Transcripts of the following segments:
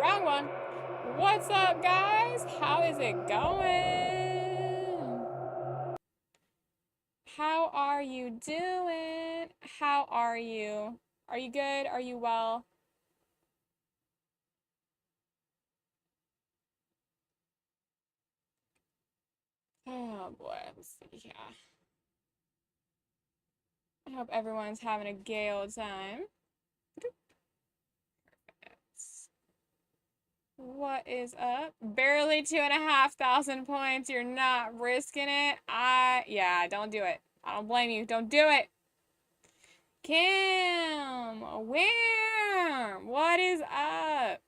Wrong one. What's up, guys? How is it going? How are you doing? How are you? Are you good? Are you well? Oh boy, let's see here. I hope everyone's having a gay old time. What is up? Barely 2,500 points. You're not risking it. Yeah, don't do it. I don't blame you. Don't do it. Kim, where? What is up?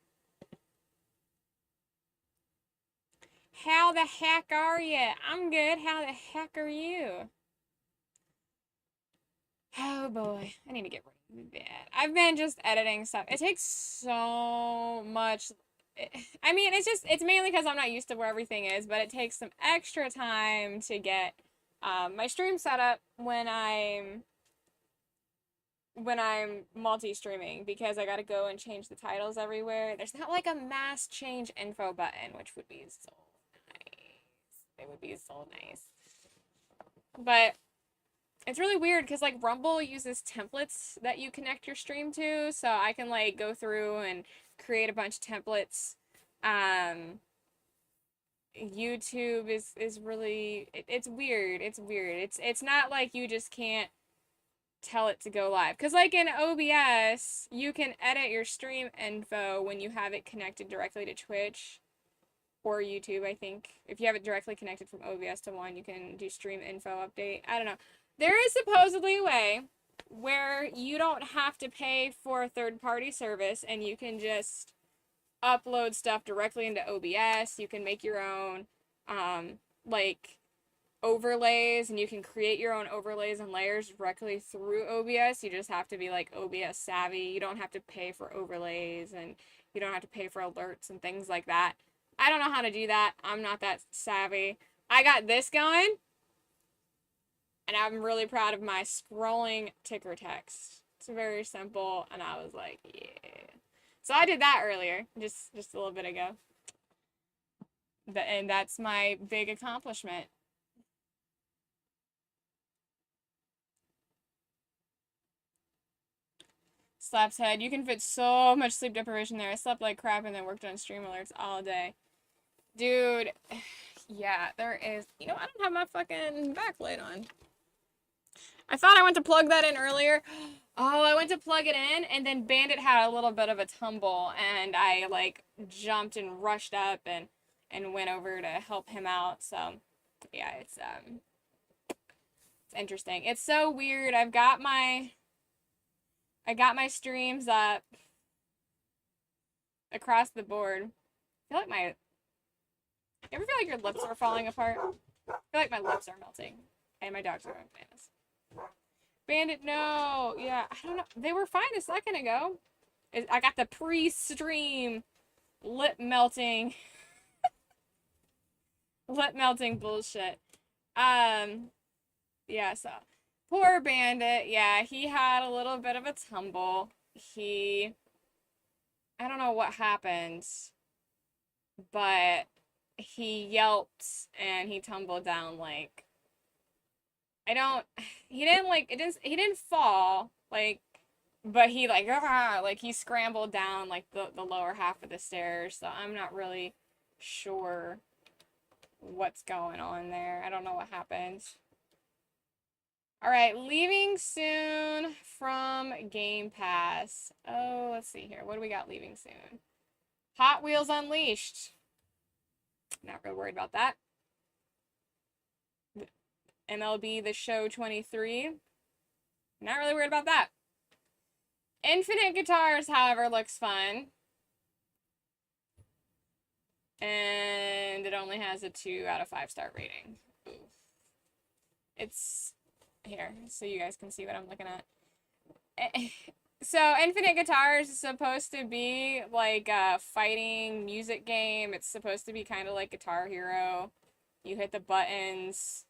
How the heck are you? I'm good. How the heck are you? Oh boy, I need to get rid of that. I've been just editing stuff. It takes so much. I mean, it's mainly because I'm not used to where everything is, but it takes some extra time to get my stream set up when I'm multi-streaming because I gotta go and change the titles everywhere. There's not like a mass change info button, which would be so nice. It would be so nice. But it's really weird because like Rumble uses templates that you connect your stream to, so I can like go through and create a bunch of templates. Um, YouTube is really it's weird. It's weird. It's not like you just can't tell it to go live. Because like in OBS, you can edit your stream info when you have it connected directly to Twitch or YouTube, I think. If you have it directly connected from OBS to one, you can do stream info update. I don't know. There is supposedly a way where you don't have to pay for a third-party service and you can just upload stuff directly into OBS. You can make your own like overlays and you can create your own overlays and layers directly through OBS. You just have to be like OBS savvy. You don't have to pay for overlays and you don't have to pay for alerts and things like that. I don't know how to do that. I'm not that savvy. I got this going and I'm really proud of my scrolling ticker text. It's very simple and I was like, yeah. So I did that earlier, just a little bit ago. And that's my big accomplishment. Slap's head. You can fit so much sleep deprivation there. I slept like crap and then worked on stream alerts all day. Dude, yeah, there is. You know, I don't have my fucking backlight on. I thought I went to plug that in earlier. Oh, I went to plug it in and then Bandit had a little bit of a tumble and I like jumped and rushed up and went over to help him out. So, yeah, it's interesting. It's so weird. I got my streams up across the board. I feel like my You ever feel like your lips are falling apart? I feel like my lips are melting. And my dogs are going bananas. Bandit, no. Yeah, I don't know. They were fine a second ago. I got the pre-stream lip melting. Lip melting bullshit. Yeah, so. Poor Bandit. Yeah, he had a little bit of a tumble. I don't know what happened, but he yelped and he tumbled down like I don't he didn't like it didn't he didn't fall like but he like he scrambled down like the lower half of the stairs, so I'm not really sure what's going on there. I don't know what happened. All right, leaving soon from Game Pass. Oh, let's see here. What do we got leaving soon? Hot Wheels Unleashed. Not real worried about that. MLB The Show 23. Not really worried about that. Infinite Guitars, however, looks fun. And it only has a 2 out of 5 star rating. Ooh. It's here, so you guys can see what I'm looking at. So Infinite Guitars is supposed to be like a fighting music game. It's supposed to be kind of like Guitar Hero. You hit the buttons.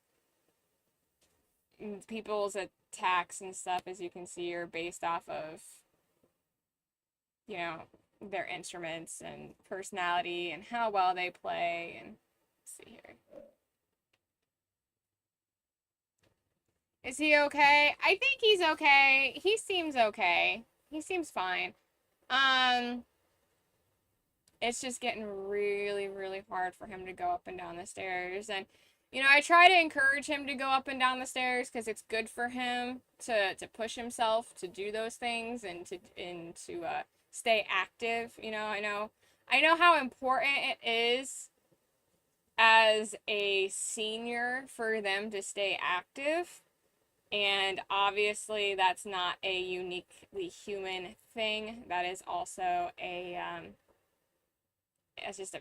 People's attacks and stuff, as you can see, are based off of, you know, their instruments and personality and how well they play. And let's see here. Is he okay? I think he's okay. He seems okay. He seems fine. Um, it's just getting really, really hard for him to go up and down the stairs. And, I try to encourage him to go up and down the stairs because it's good for him to push himself to do those things and to stay active. I know how important it is as a senior for them to stay active. And obviously, that's not a uniquely human thing. That is also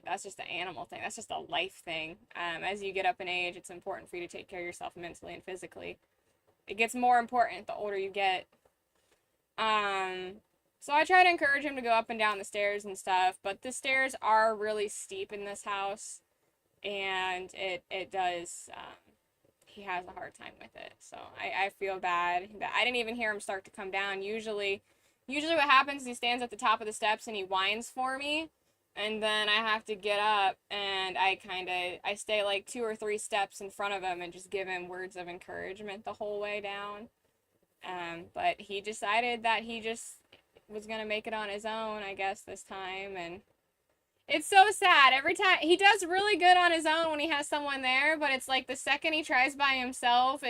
that's just an animal thing. That's just a life thing. As you get up in age, it's important for you to take care of yourself mentally and physically. It gets more important the older you get. Um, so I try to encourage him to go up and down the stairs and stuff, but the stairs are really steep in this house, and it does. He has a hard time with it, so I feel bad. I didn't even hear him start to come down. Usually what happens is he stands at the top of the steps and he whines for me, and then I have to get up and I stay like 2 or 3 steps in front of him and just give him words of encouragement the whole way down. But he decided that he just was gonna make it on his own, I guess, this time. And it's so sad. Every time he does really good on his own when he has someone there, but it's like the second he tries by himself,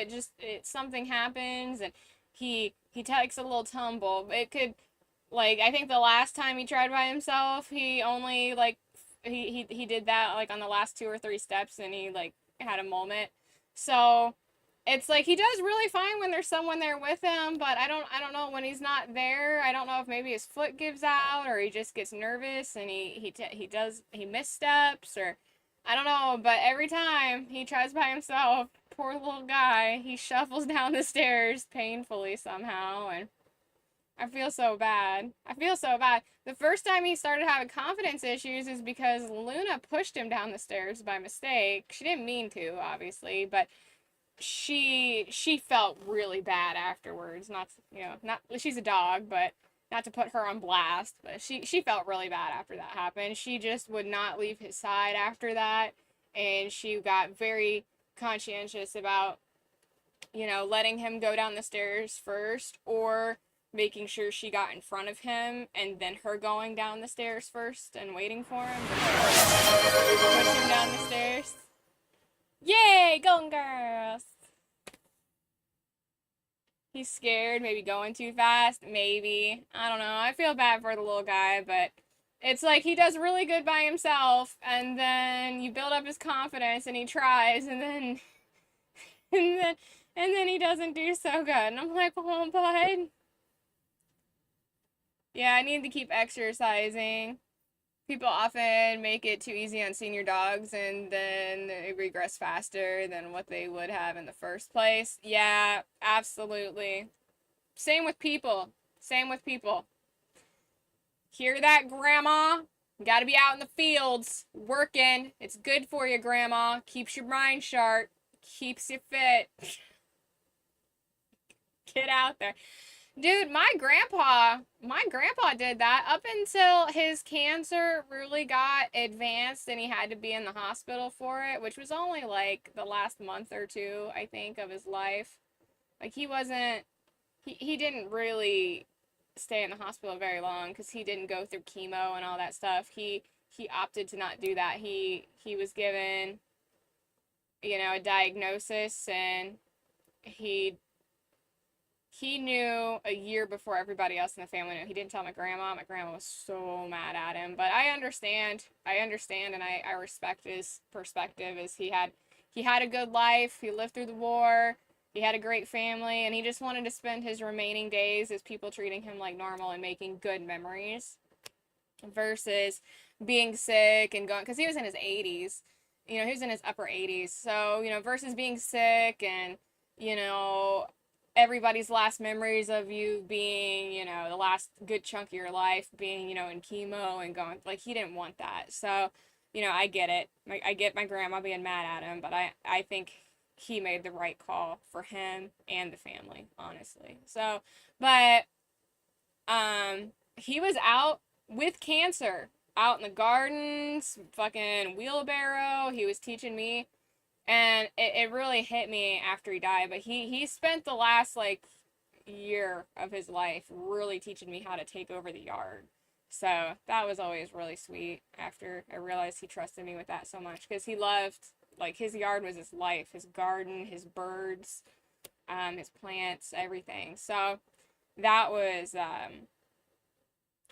something happens and he takes a little tumble. It could, like, I think the last time he tried by himself, he only like he did that like on the last 2 or 3 steps, and he like had a moment. So it's like he does really fine when there's someone there with him, but I don't know when he's not there. I don't know if maybe his foot gives out or he just gets nervous and he missteps, or I don't know, but every time he tries by himself, poor little guy, he shuffles down the stairs painfully somehow. And I feel so bad. I feel so bad. The first time he started having confidence issues is because Luna pushed him down the stairs by mistake. She didn't mean to, obviously, but she felt really bad afterwards. Not she's a dog, but not to put her on blast, but she felt really bad after that happened. She just would not leave his side after that, and she got very conscientious about letting him go down the stairs first, or making sure she got in front of him and then her going down the stairs first and waiting for him to push him down the stairs. Yay, going girls! He's scared, maybe going too fast, maybe. I don't know. I feel bad for the little guy, but it's like he does really good by himself, and then you build up his confidence and he tries, and then and then and then he doesn't do so good. And I'm like, "Oh, bud. Yeah, I need to keep exercising." People often make it too easy on senior dogs, and then they regress faster than what they would have in the first place. Yeah, absolutely. Same with people. Same with people. Hear that, Grandma? You gotta be out in the fields, working. It's good for you, Grandma. Keeps your mind sharp. Keeps you fit. Get out there. Dude, my grandpa did that up until his cancer really got advanced and he had to be in the hospital for it, which was only like the last month or two, I think, of his life. Like he didn't really stay in the hospital very long because he didn't go through chemo and all that stuff. He opted to not do that. He was given, a diagnosis, and he knew a year before everybody else in the family knew. He didn't tell my grandma. My grandma was so mad at him. But I understand. And I respect his perspective. As he had a good life. He lived through the war. He had a great family, and he just wanted to spend his remaining days as people treating him like normal and making good memories, versus being sick and going, because he was in his 80s. He was in his upper 80s. So, versus being sick and, you know, everybody's last memories of you being, the last good chunk of your life being, in chemo and going, like, he didn't want that. So, I get it. I get my grandma being mad at him, but I think he made the right call for him and the family, honestly. So, but, he was out with cancer out in the gardens, fucking wheelbarrow. He was teaching me, and it really hit me after he died. But he spent the last like year of his life really teaching me how to take over the yard. So that was always really sweet after I realized he trusted me with that so much, because he loved, like, his yard was his life, his garden, his birds, his plants, everything. So that was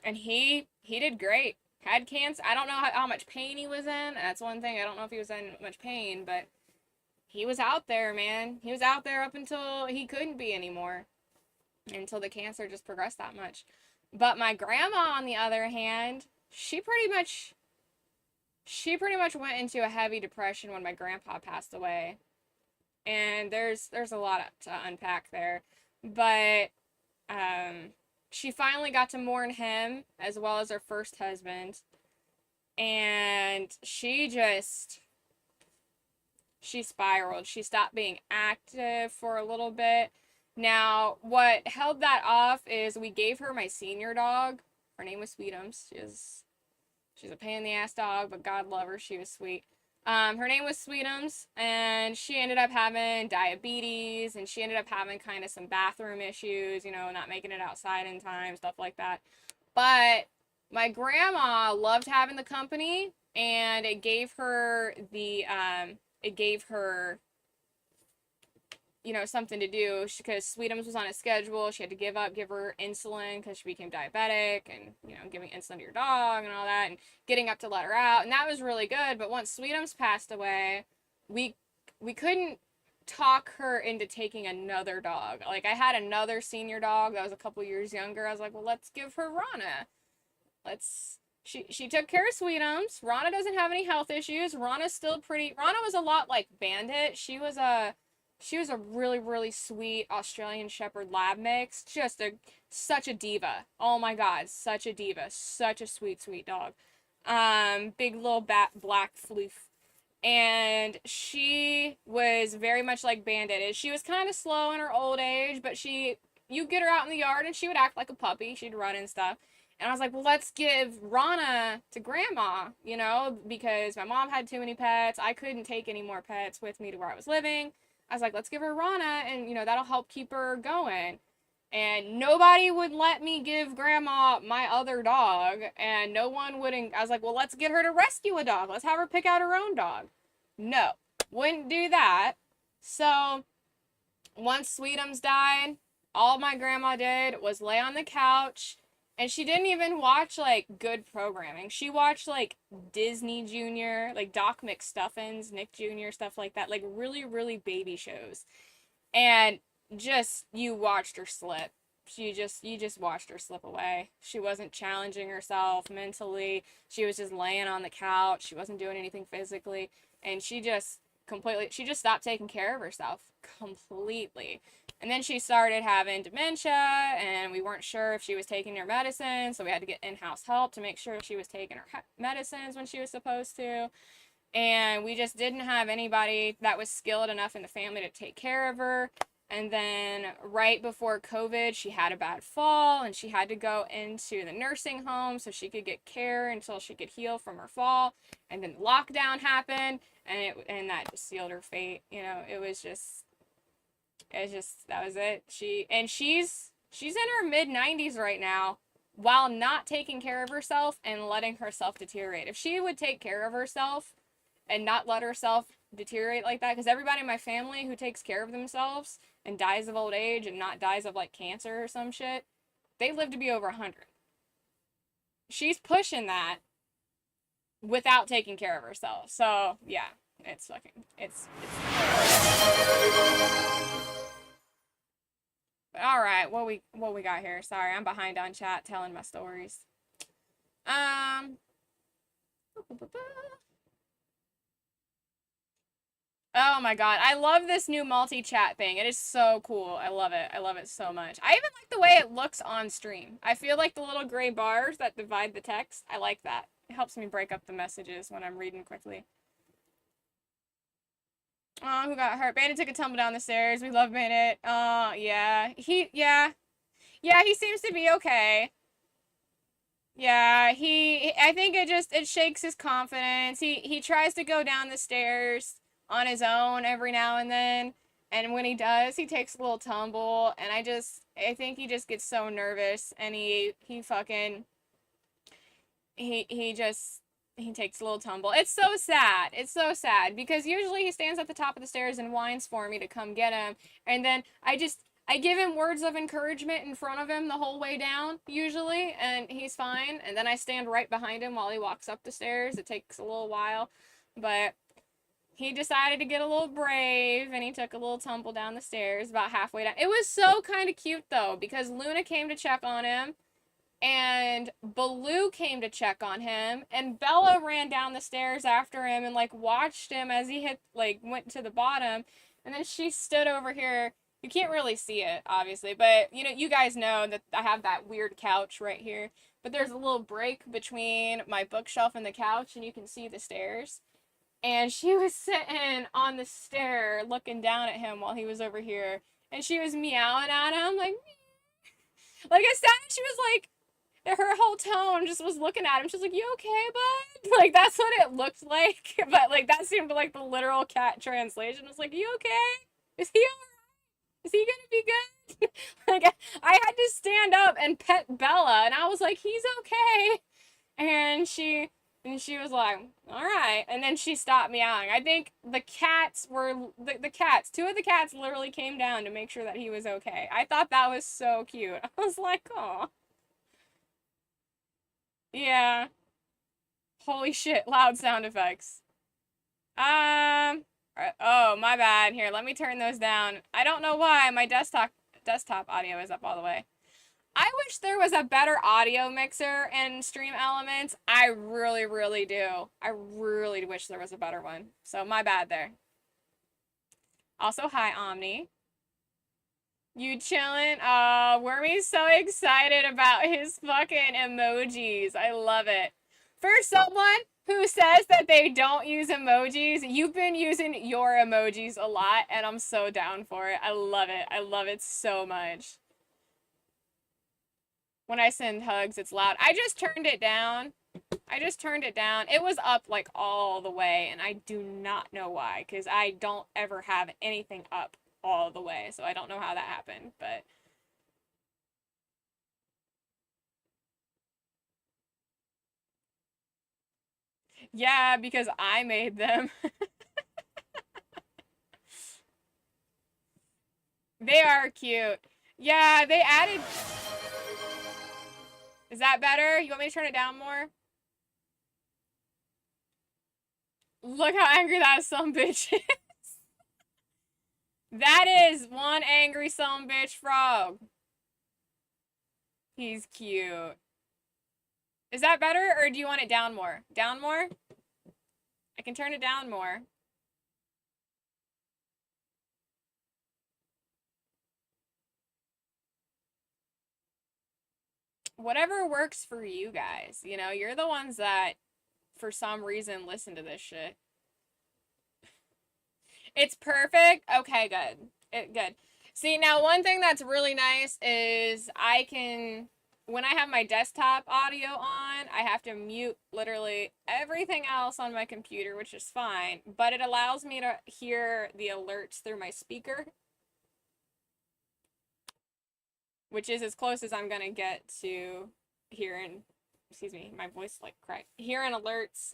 and he did great. Had cancer. I don't know how much pain he was in. That's one thing. I don't know if he was in much pain, but he was out there, man. He was out there up until he couldn't be anymore, until the cancer just progressed that much. But my grandma, on the other hand, she pretty much went into a heavy depression when my grandpa passed away. And there's a lot to unpack there. But she finally got to mourn him as well as her first husband. And she spiraled. She stopped being active for a little bit. Now, what held that off is we gave her my senior dog. Her name was Sweetums. She's a pain in the ass dog, but God love her. She was sweet. Her name was Sweetums, and she ended up having diabetes, and she ended up having kind of some bathroom issues, not making it outside in time, stuff like that. But my grandma loved having the company, and it gave her something to do, because Sweetums was on a schedule. She had to give her insulin because she became diabetic, and, giving insulin to your dog and all that, and getting up to let her out. And that was really good. But once Sweetums passed away, we couldn't talk her into taking another dog. Like, I had another senior dog that was a couple years younger. I was like, well, let's give her Rana. She took care of Sweetums. Rana doesn't have any health issues. Rana was a lot like Bandit. She was a really, really sweet Australian Shepherd Lab mix. Such a diva. Oh my God, such a diva. Such a sweet, sweet dog. Big little black floof. And she was very much like Bandit. She was kind of slow in her old age, but you get her out in the yard and she would act like a puppy. She'd run and stuff. And I was like, well, let's give Rana to Grandma, because my mom had too many pets. I couldn't take any more pets with me to where I was living. I was like, let's give her Rana, and, that'll help keep her going. And nobody would let me give Grandma my other dog, and no one wouldn't. I was like, well, let's get her to rescue a dog. Let's have her pick out her own dog. No, wouldn't do that. So once Sweetums died, all my grandma did was lay on the couch, and she didn't even watch, like, good programming. She watched, like, Disney Junior, like Doc McStuffins, Nick Jr., stuff like that. Like, really, really baby shows. And you watched her slip. You just watched her slip away. She wasn't challenging herself mentally. She was just laying on the couch. She wasn't doing anything physically. And she just stopped taking care of herself completely. And then she started having dementia, and we weren't sure if she was taking her medicine, so we had to get in-house help to make sure she was taking her medicines when she was supposed to. And we just didn't have anybody that was skilled enough in the family to take care of her. And then right before COVID, she had a bad fall, and she had to go into the nursing home so she could get care until she could heal from her fall. And then lockdown happened, and that just sealed her fate. That was it. She's in her mid-90s right now, while not taking care of herself and letting herself deteriorate. If she would take care of herself and not let herself deteriorate like that, because everybody in my family who takes care of themselves and dies of old age and not dies of, like, cancer or some shit, they live to be over 100. She's pushing that without taking care of herself. So yeah, it's all right. What we got here? Sorry, I'm behind on chat telling my stories. Oh my God, I love this new multi-chat thing. It is so cool. I love it. I love it so much. I even like the way it looks on stream. I feel like the little gray bars that divide the text. I like that. It helps me break up the messages when I'm reading quickly. Oh, who got hurt? Bandit took a tumble down the stairs. We love Bandit. Yeah. He seems to be okay. Yeah, I think it shakes his confidence. He tries to go down the stairs on his own every now and then, and when he does, he takes a little tumble, and I think he just gets so nervous, and he fucking he just he takes a little tumble. It's so sad. It's so sad because usually he stands at the top of the stairs and whines for me to come get him, and then I give him words of encouragement in front of him the whole way down, usually, and he's fine. And then I stand right behind him while he walks up the stairs. It takes a little while, but he decided to get a little brave and he took a little tumble down the stairs about halfway down. It was so kind of cute though, because Luna came to check on him and Baloo came to check on him, and Bella ran down the stairs after him and like watched him as he went to the bottom, and then she stood over here. You can't really see it, obviously, but you guys know that I have that weird couch right here. But there's a little break between my bookshelf and the couch, and you can see the stairs. And she was sitting on the stair looking down at him while he was over here, and she was meowing at him like it sounded. She was like her whole tone just was looking at him. She's like, "You okay, bud?" Like that's what it looked like. But like that seemed like the literal cat translation. I was like, "You okay? Is he is he gonna be good?" Like I had to stand up and pet Bella, and I was like, "He's okay." And she was like, "All right." And then she stopped meowing. I think the cats. Two of the cats literally came down to make sure that he was okay. I thought that was so cute. I was like, "Oh, yeah." Holy shit, loud sound effects. Oh, my bad. Here, let me turn those down. I don't know why my desktop audio is up all the way. I wish there was a better audio mixer in Stream Elements. I really, really do. I really wish there was a better one. So my bad there. Also, hi Omni. You chillin'? Wormy's so excited about his fucking emojis. I love it. For someone who says that they don't use emojis, you've been using your emojis a lot, and I'm so down for it. I love it. I love it so much. When I send hugs, it's loud. I just turned it down. I just turned it down. It was up like all the way, and I do not know why, because I don't ever have anything up all the way, so I don't know how that happened, but yeah, because I made them. They are cute. Yeah, they added. Is that better? You want me to turn it down more? Look how angry that some bitch is. That is one angry some bitch frog. He's cute. Is that better, or do you want it down more? Down more? I can turn it down more. Whatever works for you guys. You're the ones that, for some reason, listen to this shit. It's perfect? Okay, good. Good. See, now one thing that's really nice is when I have my desktop audio on, I have to mute literally everything else on my computer, which is fine, but it allows me to hear the alerts through my speaker, which is as close as I'm gonna get to hearing, excuse me, my voice like cracked, hearing alerts,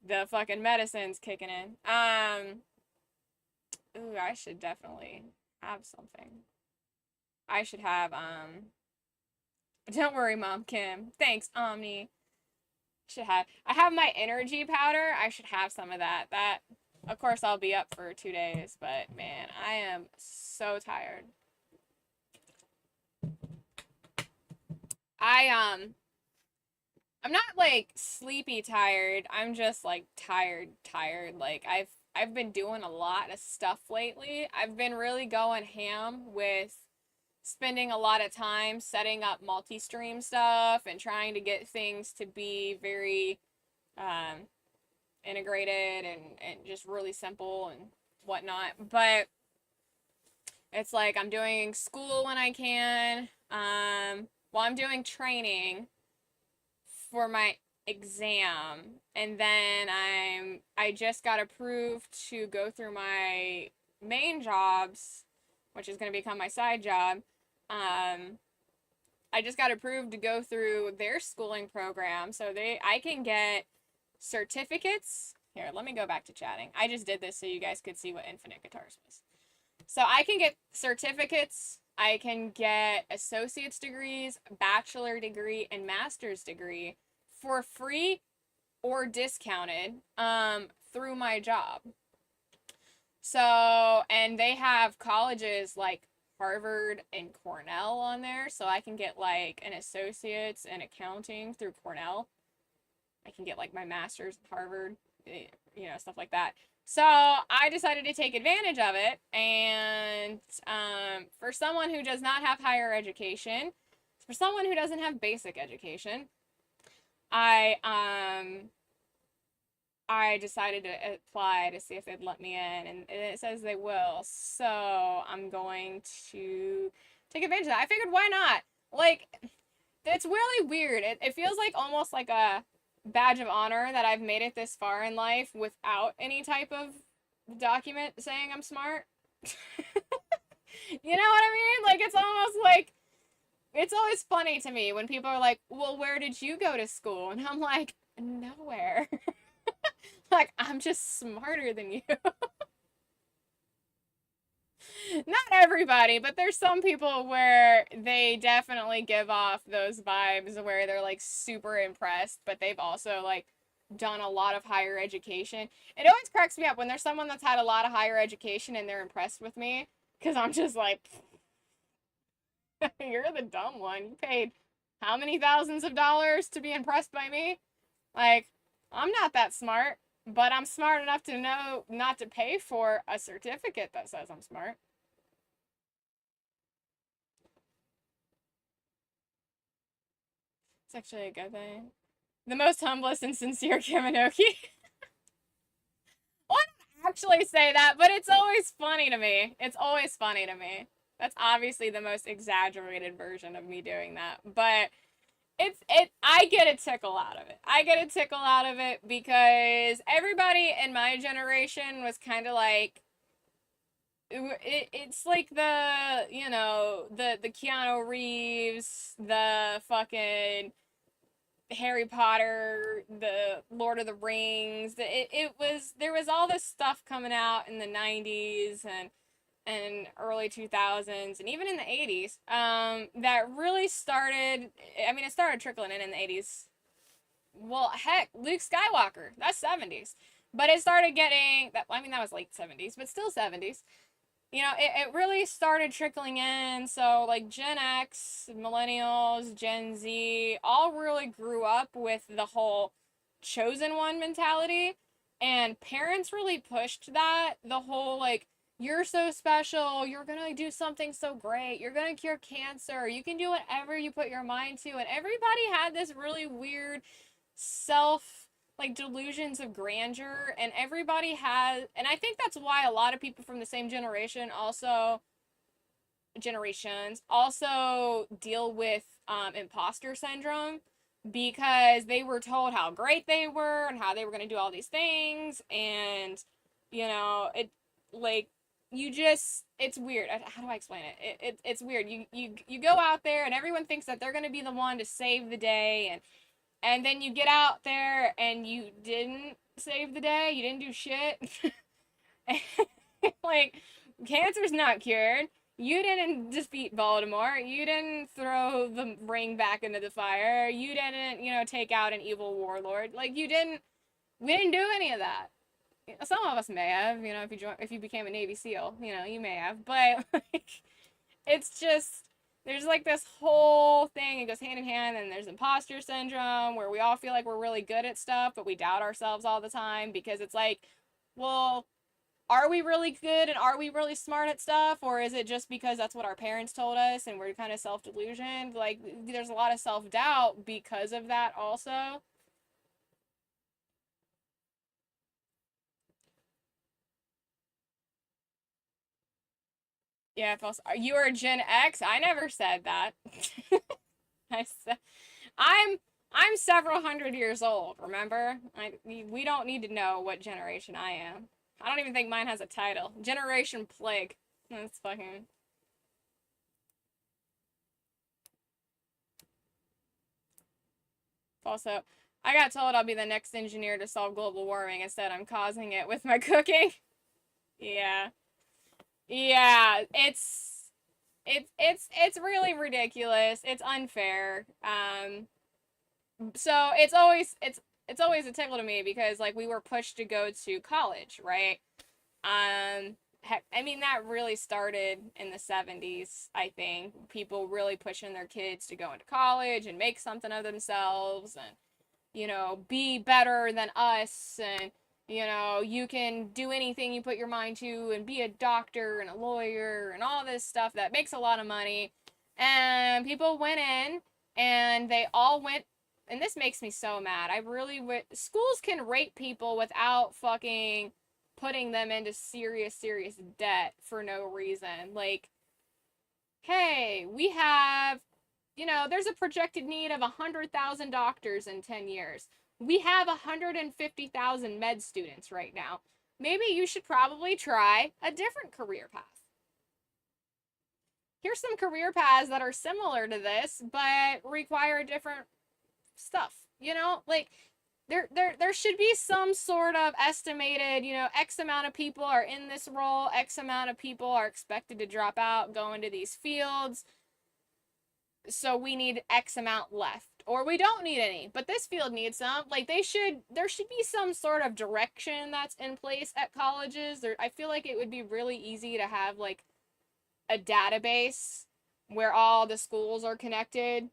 the fucking medicine's kicking in. Ooh, I should definitely have something. I should have, don't worry, Mom Kim. Thanks, Omni. I have my energy powder. I should have some of that. Of course, I'll be up for 2 days, but man, I am so tired. I, I'm not like sleepy tired. I'm just like tired. Like I've been doing a lot of stuff lately. I've been really going ham with spending a lot of time setting up multi-stream stuff and trying to get things to be very um, integrated and just really simple and whatnot. But It's like I'm doing school when I can. Well, I'm doing training for my exam, and then I just got approved to go through my main jobs, which is going to become my side job. Um, I just got approved to go through their schooling program, so I can get certificates. Here, let me go back to chatting. I just did this so you guys could see what Infinite Guitars was. So I can get certificates, I can get associate's degrees, bachelor degree, and master's degree for free or discounted through my job. So, and they have colleges like Harvard and Cornell on there, so I can get like an associate's in accounting through Cornell. I can get like my master's at Harvard, stuff like that. So I decided to take advantage of it, and for someone who does not have higher education, for someone who doesn't have basic education, I I decided to apply to see if they'd let me in, and it says they will. So I'm going to take advantage of that. I figured, why not? Like, it's really weird. It feels like almost like a badge of honor that I've made it this far in life without any type of document saying I'm smart. You know what I mean? Like, it's almost like, it's always funny to me when people are like, well, where did you go to school? And I'm like, nowhere. Like, I'm just smarter than you. Not everybody, but there's some people where they definitely give off those vibes where they're like super impressed, but they've also like done a lot of higher education. It always cracks me up when there's someone that's had a lot of higher education and they're impressed with me, because I'm just like, you're the dumb one. You paid how many thousands of dollars to be impressed by me? Like, I'm not that smart, but I'm smart enough to know not to pay for a certificate that says I'm smart. It's actually a good thing. The most humblest and sincere Kaminoki. Well, I don't actually say that, but it's always funny to me. It's always funny to me. That's obviously the most exaggerated version of me doing that, but I get a tickle out of it. I get a tickle out of it because everybody in my generation was kind of like, it's like the Keanu Reeves, the fucking Harry Potter, the Lord of the Rings. It was, there was all this stuff coming out in the 90s and early 2000s and even in the 80s, that really started, I mean, it started trickling in the 80s. Well, heck, Luke Skywalker, that's 70s. But it started getting that, I mean, that was late 70s, but still 70s. It really started trickling in. So, like, Gen X, Millennials, Gen Z, all really grew up with the whole chosen one mentality. And parents really pushed that. The whole, like, you're so special. You're going to do something so great. You're going to cure cancer. You can do whatever you put your mind to. And everybody had this really weird self, like, delusions of grandeur, and everybody has, and I think that's why a lot of people from the same generations also deal with imposter syndrome, because they were told how great they were and how they were going to do all these things, and it, like, you just, it's weird. How do I explain it? It's weird. You go out there and everyone thinks that they're going to be the one to save the day, and then you get out there and you didn't save the day. You didn't do shit. Like, cancer's not cured. You didn't defeat Voldemort. You didn't throw the ring back into the fire. You didn't, take out an evil warlord. Like, we didn't do any of that. Some of us may have, if you became a Navy SEAL, you may have. But, like, it's just, there's like this whole thing, it goes hand in hand, and there's imposter syndrome where we all feel like we're really good at stuff, but we doubt ourselves all the time, because it's like, well, are we really good and are we really smart at stuff, or is it just because that's what our parents told us and we're kind of self-delusioned? Like, there's a lot of self-doubt because of that also. Yeah, false. You are Gen X? I never said that. I said I'm I'm several hundred years old, remember? We don't need to know what generation I am. I don't even think mine has a title. Generation Plague. That's fucking. Also, I got told I'll be the next engineer to solve global warming. Instead, I'm causing it with my cooking. Yeah. Yeah, it's really ridiculous. It's unfair. So it's always a tickle to me because like we were pushed to go to college, right? Heck, I mean that really started in the 70s, I think. People really pushing their kids to go into college and make something of themselves and be better than us and you can do anything you put your mind to and be a doctor and a lawyer and all this stuff that makes a lot of money. And people went in and they all went, and this makes me so mad. I really schools can rate people without fucking putting them into serious, serious debt for no reason. Like, hey, we have there's a projected need of 100,000 doctors in 10 years. We have 150,000 med students right now. Maybe you should probably try a different career path. Here's some career paths that are similar to this, but require different stuff. Like there should be some sort of estimated, X amount of people are in this role, X amount of people are expected to drop out, go into these fields. So we need X amount left. Or we don't need any, but this field needs some. Like there should be some sort of direction that's in place at colleges. I feel like it would be really easy to have like a database where all the schools are connected.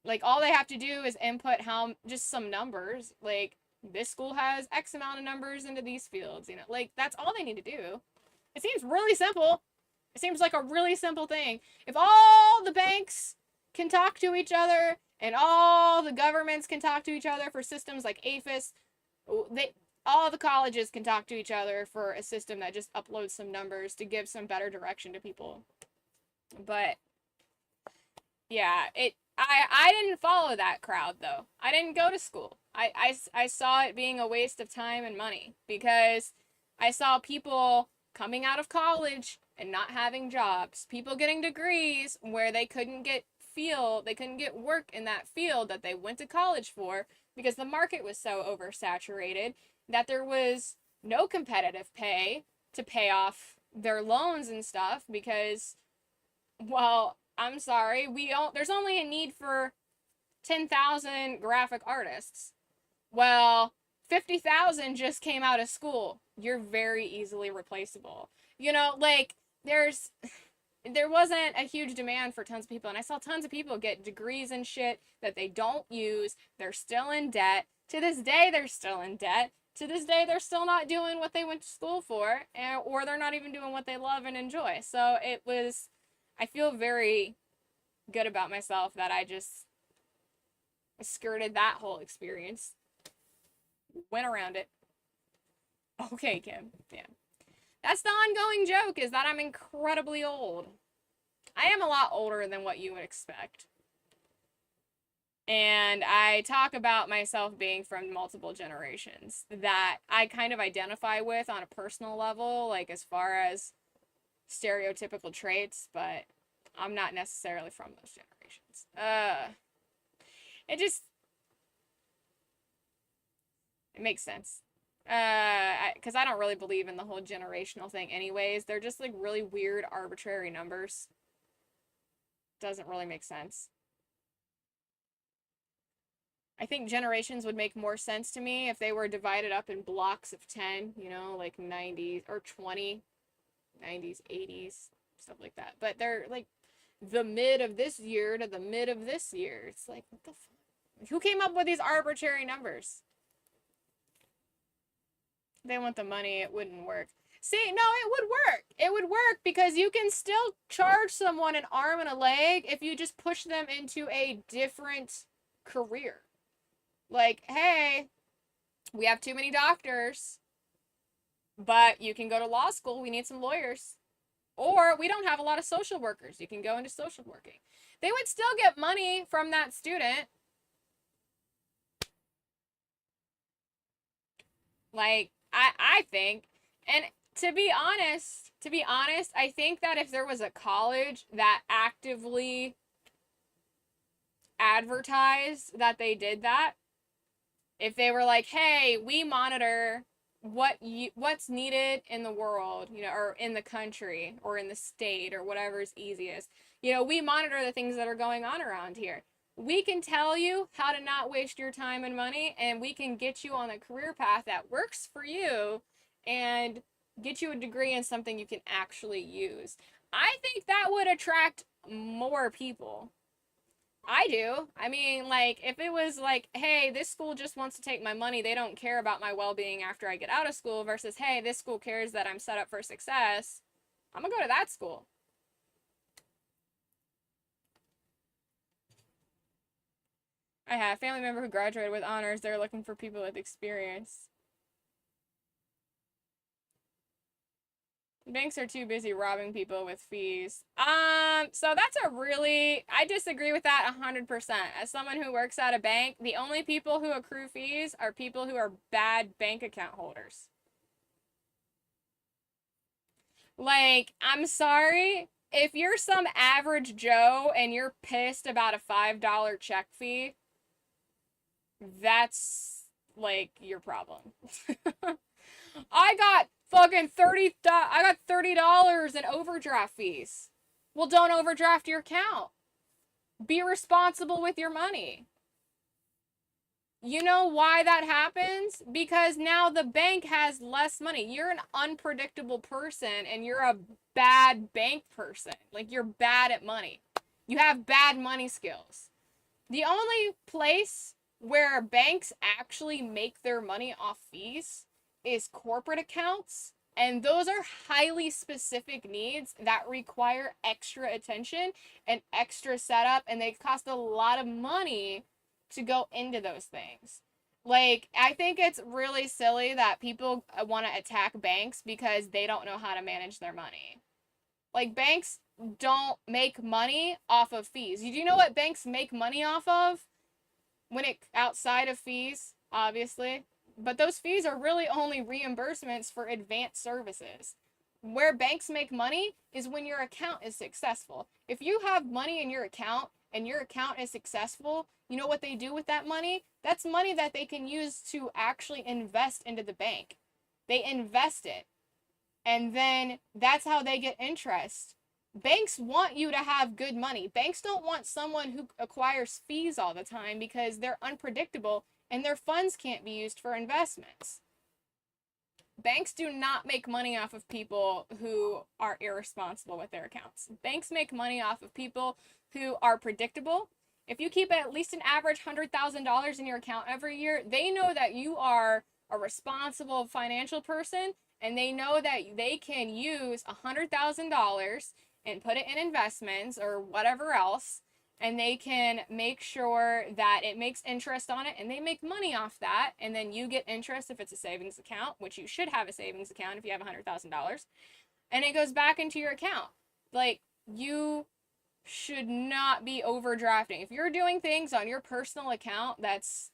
Like all they have to do is input just some numbers. Like this school has X amount of numbers into these fields, Like that's all they need to do. It seems really simple. It seems like a really simple thing. If all the banks can talk to each other and all the governments can talk to each other for systems like APHIS, all the colleges can talk to each other for a system that just uploads some numbers to give some better direction to people. But yeah, I didn't follow that crowd though. I didn't go to school. I saw it being a waste of time and money because I saw people coming out of college and not having jobs, people getting degrees where they couldn't get work in that field that they went to college for because the market was so oversaturated that there was no competitive pay to pay off their loans and stuff because, well, I'm sorry, there's only a need for 10,000 graphic artists. Well, 50,000 just came out of school. You're very easily replaceable. Like there wasn't a huge demand for tons of people, and I saw tons of people get degrees and shit that they don't use. They're still in debt. To this day, they're still in debt. To this day, they're still not doing what they went to school for, or they're not even doing what they love and enjoy. So I feel very good about myself that I just skirted that whole experience, went around it. Okay, Kim. Yeah. That's the ongoing joke, is that I'm incredibly old. I am a lot older than what you would expect. And I talk about myself being from multiple generations that I kind of identify with on a personal level, like as far as stereotypical traits, but I'm not necessarily from those generations. It just, it makes sense. Because I don't really believe in the whole generational thing anyways. They're just like really weird, arbitrary numbers. Doesn't really make sense. I think generations would make more sense to me if they were divided up in blocks of 10, like 90s or 20, 90s, 80s, stuff like that. But they're like the mid of this year to the mid of this year. It's like, what the fuck? Who came up with these arbitrary numbers? They want the money, it wouldn't work. See, no, it would work. It would work because you can still charge someone an arm and a leg if you just push them into a different career. Like, hey, we have too many doctors, but you can go to law school. We need some lawyers. Or we don't have a lot of social workers. You can go into social working. They would still get money from that student. Like, I think, and to be honest, I think that if there was a college that actively advertised that they did that, if they were like, "Hey, we monitor what's needed in the world, or in the country or in the state or whatever's easiest. We monitor the things that are going on around here. We can tell you how to not waste your time and money, and we can get you on a career path that works for you and get you a degree in something you can actually use." I think that would attract more people. I do. I mean, like, if it was like, hey, this school just wants to take my money, they don't care about my well being after I get out of school, versus, hey, this school cares that I'm set up for success, I'm gonna go to that school. I have a family member who graduated with honors. They're looking for people with experience. Banks are too busy robbing people with fees. So that's I disagree with that 100%. As someone who works at a bank, the only people who accrue fees are people who are bad bank account holders. Like, I'm sorry, if you're some average Joe and you're pissed about a $5 check fee, that's like your problem. I got fucking $30 in overdraft fees. Well, don't overdraft your account. Be responsible with your money. You know why that happens? Because now the bank has less money. You're an unpredictable person and you're a bad bank person. Like, you're bad at money. You have bad money skills. The only place where banks actually make their money off fees is corporate accounts. And those are highly specific needs that require extra attention and extra setup, and they cost a lot of money to go into those things. Like, I think it's really silly that people want to attack banks because they don't know how to manage their money. Like, banks don't make money off of fees. You do know what banks make money off of? When it outside of fees, obviously. But those fees are really only reimbursements for advanced services. Where banks make money is when your account is successful. If you have money in your account and your account is successful, you know what they do with that money? That's money that they can use to actually invest into the bank. They invest it. And then that's how they get interest. Banks want you to have good money. Banks don't want someone who acquires fees all the time because they're unpredictable and their funds can't be used for investments. Banks do not make money off of people who are irresponsible with their accounts. Banks make money off of people who are predictable. If you keep at least an average $100,000 in your account every year, they know that you are a responsible financial person, and they know that they can use $100,000 and put it in investments or whatever else, and they can make sure that it makes interest on it, and they make money off that, and then you get interest if it's a savings account, which you should have a savings account if you have $100,000, and it goes back into your account. Like, you should not be overdrafting. If you're doing things on your personal account that's,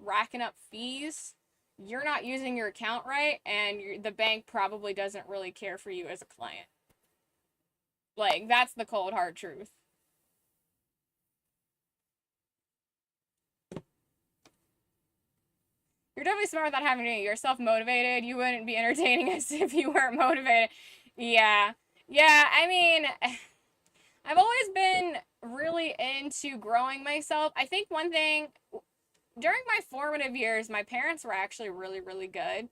racking up fees, you're not using your account right, and the bank probably doesn't really care for you as a client. Like, that's the cold hard truth. You're definitely smart without having to. You're self-motivated. You wouldn't be entertaining us if you weren't motivated. Yeah. Yeah, I mean, I've always been really into growing myself. I think one thing, during my formative years, my parents were actually really, really good.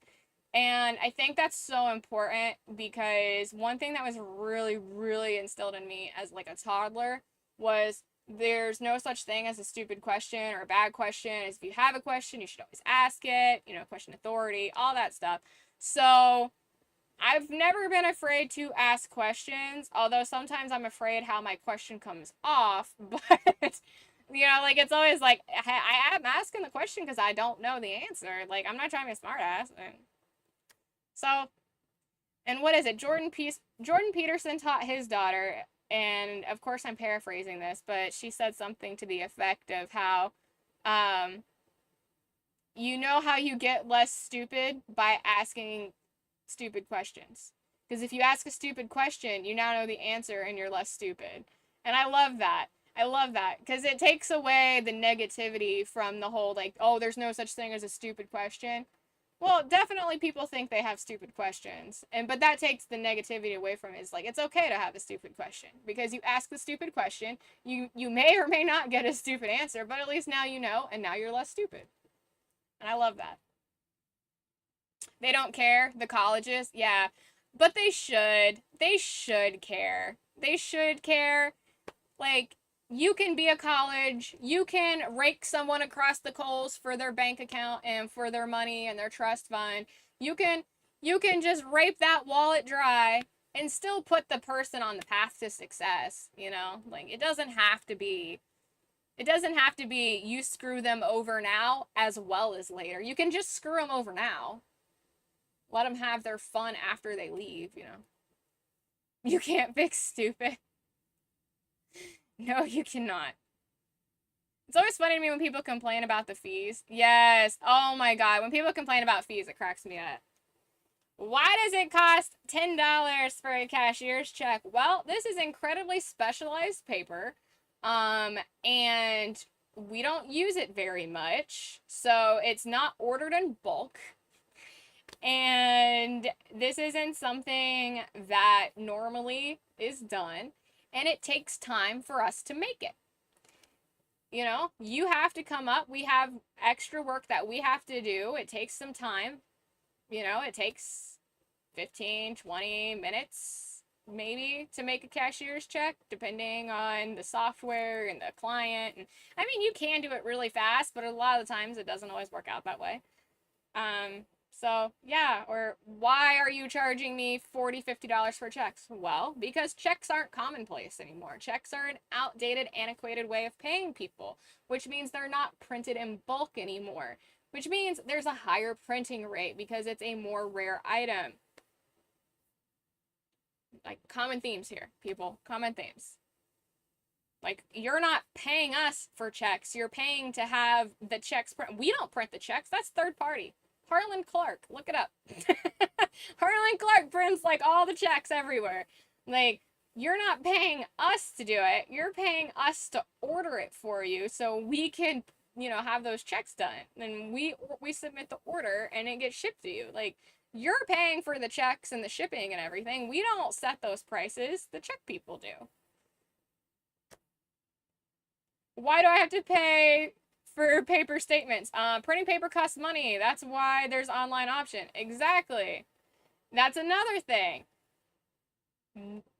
And I think that's so important because one thing that was really, really instilled in me as like a toddler was there's no such thing as a stupid question or a bad question. As if you have a question, you should always ask it, question authority, all that stuff. So I've never been afraid to ask questions, although sometimes I'm afraid how my question comes off, but like, it's always like, I am asking the question because I don't know the answer. Like, I'm not trying to be a smart ass. So And what is it? Jordan Peterson taught his daughter, and of course I'm paraphrasing this, but she said something to the effect of how, um, you know how you get less stupid by asking stupid questions. Because if you ask a stupid question, you now know the answer and you're less stupid. And I love that. I love that because it takes away the negativity from the whole, like, oh, there's no such thing as a stupid question. Well, definitely people think they have stupid questions. But that takes the negativity away from it. It's like it's okay to have a stupid question because you ask the stupid question, you may or may not get a stupid answer, but at least now you know and now you're less stupid. And I love that. They don't care, the colleges. Yeah. But they should. They should care. They should care. Like, you can be a college, you can rake someone across the coals for their bank account and for their money and their trust fund. You can you can just rape that wallet dry and still put the person on the path to success, you know? Like it doesn't have to be you screw them over now as well as later. You can just screw them over now. Let them have their fun after they leave, you know? You can't fix stupid. No, you cannot. It's always funny to me when people complain about the fees. Yes. Oh my God. When people complain about fees, it cracks me up. Why does it cost $10 for a cashier's check? Well, this is incredibly specialized paper. And we don't use it very much. So it's not ordered in bulk. And this isn't something that normally is done. And it takes time for us to make it. You know, you have to come up. We have extra work that we have to do. It takes some time. You know, it takes 15, 20 minutes maybe to make a cashier's check, depending on the software and the client. And I mean, you can do it really fast, but a lot of the times it doesn't always work out that way. Um, so yeah, or why are you charging me $40, $50 for checks? Well, because checks aren't commonplace anymore. Checks are an outdated, antiquated way of paying people, which means they're not printed in bulk anymore, which means there's a higher printing rate because it's a more rare item. Like common themes here, people, common themes. Like, you're not paying us for checks. You're paying to have the checks print. We don't print the checks. That's third party. Harlan Clark, look it up. Harlan Clark prints like all the checks everywhere. Like, you're not paying us to do it. You're paying us to order it for you so we can, have those checks done. And we submit the order and it gets shipped to you. Like, you're paying for the checks and the shipping and everything. We don't set those prices. The check people do. Why do I have to pay for paper statements? Printing paper costs money. That's why there's online option. Exactly. That's another thing.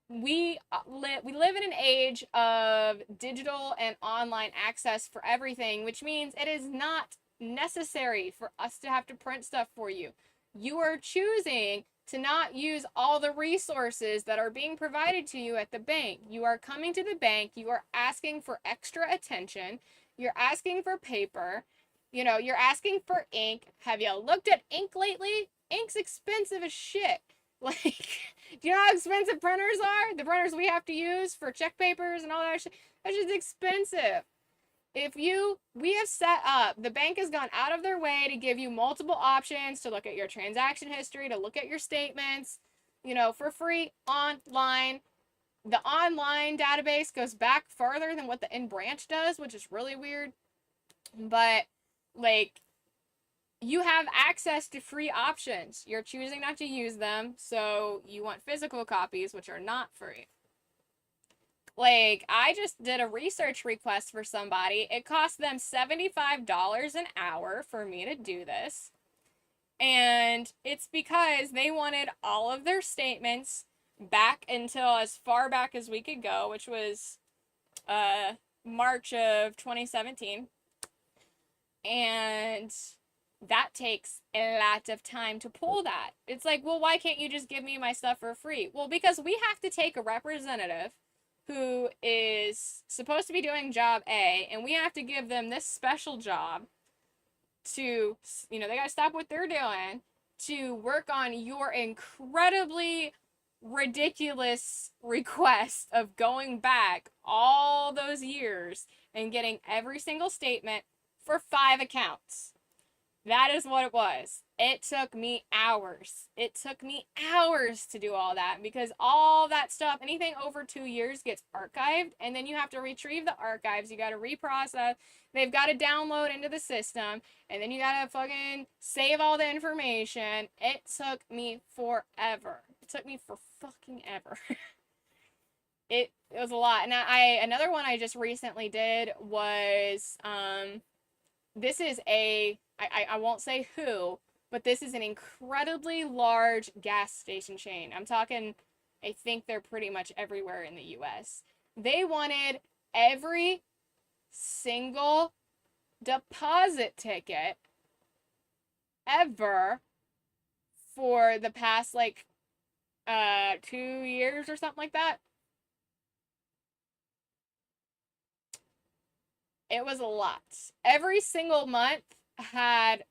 We live in an age of digital and online access for everything, which means it is not necessary for us to have to print stuff for you. You are choosing to not use all the resources that are being provided to you at the bank. You are coming to the bank, you are asking for extra attention, you're asking for paper, you're asking for ink. Have you looked at ink lately? Ink's expensive as shit. Like, do you know how expensive printers are? The printers we have to use for check papers and all that shit, that's just expensive. We have set up, the bank has gone out of their way to give you multiple options to look at your transaction history, to look at your statements, for free online. The online database goes back farther than what the in branch does, which is really weird. But, like, you have access to free options. You're choosing not to use them, so you want physical copies, which are not free. Like, I just did a research request for somebody. It cost them $75 an hour for me to do this. And it's because they wanted all of their statements back until as far back as we could go, which was March of 2017. And that takes a lot of time to pull that. It's like, well, why can't you just give me my stuff for free? Well, because we have to take a representative who is supposed to be doing job A, and we have to give them this special job to, they got to stop what they're doing to work on your incredibly ridiculous request of going back all those years and getting every single statement for 5 accounts. That is what it was. It took me hours. It took me hours to do all that because all that stuff, anything over 2 years gets archived, and then you have to retrieve the archives. You got to reprocess. They've got to download into the system, and then you got to fucking save all the information. It took me forever. It took me for fucking ever. It was a lot. And another one I just recently did was this is I won't say who, but this is an incredibly large gas station chain. I'm talking, I think they're pretty much everywhere in the US. They wanted every single deposit ticket ever for the past 2 years or something like that. It was a lot. Every single month had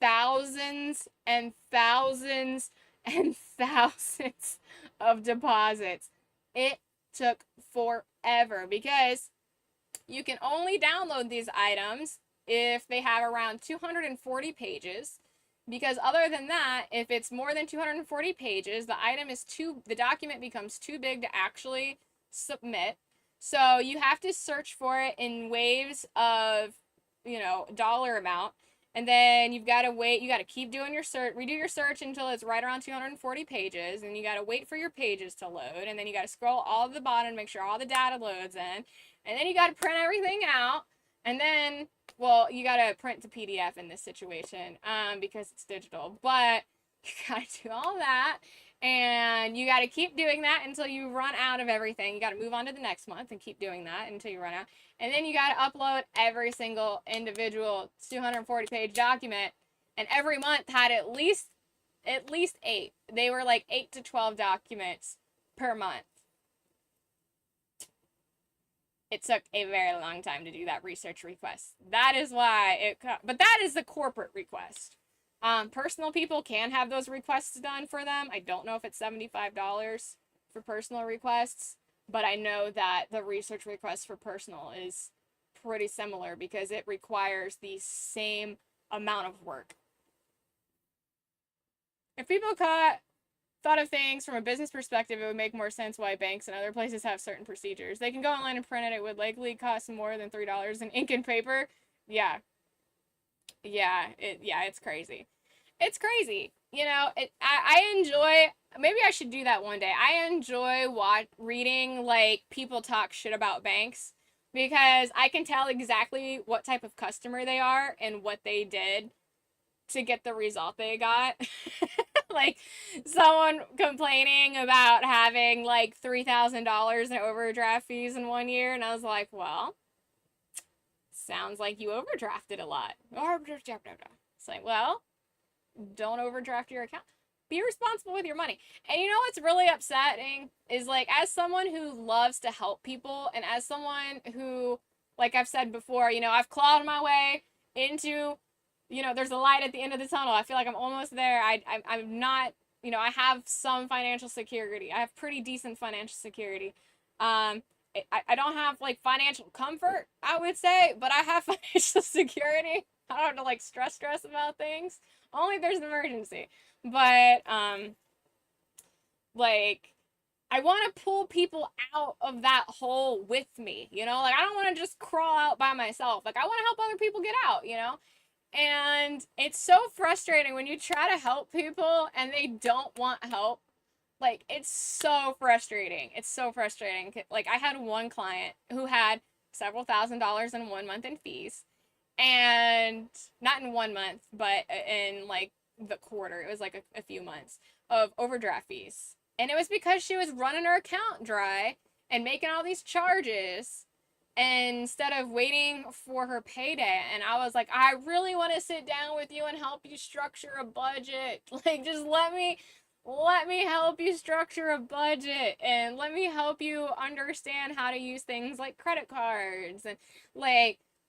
thousands and thousands and thousands of deposits. It took forever because you can only download these items if they have around 240 pages. Because other than that, if it's more than 240 pages, the document becomes too big to actually submit. So you have to search for it in waves of, dollar amount. And then you've got to wait. You got to keep doing your search, redo your search until it's right around 240 pages. And you got to wait for your pages to load. And then you got to scroll all to the bottom to make sure all the data loads in. And then you got to print everything out. And then, well, you got to print the PDF in this situation because it's digital. But you got to do all that. And you got to keep doing that until you run out of everything. You got to move on to the next month and keep doing that until you run out. And then you got to upload every single individual 240-page document. And every month had at least 8. They were like 8 to 12 documents per month. It took a very long time to do that research request. That is why but that is the corporate request. Personal people can have those requests done for them. I don't know if it's $75 for personal requests, but I know that the research request for personal is pretty similar because it requires the same amount of work. If people thought of things from a business perspective, it would make more sense why banks and other places have certain procedures. They can go online and print it. It would likely cost more than $3 in ink and paper. Yeah. It's crazy. It's crazy. I enjoy, maybe I should do that one day. I enjoy reading people talk shit about banks because I can tell exactly what type of customer they are and what they did to get the result they got. Like someone complaining about having $3,000 in overdraft fees in 1 year, and I was like, well, sounds like you overdrafted a lot. It's like, well, don't overdraft your account. Be responsible with your money. And you know what's really upsetting is as someone who loves to help people and as someone who, like I've said before, I've clawed my way into, there's a light at the end of the tunnel. I feel like I'm almost there. I'm not, I have some financial security. I have pretty decent financial security. I don't have financial comfort, I would say, but I have financial security. I don't have to stress about things. Only if there's an emergency. But I want to pull people out of that hole with me, I don't want to just crawl out by myself. I want to help other people get out, And it's so frustrating when you try to help people and they don't want help. It's so frustrating. It's so frustrating. I had one client who had several $1,000s in 1 month in fees. And not in 1 month, but in the quarter. It was a few months of overdraft fees. And it was because she was running her account dry and making all these charges instead of waiting for her payday. And I was like, I really want to sit down with you and help you structure a budget. Just let me help you structure a budget and let me help you understand how to use things like credit cards and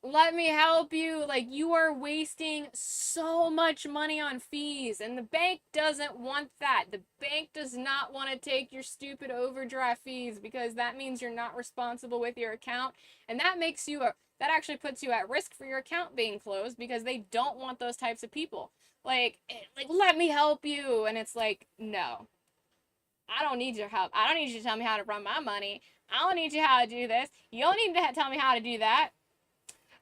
let me help you. Like, you are wasting so much money on fees, and the bank doesn't want that. The bank does not want to take your stupid overdraft fees because that means you're not responsible with your account, and that makes you a that actually puts you at risk for your account being closed because they don't want those types of people. Like let me help you, and it's like, no, I don't need your help. I don't need you to tell me how to run my money. I don't need you how to do this. You don't need to tell me how to do that.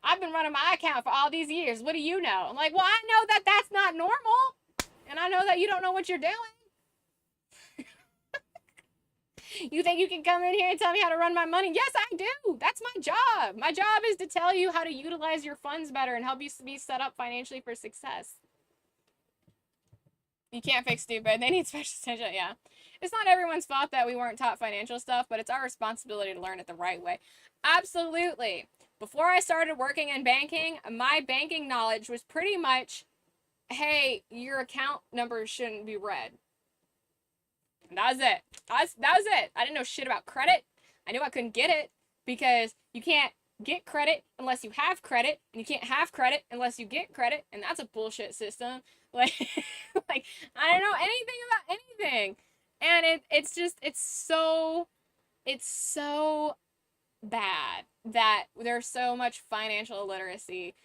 I've been running my account for all these years. What do you know? I'm like, well, I know that that's not normal. And I know that you don't know what you're doing. You think you can come in here and tell me how to run my money? Yes, I do. That's my job. My job is to tell you how to utilize your funds better and help you be set up financially for success. You can't fix stupid. They need special attention. Yeah. It's not everyone's fault that we weren't taught financial stuff, but it's our responsibility to learn it the right way. Absolutely. Before I started working in banking, my banking knowledge was pretty much, hey, your account number shouldn't be read. And that was it. That was it. I didn't know shit about credit. I knew I couldn't get it because you can't get credit unless you have credit, and you can't have credit unless you get credit, and that's a bullshit system. Like, like I don't know anything about anything, and it's so bad that there's so much financial illiteracy,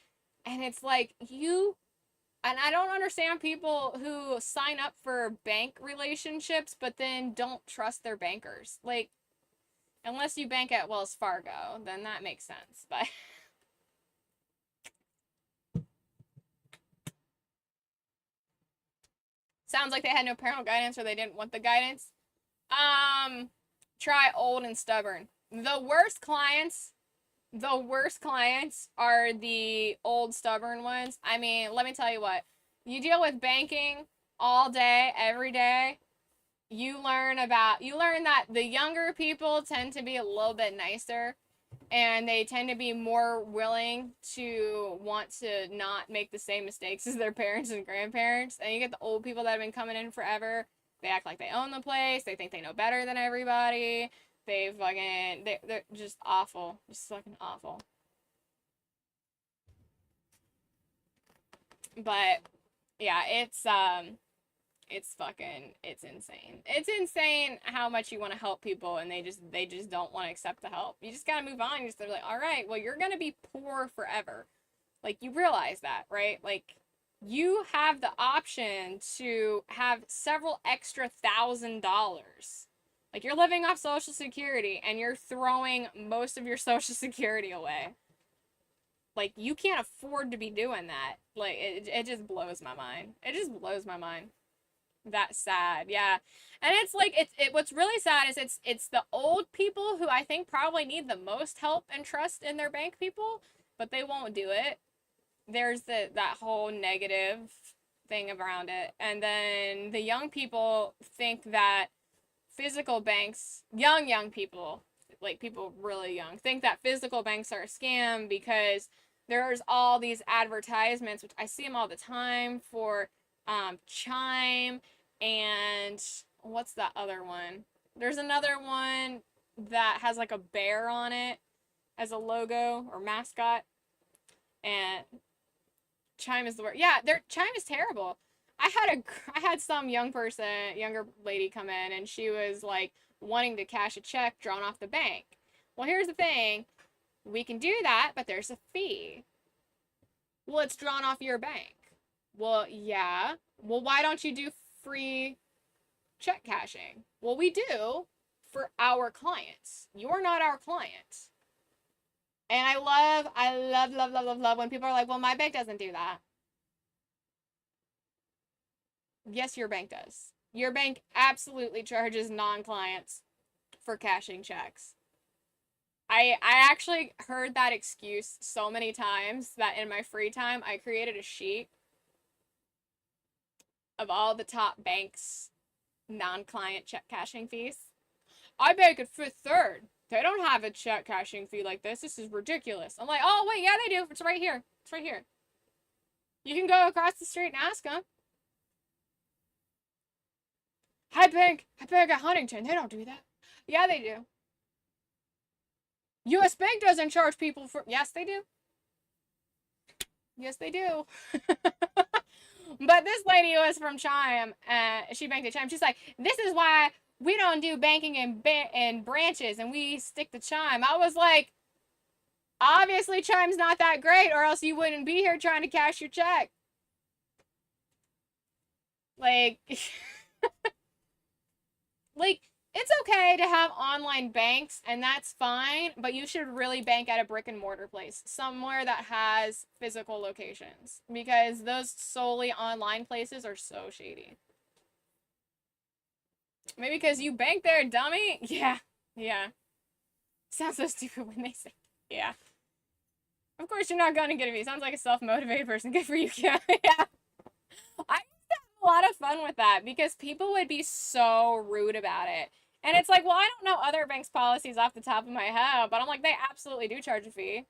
and it's like you and I don't understand people who sign up for bank relationships but then don't trust their bankers. Like, unless you bank at Wells Fargo, then that makes sense. But sounds like they had no parental guidance or they didn't want the guidance. Um, Try old and stubborn. The worst clients are the old stubborn ones. I mean, let me tell you what. You deal with banking all day, every day. You learn that the younger people tend to be a little bit nicer, and they tend to be more willing to want to not make the same mistakes as their parents and grandparents. And you get the old people that have been coming in forever. They act like they own the place. They think they know better than everybody. They're just awful. Just fucking awful. But yeah, it's insane. It's insane how much you want to help people, and they just don't want to accept the help. You just gotta move on. They're like, all right, well, you're gonna be poor forever. Like, you realize that, right? Like, you have the option to have several extra $1,000. Like, you're living off Social Security and you're throwing most of your Social Security away. Like, you can't afford to be doing that. Like, it just blows my mind. It just blows my mind. That's sad, yeah. And it's like what's really sad is it's the old people who I think probably need the most help and trust in their bank people, but they won't do it. There's that whole negative thing around it. And then the young people think that physical banks, young people, like people really young, think that physical banks are a scam because there's all these advertisements, which I see them all the time for Chime, and what's that other one? There's another one that has like a bear on it as a logo or mascot, and Chime is the word. Yeah, Chime is terrible. I had some younger lady come in, and she was like wanting to cash a check drawn off the bank. Well, here's the thing. We can do that, but there's a fee. Well, it's drawn off your bank. Well, yeah. Well, why don't you do free check cashing? Well, we do for our clients. You're not our client. And I love when people are like, well, my bank doesn't do that. Yes, your bank does. Your bank absolutely charges non-clients for cashing checks. I actually heard that excuse so many times that in my free time I created a sheet of all the top banks' non-client check cashing fees. I bank at Fifth Third. They don't have a check cashing fee like this. This is ridiculous. I'm like, oh wait, yeah they do. It's right here. It's right here. You can go across the street and ask them. I bank at Huntington. They don't do that. Yeah, they do. U.S. Bank doesn't charge people for. Yes, they do. Yes, they do. But this lady was from Chime. She banked at Chime. She's like, this is why we don't do banking in branches and we stick to Chime. I was like, obviously Chime's not that great, or else you wouldn't be here trying to cash your check. Like, like it's okay to have online banks and that's fine, but you should really bank at a brick and mortar place, somewhere that has physical locations, because those solely online places are so shady. Maybe because you bank there, dummy. Yeah, yeah. Sounds so stupid when they say, yeah. Of course you're not gonna get it. Sounds like a self-motivated person. Good for you. Yeah, yeah. I used to have a lot of fun with that because people would be so rude about it. And it's like, well, I don't know other banks' policies off the top of my head, but I'm like, they absolutely do charge a fee.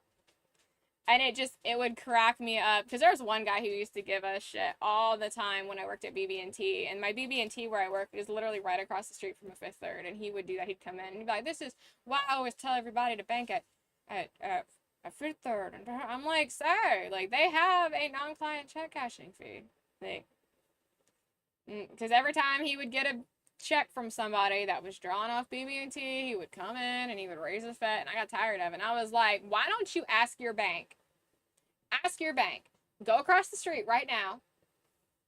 And it would crack me up because there was one guy who used to give us shit all the time when I worked at BB&T, and my BB&T where I worked is literally right across the street from a Fifth Third, and he would do that. He'd come in and he'd be like, "This is why I always tell everybody to bank at Fifth Third," and I'm like, "Sir, like they have a non-client check cashing fee, like, because every time he would get a check from somebody that was drawn off BB&T, he would come in and he would raise his fee, and I got tired of it. And I was like, why don't you ask your bank? Ask your bank. Go across the street right now.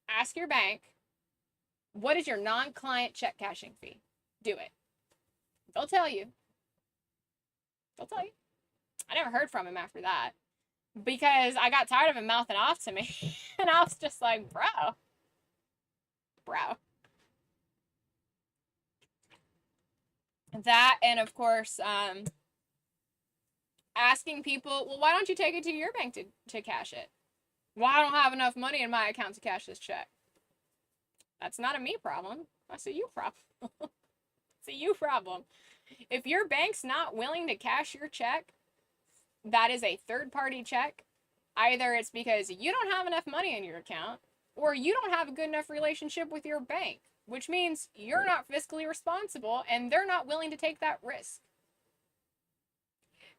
Ask your bank, what is your non-client check cashing fee? Do it. They'll tell you. They'll tell you. I never heard from him after that because I got tired of him mouthing off to me. And I was just like, bro. That, and of course, asking people, well, why don't you take it to your bank to cash it? Well, I don't have enough money in my account to cash this check. That's not a me problem. That's a you problem. It's a you problem. If your bank's not willing to cash your check, that is a third-party check. Either it's because you don't have enough money in your account, or you don't have a good enough relationship with your bank, which means you're not fiscally responsible and they're not willing to take that risk.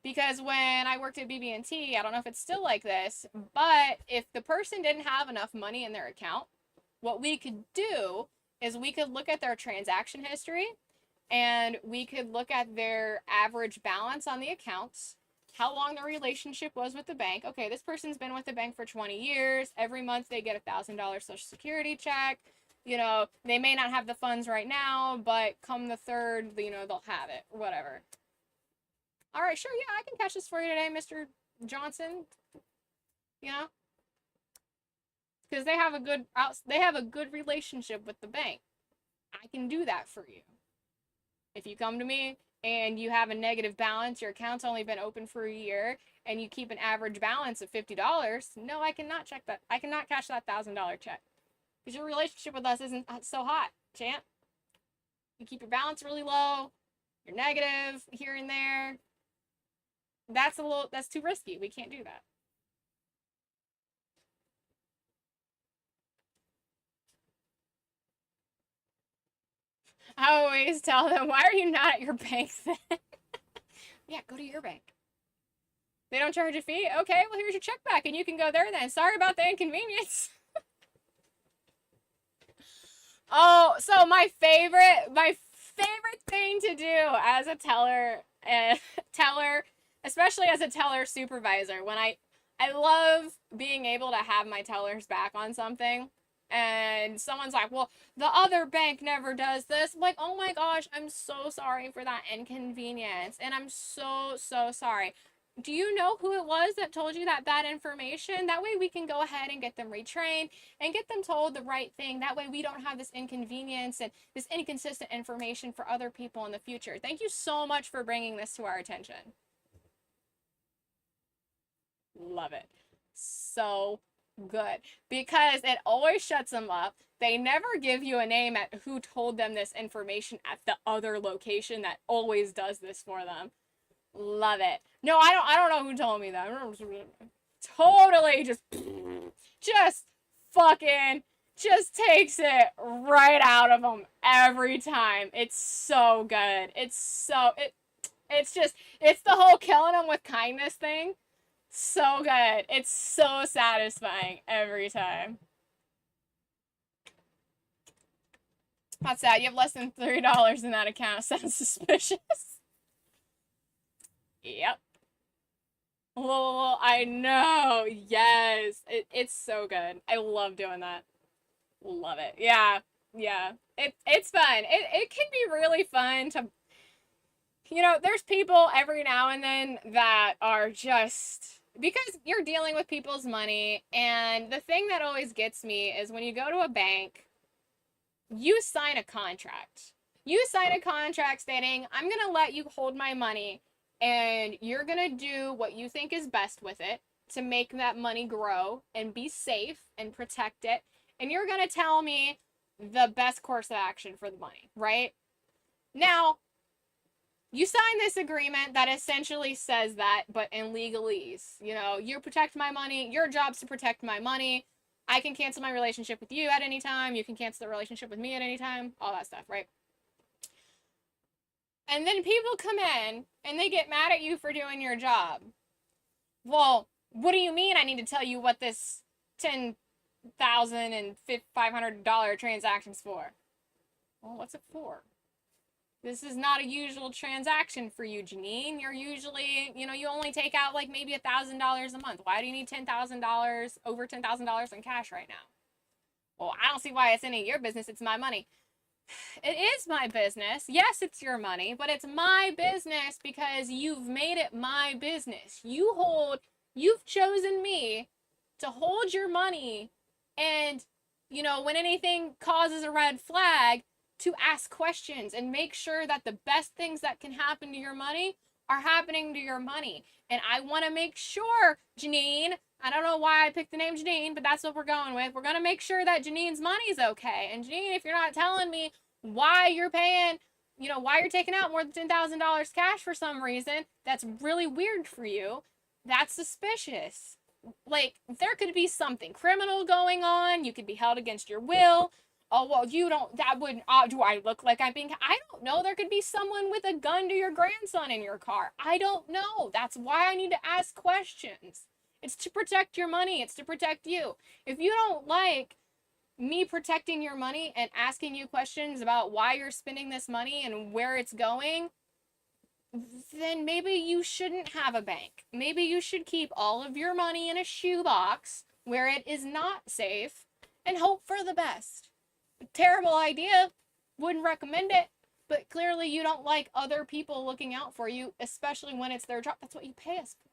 Because when I worked at BB&T, I don't know if it's still like this, but if the person didn't have enough money in their account, what we could do is we could look at their transaction history and we could look at their average balance on the accounts, how long the relationship was with the bank. Okay, this person's been with the bank for 20 years. Every month they get a $1,000 Social Security check. You know, they may not have the funds right now, but come the third, you know, they'll have it, or whatever. All right, sure, yeah, I can catch this for you today, Mr. Johnson. You know, because they have a good relationship with the bank. I can do that for you. If you come to me and you have a negative balance, your account's only been open for a year, and you keep an average balance of $50, no, I cannot check that. I cannot cash that $1,000 check because your relationship with us isn't so hot, champ. You keep your balance really low. You're negative here and there. That's too risky. We can't do that. I always tell them, why are you not at your bank then? Yeah, go to your bank. They don't charge a fee? Okay, well, here's your check back, and you can go there then. Sorry about the inconvenience. Oh, so my favorite thing to do as a teller, especially as a teller supervisor, when I love being able to have my tellers back on something. And someone's like, well, the other bank never does this. I'm like, oh my gosh, I'm so sorry for that inconvenience. And I'm so, so sorry. Do you know who it was that told you that bad information? That way we can go ahead and get them retrained and get them told the right thing. That way we don't have this inconvenience and this inconsistent information for other people in the future. Thank you so much for bringing this to our attention. Love it. So good. Because it always shuts them up. They never give you a name at who told them this information at the other location that always does this for them. Love it. No, I don't know who told me that. Totally just fucking just takes it right out of them every time. It's so good. It's the whole killing them with kindness thing. So good. It's so satisfying every time. That's sad. You have less than $3 in that account. Sounds suspicious. Yep. Oh, I know. Yes. It's so good. I love doing that. Love it. Yeah. Yeah. It's fun. It can be really fun to, there's people every now and then that are just, because you're dealing with people's money, and the thing that always gets me is when you go to a bank, you sign a contract. You sign a contract stating, I'm going to let you hold my money and you're going to do what you think is best with it to make that money grow and be safe and protect it. And you're going to tell me the best course of action for the money, right? Now, you sign this agreement that essentially says that, but in legalese. You protect my money. Your job's to protect my money. I can cancel my relationship with you at any time. You can cancel the relationship with me at any time. All that stuff, right? And then people come in and they get mad at you for doing your job. Well, what do you mean I need to tell you what this $10,500 transaction's for? Well, what's it for? This is not a usual transaction for you, Janine. You're usually, you only take out like maybe $1,000 a month. Why do you need $10,000, over $10,000 in cash right now? Well, I don't see why it's any of your business. It's my money. It is my business. Yes, it's your money, but it's my business because you've made it my business. You've chosen me to hold your money, and, when anything causes a red flag, to ask questions and make sure that the best things that can happen to your money are happening to your money. And I want to make sure, Janine, I don't know why I picked the name Janine, but that's what we're going with. We're going to make sure that Janine's money's okay. And Janine, if you're not telling me why you're paying, why you're taking out more than $10,000 cash for some reason, that's really weird for you. That's suspicious. Like, there could be something criminal going on. You could be held against your will. Oh, well, that wouldn't, do I look like I'm being, I don't know. There could be someone with a gun to your grandson in your car. I don't know. That's why I need to ask questions. It's to protect your money. It's to protect you. If you don't like me protecting your money and asking you questions about why you're spending this money and where it's going, then maybe you shouldn't have a bank. Maybe you should keep all of your money in a shoebox where it is not safe and hope for the best. Terrible idea. Wouldn't recommend it. But clearly you don't like other people looking out for you, especially when it's their job. That's what you pay us for.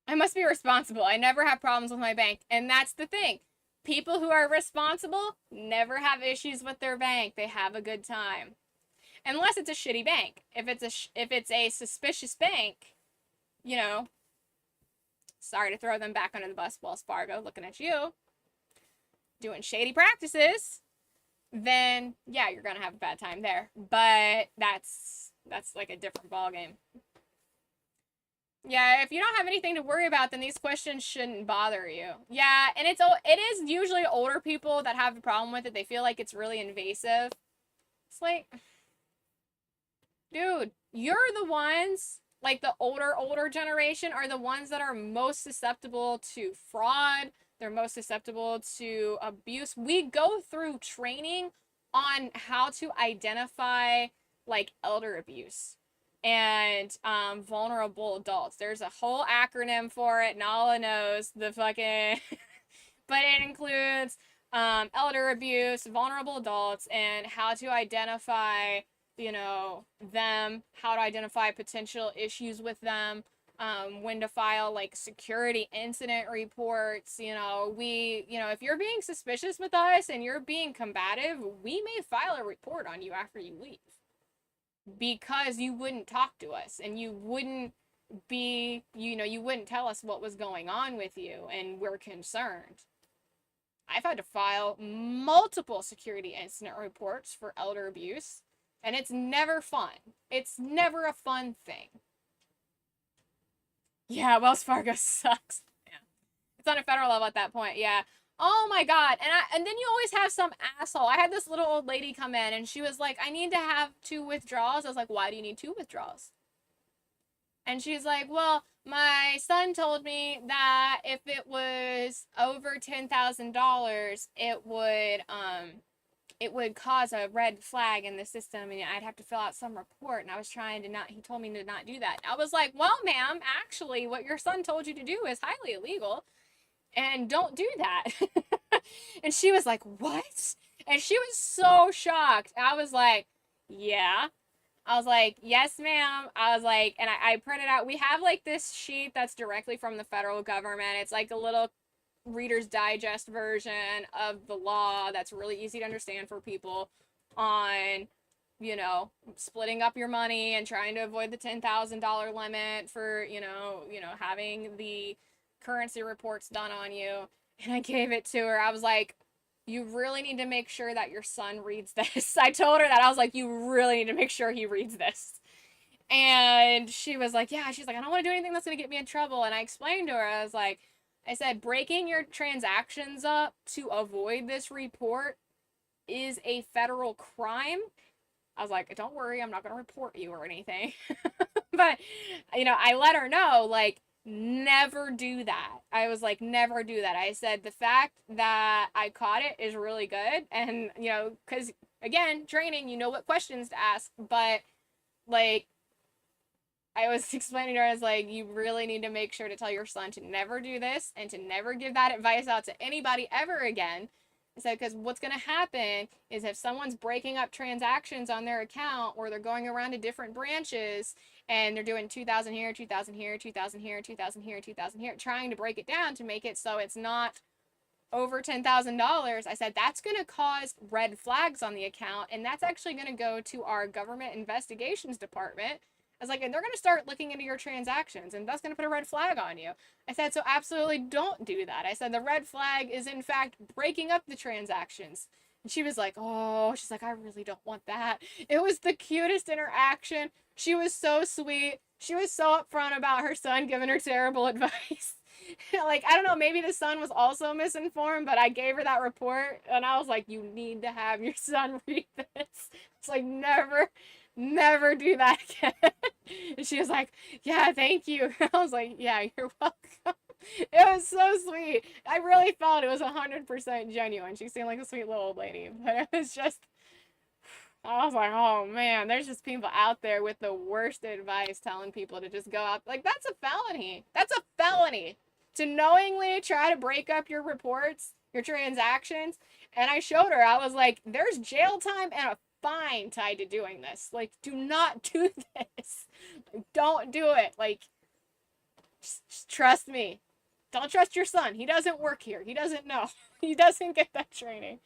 I must be responsible. I never have problems with my bank. And that's the thing. People who are responsible never have issues with their bank. They have a good time. Unless it's a shitty bank. If it's a suspicious bank, sorry to throw them back under the bus, Wells Fargo, looking at you, doing shady practices, then yeah, you're gonna have a bad time there. But that's like a different ballgame. Yeah, if you don't have anything to worry about, then these questions shouldn't bother you. Yeah, and it is usually older people that have a problem with it. They feel like it's really invasive. It's like, dude, you're the ones, like the older generation are the ones that are most susceptible to fraud. They're most susceptible to abuse. We go through training on how to identify like elder abuse and vulnerable adults. There's a whole acronym for it. Nala knows the fucking, but it includes elder abuse, vulnerable adults, and how to identify, them, how to identify potential issues with them, when to file like security incident reports. If you're being suspicious with us and you're being combative, we may file a report on you after you leave. Because you wouldn't talk to us and you wouldn't you wouldn't tell us what was going on with you, and we're concerned. I've had to file multiple security incident reports for elder abuse, and it's never fun. It's never a fun thing. Yeah, Wells Fargo sucks. Yeah. It's on a federal level at that point, yeah. Oh my god. And then you always have some asshole. I had this little old lady come in and she was like, "I need to have two withdrawals." I was like, "Why do you need two withdrawals?" And she's like, "Well, my son told me that if it was over $10,000, it would cause a red flag in the system and I'd have to fill out some report." And I was trying to not, he told me to not do that. I was like, "Well, ma'am, actually, what your son told you to do is highly illegal and don't do that." And she was like, "What?" And she was so shocked. I was like, "Yeah." I was like, "Yes, ma'am." I was like, and I printed out, we have like this sheet that's directly from the federal government. It's like a little Reader's Digest version of the law that's really easy to understand for people on, splitting up your money and trying to avoid the $10,000 limit for, having the currency reports done on you. And I gave it to her. I was like, "You really need to make sure that your son reads this." I told her that. I was like, "You really need to make sure he reads this." And she was like, "Yeah." She's like, "I don't want to do anything that's going to get me in trouble." And I explained to her, I said, breaking your transactions up to avoid this report is a federal crime. I was like, "Don't worry, I'm not going to report you or anything." But, I let her know, like, never do that. I was like, never do that. I said, the fact that I caught it is really good. And, because, again, training, you know what questions to ask. But, like, I was explaining to her, I was like, "You really need to make sure to tell your son to never do this and to never give that advice out to anybody ever again." I said, "Because what's going to happen is if someone's breaking up transactions on their account or they're going around to different branches and they're doing 2,000 here, 2,000 here, 2,000 here, 2,000 here, 2,000 here, trying to break it down to make it so it's not over $10,000, I said, that's going to cause red flags on the account. And that's actually going to go to our government investigations department." I was like, "And they're going to start looking into your transactions and that's going to put a red flag on you." I said, "So absolutely don't do that." I said, "The red flag is in fact breaking up the transactions." And she was like, "Oh," she's like, "I really don't want that." It was the cutest interaction. She was so sweet. She was so upfront about her son giving her terrible advice. Like, I don't know, maybe the son was also misinformed, but I gave her that report and I was like, "You need to have your son read this." It's like, never, never do that again. And she was like, "Yeah, thank you." I was like, "Yeah, you're welcome." It was so sweet. I really felt it was 100% genuine. She seemed like a sweet little old lady, but it was just, I was like, "Oh man, there's just people out there with the worst advice telling people to just go out." Like, that's a felony. That's a felony to knowingly try to break up your reports, your transactions. And I showed her, I was like, "There's jail time and a fine tied to doing this. Like, do not do this. Like, don't do it. Like, just trust me. Don't trust your son. He doesn't work here. He doesn't know. He doesn't get that training."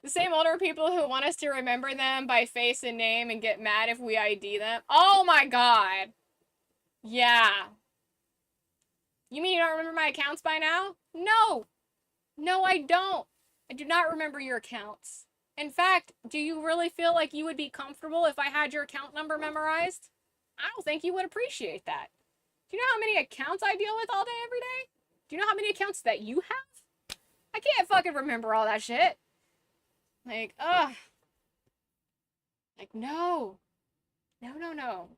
The same older people who want us to remember them by face and name and get mad if we ID them. Oh my god. Yeah. You mean you don't remember my accounts by now? No. No, I don't. I do not remember your accounts. In fact, do you really feel like you would be comfortable if I had your account number memorized? I don't think you would appreciate that. Do you know how many accounts I deal with all day, every day? Do you know how many accounts that you have? I can't fucking remember all that shit. Like, ugh. Like, no. No, no, no.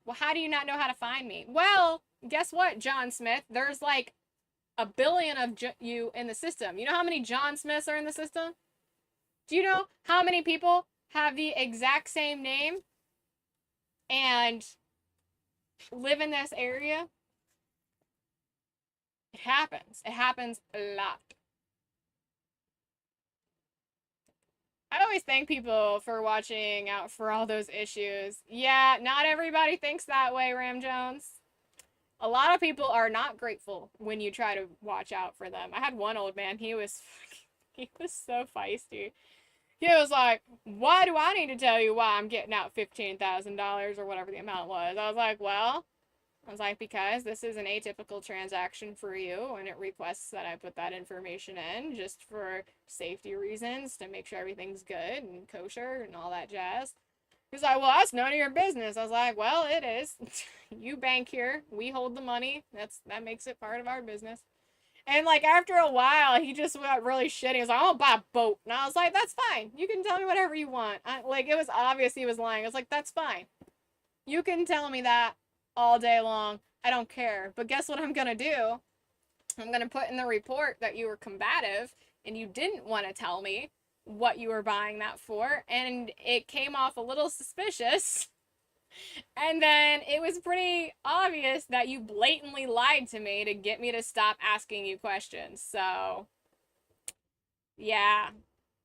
Well, how do you not know how to find me? Well, guess what, John Smith? There's like a billion of you in the system. You know how many John Smiths are in the system? Do you know how many people have the exact same name and live in this area? It happens. It happens a lot. I always thank people for watching out for all those issues. Yeah, not everybody thinks that way, Ram Jones. A lot of people are not grateful when you try to watch out for them. I had one old man, he was so feisty. He was like, "Why do I need to tell you why I'm getting out $15,000 or whatever the amount was?" I was like, "Well," I was like, "because this is an atypical transaction for you and it requests that I put that information in just for safety reasons to make sure everything's good and kosher and all that jazz." He's like, well, that's none of your business. I was like, well, it is. You bank here. We hold the money. That makes it part of our business. And like after a while, he just got really shitty. He was like, "I'm gonna buy a boat," and I was like, "That's fine. You can tell me whatever you want." Like it was obvious he was lying. I was like, "That's fine. You can tell me that all day long. I don't care." But guess what I'm gonna do? I'm gonna put in the report that you were combative and you didn't want to tell me what you were buying that for, and it came off a little suspicious. And then it was pretty obvious that you blatantly lied to me to get me to stop asking you questions. So, yeah.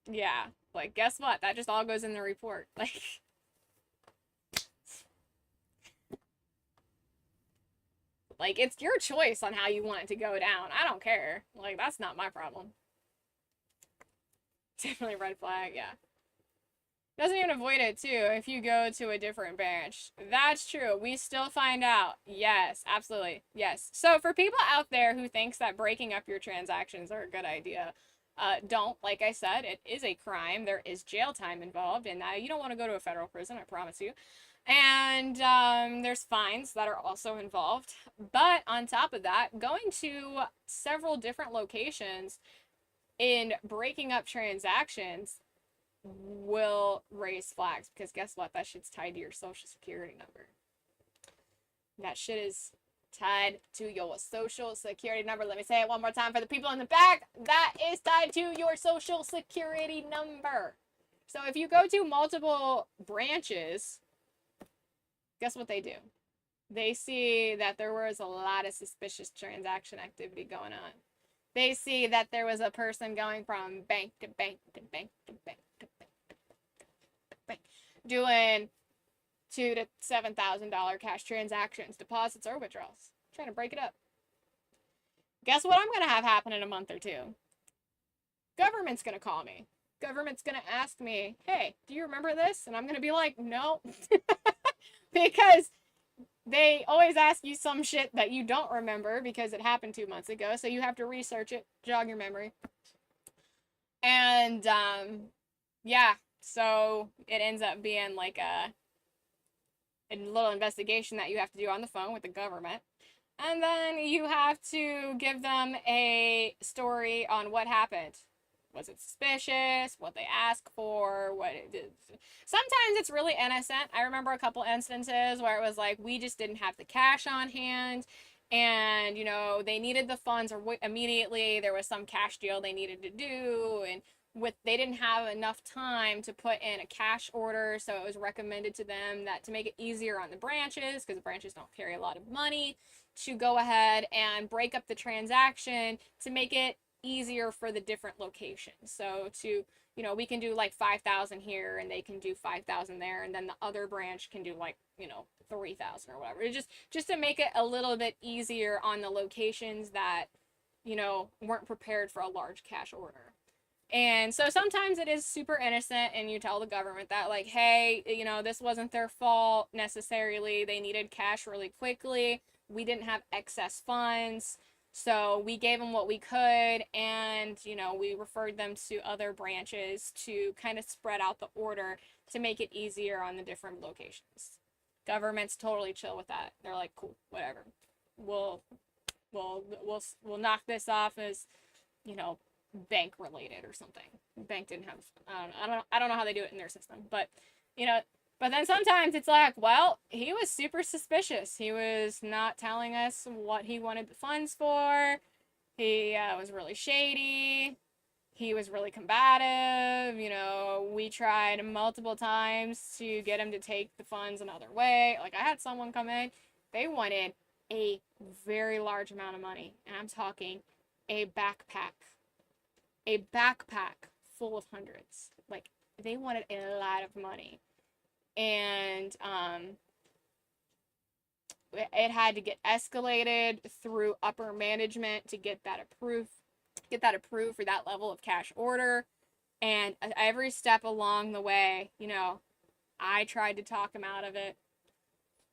Yeah. Like, guess what? That just all goes in the report. Like it's your choice on how you want it to go down. I don't care. Like, that's not my problem. Definitely red flag, yeah. Doesn't even avoid it too if you go to a different branch. That's true. We still find out. Yes, absolutely. Yes. So for people out there who thinks that breaking up your transactions are a good idea, don't. Like I said, it is a crime. There is jail time involved, and you don't want to go to a federal prison. I promise you. And there's fines that are also involved. But on top of that, going to several different locations in breaking up transactions will raise flags because guess what? That shit's tied to your social security number. That shit is tied to your social security number. Let me say it one more time for the people in the back. That is tied to your social security number. So if you go to multiple branches, guess what they do? They see that there was a lot of suspicious transaction activity going on. They see that there was a person going from bank to bank to bank to bank to bank doing $2,000 to $7,000 cash transactions, deposits, or withdrawals. I'm trying to break it up. Guess what I'm gonna have happen in a month or two? Government's gonna call me. Government's gonna ask me, "Hey, do you remember this?" And I'm gonna be like, "No," because they always ask you some shit that you don't remember because it happened 2 months ago. So you have to research it, jog your memory, and yeah. So it ends up being like a little investigation that you have to do on the phone with the government. And then you have to give them a story on what happened. Was it suspicious? What they asked for? What it did. Sometimes it's really innocent. I remember a couple instances where it was like we just didn't have the cash on hand, and they needed the funds immediately. There was some cash deal they needed to do, and they didn't have enough time to put in a cash order, so it was recommended to them that to make it easier on the branches, because the branches don't carry a lot of money, to go ahead and break up the transaction to make it easier for the different locations. So we can do like 5,000 here and they can do 5,000 there, and then the other branch can do like 3,000 or whatever. Just to make it a little bit easier on the locations that weren't prepared for a large cash order. And so sometimes it is super innocent, and you tell the government that, like, hey, this wasn't their fault necessarily. They needed cash really quickly. We didn't have excess funds. So we gave them what we could, and, we referred them to other branches to kind of spread out the order to make it easier on the different locations. Government's totally chill with that. They're like, cool, whatever. We'll we'll knock this off as, bank related or something. Bank didn't have, I don't know how they do it in their system, but you know but then sometimes it's like, well, he was super suspicious. He was not telling us what he wanted the funds for. He was really shady. He was really combative. We tried multiple times to get him to take the funds another way. Like, I had someone come in, they wanted a very large amount of money, and I'm talking a backpack full of hundreds. Like, they wanted a lot of money. And it had to get escalated through upper management to get that approved for that level of cash order. And every step along the way, I tried to talk him out of it.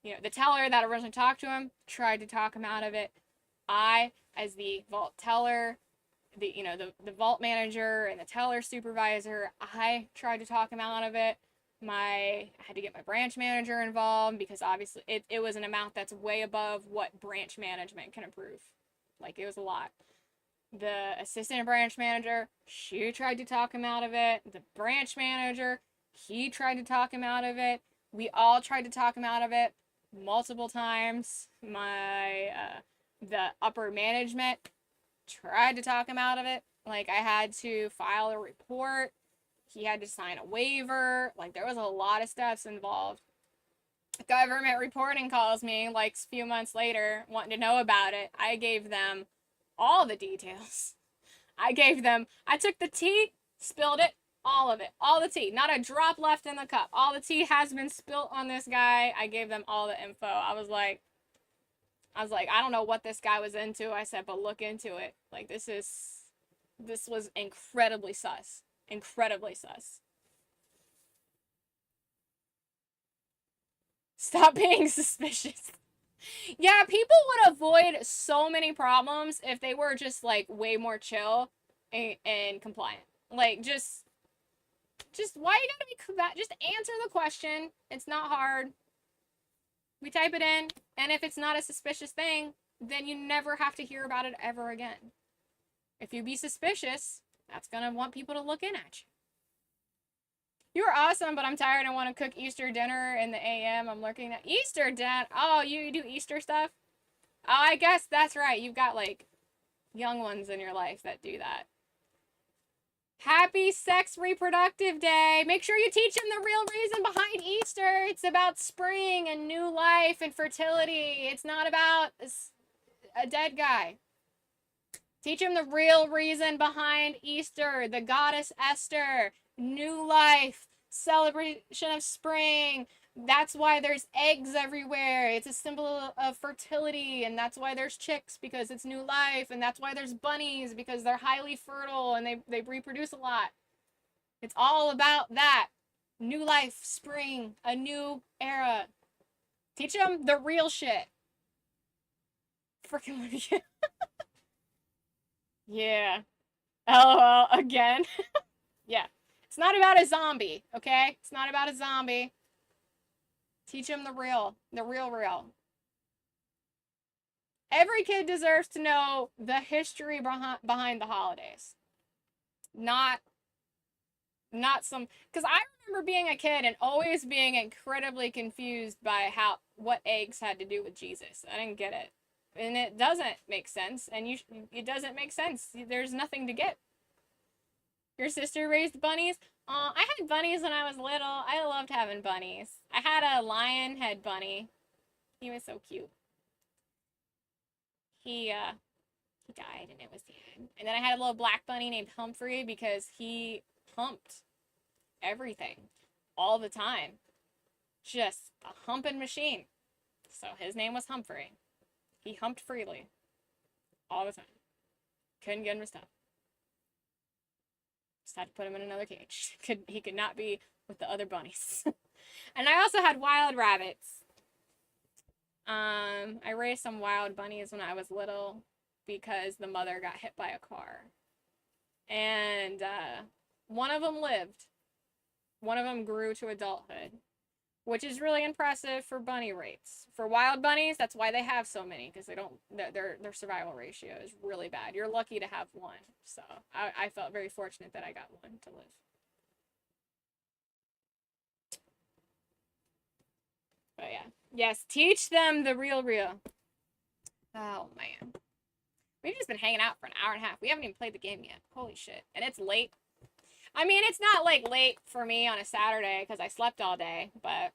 The teller that originally talked to him tried to talk him out of it. I, as the vault teller, the vault manager and the teller supervisor, I tried to talk him out of it. I had to get my branch manager involved because obviously it was an amount that's way above what branch management can approve. Like, it was a lot. The assistant branch manager, she tried to talk him out of it. The branch manager, he tried to talk him out of it. We all tried to talk him out of it multiple times. The upper management tried to talk him out of it. Like, I had to file a report. He had to sign a waiver. Like, there was a lot of steps involved. Government reporting calls me like a few months later wanting to know about it. I gave them all the details. I took the tea, spilled it, all of it, all the tea, not a drop left in the cup. All the tea has been spilled on this guy. I gave them all the info. I was like, I don't know what this guy was into. I said, but look into it. Like, this was incredibly sus. Incredibly sus. Stop being suspicious. Yeah, people would avoid so many problems if they were just like way more chill and compliant. Like, just why you gotta be combat? Just answer the question. It's not hard. We type it in, and if it's not a suspicious thing, then you never have to hear about it ever again. If you be suspicious, that's gonna want people to look in at you. You are awesome, but I'm tired and want to cook Easter dinner in the AM. I'm looking at Easter dinner. Oh, you do Easter stuff? Oh, I guess that's right. You've got like young ones in your life that do that. Happy Sex Reproductive Day. Make sure you teach them the real reason behind Easter. It's about spring and new life and fertility. It's not about a dead guy. Teach them the real reason behind Easter. The goddess Esther. New life. Celebration of spring. That's why there's eggs everywhere. It's a symbol of fertility, and that's why there's chicks, because it's new life, and that's why there's bunnies, because they're highly fertile and they reproduce a lot. It's all about that. New life, spring, a new era. Teach them the real shit. Freaking yeah. LOL again. Yeah. It's not about a zombie, okay? It's not about a zombie. Teach them the real real. Every kid deserves to know the history behind the holidays. Not some, because I remember being a kid and always being incredibly confused by what eggs had to do with Jesus. I didn't get it. And it doesn't make sense, and it doesn't make sense. There's nothing to get. Your sister raised bunnies? I had bunnies when I was little. I loved having bunnies. I had a lion head bunny. He was so cute. He died, and it was sad. And then I had a little black bunny named Humphrey because he humped everything all the time. Just a humping machine. So his name was Humphrey. He humped freely all the time. Couldn't get him to stop. Just had to put him in another cage. He could not be with the other bunnies. And I also had wild rabbits. I raised some wild bunnies when I was little because the mother got hit by a car. And one of them lived. One of them grew to adulthood, which is really impressive for bunny rates. For wild bunnies, that's why they have so many, because their survival ratio is really bad. You're lucky to have one. So I felt very fortunate that I got one to live. But yeah. Yes, teach them the real. Oh, man. We've just been hanging out for an hour and a half. We haven't even played the game yet. Holy shit. And it's late. I mean, it's not like late for me on a Saturday because I slept all day, but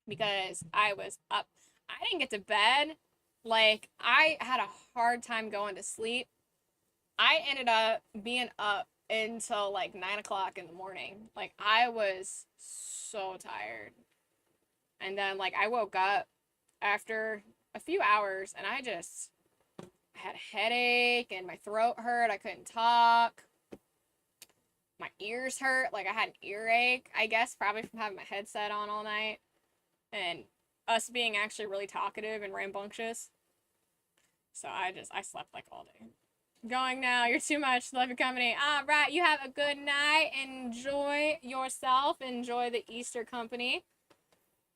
because I was up. I didn't get to bed. Like, I had a hard time going to sleep. I ended up being up until like 9 o'clock in the morning. Like, I was so tired. And then, like, I woke up after a few hours and I had a headache and my throat hurt. I couldn't talk. My ears hurt. Like, I had an earache, I guess, probably from having my headset on all night. And us being actually really talkative and rambunctious. So I slept like all day. Going now. You're too much. Love your company. All right. You have a good night. Enjoy yourself. Enjoy the Easter company.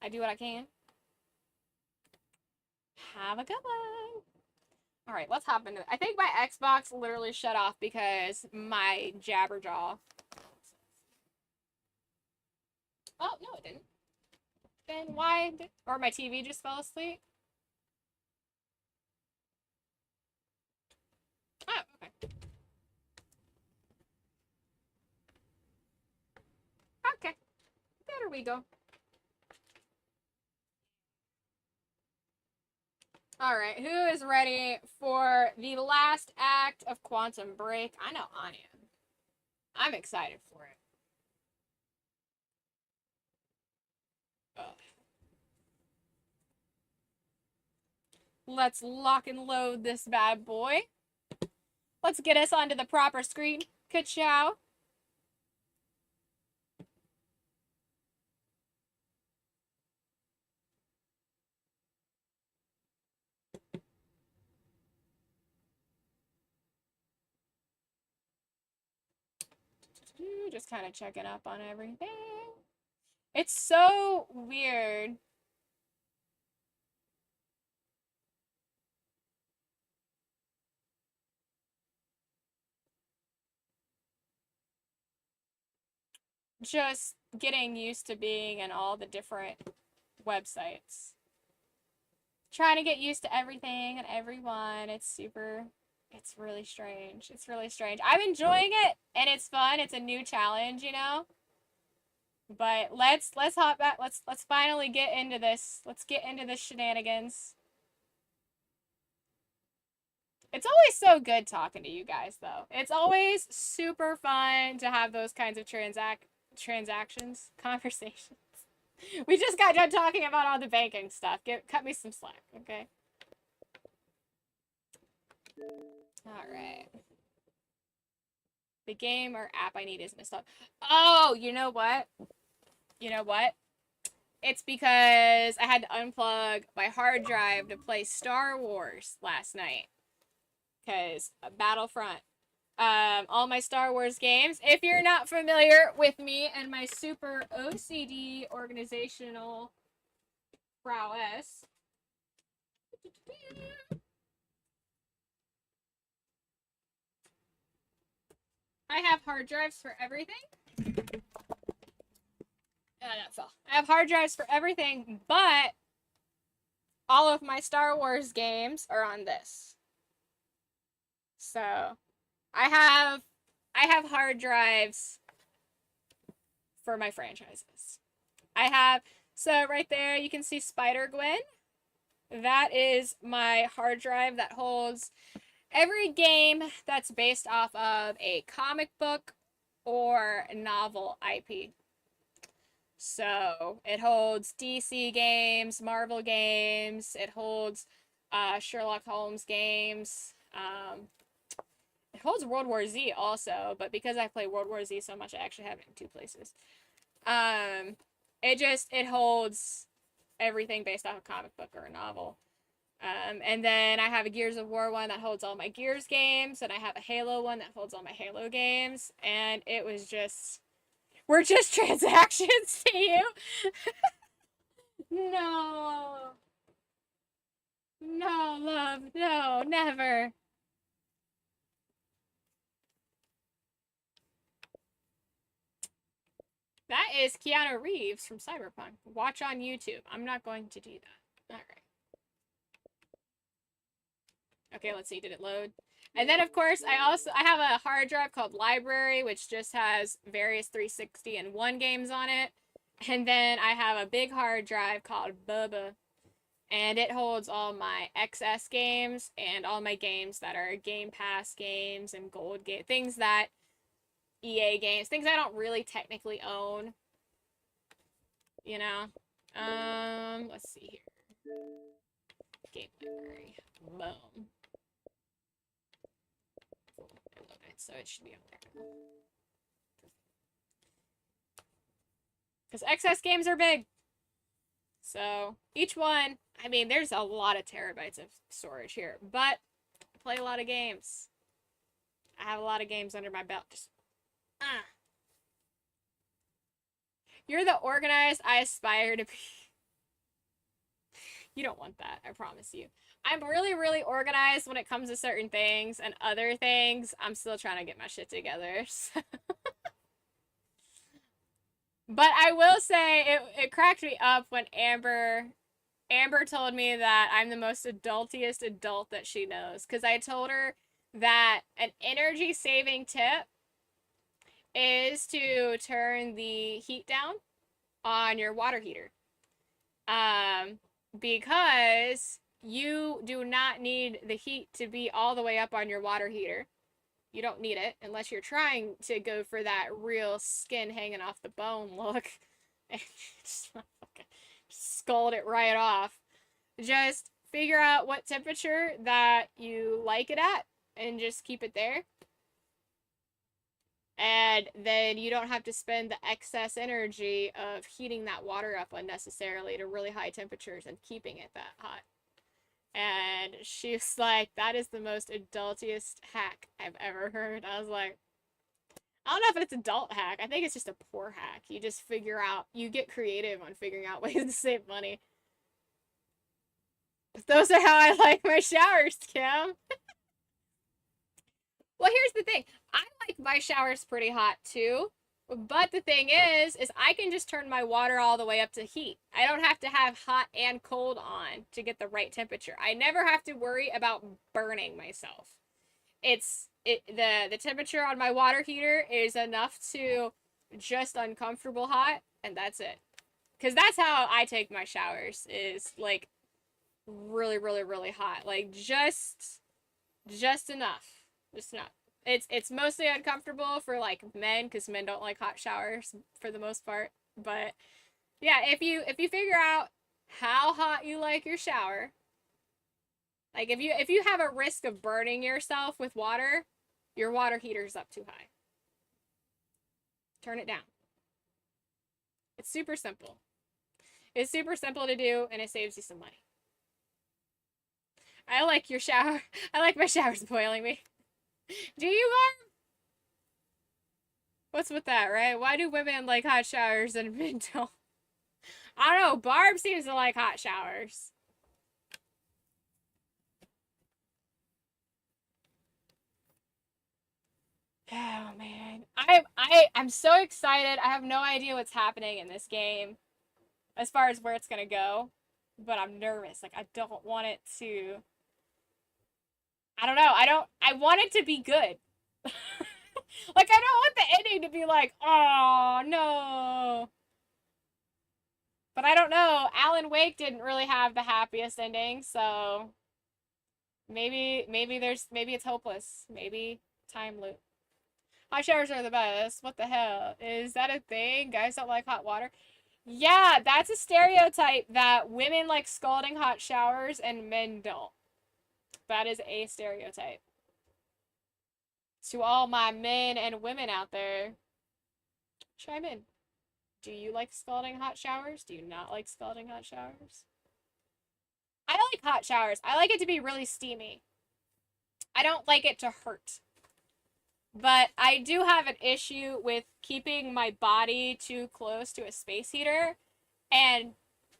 I do what I can. Have a good one. All right. Let's hop into it. I think my Xbox literally shut off because my Jabberjaw. Oh, no, it didn't. Then why? Or my TV just fell asleep? Oh, okay. Okay. There we go. All right, who is ready for the last act of Quantum Break? I know I am. I'm excited for it. Ugh. Let's lock and load this bad boy. Let's get us onto the proper screen. Ka-chow. Just kind of checking up on everything. It's so weird. Just getting used to being in all the different websites. Trying to get used to everything and everyone. It's really strange. It's really strange. I'm enjoying it and it's fun. It's a new challenge, you know? But let's hop back. Let's finally get into this. Let's get into this shenanigans. It's always so good talking to you guys though. It's always super fun to have those kinds of transactions, conversations. We just got done talking about all the banking stuff. Cut me some slack, okay? All right. The game or app I need isn't installed. Oh, you know what? You know what? It's because I had to unplug my hard drive to play Star Wars last night. Because Battlefront. All my Star Wars games. If you're not familiar with me and my super OCD organizational prowess, I have hard drives for everything. That fell. I have hard drives for everything, but all of my Star Wars games are on this. So I have hard drives for my franchises. I have, so right there you can see Spider-Gwen. That is my hard drive that holds every game that's based off of a comic book or novel IP. So it holds DC games, Marvel games, it holds Sherlock Holmes games. It holds World War Z also, but because I play World War Z so much, I actually have it in two places. It holds everything based off a comic book or a novel. And then I have a Gears of War one that holds all my Gears games, and I have a Halo one that holds all my Halo games, and it was just, we're just transactions to you. No. No, love. No, never. That is Keanu Reeves from Cyberpunk. Watch on YouTube. I'm not going to do that. All right. Okay, let's see. Did it load? And then of course I have a hard drive called Library, which just has various 360 and one games on it. And then I have a big hard drive called Bubba, and it holds all my XS games and all my games that are Game Pass games and gold game things that EA games, things I don't really technically own. You know? Let's see here. Game library. Boom. So it should be on there. Because XS games are big. So each one, I mean, there's a lot of terabytes of storage here, but I play a lot of games. I have a lot of games under my belt. Just, uh. You're the organized I aspire to be. You don't want that, I promise you. I'm really, really organized when it comes to certain things, and other things, I'm still trying to get my shit together. But I will say it cracked me up when Amber told me that I'm the most adultiest adult that she knows. Because I told her that an energy saving tip is to turn the heat down on your water heater. Um, because you do not need the heat to be all the way up on your water heater. You don't need it unless you're trying to go for that real skin hanging off the bone look and just fucking scald it right off. Just figure out what temperature that you like it at and just keep it there. And then you don't have to spend the excess energy of heating that water up unnecessarily to really high temperatures and keeping it that hot. And she was like, that is the most adultiest hack I've ever heard. I was like, I don't know if it's adult hack. I think it's just a poor hack. You just figure out, you get creative on figuring out ways to save money. Those are how I like my showers, Kim. Well, here's the thing. I like my showers pretty hot too. But the thing is I can just turn my water all the way up to heat. I don't have to have hot and cold on to get the right temperature. I never have to worry about burning myself. The temperature on my water heater is enough to just uncomfortable hot, and that's it. Cause that's how I take my showers, is like really, really, really hot. Like just enough. Just enough. It's mostly uncomfortable for like men, because men don't like hot showers for the most part. But yeah, if you figure out how hot you like your shower, like if you have a risk of burning yourself with water, your water heater's up too high. Turn it down. It's super simple. It's super simple to do, and it saves you some money. I like your shower. I like my showers boiling me. Do you, Barb? What's with that, right? Why do women like hot showers and men don't? I don't know. Barb seems to like hot showers. Oh man, I'm so excited. I have no idea what's happening in this game, as far as where it's gonna go, but I'm nervous. Like I don't want it to. I don't know. I want it to be good. Like I don't want the ending to be like, oh no. But I don't know. Alan Wake didn't really have the happiest ending, so maybe it's hopeless. Maybe time loop. Hot showers are the best. What the hell? Is that a thing? Guys don't like hot water? Yeah, that's a stereotype that women like scalding hot showers and men don't. That is a stereotype. To all my men and women out there, chime in. Do you like scalding hot showers? Do you not like scalding hot showers? I like hot showers. I like it to be really steamy. I don't like it to hurt. But I do have an issue with keeping my body too close to a space heater and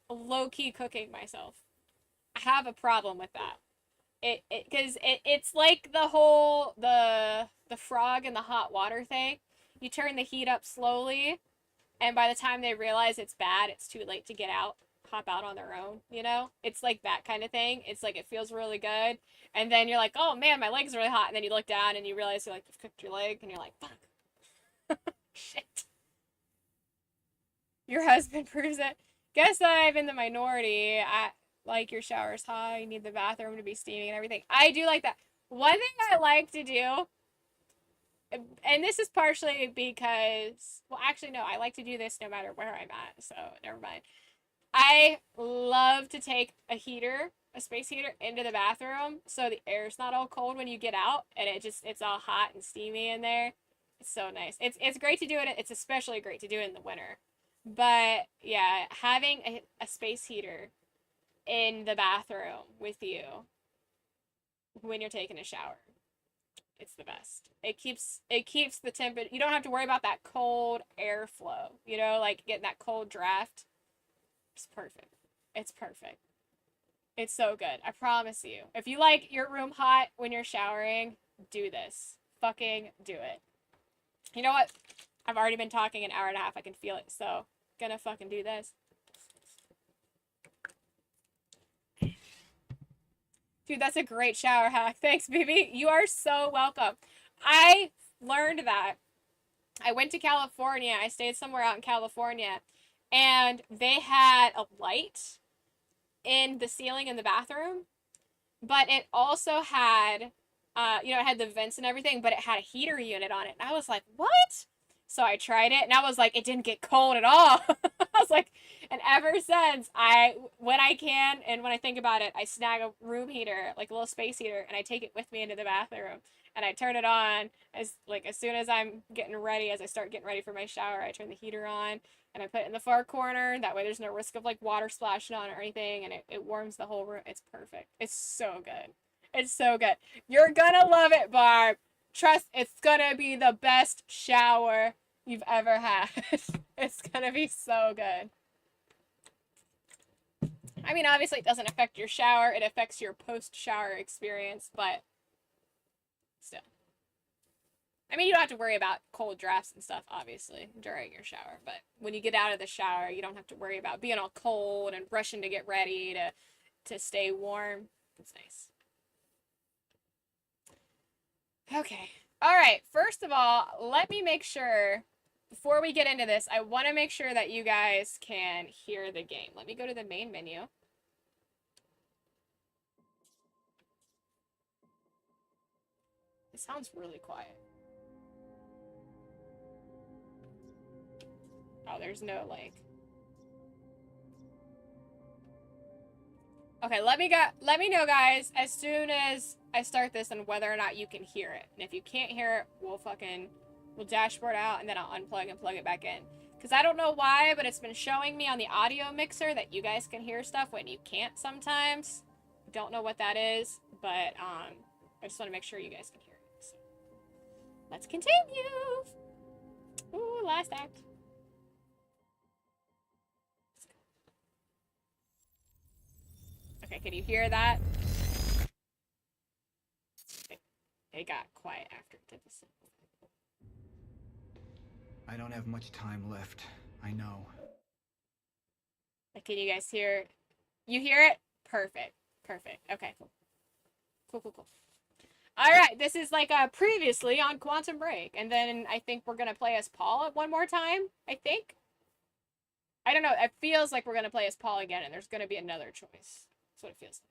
low-key cooking myself. I have a problem with that. It's like the whole the frog in the hot water thing. You turn the heat up slowly, and by the time they realize it's bad, it's too late to get out, hop out on their own, you know? It's like that kind of thing. It's like it feels really good, and then you're like, oh man, my leg's really hot, and then you look down and you realize you've cooked your leg, and you're like, fuck. Shit. Your husband proves it. Guess I'm in the minority. I like your shower's high, you need the bathroom to be steaming and everything. I do like that. One thing I like to do, and this is partially because, well, actually, no, I like to do this no matter where I'm at, so never mind. I love to take a space heater, into the bathroom so the air's not all cold when you get out, and it's all hot and steamy in there. It's so nice. It's great to do it. It's especially great to do it in the winter. But yeah, having a space heater in the bathroom with you when you're taking a shower It's the best. It keeps the temperature. You don't have to worry about that cold airflow. You know, like getting that cold draft. It's perfect. It's perfect. It's so good. I promise you. If you like your room hot when you're showering, do this. Fucking do it. You know what? I've already been talking an hour and a half. I can feel it. So, gonna fucking do this. Dude, that's a great shower hack. Thanks, baby. You are so welcome. I learned that. I went to California. I stayed somewhere out in California, and they had a light in the ceiling in the bathroom, but it also had, it had the vents and everything, but it had a heater unit on it. And I was like, what? So I tried it, and I was like, it didn't get cold at all. I was like, and ever since, when I can, and when I think about it, I snag a room heater, like a little space heater, and I take it with me into the bathroom, and I turn it on as soon as I'm getting ready, as I start getting ready for my shower, I turn the heater on, and I put it in the far corner. That way there's no risk of like water splashing on it or anything, and it warms the whole room. It's perfect. It's so good. It's so good. You're gonna love it, Barb. Trust, it's gonna be the best shower you've ever had. It's gonna be so good. I mean, obviously it doesn't affect your shower. It affects your post-shower experience, but still. I mean, you don't have to worry about cold drafts and stuff, obviously, during your shower. But when you get out of the shower, you don't have to worry about being all cold and rushing to get ready to stay warm. It's nice. Okay. All right. First of all, let me make sure, before we get into this, I want to make sure that you guys can hear the game. Let me go to the main menu. It sounds really quiet. Oh, there's no like. Okay, let me know, guys, as soon as I start this and whether or not you can hear it. And if you can't hear it, we'll dashboard out, and then I'll unplug and plug it back in. Because I don't know why, but it's been showing me on the audio mixer that you guys can hear stuff when you can't sometimes. Don't know what that is, but I just want to make sure you guys can hear it. So, let's continue. Ooh, last act. Okay, can you hear that? It got quiet after it did this. I don't have much time left. I know. Can you guys hear? You hear it? Perfect. Perfect. Okay, cool. Cool. All right, this is like previously on Quantum Break, and then I think we're gonna play as Paul one more time. I think. I don't know. It feels like we're gonna play as Paul again, and there's gonna be another choice. That's what it feels like.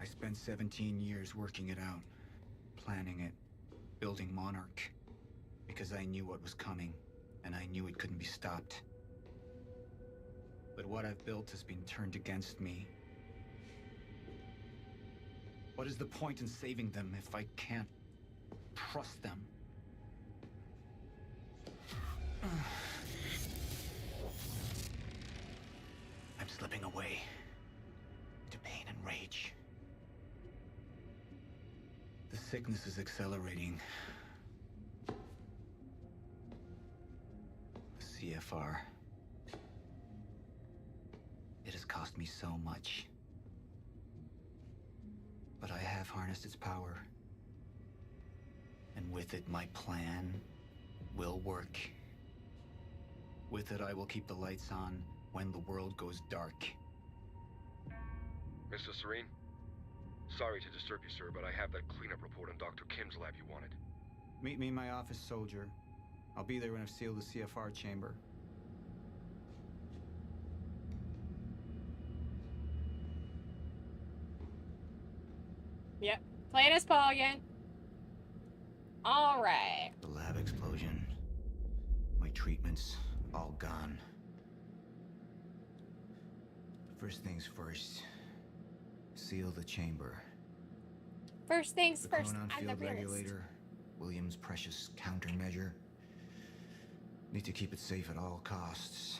I spent 17 years working it out, planning it, building Monarch, because I knew what was coming, and I knew it couldn't be stopped. But what I've built has been turned against me. What is the point in saving them if I can't trust them? I'm slipping away to pain and rage. The sickness is accelerating. The CFR. It has cost me so much. But I have harnessed its power. And with it, my plan will work. With it, I will keep the lights on when the world goes dark. Mr. Serene? Sorry to disturb you, sir, but I have that cleanup report on Dr. Kim's lab you wanted. Meet me in my office, soldier. I'll be there when I've sealed the CFR chamber. Yep. Playing as Paul again. All right. The lab explosion. My treatments, all gone. First things first. Seal the chamber. First things The first. Chronon I'm the field realist. regulator, William's precious countermeasure. Need to keep it safe at all costs.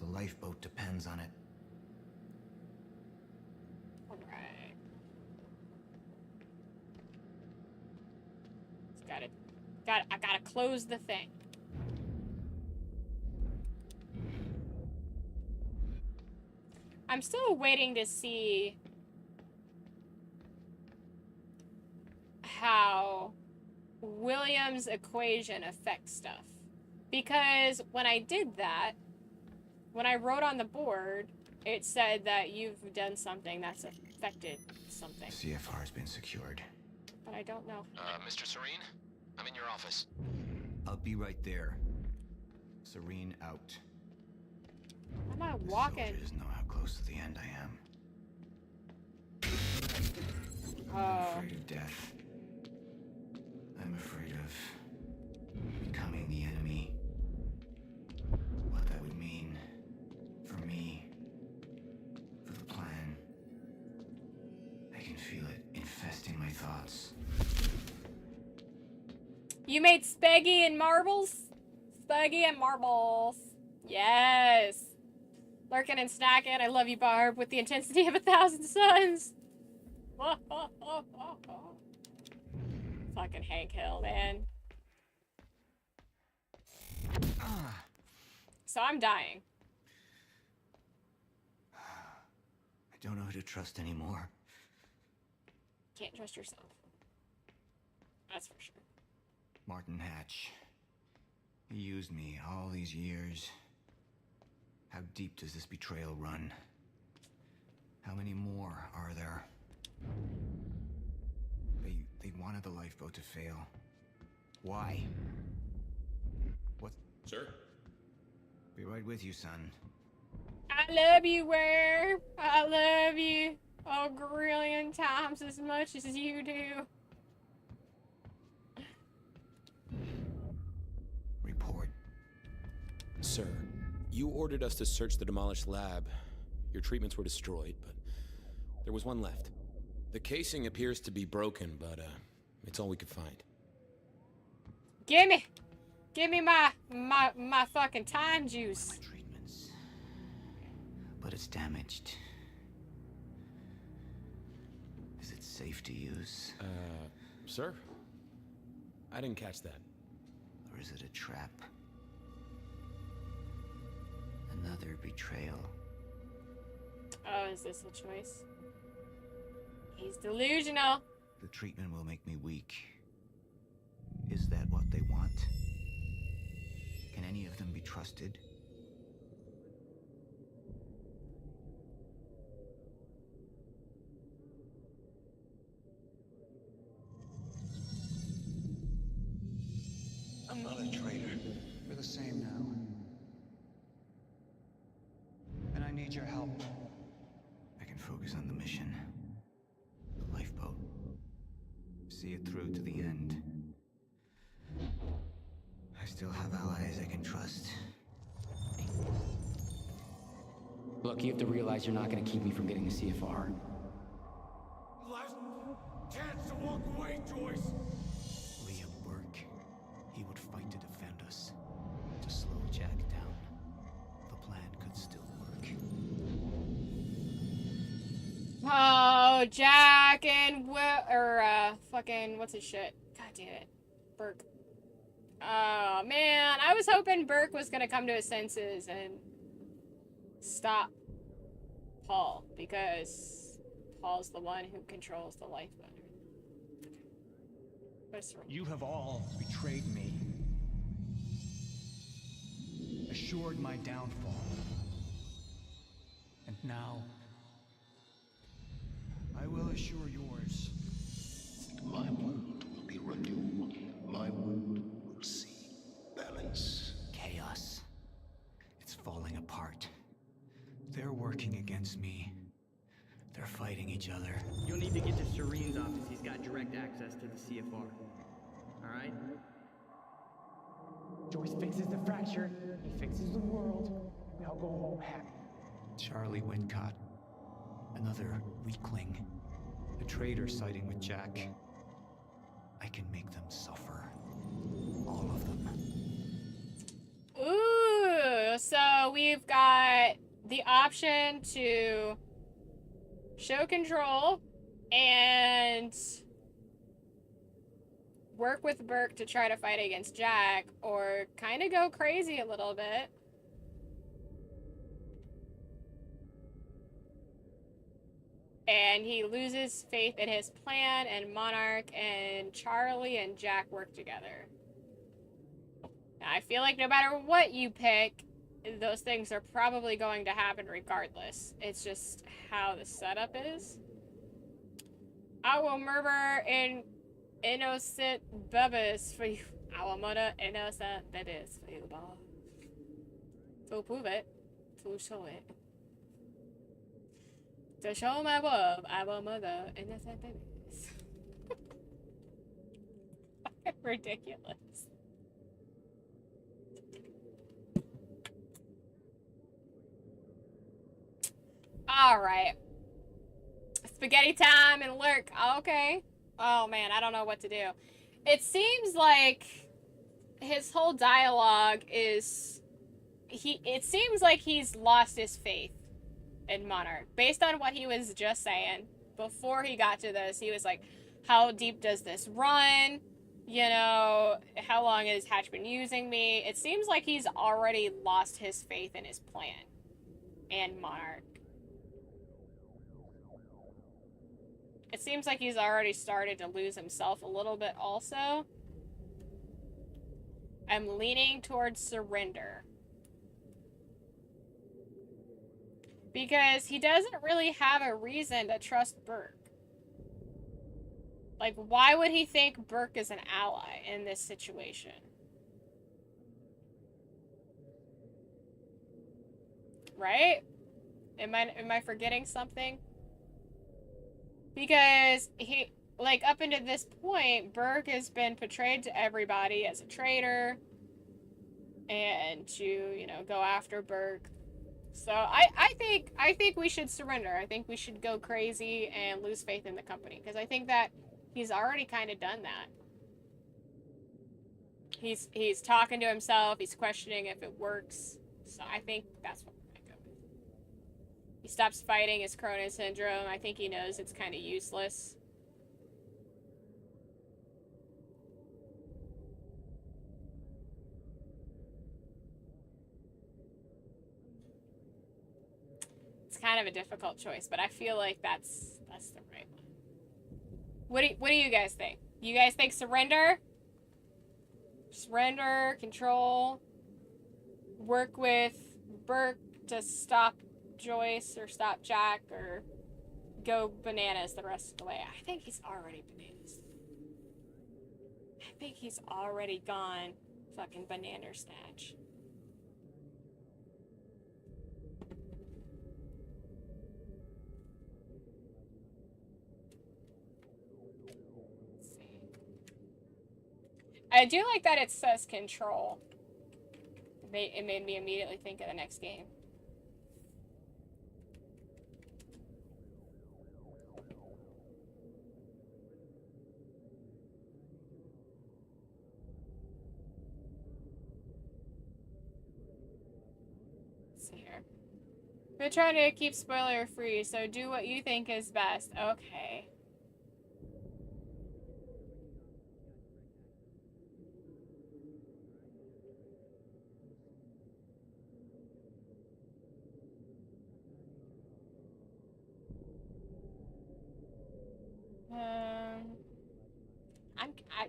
The lifeboat depends on it. All right. I gotta close the thing. I'm still waiting to see how Williams' equation affects stuff. Because when I did that, when I wrote on the board, it said that you've done something that's affected something. CFR has been secured. But I don't know. Mr. Serene? I'm in your office. I'll be right there. Serene out. I'm not The walking. soldiers know how close to the end I am. I'm Oh. not afraid of death. I'm afraid of becoming the enemy. What that would mean for me, for the plan. I can feel it infesting my thoughts. You made spaghetti and marbles? Spaghetti and marbles. Yes. Lurking and snacking. I love you, Barb, with the intensity of 1,000 suns. Fucking Hank Hill, man. So I'm dying. I don't know who to trust anymore. Can't trust yourself. That's for sure. Martin Hatch. He used me all these years. How deep does this betrayal run? How many more are there? They wanted the lifeboat to fail. Why? What? Sir? Be right with you, son. I love you, Where. I love you a grillion times as much as you do. Report. Sir, you ordered us to search the demolished lab. Your treatments were destroyed, but there was one left. The casing appears to be broken, but it's all we could find. Give me my fucking time juice. My treatments. But it's damaged. Is it safe to use? Sir? I didn't catch that. Or is it a trap? Another betrayal. Oh, is this a choice? He's delusional. The treatment will make me weak. Is that what they want? Can any of them be trusted? I'm not a traitor. We're the same now. And I need your help. I can focus on the mission. The lifeboat. See it through to the end. I still have allies I can trust. Look, you have to realize you're not gonna keep me from getting the CFR. Last chance to walk away, Joyce. Liam Burke. He would fight to defend us. To slow Jack down. The plan could still work. Oh, Jack and fucking what's his shit? God damn it, Burke. Oh man, I was hoping Burke was gonna come to his senses and stop Paul, because Paul's the one who controls the lifeboat. You have all betrayed me. Assured my downfall. And now, I will assure yours. My world will be renewed. My world will see balance. Chaos. It's falling apart. They're working against me. They're fighting each other. You'll need to get to Serene's office. He's got direct access to the CFR. Alright? Joyce fixes the fracture. He fixes the world. We all go home happy. Charlie Wincott. Another weakling. A traitor siding with Jack. I can make them suffer. All of them. Ooh, so we've got the option to show control and work with Burke to try to fight against Jack, or kind of go crazy a little bit. And he loses faith in his plan, and Monarch and Charlie and Jack work together. Now, I feel like no matter what you pick, those things are probably going to happen regardless. It's just how the setup is. I will murder innocent babies for you. I will murder innocent babies for you, Bob. To prove it, to show it. To show my love, I will murder innocent babies. Ridiculous. Alright. Spaghetti time and lurk. Okay. Oh man, I don't know what to do. It seems like his whole dialogue is... It seems like he's lost his faith in Monarch. Based on what he was just saying, before he got to this, he was like, how deep does this run? You know, how long has Hatch been using me? It seems like he's already lost his faith in his plan and Monarch. It seems like he's already started to lose himself a little bit also. I'm leaning towards surrender. Because he doesn't really have a reason to trust Burke. Like, why would he think Burke is an ally in this situation? Right? Am I forgetting something? Because he, like, up until this point, Burke has been portrayed to everybody as a traitor. And to, you know, go after Burke. So I think we should surrender. I think we should go crazy and lose faith in the company. Because I think that he's already kind of done that. He's talking to himself. He's questioning if it works. So I think that's what we're gonna go with. He stops fighting his Cronin syndrome. I think he knows it's kind of useless. It's kind of a difficult choice, but I feel like that's the right one. What do you guys think? You guys think surrender? Surrender, control, work with Burke to stop Joyce or stop Jack, or go bananas the rest of the way? I think he's already bananas. I think he's already gone fucking banana snatch. I do like that it says control. It made me immediately think of the next game. Let's see here. We're trying to keep spoiler free, so do what you think is best. Okay.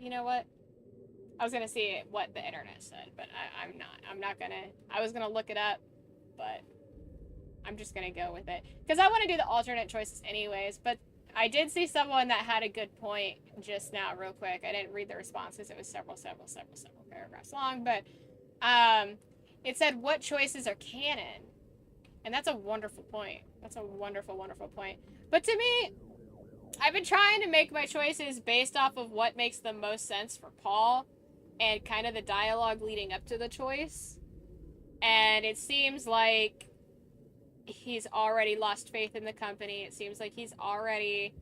You know what? I was gonna see what the internet said, but I'm not. I'm not gonna. I was gonna look it up, but I'm just gonna go with it because I want to do the alternate choices anyways. But I did see someone that had a good point just now, real quick. I didn't read the responses. It was several paragraphs long, but it said what choices are canon, and that's a wonderful point. That's a wonderful point. But to me, I've been trying to make my choices based off of what makes the most sense for Paul and kind of the dialogue leading up to the choice. And it seems like he's already lost faith in the company. It seems like he's already,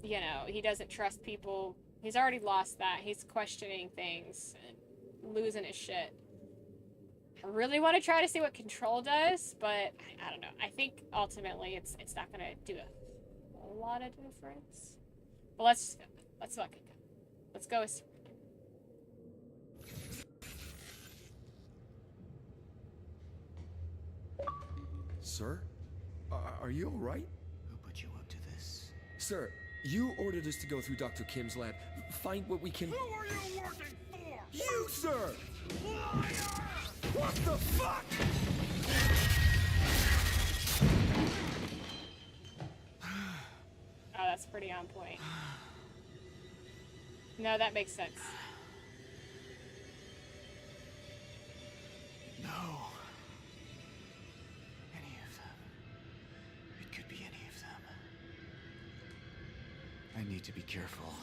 you know, he doesn't trust people. He's already lost that. He's questioning things and losing his shit. I really want to try to see what control does, but I don't know. I think ultimately it's not going to do a whole lot of difference. But let's just go. Let's fucking go. Let's go. Sir? Are you alright? Who put you up to this? Sir, you ordered us to go through Dr. Kim's lab, find what we can... Who are you working for? You, sir! Liar! What the fuck?! Oh, that's pretty on point. No, that makes sense. No. Any of them. It could be any of them. I need to be careful.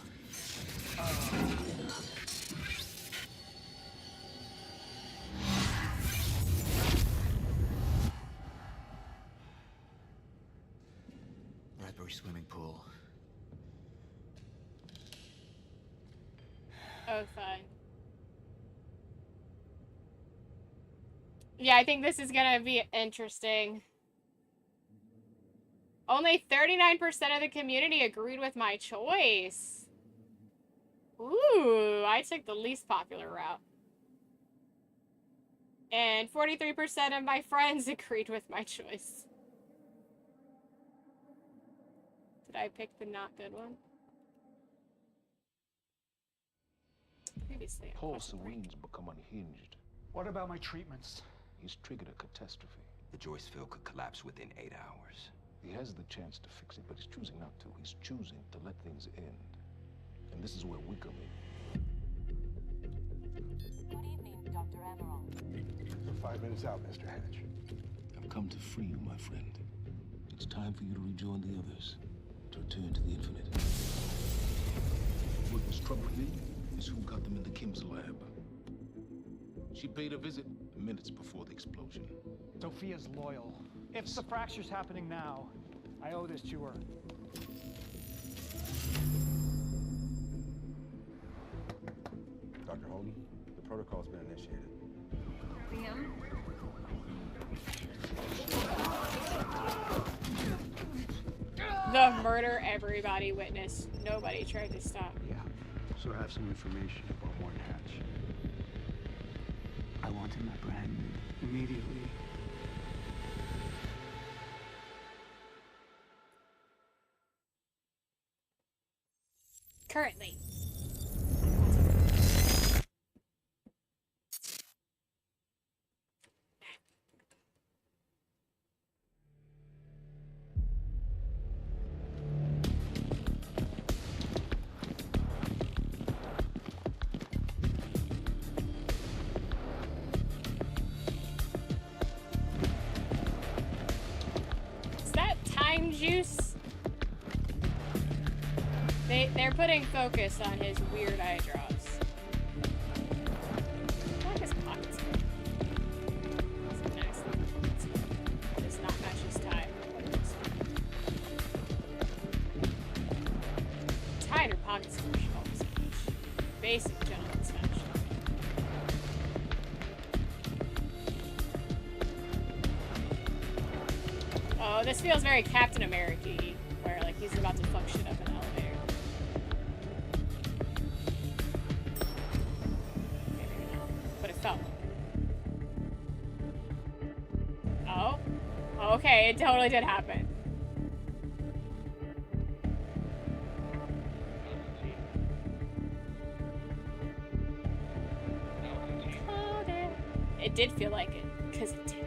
Bradbury swimming pool. Oh, fine. Yeah, I think this is gonna be interesting. Only 39% of the community agreed with my choice. Ooh, I took the least popular route. And 43% of my friends agreed with my choice. Did I pick the not good one? Previously, Paul Serene's become unhinged. What about my treatments? He's triggered a catastrophe. The Joyce field could collapse within 8 hours. He has the chance to fix it, but he's choosing not to. He's choosing to let things end. And this is where we come in. Good evening, Dr. Emerald. You're 5 minutes out, Mr. Hatch. I've come to free you, my friend. It's time for you to rejoin the others, to return to the infinite. What was troubling me is who got them into Kim's lab. She paid a visit minutes before the explosion. Sophia's loyal. If the fracture's happening now, I owe this to her. Dr. Holden, the protocol's been initiated. Liam? The murder everybody witnessed. Nobody tried to stop. Yeah. So I have some information about Warren Hatch. I want him apprehended immediately. Currently. Is that time juice? They're putting focus on his weird eye drops. I like his pockets. It's nice. It does not match his tie. Tie in your pockets for sure. Basic gentleman's fashion. Oh, this feels very Captain America-y, where like he's about to fuck shit up in the elevator. Maybe not, but it felt like it. Oh? Okay, it totally did happen. It did feel like it, because it did.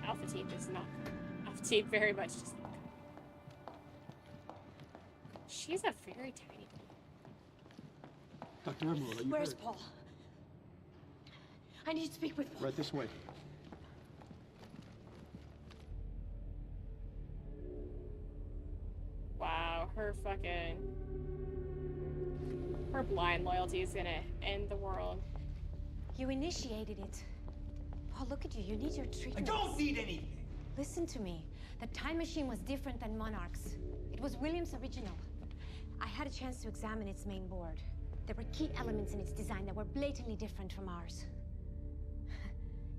Alpha Team does not. Alpha Team very much does not. She's a very tiny. Dr. Emerald, are you Where's hurt? Paul? I need to speak with Paul. Right this way. Wow, her fucking. Her blind loyalty is gonna end the world. You initiated it. Paul, look at you. You need your treatment. I don't need anything. Listen to me. The time machine was different than Monarch's. It was William's original. I had a chance to examine its main board. There were key elements in its design that were blatantly different from ours.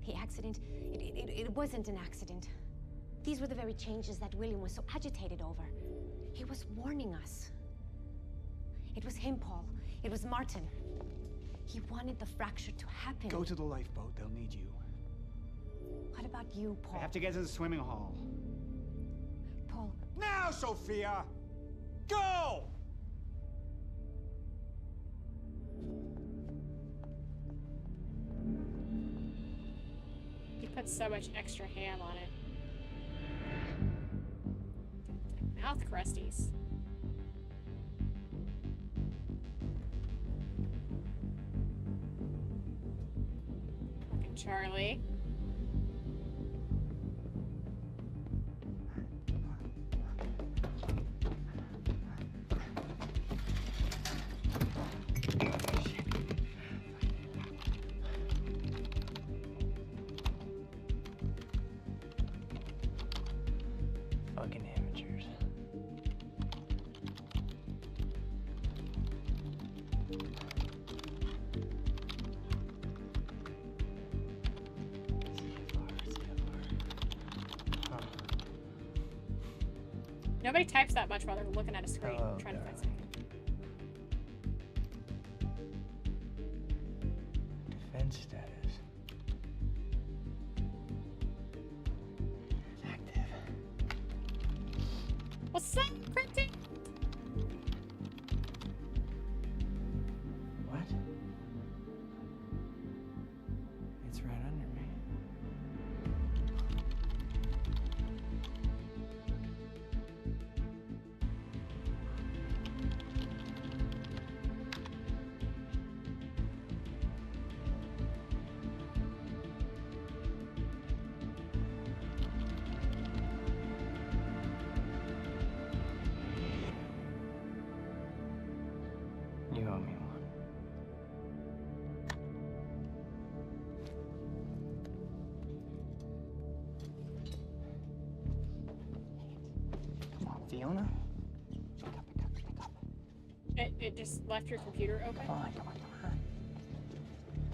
The accident, it wasn't an accident. These were the very changes that William was so agitated over. He was warning us. It was him, Paul. It was Martin. He wanted the fracture to happen. Go to the lifeboat. They'll need you. What about you, Paul? I have to get to the swimming hall. Paul. Now, Sophia! Go! You put so much extra ham on it. Mouth crusties. Fucking Charlie. Fucking amateurs. Nobody types that much while they're looking at a screen trying to find something. Defense status. Active. What's up, Cryptic? What? It's right under me. You owe me one. Come on, Fiona. Pick up, pick up, pick up. It just left your computer open? Come on, come on, come on.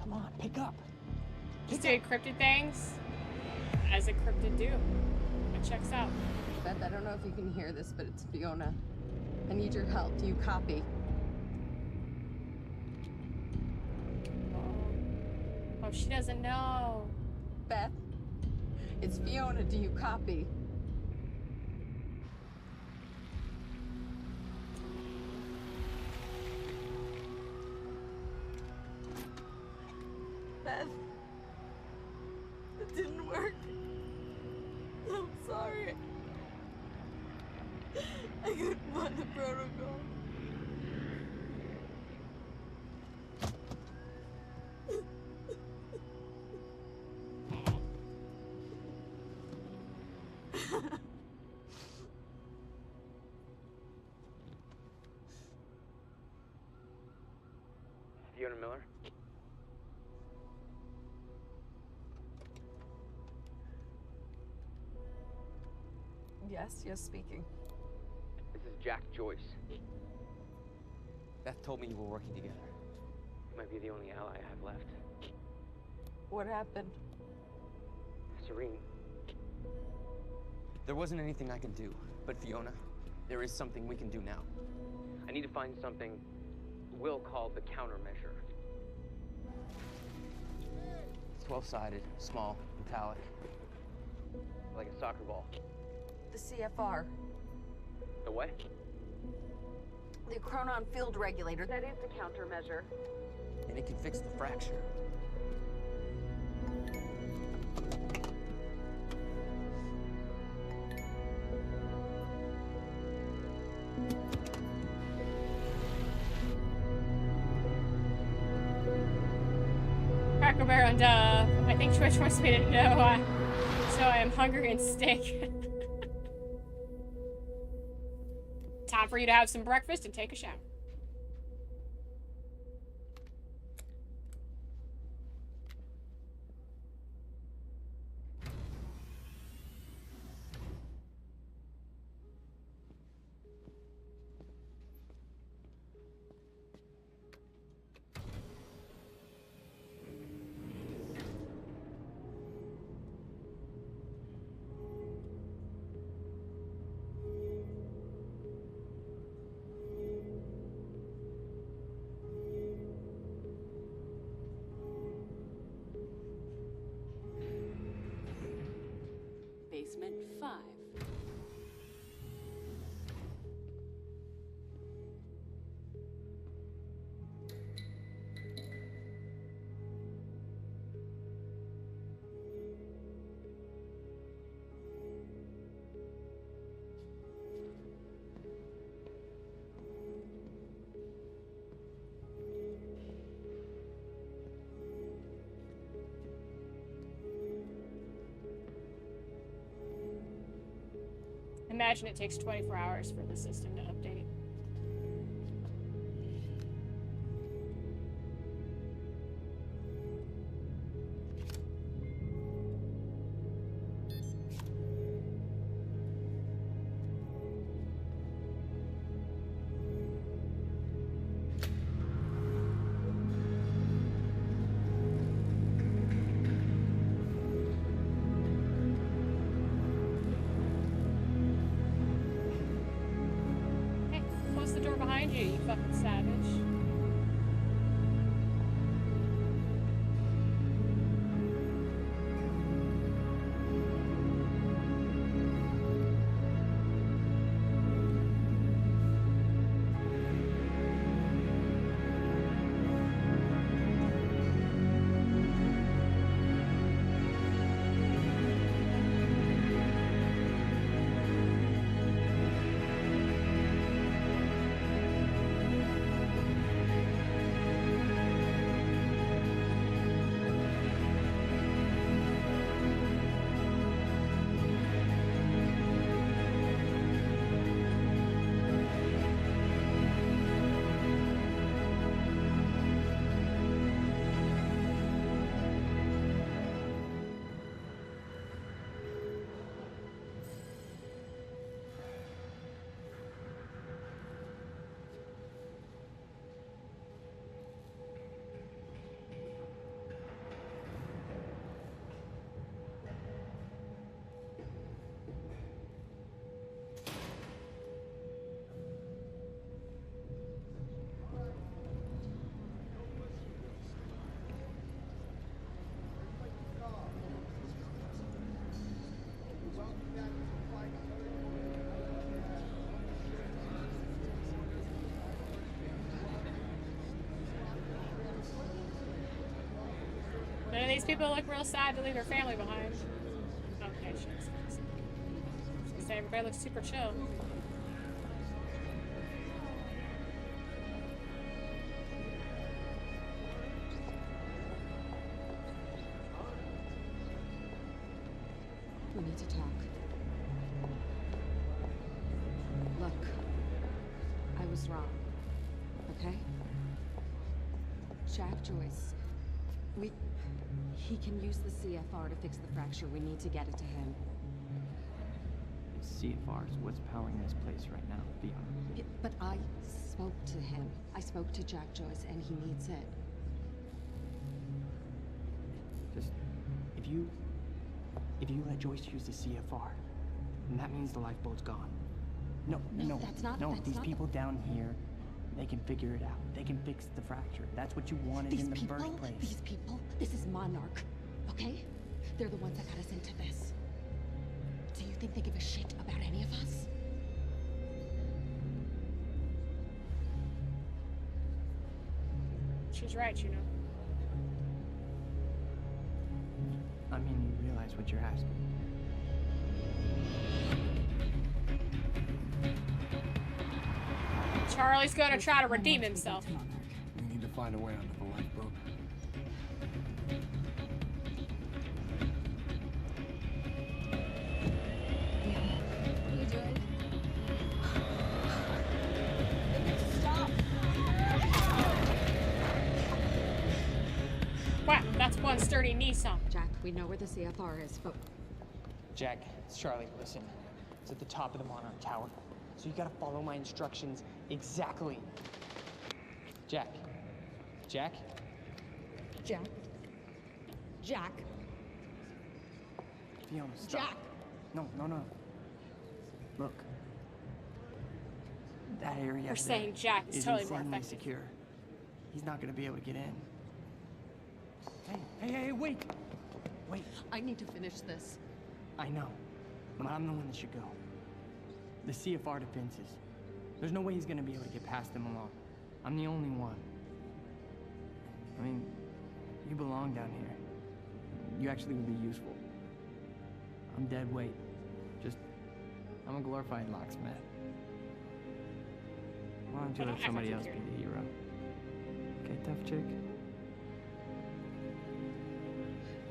Come on, pick up. Just doing cryptid things as a cryptid do. It checks out. Beth, I don't know if you can hear this, but it's Fiona. I need your help. Do you copy? Oh, she doesn't know. Beth? It's Fiona. Do you copy? Beth? It didn't work. I'm sorry. I couldn't find the protocol. Fiona Miller? Yes, speaking. This is Jack Joyce. Beth told me you were working together. You might be the only ally I have left. What happened? Serene. There wasn't anything I can do, but Fiona, there is something we can do now. I need to find something Will called the countermeasure. It's 12-sided, small, metallic, like a soccer ball. The CFR. The what? The chronon field regulator. That is the countermeasure. And it can fix the fracture. Cracker Barrel and I think Twitch wants me to know, so I am hungry and steak. Time for you to have some breakfast and take a shower. imagine it takes 24 hours for the system to update. Close the door behind you, you fucking savage. None of these people look real sad to leave their family behind. Okay, shit. Everybody looks super chill. We need to talk. Look, I was wrong, okay? Jack Joyce, he can use the CFR to fix the fracture. We need to get it to him. CFR is what's powering this place right now, Fiona. Yeah, but I spoke to him. I spoke to Jack Joyce, and he needs it. Just, if you let Joyce use the CFR, then that means the lifeboat's gone. No, that's not. No, that's these not people down here, they can figure it out. They can fix the fracture. That's what you wanted in the first place. These people, this is Monarch, okay? They're the ones that got us into this. Do you think they give a shit about any of us? She's right, you know. I mean, you realize what you're asking. Charlie's gonna try to redeem himself. We need to find a way onto the lifeboat. What are you doing? Stop! Wow, that's one sturdy Nissan. Jack, we know where the CFR is, but... Jack, it's Charlie. Listen, it's at the top of the Monarch Tower. So you gotta follow my instructions exactly. Jack. Jack? Jack? Jack? Fiona, stop. Jack! No. Look. That area We're saying Jack is totally more insanely effective. secure. He's not gonna be able to get in. Hey, wait! Wait. I need to finish this. I know, but I'm the one that should go. The CFR defenses. There's no way he's gonna be able to get past them alone. I'm the only one. I mean, you belong down here. You actually would be useful. I'm dead weight. I'm a glorified locksmith. Why don't you let somebody else be the hero? Okay, tough chick?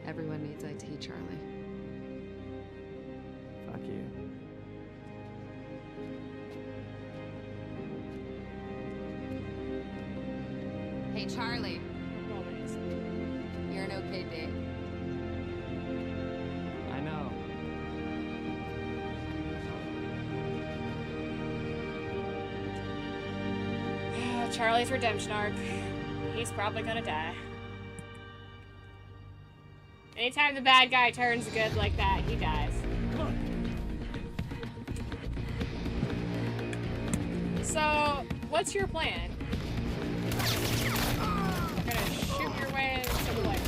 Everyone needs IT, Charlie. Fuck you. Hey, Charlie. Romance. You're an okay date. I know. Charlie's redemption arc. He's probably gonna die. Anytime the bad guy turns good like that, he dies. So, what's your plan? You're gonna shoot your way into the light.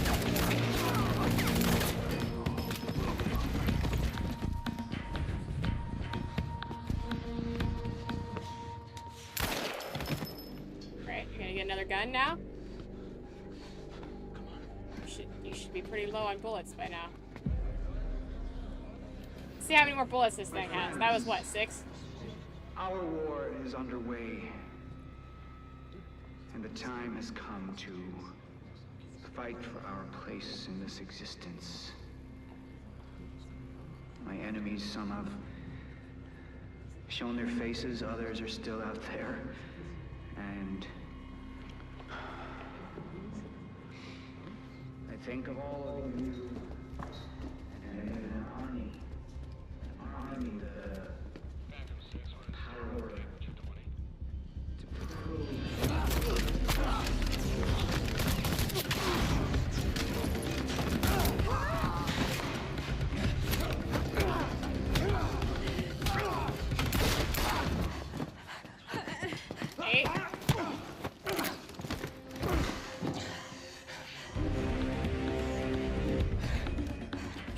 Right, you're gonna get another gun now? You should be pretty low on bullets by now. See how many more bullets this thing has. That was what, 6? Our war is underway, and the time has come to fight for our place in this existence. My enemies, some have shown their faces, others are still out there, and I think of all of you and an army the power to prove. Hey.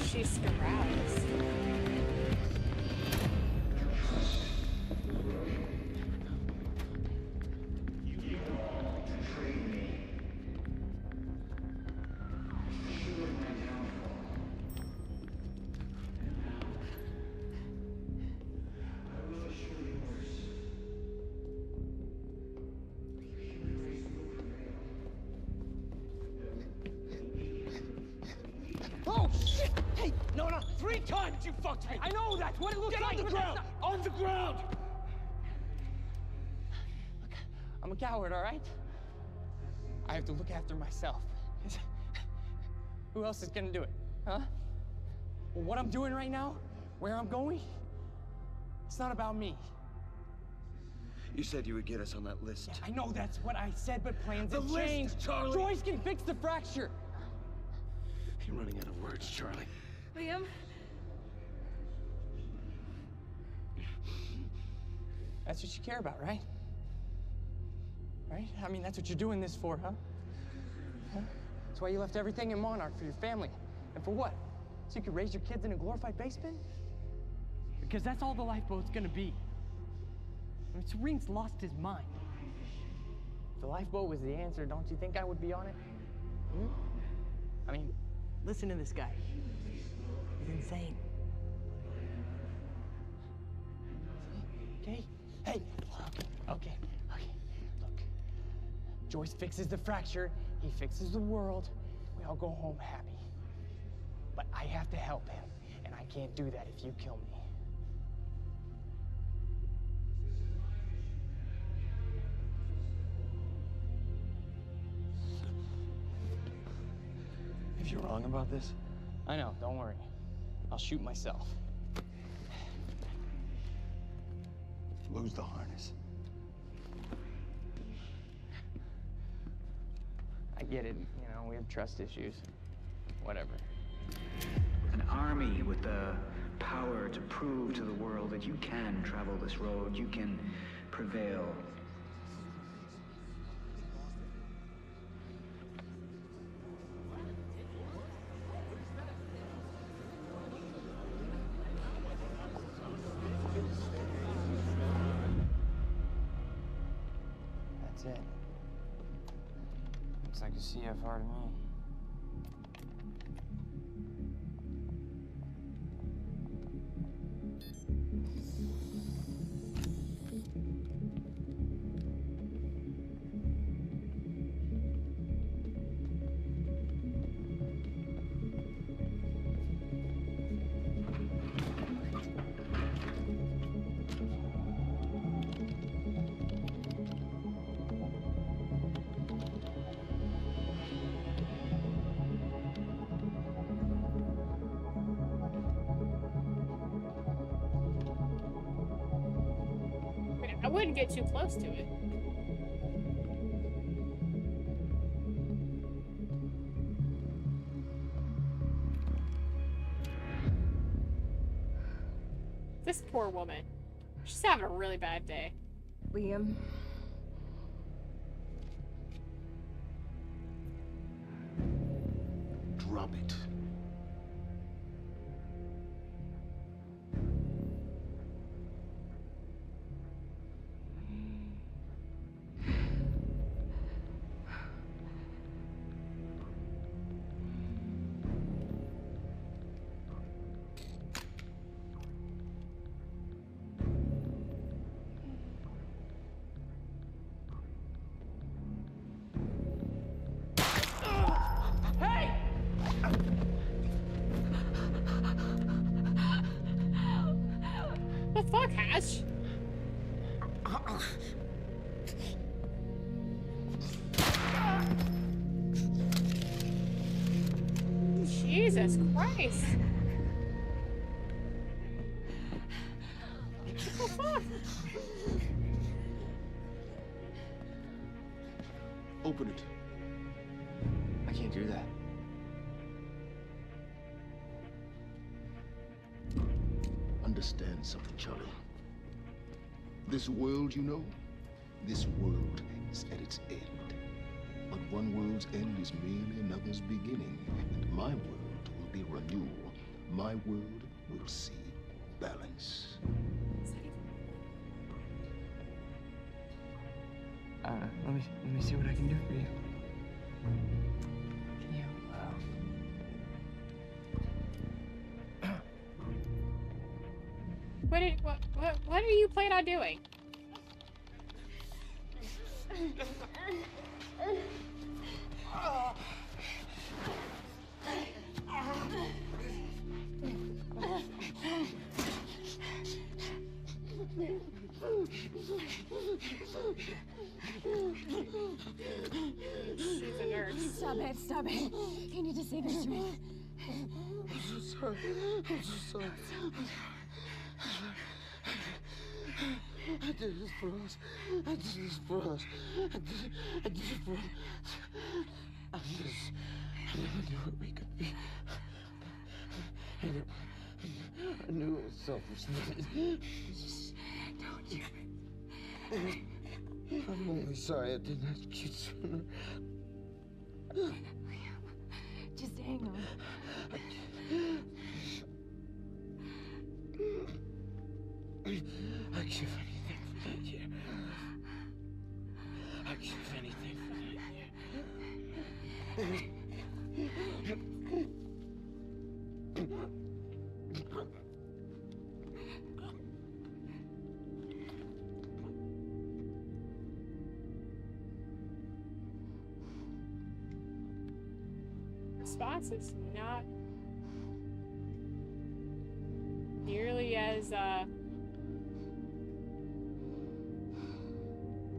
She's aroused. Oh, shit! Hey, no, 3 times you fucked me! I know that's what it looks like! Get on the ground! On the ground! Look, I'm a coward, all right? I have to look after myself. Who else is gonna do it, huh? Well, what I'm doing right now, where I'm going, it's not about me. You said you would get us on that list. Yeah, I know that's what I said, but plans have list, changed. Charlie! Joyce can fix the fracture. You're running out of words, Charlie. Liam? That's what you care about, right? Right? I mean, that's what you're doing this for, huh? That's why you left everything in Monarch for your family. And for what? So you could raise your kids in a glorified basement? Because that's all the lifeboat's gonna be. I mean, Serene's lost his mind. If the lifeboat was the answer, don't you think I would be on it? Hmm? I mean, Listen to this guy. He's insane. okay? Hey, okay. Look, Joyce fixes the fracture, he fixes the world, we all go home happy. But I have to help him, and I can't do that if you kill me. If you're wrong about this, I know, don't worry. I'll shoot myself. lose the harness. I get it, you know, we have trust issues. Whatever. An army with the power to prove to the world that you can travel this road, you can prevail. That's it. Looks like a CFR to me. I wouldn't get too close to it. This poor woman. She's having a really bad day. Liam. Drop it. The fuck, Hatch? Jesus Christ. What the fuck? Open it. I can't do that. Understand something, Charlie. This world, you know, this world is at its end. But one world's end is merely another's beginning, and my world will be renewal. My world will see balance. Let me see what I can do for you. Can you, What are you planning on doing? She's a nurse. Stop it, stop it. You need to say this to me. I'm so sorry. I'm so sorry. I did this for us. I did this for us. I did it for us. I never knew what we could be. I knew it was selfishness. Don't do it. I'm only sorry I didn't ask you sooner. Just hang on. I'd give anything for that year. I'd give anything for that year. Response is not nearly as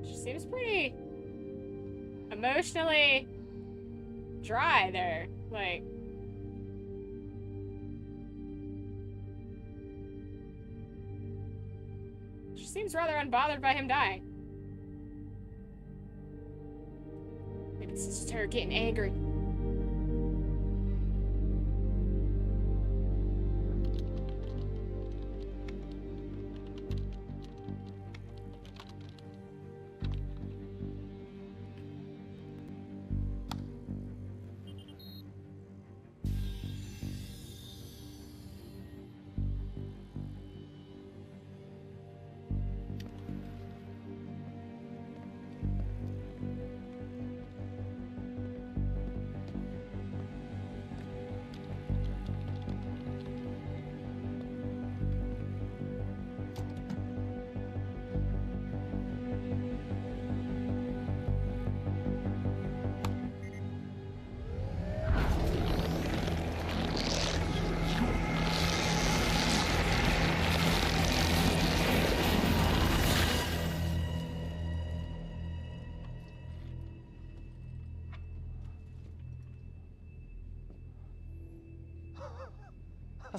she seems pretty emotionally dry there. Like, she seems rather unbothered by him dying. Maybe it's just her getting angry.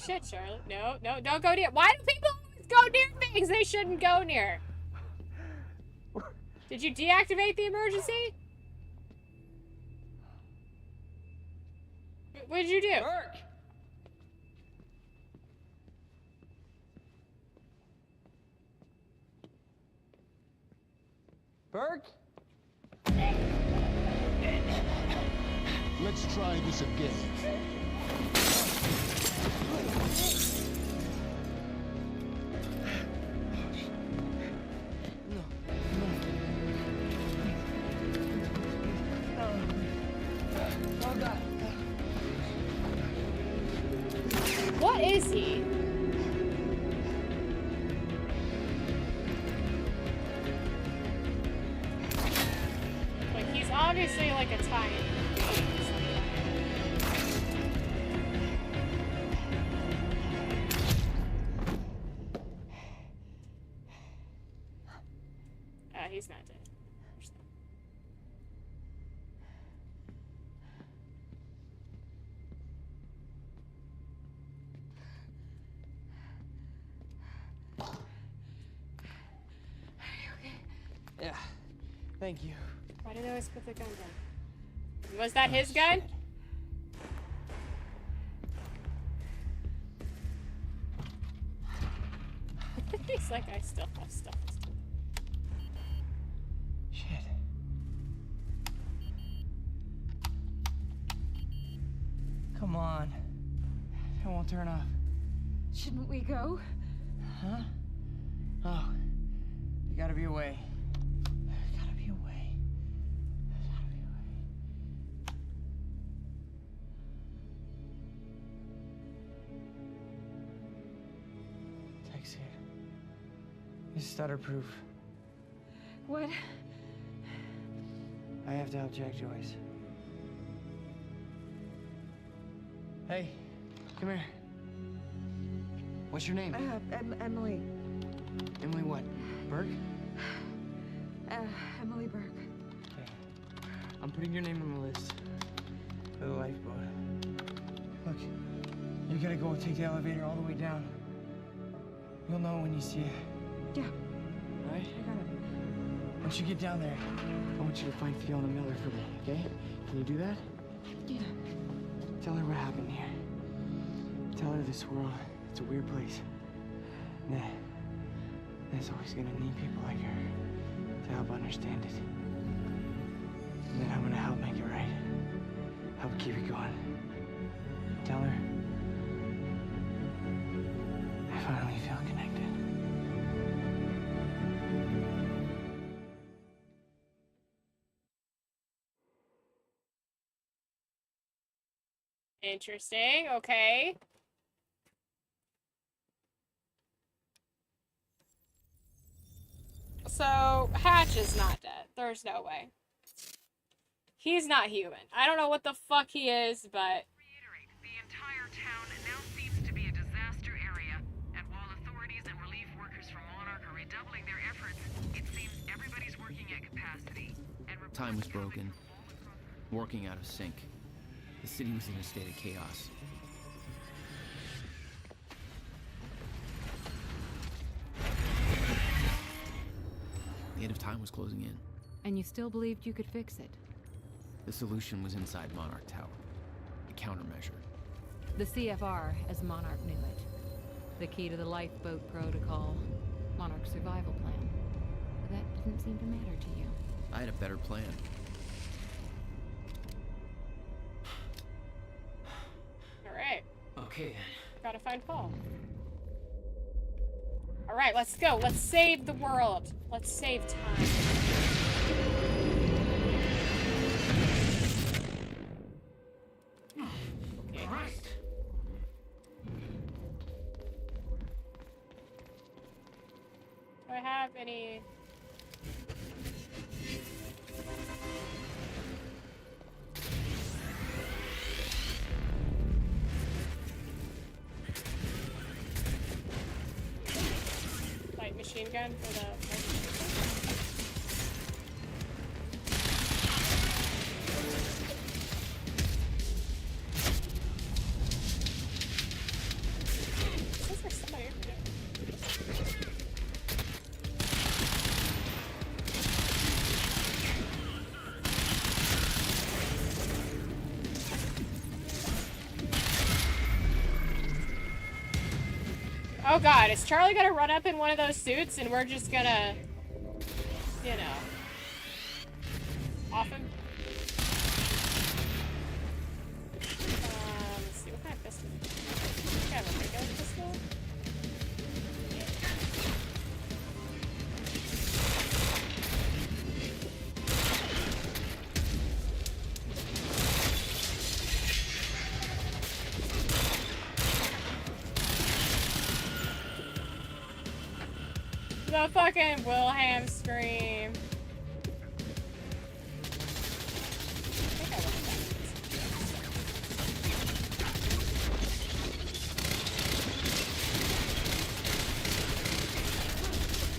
Shit, Charlotte. No, don't go near. Why do people always go near things they shouldn't go near? Did you deactivate the emergency? What did you do? Burke! Burke? Let's try this again. What is he? Like, he's obviously like a tyrant. He's not dead. Yeah, thank you. Why did I always put the gun down? Was that his gun? He's like, I still have stuff. Shit. Come on. It won't turn off. Shouldn't we go? Huh? Oh. You gotta be away. Gotta be away. Gotta be away. Text here. It's stutter-proof. What? I have to help Jack Joyce. Hey, come here. What's your name? Emily. Emily what? Burke? Emily Burke. Okay. I'm putting your name on the list for the lifeboat. Look, you're gonna go and take the elevator all the way down. You'll know when you see it. Yeah. Right? I got it. Once you get down there, I want you to find Fiona Miller for me, okay? Can you do that? Yeah. Tell her what happened here. Tell her this world, it's a weird place. And there's always gonna need people like her to help understand it. And then I'm gonna help make it right. Help keep it going. Tell her I finally feel connected. Interesting. Okay. So, Hatch is not dead. There's no way. He's not human. I don't know what the fuck he is, but... Reiterate, the entire town now seems to be a disaster area, and while authorities and relief workers from Monarch are redoubling their efforts, it seems everybody's working at capacity. And time was broken, working out of sync. The city was in a state of chaos. The end of time was closing in. And you still believed you could fix it? The solution was inside Monarch Tower. A countermeasure. The CFR, as Monarch knew it. The key to the lifeboat protocol. Monarch's survival plan. But that didn't seem to matter to you. I had a better plan. Alright. Okay. Gotta find Paul. Alright, let's go. Let's save the world. Let's save time. Okay. Christ. Do I have any... light machine gun for the... This is somebody over there. Oh god, is Charlie gonna run up in one of those suits and we're just gonna, you know, off him? Let's see, what kind of pistol? I think I have a regular pistol. The fucking Wilhelm scream. I think I want that.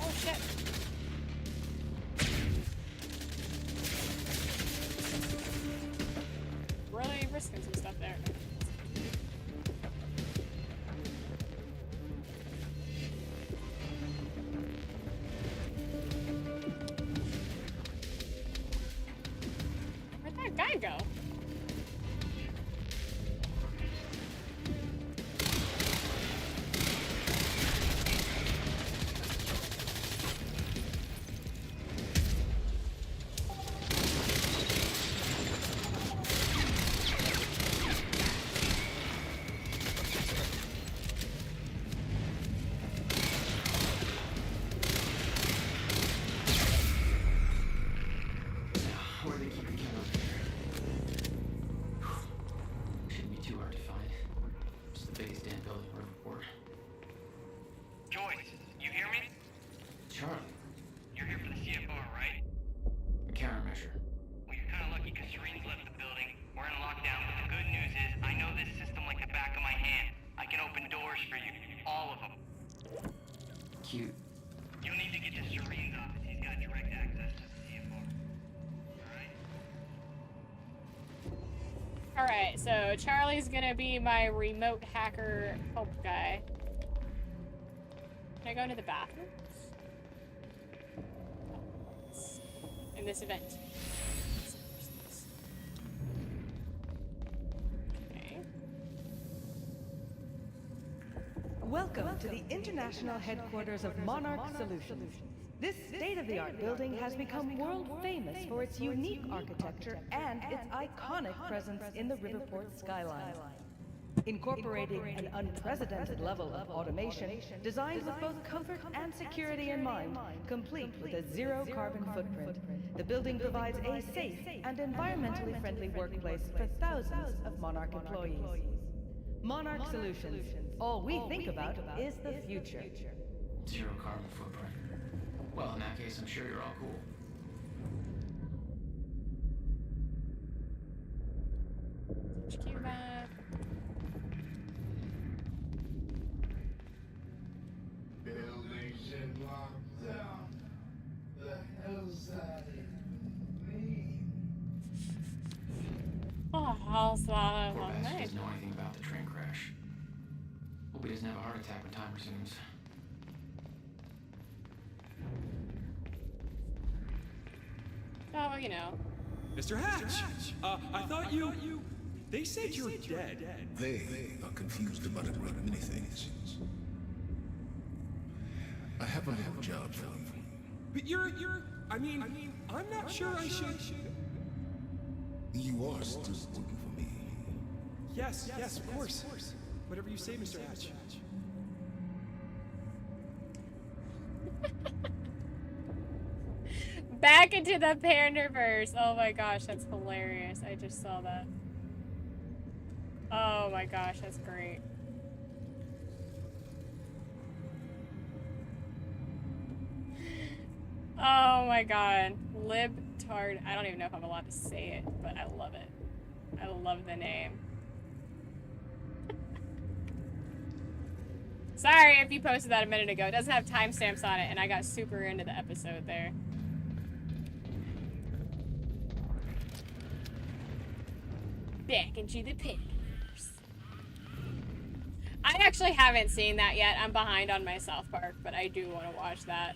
Oh shit. Really risking some stuff there. Where'd that guy go? Where are they keeping Ken up here? Shouldn't be too hard to find. It's the biggest damn building in Riverport. Joyce, you hear me? Charlie, You're here for the CFR, right? a countermeasure. Well, you're kind of lucky because Serene's left the building. We're in lockdown, but the good news is I know this system like the back of my hand. I can open doors for you. All of them. Cute. You'll need to get to Serene's office. He's got direct access to the CFR. Alright, so Charlie's gonna be my remote hacker help guy. Can I go into the bathrooms? In this event. Okay. Welcome to the international headquarters of Monarch Solutions. This state-of-the-art building has become world famous for its unique architecture and its iconic presence in the Riverport skyline. Incorporating an unprecedented level of automation designed with both comfort and security in mind, complete with a zero-carbon footprint, the building provides a safe and environmentally friendly workplace for thousands of Monarch employees. Monarch Solutions. All we think about is the future. Zero carbon footprint. Well, in that case, I'm sure you're all cool. HQ back. Buildings in lockdown. The hell's that even mean? Oh, how's that? Poor bastard doesn't know anything about the train crash. Hope he doesn't have a heart attack when time resumes. Oh, well, you know. Mr. Hatch! I thought you... They said you're dead. They are confused about a great many things. I have a little job for you. But you're... I mean, I'm not sure I should... You are still working for me. Yes, of course. Whatever you say, Mr. Hatch. Back into the Panderverse. Oh my gosh, that's hilarious. I just saw that. Oh my gosh, that's great. Oh my god. Libtard. I don't even know if I'm allowed to say it, but I love it. I love the name. Sorry if you posted that a minute ago. It doesn't have timestamps on it, and I got super into the episode there. Back into the pit. I actually haven't seen that yet. I'm behind on my South Park, but I do want to watch that.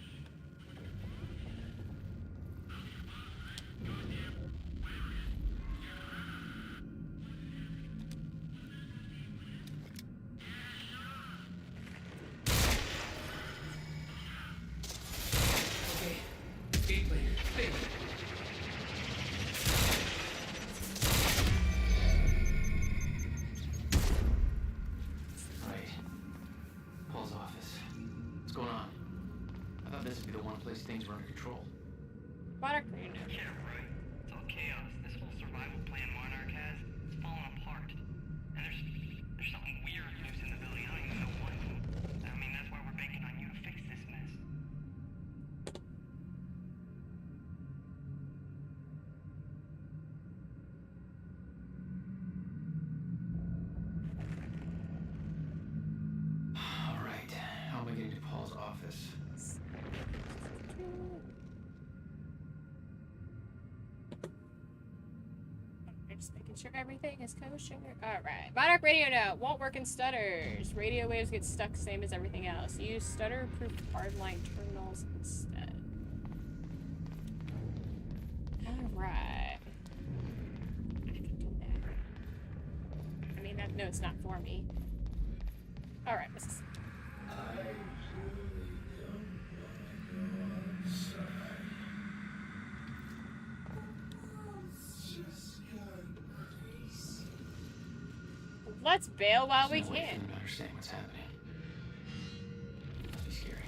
Just making sure everything is kosher. Alright. Monarch radio note. Won't work in stutters. Radio waves get stuck same as everything else. Use stutter-proof hardline terminals instead. Alright. I can do that. I mean, that note's not for me. Alright, this is... Let's bail while we can. Understand what's happening. Must be scary.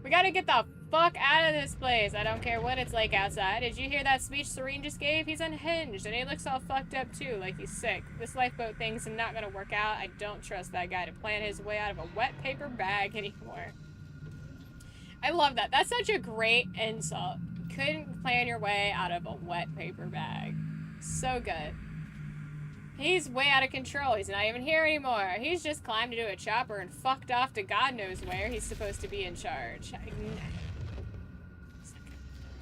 We gotta get the fuck out of this place. I don't care what it's like outside. Did you hear that speech Serene just gave? He's unhinged, and he looks all fucked up too, like he's sick. This lifeboat thing's not gonna work out. I don't trust that guy to plan his way out of a wet paper bag anymore. I love that. That's such a great insult. Couldn't plan your way out of a wet paper bag. So good. He's way out of control. He's not even here anymore. He's just climbed into a chopper and fucked off to God knows where. He's supposed to be in charge.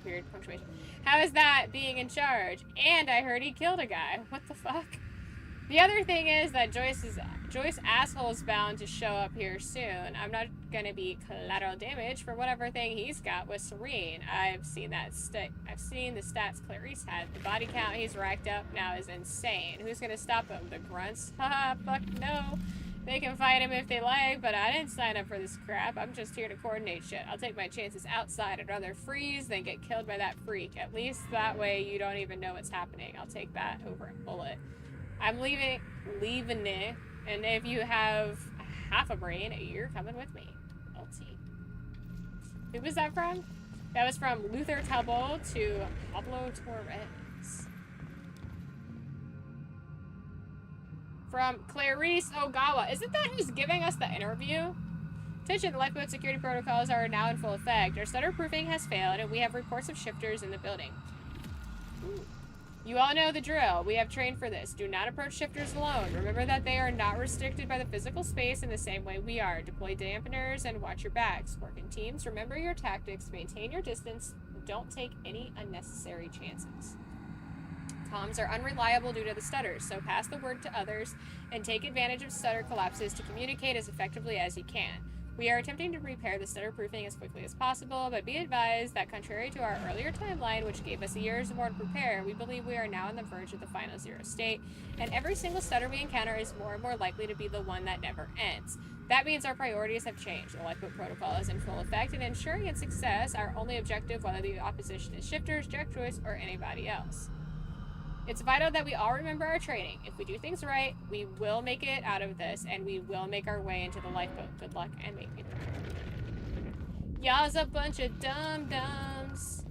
Weird punctuation. How is that being in charge? And I heard he killed a guy. What the fuck? The other thing is that Joyce asshole's bound to show up here soon. I'm not gonna be collateral damage for whatever thing he's got with Serene. I've seen that I've seen the stats Clarice had. The body count he's racked up now is insane. Who's gonna stop him? The grunts? Haha, fuck no. They can fight him if they like, but I didn't sign up for this crap. I'm just here to coordinate shit. I'll take my chances outside. I'd rather freeze than get killed by that freak. At least that way you don't even know what's happening. I'll take that over a bullet. I'm leaving it, and if you have half a brain, you're coming with me. LT. Who was that from? That was from Luther Talbot to Pablo Torres. From Clarice Ogawa. Isn't that who's giving us the interview? Attention, the lifeboat security protocols are now in full effect. Our stutter proofing has failed, and we have reports of shifters in the building. Ooh. You all know the drill. We have trained for this. Do not approach shifters alone. Remember that they are not restricted by the physical space in the same way we are. Deploy dampeners and watch your backs. Work in teams. Remember your tactics. Maintain your distance. Don't take any unnecessary chances. Comms are unreliable due to the stutters, so pass the word to others and take advantage of stutter collapses to communicate as effectively as you can. We are attempting to repair the stutter proofing as quickly as possible, but be advised that contrary to our earlier timeline, which gave us years more to prepare, we believe we are now on the verge of the final zero state, and every single stutter we encounter is more and more likely to be the one that never ends. That means our priorities have changed. The lifeboat protocol is in full effect, and ensuring its success, our only objective, whether the opposition is shifters, Jack Joyce, or anybody else. It's vital that we all remember our training. If we do things right, we will make it out of this, and we will make our way into the lifeboat. Good luck, and make it. Y'all's a bunch of dum-dums.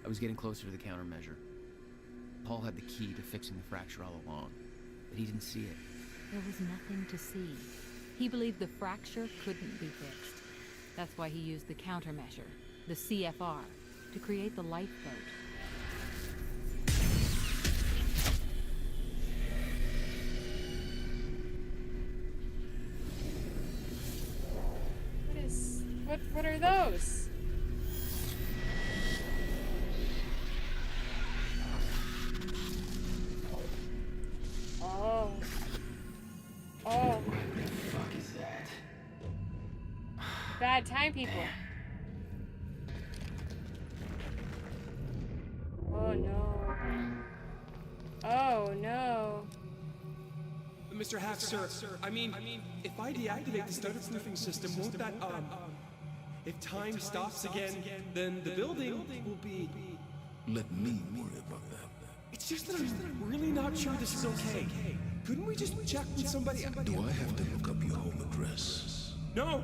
I was getting closer to the countermeasure. Paul had the key to fixing the fracture all along, but he didn't see it. There was nothing to see. He believed the fracture couldn't be fixed. That's why he used the countermeasure, the CFR, to create the lifeboat. What are those? Oh. Oh. What the fuck is that? Bad time, people. Oh no. Oh no. Mr. Hack, sir, I mean, if I deactivate the stutter proofing system, won't that, if time stops again, then the building will be... Let me worry about that. It's just that I'm really not sure this is okay. Couldn't we just check with somebody? Do I have to look up your home address? No,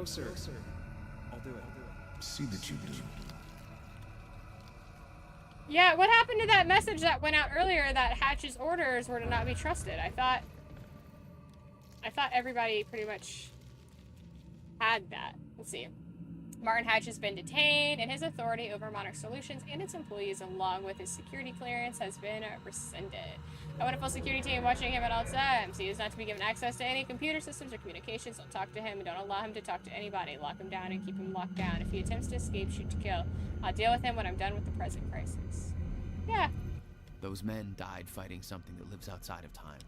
sir. I'll do it. See that you do. Yeah, what happened to that message that went out earlier that Hatch's orders were to not be trusted? I thought everybody pretty much had that. Let's see. Martin Hatch has been detained, and his authority over Monarch Solutions and its employees, along with his security clearance, has been rescinded. I want a full security team watching him at all times. He is not to be given access to any computer systems or communications. Don't talk to him and don't allow him to talk to anybody. Lock him down and keep him locked down. If he attempts to escape, shoot to kill. I'll deal with him when I'm done with the present crisis. Yeah. Those men died fighting something that lives outside of time.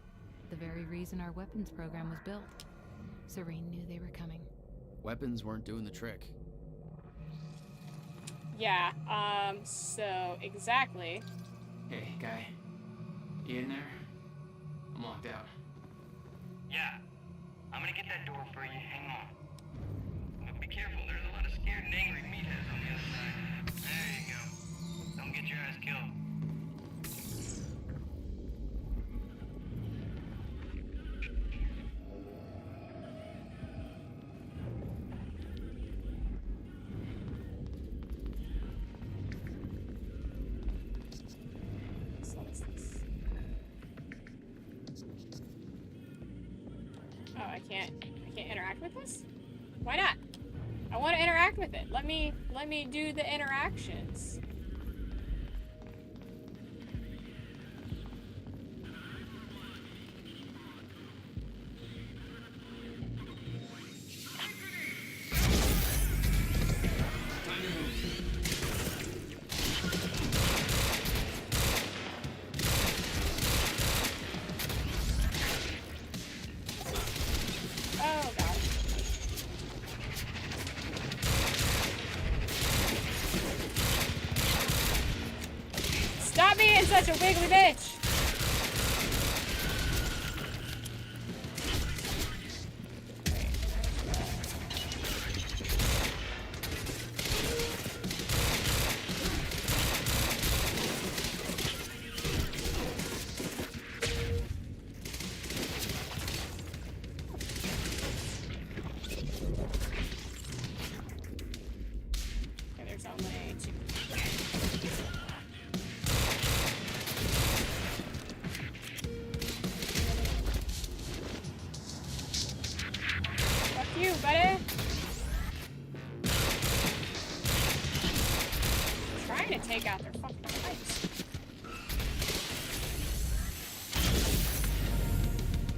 The very reason our weapons program was built. Serene knew they were coming. Weapons weren't doing the trick. Yeah, so exactly. Hey, guy. You in there? I'm locked out. Yeah. I'm gonna get that door for you. Hang on. But be careful. There's a lot of scared and angry meatheads on the other side. There you go. Don't get your ass killed. I can't interact with this? Why not? I want to interact with it. Let me do the interactions. Stop being such a wiggly bitch! Okay, there's only two. You, buddy. Trying to take out their fucking pipes.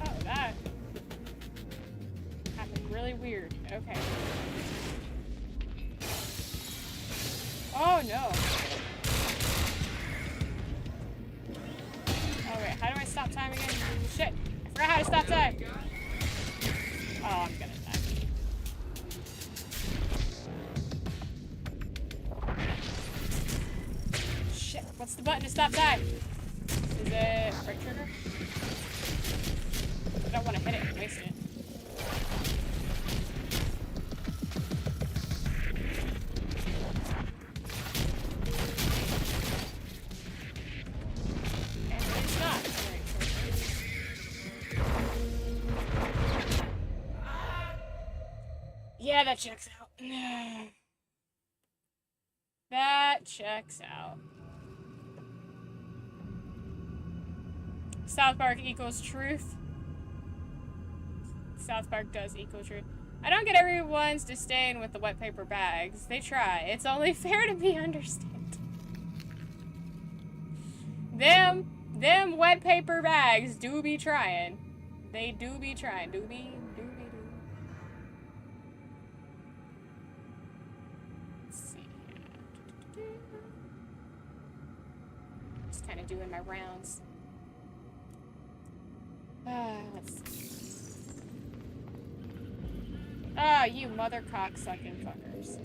Oh, that happened really weird. Okay. Oh no. Oh wait, how do I stop time again? Shit, I forgot how to stop time. Oh, I'm gonna die. Shit, what's the button to stop time? Is it right trigger? I don't want to hit it and waste it. And it's not right trigger. Yeah, that checks out. That checks out. South Park equals truth. South Park does equal truth. I don't get everyone's disdain with the wet paper bags. They try. It's only fair to be understood. Them wet paper bags do be trying. They do be trying. Do be. Let's see here. Just kind of doing my rounds. Let's see. Ah, you mother cock-sucking fuckers.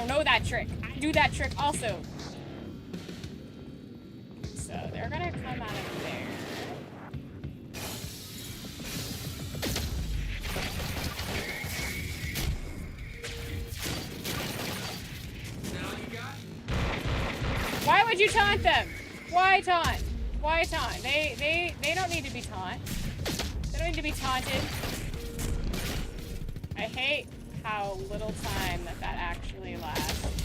don't know that trick. I do that trick also. So they're gonna come out of there. Why would you taunt them? Why taunt? Why taunt? They don't need to be taunt. They don't need to be taunted. I hate how little time that actually lasts.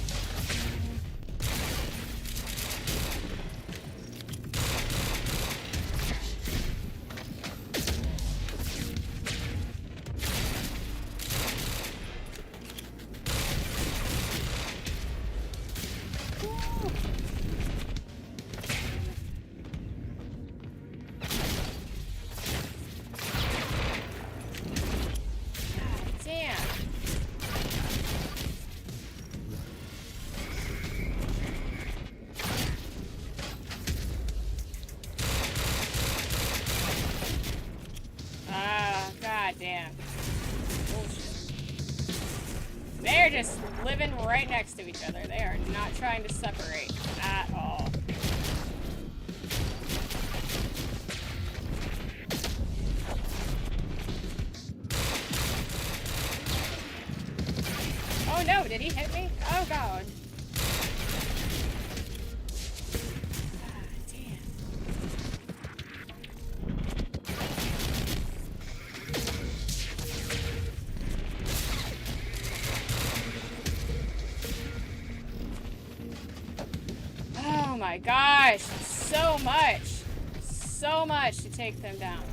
They're just living right next to each other. They are not trying to separate at all. Oh no, did he hit me? Oh god. Oh my gosh, so much to take them down.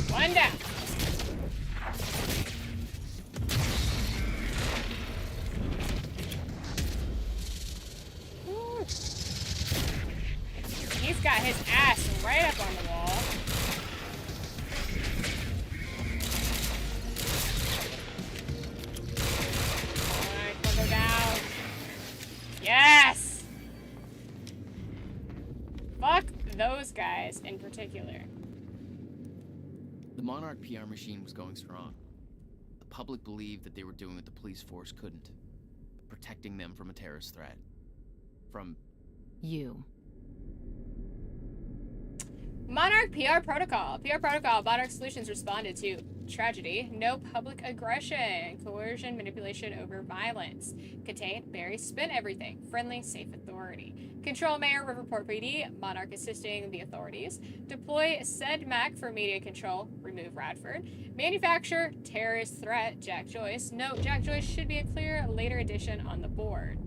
One down. Woo. He's got his ass right up on the wall. Alright, we'll go down. Yes! Fuck those guys in particular. The Monarch PR machine was going strong. The public believed that they were doing what the police force couldn't. Protecting them from a terrorist threat. From... you. Monarch PR Protocol. PR Protocol. Monarch Solutions responded to tragedy. No public aggression. Coercion, manipulation over violence. Contain, bury, spin everything. Friendly, safe authority. Control Mayor, Riverport PD. Monarch assisting the authorities. Deploy said Mac for media control. Remove Radford. Manufacture, terrorist threat. Jack Joyce. Note, Jack Joyce should be a clear later addition on the board.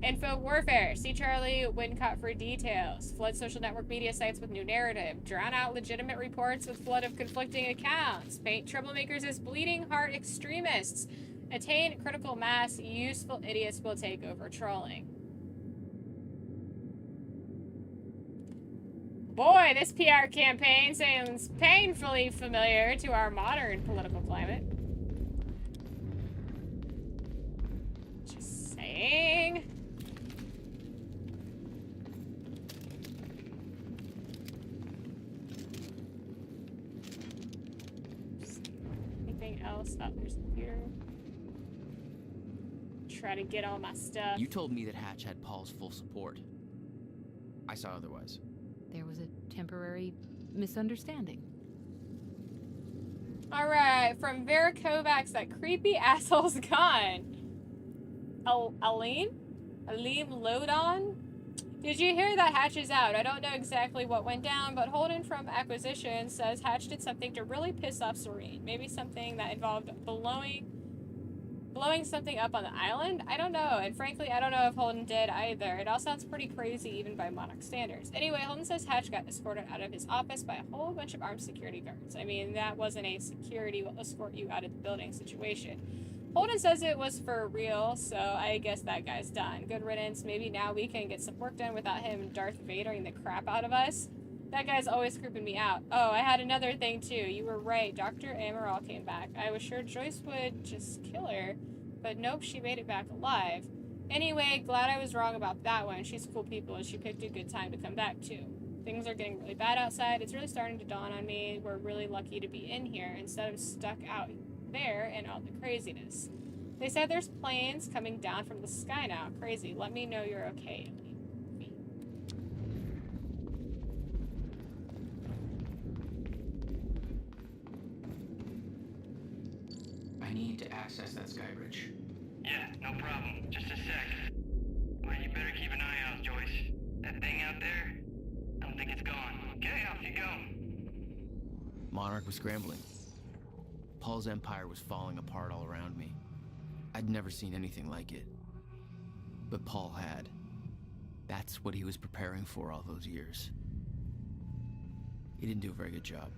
Info Warfare. See Charlie Wincott for details. Flood social network media sites with new narrative. Drown out legitimate reports with flood of conflicting accounts. Paint troublemakers as bleeding heart extremists. Attain critical mass. Useful idiots will take over trolling. Boy, this PR campaign sounds painfully familiar to our modern political climate. Just saying. Anything else? Oh, there's the computer. Try to get all my stuff. You told me that Hatch had Paul's full support. I saw otherwise. There was a temporary misunderstanding. Alright, from Vera Kovacs, that creepy asshole's gone. Aline Lodon? Did you hear that Hatch is out? I don't know exactly what went down, but Holden from Acquisition says Hatch did something to really piss off Serene. Maybe something that involved blowing blowing something up on the island? I don't know, and frankly, I don't know if Holden did either. It all sounds pretty crazy even by Monarch standards. Anyway, Holden says Hatch got escorted out of his office by a whole bunch of armed security guards. I mean, that wasn't a security will escort you out of the building situation. Holden says it was for real, so I guess that guy's done. Good riddance. Maybe now we can get some work done without him Darth Vadering the crap out of us. That guy's always creeping me out. Oh, I had another thing too. You were right. Dr. Amaral came back. I was sure Joyce would just kill her, but nope, she made it back alive. Anyway, glad I was wrong about that one. She's cool people, and she picked a good time to come back too. Things are getting really bad outside. It's really starting to dawn on me. We're really lucky to be in here instead of stuck out there and all the craziness. They said there's planes coming down from the sky now. Crazy. Let me know you're okay. I need to access that sky bridge. Yeah, no problem. Just a sec. Well, you better keep an eye out, Joyce. That thing out there, I don't think it's gone. Okay, off you go. Monarch was scrambling. Paul's empire was falling apart all around me. I'd never seen anything like it. But Paul had. That's what he was preparing for all those years. He didn't do a very good job.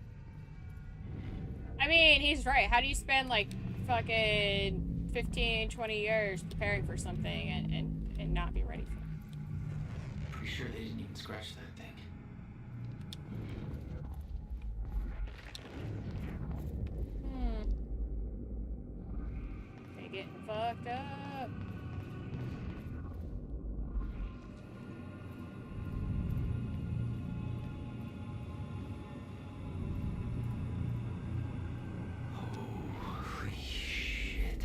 I mean, he's right. How do you spend like fucking 15, 20 years preparing for something and not be ready for it? Pretty sure they didn't even scratch that thing. They getting fucked up. Holy shit.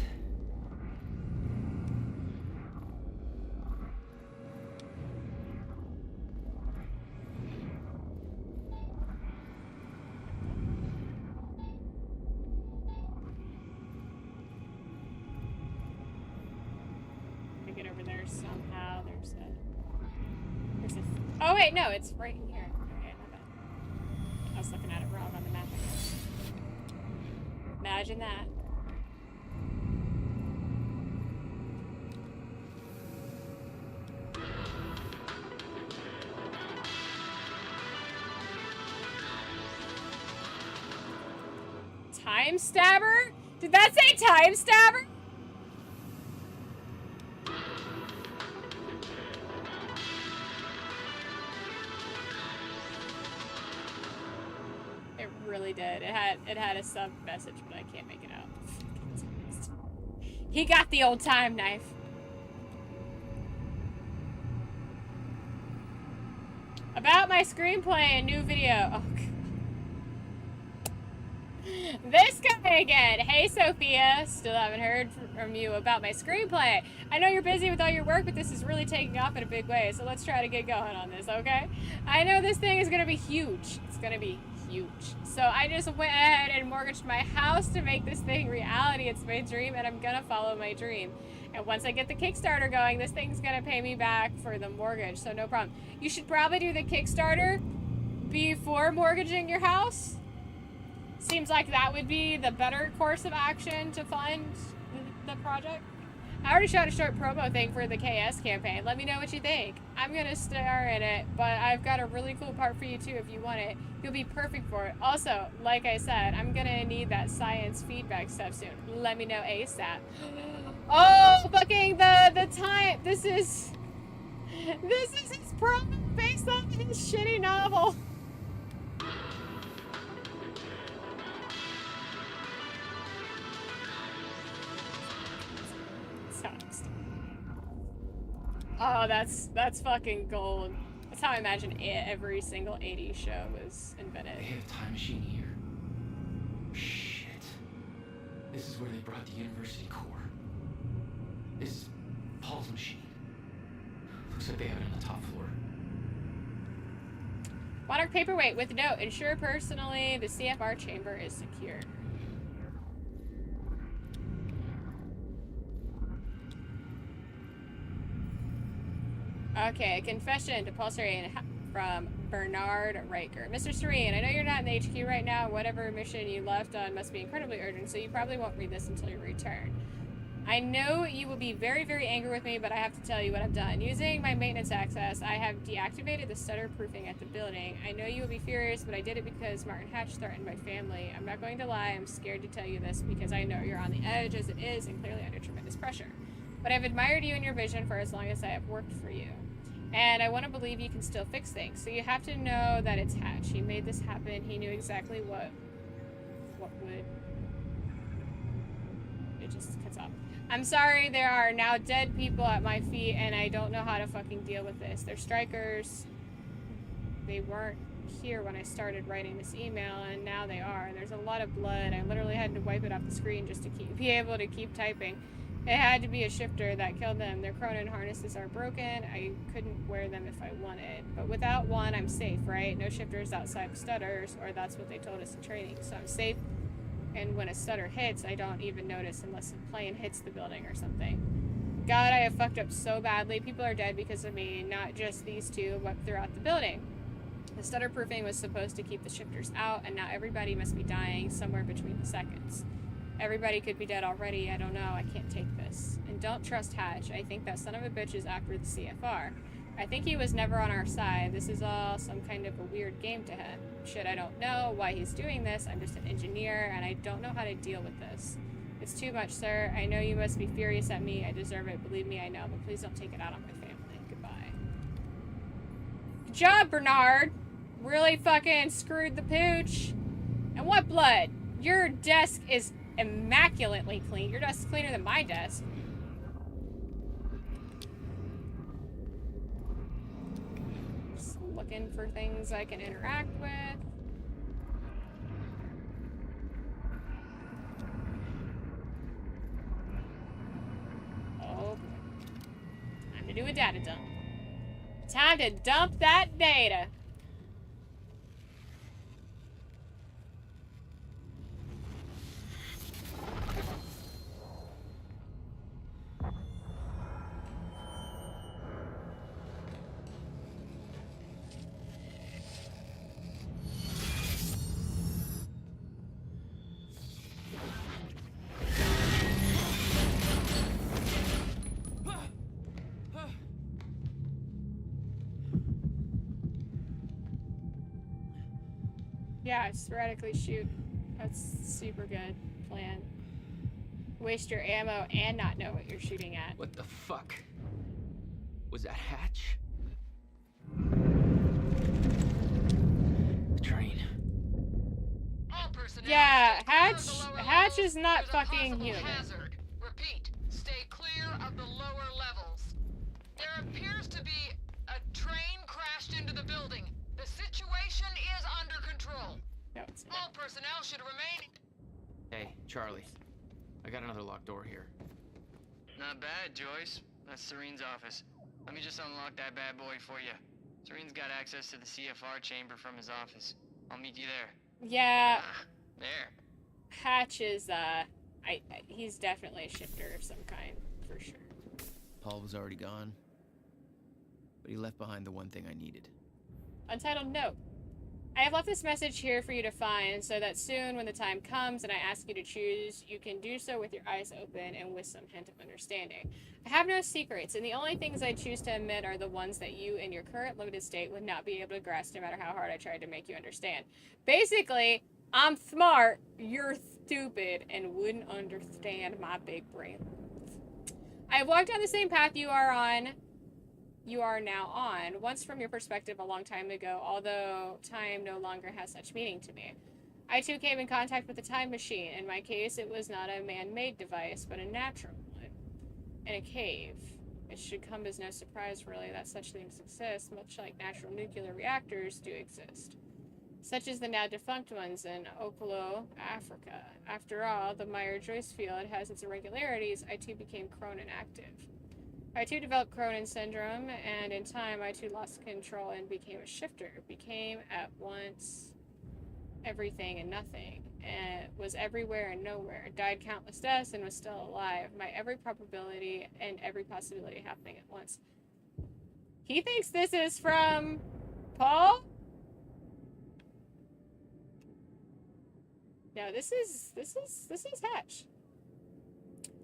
To get over there somehow. There's a. Oh wait, no, it's right in here. Okay, my bad. I was looking at it wrong on the map. I guess. Imagine that. Time stabber? Did that say time stabber? It really did. It had a sub message, but I can't make it out. He got the old time knife. About my screenplay and new video. Oh, God. This guy again. Hey, Sophia. Still haven't heard from you about my screenplay. I know you're busy with all your work, but this is really taking off in a big way, so let's try to get going on this, okay? I know this thing is going to be huge. It's going to be huge. So I just went ahead and mortgaged my house to make this thing reality. It's my dream, and I'm going to follow my dream. And once I get the Kickstarter going, this thing's going to pay me back for the mortgage, so no problem. You should probably do the Kickstarter before mortgaging your house. Seems like that would be the better course of action to fund the project. I already shot a short promo thing for the KS campaign. Let me know what you think. I'm going to star in it, but I've got a really cool part for you too if you want it. You'll be perfect for it. Also, like I said, I'm going to need that science feedback stuff soon. Let me know ASAP. Oh, fucking the time. This is his promo based on his shitty novel. Oh, that's fucking gold. That's how I imagine every single 80s show was invented. They have a time machine here. Shit. This is where they brought the university core. This is Paul's machine. Looks like they have it on the top floor. Monarch paperweight with note. Ensure personally the CFR chamber is secure. Okay, confession to Paul Serene from Bernard Riker. Mr. Serene, I know you're not in the HQ right now. Whatever mission you left on must be incredibly urgent, so you probably won't read this until you return. I know you will be very, very angry with me, but I have to tell you what I've done. Using my maintenance access, I have deactivated the stutter proofing at the building. I know you will be furious, but I did it because Martin Hatch threatened my family. I'm not going to lie, I'm scared to tell you this because I know you're on the edge as it is and clearly under tremendous pressure. But I've admired you and your vision for as long as I have worked for you. And I want to believe you can still fix things. So you have to know that it's Hatch. He made this happen. He knew exactly what would... It just cuts off. I'm sorry, there are now dead people at my feet, and I don't know how to fucking deal with this. They're strikers. They weren't here when I started writing this email, and now they are. There's a lot of blood. I literally had to wipe it off the screen just to be able to keep typing. It had to be a shifter that killed them. Their Cronin harnesses are broken. I couldn't wear them if I wanted. But without one, I'm safe, right? No shifters outside of stutters, or that's what they told us in training. So I'm safe. And when a stutter hits, I don't even notice unless a plane hits the building or something. God, I have fucked up so badly. People are dead because of me, not just these two, but throughout the building. The stutter proofing was supposed to keep the shifters out, and now everybody must be dying somewhere between the seconds. Everybody could be dead already. I don't know. I can't take this. And don't trust Hatch. I think that son of a bitch is after the CFR. I think he was never on our side. This is all some kind of a weird game to him. Shit, I don't know why he's doing this. I'm just an engineer, and I don't know how to deal with this. It's too much, sir. I know you must be furious at me. I deserve it. Believe me, I know. But please don't take it out on my family. Goodbye. Good job, Bernard. Really fucking screwed the pooch. And what blood? Your desk is immaculately clean. Your desk is cleaner than my desk. Just looking for things I can interact with. Oh boy. Time to do a data dump. Time to dump that data. Yeah, sporadically shoot. That's super good plan. Waste your ammo and not know what you're shooting at. What the fuck? Was that Hatch? The train. All personnel, Yeah, stay clear of the lower Hatch levels. is not There's fucking a possible human. hazard. Repeat, stay clear of the lower levels. There appears to be a train crashed into the building. The situation is under control. No, it's not. All personnel should remain. Hey, Charlie. I got another locked door here. Not bad, Joyce. That's Serene's office. Let me just unlock that bad boy for you. Serene's got access to the CFR chamber from his office. I'll meet you there. Yeah. There. Hatch is, he's definitely a shifter of some kind, for sure. Paul was already gone. But he left behind the one thing I needed. Untitled note. I have left this message here for you to find so that soon when the time comes and I ask you to choose, you can do so with your eyes open and with some hint of understanding. I have no secrets, and the only things I choose to admit are the ones that you in your current limited state would not be able to grasp no matter how hard I tried to make you understand. Basically, I'm smart, you're stupid, and wouldn't understand my big brain. I have walked down the same path you are now on, once from your perspective a long time ago, although time no longer has such meaning to me. I too came in contact with a time machine. In my case, it was not a man-made device, but a natural one. In a cave. It should come as no surprise, really, that such things exist, much like natural nuclear reactors do exist. Such as the now defunct ones in Okolo, Africa. After all, the Meyer-Joyce field has its irregularities. I too became Cronin active. I too developed Cronin syndrome, and in time I too lost control and became a shifter. Became at once everything and nothing, and was everywhere and nowhere. Died countless deaths and was still alive. My every probability and every possibility happening at once. He thinks this is from Paul? No, this is Hatch.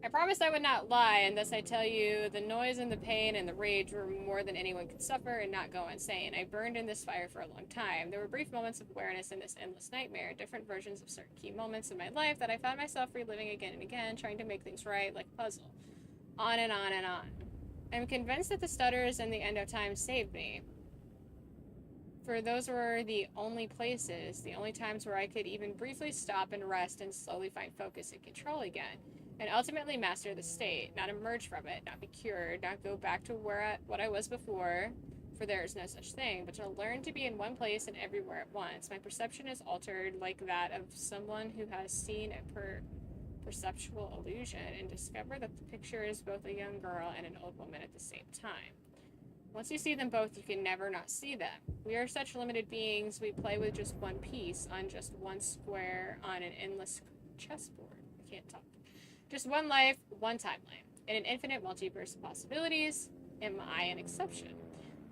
I promised I would not lie, and thus I tell you, the noise and the pain and the rage were more than anyone could suffer and not go insane. I burned in this fire for a long time. There were brief moments of awareness in this endless nightmare, different versions of certain key moments in my life that I found myself reliving again and again, trying to make things right like a puzzle. On and on and on. I'm convinced that the stutters and the end of time saved me. For those were the only places, the only times where I could even briefly stop and rest and slowly find focus and control again. And ultimately master the state, not emerge from it, not be cured, not go back to what I was before, for there is no such thing, but to learn to be in one place and everywhere at once. My perception is altered like that of someone who has seen a perceptual illusion and discover that the picture is both a young girl and an old woman at the same time. Once you see them both, you can never not see them. We are such limited beings, we play with just one piece on just one square on an endless chessboard. I can't talk. Just one life, one timeline. In an infinite multiverse of possibilities, am I an exception?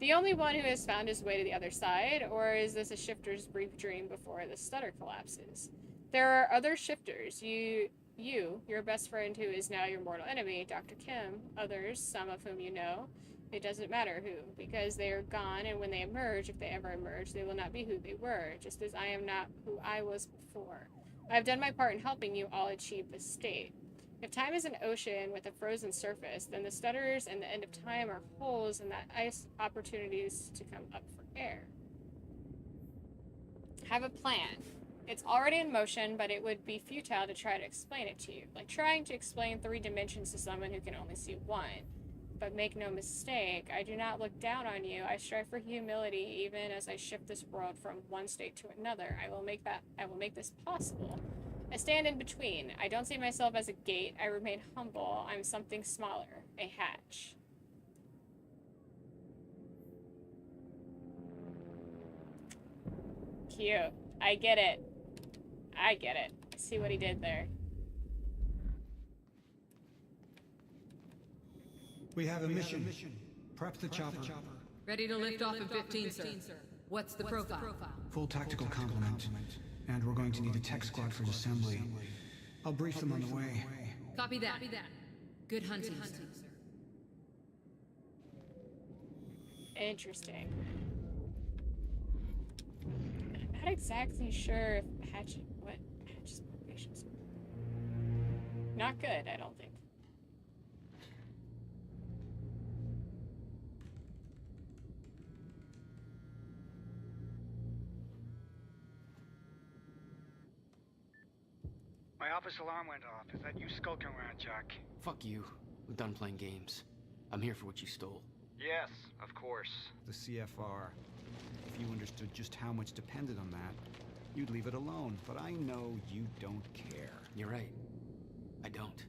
The only one who has found his way to the other side, or is this a shifter's brief dream before the stutter collapses? There are other shifters. Your best friend who is now your mortal enemy, Dr. Kim, others, some of whom you know. It doesn't matter who, because they are gone, and when they emerge, if they ever emerge, they will not be who they were, just as I am not who I was before. I have done my part in helping you all achieve this state. If time is an ocean with a frozen surface, then the stutterers and the end of time are holes in that ice, opportunities to come up for air. Have a plan. It's already in motion, but it would be futile to try to explain it to you. Like trying to explain 3 dimensions to someone who can only see 1. But make no mistake, I do not look down on you. I strive for humility even as I shift this world from one state to another. I will make this possible. I stand in between. I don't see myself as a gate. I remain humble. I'm something smaller. A hatch. Cute. I get it. I get it. See what he did there. We have a mission. Prep the chopper. Ready to lift off in 15, sir. What's the profile? Full tactical complement. And we're going to need a tech squad for assembly. I'll brief them on the way. Copy that. Good hunting, sir. Interesting. I'm not exactly sure if what Hatch's motivations are. Not good, I don't think. My office alarm went off. Is that you skulking around, Jack? Fuck you. We're done playing games. I'm here for what you stole. Yes, of course. The CFR. If you understood just how much depended on that, you'd leave it alone. But I know you don't care. You're right. I don't.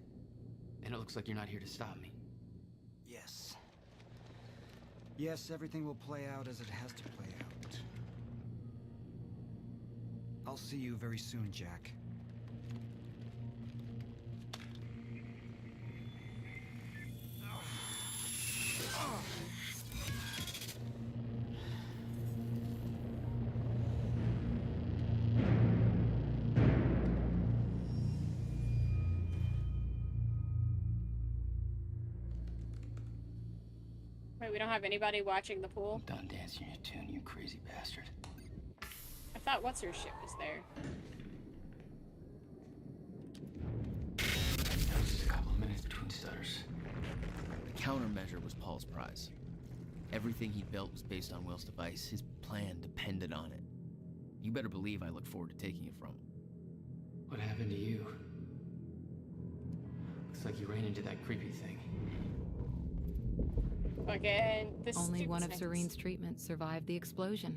And it looks like you're not here to stop me. Yes. Yes, everything will play out as it has to play out. I'll see you very soon, Jack. Wait, we don't have anybody watching the pool? I'm done dancing your tune, you crazy bastard. I thought what's-her-ship was there. Just a couple of minutes between stutters. The countermeasure was Paul's prize. Everything he built was based on Will's device. His plan depended on it. You better believe I look forward to taking it from him. What happened to you? Looks like you ran into that creepy thing. Fucking this Only one of stupid Serene's treatments survived the explosion.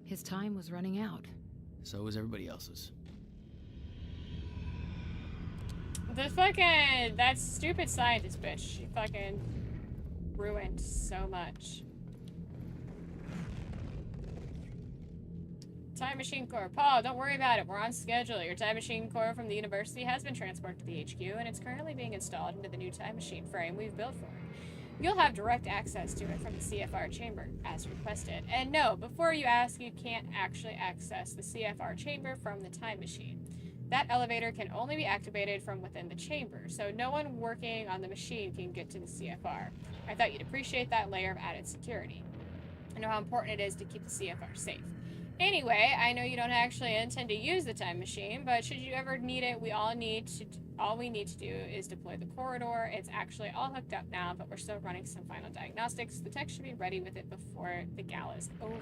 His time was running out. So was everybody else's. That stupid scientist bitch. She fucking ruined so much. Time Machine Core. Paul, don't worry about it. We're on schedule. Your Time Machine Core from the university has been transported to the HQ, and it's currently being installed into the new Time Machine frame we've built for it. You'll have direct access to it from the CFR chamber, as requested. And no, before you ask, you can't actually access the CFR chamber from the Time Machine. That elevator can only be activated from within the chamber, so no one working on the machine can get to the CFR. I thought you'd appreciate that layer of added security. I know how important it is to keep the CFR safe. Anyway, I know you don't actually intend to use the time machine, but should you ever need it, all we need to do is deploy the corridor. It's actually all hooked up now, but we're still running some final diagnostics. The tech should be ready with it before the gala is over.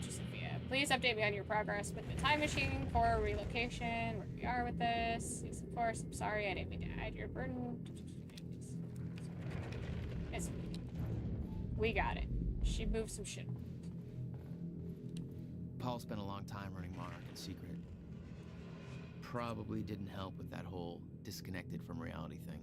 Sophia, please update me on your progress with the time machine, core relocation, where we are with this. Yes, of course. I'm sorry, I didn't mean to add your burden. Yes, we got it. She moved some shit. Paul spent a long time running Monarch in secret. Probably didn't help with that whole disconnected from reality thing.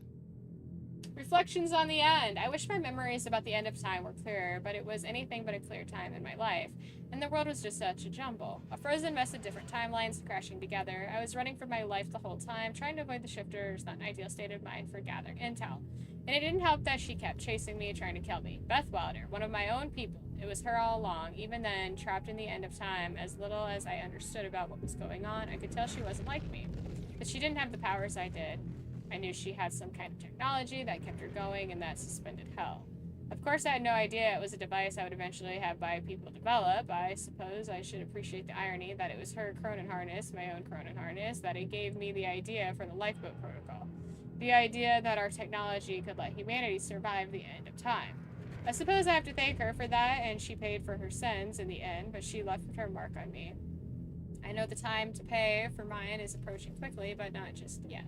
Reflections on the end. I wish my memories about the end of time were clearer, but it was anything but a clear time in my life, and the world was just such a jumble. A frozen mess of different timelines crashing together. I was running for my life the whole time, trying to avoid the shifters, not an ideal state of mind for gathering intel. And it didn't help that she kept chasing me, trying to kill me. Beth Wilder, one of my own people. It was her all along. Even then, trapped in the end of time, as little as I understood about what was going on, I could tell she wasn't like me. But she didn't have the powers I did. I knew she had some kind of technology that kept her going and that suspended hell. Of course, I had no idea it was a device I would eventually have by people develop. I suppose I should appreciate the irony that it was her Cronin harness, my own Cronin harness, that it gave me the idea for the lifeboat protocol. The idea that our technology could let humanity survive the end of time. I suppose I have to thank her for that, and she paid for her sins in the end, but she left her mark on me. I know the time to pay for mine is approaching quickly, but not just yet.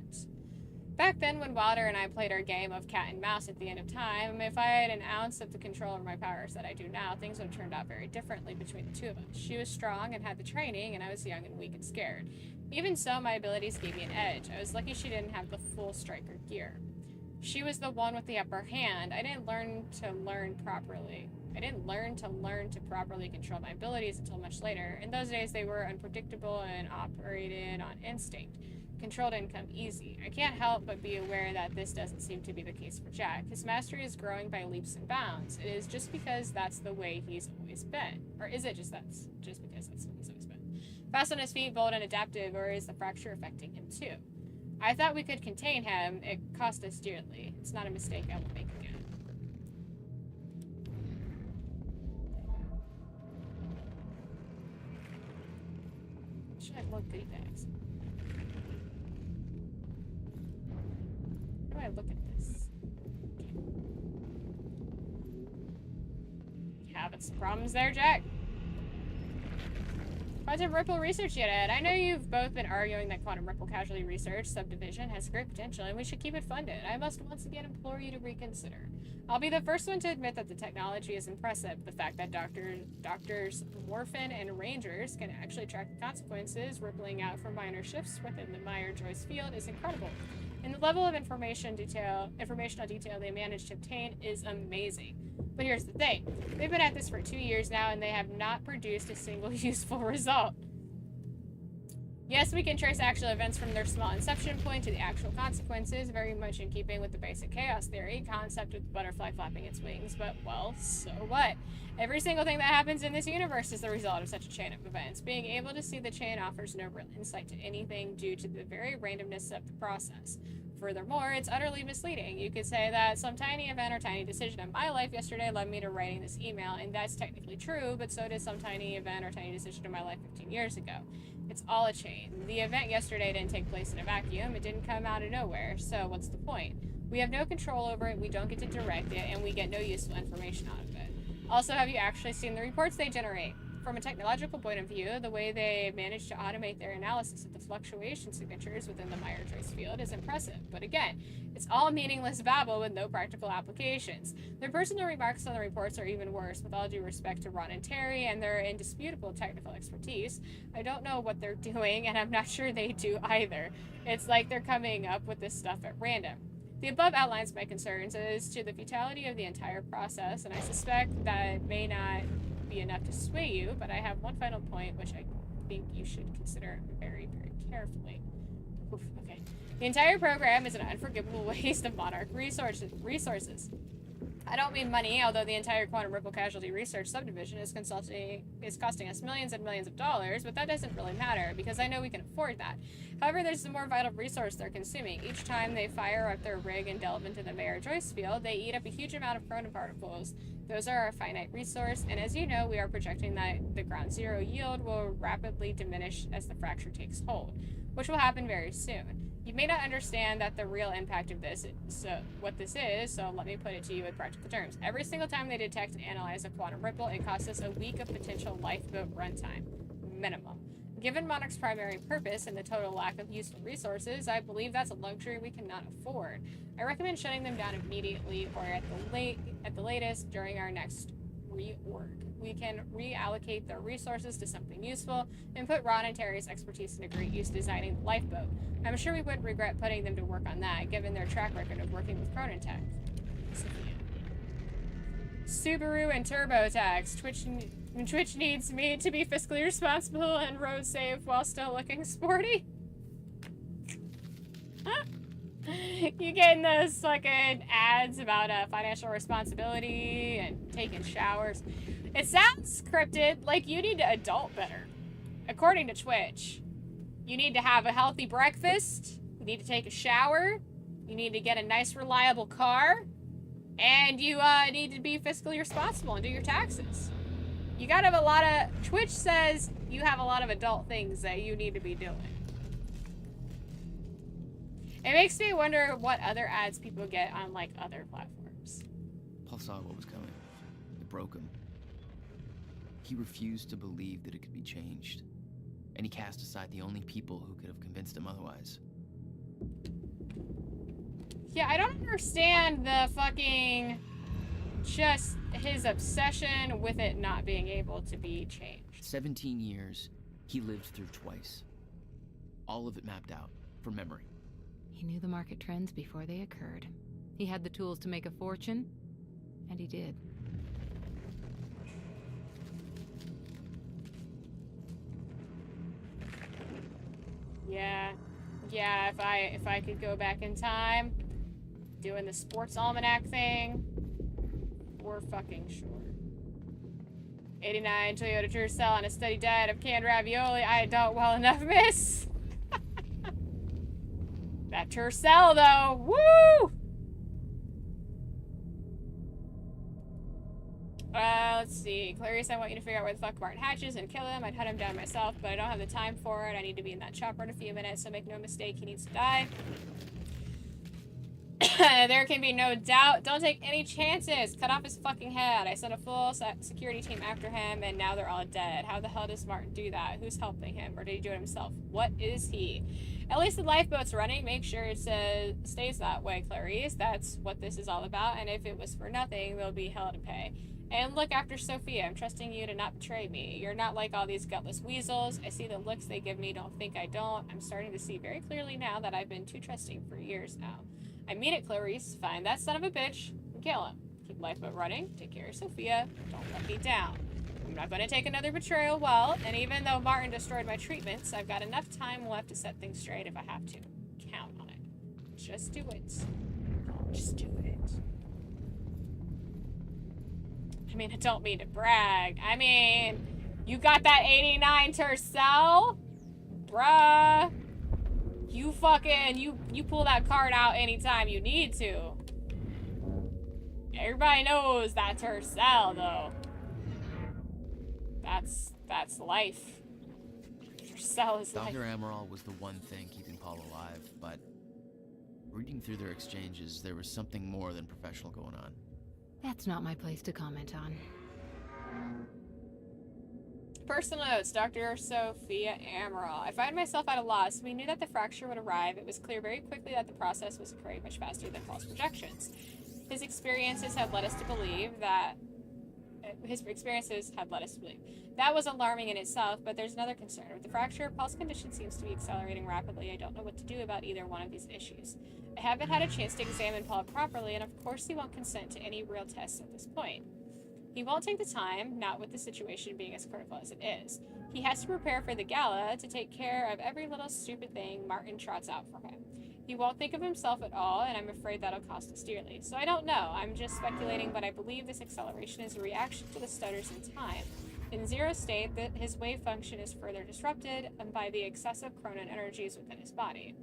Back then, when Wilder and I played our game of cat and mouse at the end of time, if I had an ounce of the control over my powers that I do now, things would have turned out very differently between the two of us. She was strong and had the training, and I was young and weak and scared. Even so, my abilities gave me an edge. I was lucky she didn't have the full striker gear. She was the one with the upper hand. I didn't learn to properly control my abilities until much later. In those days, they were unpredictable and operated on instinct. Control didn't come easy. I can't help but be aware that this doesn't seem to be the case for Jack. His mastery is growing by leaps and bounds. It is just because that's the way he's always been. Or is it just because that's the way he's always been? Fast on his feet, bold and adaptive, or is the fracture affecting him too? I thought we could contain him. It cost us dearly. It's not a mistake I will make again. Should I look goodie bags? How do I look at this? Okay. You having some problems there, Jack? Quantum Ripple research yet, Ed? I know you've both been arguing that Quantum Ripple Casualty Research Subdivision has great potential and we should keep it funded. I must once again implore you to reconsider. I'll be the first one to admit that the technology is impressive. The fact that doctors Morphin and Rangers can actually track the consequences rippling out from minor shifts within the Meyer-Joyce field is incredible. And the level of informational detail they managed to obtain is amazing. But here's the thing. They've been at this for 2 years now, and they have not produced a single useful result. Yes, we can trace actual events from their small inception point to the actual consequences, very much in keeping with the basic chaos theory concept with the butterfly flapping its wings, but, well, so what? Every single thing that happens in this universe is the result of such a chain of events. Being able to see the chain offers no real insight to anything due to the very randomness of the process. Furthermore, it's utterly misleading. You could say that some tiny event or tiny decision in my life yesterday led me to writing this email, and that's technically true, but so did some tiny event or tiny decision in my life 15 years ago. It's all a chain. The event yesterday didn't take place in a vacuum. It didn't come out of nowhere, so what's the point? We have no control over it, we don't get to direct it, and we get no useful information out of it. Also, have you actually seen the reports they generate? From a technological point of view, the way they managed to automate their analysis of the fluctuation signatures within the Meyer-Joyce field is impressive, but again, it's all meaningless babble with no practical applications. Their personal remarks on the reports are even worse, with all due respect to Ron and Terry and their indisputable technical expertise. I don't know what they're doing, and I'm not sure they do either. It's like they're coming up with this stuff at random. The above outlines my concerns as to the futility of the entire process, and I suspect that it may not be enough to sway you, but I have one final point which I think you should consider very, very carefully. Oof, okay. The entire program is an unforgivable waste of Monarch resources. I don't mean money, although the entire Quantum Ripple Casualty Research subdivision is costing us millions and millions of dollars, but that doesn't really matter, because I know we can afford that. However, there's a more vital resource they're consuming. Each time they fire up their rig and delve into the Mayor Joyce field, they eat up a huge amount of chronon particles. Those are our finite resource, and as you know, we are projecting that the ground zero yield will rapidly diminish as the fracture takes hold, which will happen very soon. You may not understand that the real impact of this, what this is, so let me put it to you in practical terms. Every single time they detect and analyze a quantum ripple, it costs us a week of potential lifeboat runtime, minimum. Given Monarch's primary purpose and the total lack of useful resources, I believe that's a luxury we cannot afford. I recommend shutting them down immediately or at the latest during our next reorg. We can reallocate their resources to something useful and put Ron and Terry's expertise into great use designing the lifeboat. I'm sure we wouldn't regret putting them to work on that, given their track record of working with Cronin Tech. Subaru and TurboTax. Twitch needs me to be fiscally responsible and road safe while still looking sporty. You getting those fucking ads about financial responsibility and taking showers? It sounds scripted, like you need to adult better. According to Twitch, you need to have a healthy breakfast, you need to take a shower, you need to get a nice reliable car, and you need to be fiscally responsible and do your taxes. You gotta have a lot of... Twitch says you have a lot of adult things that you need to be doing. It makes me wonder what other ads people get on, like, other platforms. Paul saw what was coming. It broke him. He refused to believe that it could be changed. And he cast aside the only people who could have convinced him otherwise. Yeah, I don't understand the fucking... just his obsession with it not being able to be changed. 17 years, he lived through twice. All of it mapped out, from memory. He knew the market trends before they occurred. He had the tools to make a fortune, and he did. Yeah, if I could go back in time, doing the sports almanac thing, for fucking sure. 89 Toyota Tercel and a steady diet of canned ravioli. I don't well enough, miss. That Tercel, though, woo! Let's see. Clarice, I want you to figure out where the fuck Martin Hatch is and kill him. I'd hunt him down myself, but I don't have the time for it. I need to be in that chopper in a few minutes, so make no mistake, he needs to die. There can be no doubt. Don't take any chances. Cut off his fucking head. I sent a full security team after him, and now they're all dead. How the hell does Martin do that? Who's helping him? Or did he do it himself? What is he? At least the lifeboat's running. Make sure it stays that way, Clarice. That's what this is all about, and if it was for nothing, there'll be hell to pay. And look after Sophia. I'm trusting you to not betray me. You're not like all these gutless weasels. I see the looks they give me. Don't think I don't. I'm starting to see very clearly now that I've been too trusting for years now. I mean it, Clarice. Find that son of a bitch and kill him. Keep lifeboat running. Take care of Sophia. Don't let me down. I'm not going to take another betrayal well, and even though Martin destroyed my treatments, I've got enough time left to set things straight if I have to. Count on it. Just do it. Just do it. I mean, I don't mean to brag. I mean, you got that 89 Tercel? Bruh. You fucking, you pull that card out anytime you need to. Everybody knows that Tercel, though. That's life. Tercel is life. Dr. Amaral was the one thing keeping Paul alive, but reading through their exchanges, there was something more than professional going on. That's not my place to comment on. Personal notes, Dr. Sophia Amaral. I find myself at a loss. We knew that the fracture would arrive. It was clear very quickly that the process was occurring much faster than Paul's projections. His experiences had led us to believe that... That was alarming in itself, but there's another concern. With the fracture, Paul's condition seems to be accelerating rapidly. I don't know what to do about either one of these issues. I haven't had a chance to examine Paul properly, and of course he won't consent to any real tests at this point. He won't take the time, not with the situation being as critical as it is. He has to prepare for the gala to take care of every little stupid thing Martin trots out for him. He won't think of himself at all, and I'm afraid that'll cost us dearly. So I don't know. I'm just speculating, but I believe this acceleration is a reaction to the stutters in time. In zero state, his wave function is further disrupted by the excessive chronon energies within his body.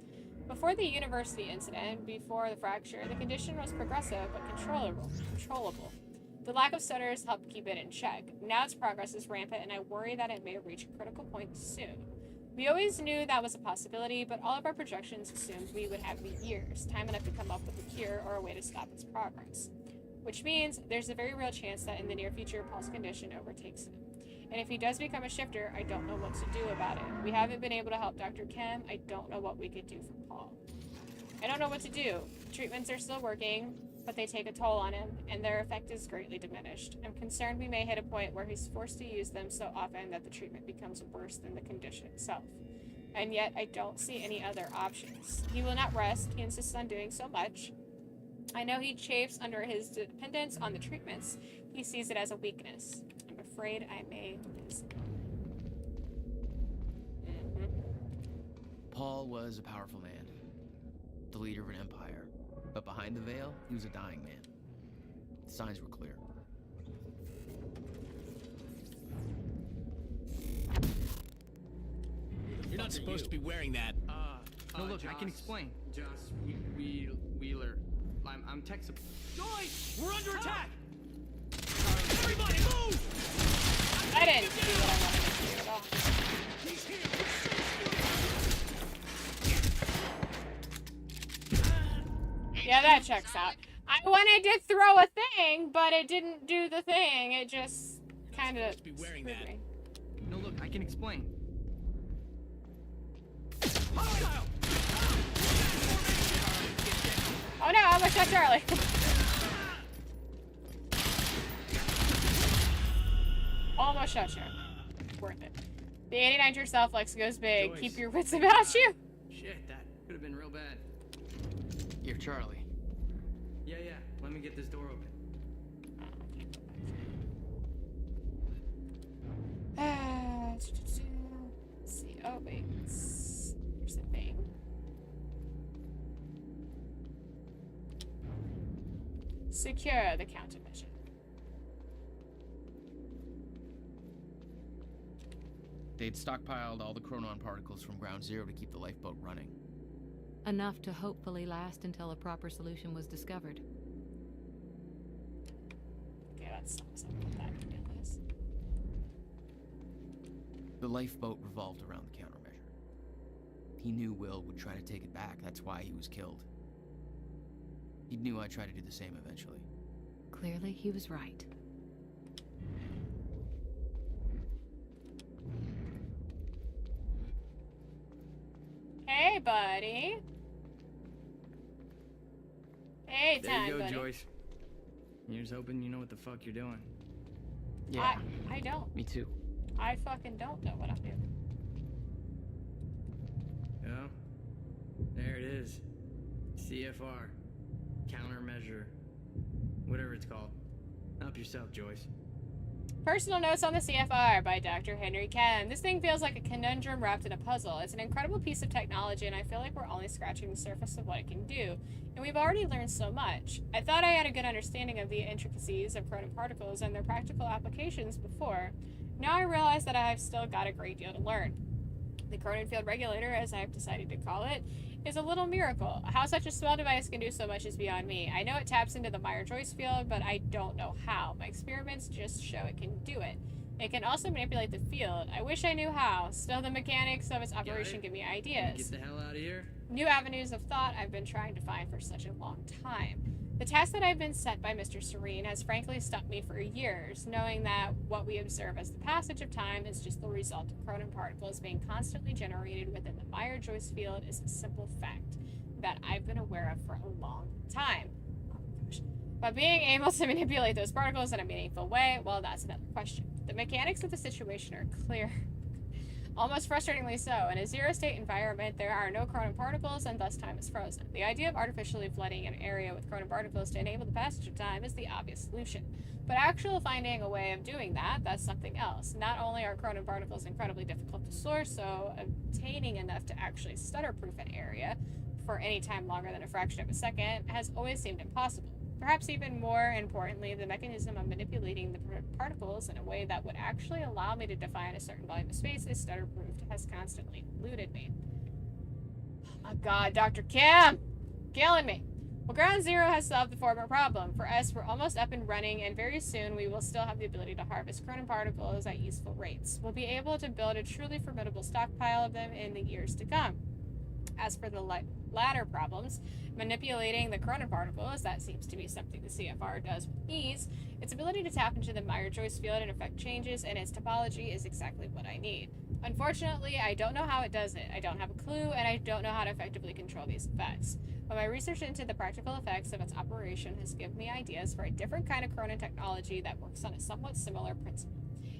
Before the university incident, before the fracture, the condition was progressive but controllable. The lack of stutters helped keep it in check. Now its progress is rampant, and I worry that it may reach a critical point soon. We always knew that was a possibility, but all of our projections assumed we would have years, time enough to come up with a cure or a way to stop its progress. Which means there's a very real chance that in the near future, Paul's condition overtakes him. And if he does become a shifter, I don't know what to do about it. We haven't been able to help Dr. Kim. I don't know what we could do for Paul. I don't know what to do. Treatments are still working, but they take a toll on him, and their effect is greatly diminished. I'm concerned we may hit a point where he's forced to use them so often that the treatment becomes worse than the condition itself. And yet, I don't see any other options. He will not rest. He insists on doing so much. I know he chafes under his dependence on the treatments. He sees it as a weakness. I'm afraid I may lose him. Paul was a powerful man, the leader of an empire. But behind the veil, he was a dying man. The signs were clear. You're not supposed to be wearing that. No, look, I can explain. Joss Wheeler. I'm tech support. Joyce! We're under attack! Everybody move! I didn't do what I wanted to do at all. Yeah, that checks out. I wanted to throw a thing, but it didn't do the thing. It just kind of screwed me. No, look, I can explain. Oh no, I almost shot Charlie. Almost shot Charlie. Worth it. The 89 yourself, Lex goes big. Joyce. Keep your wits about you. Shit, that could have been real bad. You're Charlie. Yeah. Let me get this door open. Let's see. Oh, wait. Here's the thing. Secure the countermeasure. They'd stockpiled all the chronon particles from Ground Zero to keep the lifeboat running. Enough to hopefully last until a proper solution was discovered. Okay, let's put that in the list. The lifeboat revolved around the countermeasure. He knew Will would try to take it back. That's why he was killed. He knew I'd try to do the same eventually. Clearly, he was right. Hey, buddy. Hey, There time, you go, buddy. Joyce. You're just hoping you know what the fuck you're doing. Yeah. I don't. Me too. I fucking don't know what I'm doing. Oh, there it is. CFR. Countermeasure. Whatever it's called. Help yourself, Joyce. Personal notes on the CFR by Dr. Henry Ken. This thing feels like a conundrum wrapped in a puzzle. It's an incredible piece of technology, and I feel like we're only scratching the surface of what it can do. And we've already learned so much. I thought I had a good understanding of the intricacies of chronon particles and their practical applications before. Now I realize that I've still got a great deal to learn. The chronon field regulator, as I've decided to call it, is a little miracle. How such a small device can do so much is beyond me. I know it taps into the Meyer-Joyce field, but I don't know how. My experiments just show it can do it. It can also manipulate the field. I wish I knew how. Still, the mechanics of its operation give me ideas. Get the hell out of here. New avenues of thought I've been trying to find for such a long time. The task that I've been set by Mr. Serene has frankly stumped me for years, knowing that what we observe as the passage of time is just the result of chronon particles being constantly generated within the Meyer-Joyce field is a simple fact that I've been aware of for a long time. Oh gosh. But being able to manipulate those particles in a meaningful way, well, that's another question. The mechanics of the situation are clear. Almost frustratingly so. In a zero-state environment, there are no chronon particles, and thus time is frozen. The idea of artificially flooding an area with chronon particles to enable the passage of time is the obvious solution. But actually finding a way of doing that, that's something else. Not only are chronon particles incredibly difficult to source, so obtaining enough to actually stutter-proof an area for any time longer than a fraction of a second has always seemed impossible. Perhaps even more importantly, the mechanism of manipulating the particles in a way that would actually allow me to define a certain volume of space is stutter-proofed has constantly eluded me. Oh my god, Dr. Kim! Killing me! Well, Ground Zero has solved the former problem. For us, we're almost up and running, and very soon we will still have the ability to harvest chronon particles at useful rates. We'll be able to build a truly formidable stockpile of them in the years to come. As for the latter problems, manipulating the chronon particles, that seems to be something the CFR does with ease. Its ability to tap into the Meyer-Joyce field and affect changes in its topology is exactly what I need. Unfortunately, I don't know how it does it. I don't have a clue, and I don't know how to effectively control these effects. But my research into the practical effects of its operation has given me ideas for a different kind of chronon technology that works on a somewhat similar principle.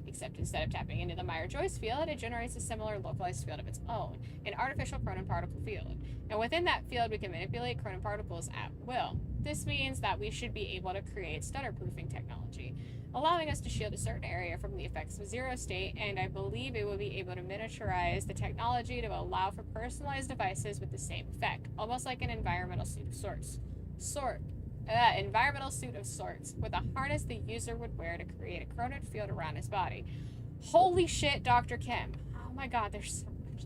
Except instead of tapping into the Meyer-Joyce field, it generates a similar localized field of its own, an artificial chronon particle field. And within that field, we can manipulate chronon particles at will. This means that we should be able to create stutter-proofing technology, allowing us to shield a certain area from the effects of zero state, and I believe it will be able to miniaturize the technology to allow for personalized devices with the same effect, almost like an environmental suit of sorts. Environmental suit of sorts, with a harness the user would wear to create a chronon field around his body. Holy shit, Dr. Kim. Oh my god, there's so much.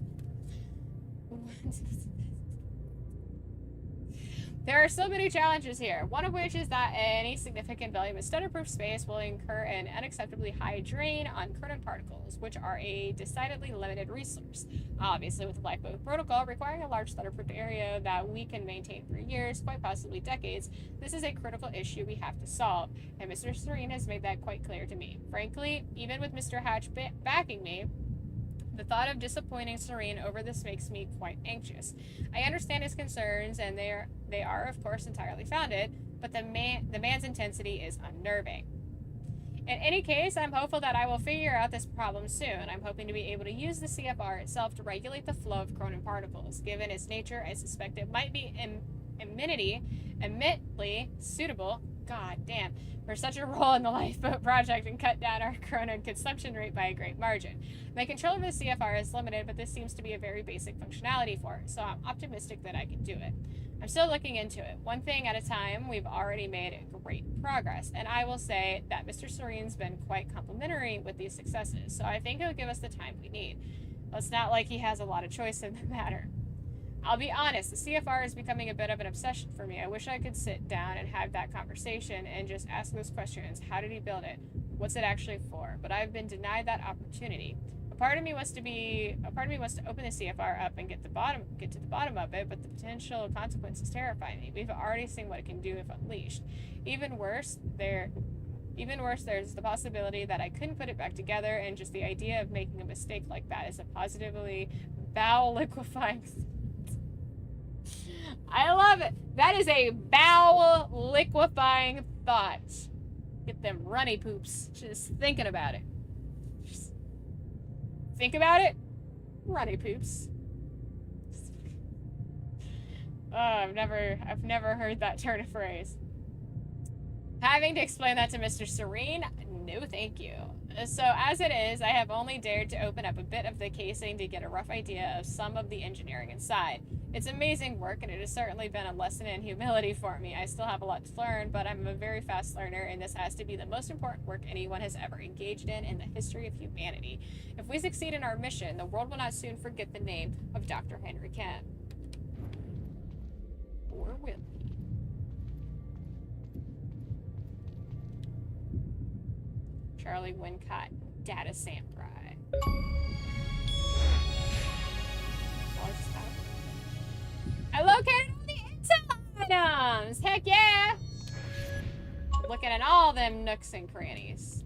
There are so many challenges here, one of which is that any significant volume of stutter-proof space will incur an unacceptably high drain on chronon particles, which are a decidedly limited resource. Obviously, with the lifeboat protocol requiring a large stutter-proof area that we can maintain for years, quite possibly decades, this is a critical issue we have to solve, and Mr. Serene has made that quite clear to me. Frankly, even with Mr. Hatch backing me, the thought of disappointing Serene over this makes me quite anxious. I understand his concerns, and they are of course entirely founded, but the man's intensity is unnerving. In any case, I'm hopeful that I will figure out this problem soon. I'm hoping to be able to use the CFR itself to regulate the flow of chronon particles. Given its nature, I suspect it might be immensely suitable, god damn, for such a role in the lifeboat project and cut down our chronon consumption rate by a great margin. My control of the CFR is limited, but this seems to be a very basic functionality for it, so I'm optimistic that I can do it. I'm still looking into it. One thing at a time, we've already made great progress, and I will say that Mr. Serene's been quite complimentary with these successes, so I think he'll give us the time we need. Well, it's not like he has a lot of choice in the matter. I'll be honest, the CFR is becoming a bit of an obsession for me. I wish I could sit down and have that conversation and just ask those questions. How did he build it? What's it actually for? But I've been denied that opportunity. A part of me wants to open the CFR up and get to the bottom of it, but the potential consequences terrify me. We've already seen what it can do if unleashed. Even worse, there's the possibility that I couldn't put it back together, and just the idea of making a mistake like that is a positively bowel liquefying. I love it. That is a bowel liquefying thought. Get them runny poops. Just thinking about it. Just think about it. Runny poops. Oh, I've never heard that turn of phrase. Having to explain that to Mr. Serene, no thank you. So as it is, I have only dared to open up a bit of the casing to get a rough idea of some of the engineering inside. It's amazing work, and it has certainly been a lesson in humility for me. I still have a lot to learn, but I'm a very fast learner, and this has to be the most important work anyone has ever engaged in the history of humanity. If we succeed in our mission, the world will not soon forget the name of Dr. Henry Kim. Or will he? Charlie Wincott, Data Samurai. I located all the intel items! Heck yeah! Looking at all them nooks and crannies.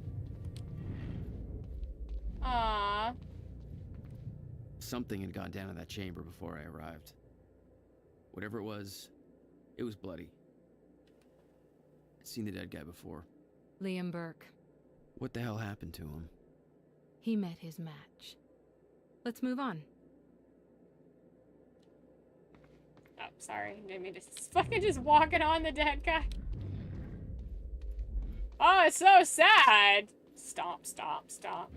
Aww. Something had gone down in that chamber before I arrived. Whatever it was bloody. I'd seen the dead guy before. Liam Burke. What the hell happened to him? He met his match. Let's move on. Oh, sorry. Didn't mean to fucking just walking on the dead guy. Oh, it's so sad. Stomp, stomp, stomp.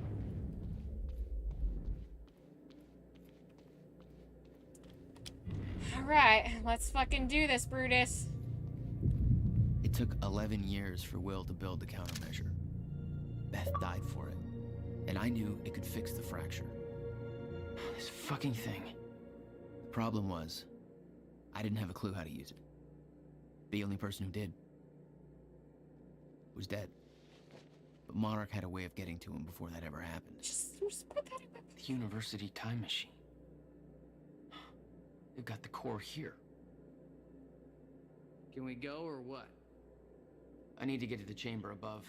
Alright, let's fucking do this, Brutus. It took 11 years for Will to build the countermeasure. Beth died for it, and I knew it could fix the fracture. This fucking thing. The problem was, I didn't have a clue how to use it. The only person who did was dead. But Monarch had a way of getting to him before that ever happened. Just put that in. The university time machine. They've got the core here. Can we go or what? I need to get to the chamber above.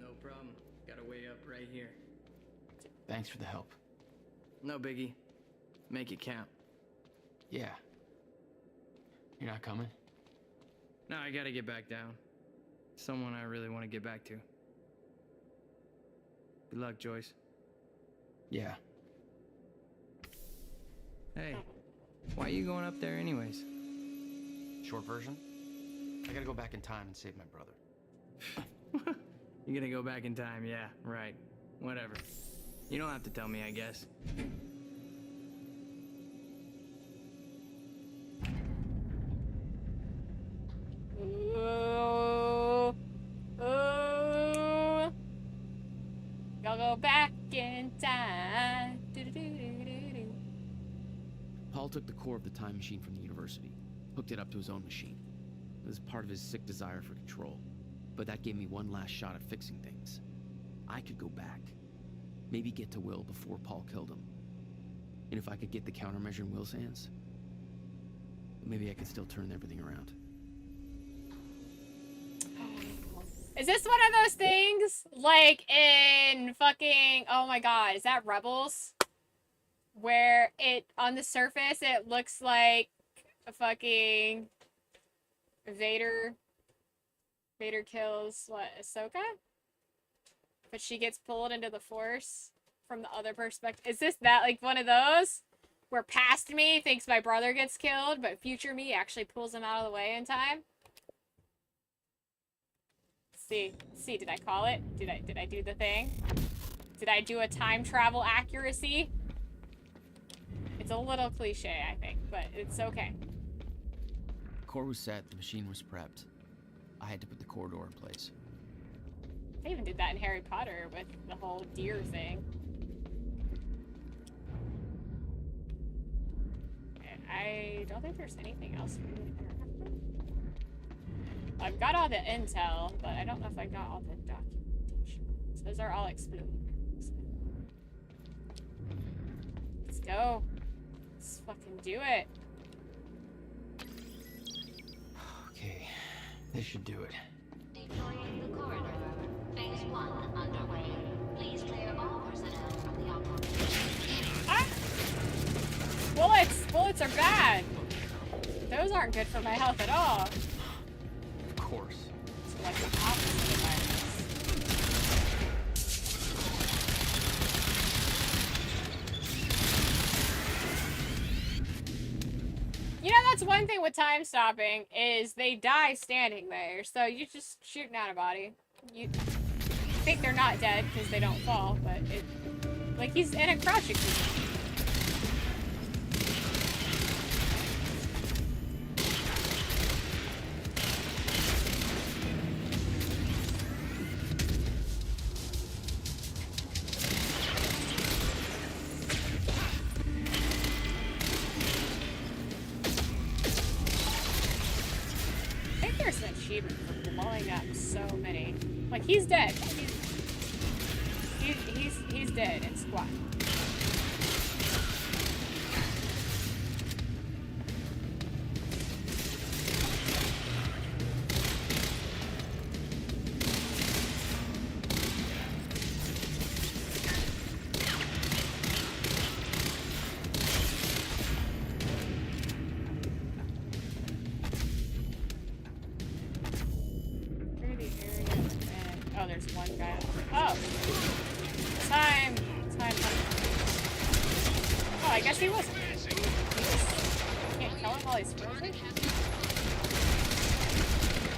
No problem. Got a way up right here. Thanks for the help. No biggie. Make it count. Yeah. You're not coming? No, I gotta get back down. Someone I really want to get back to. Good luck, Joyce. Yeah. Hey, why are you going up there anyways? Short version? I gotta go back in time and save my brother. You're gonna go back in time, yeah, right. Whatever. You don't have to tell me, I guess. Ooh. Ooh. Y'all go back in time. Do-do-do-do-do-do. Paul took the core of the time machine from the university, hooked it up to his own machine. It was part of his sick desire for control, but that gave me one last shot at fixing things. I could go back, maybe get to Will before Paul killed him. And if I could get the countermeasure in Will's hands, maybe I could still turn everything around. Is this one of those things like in fucking, oh my god, is that Rebels? Where it, on the surface, it looks like a fucking Vader kills, what, Ahsoka? But she gets pulled into the Force from the other perspective. Is this that, like, one of those? Where past me thinks my brother gets killed, but future me actually pulls him out of the way in time? See, did I call it? Did I do the thing? Did I do a time travel accuracy? It's a little cliche, I think, but it's okay. The core was set, the machine was prepped. I had to put the corridor in place. I even did that in Harry Potter with the whole deer thing. I don't think there's anything else for me to interact. I've got all the intel, but I don't know if I got all the documentation. So those are all exploded. So. Let's go. Let's fucking do it. Okay, this should do it. Deploying the corridor. Phase 1 underway. Please clear all personnel from the operation. Ah! Bullets are bad. Those aren't good for my health at all. Of course. It's like the opposite of virus. You know, that's one thing with time stopping, is they die standing there. So you just shooting at a body. You think they're not dead because they don't fall, but it, like, he's in a crouching position. I think there's an achievement for blowing up so many. Like, he's dead. He's dead in squat. Through the area and oh, there's one guy. Oh, time. Oh, I guess he wasn't. Can't kill him while he's frozen.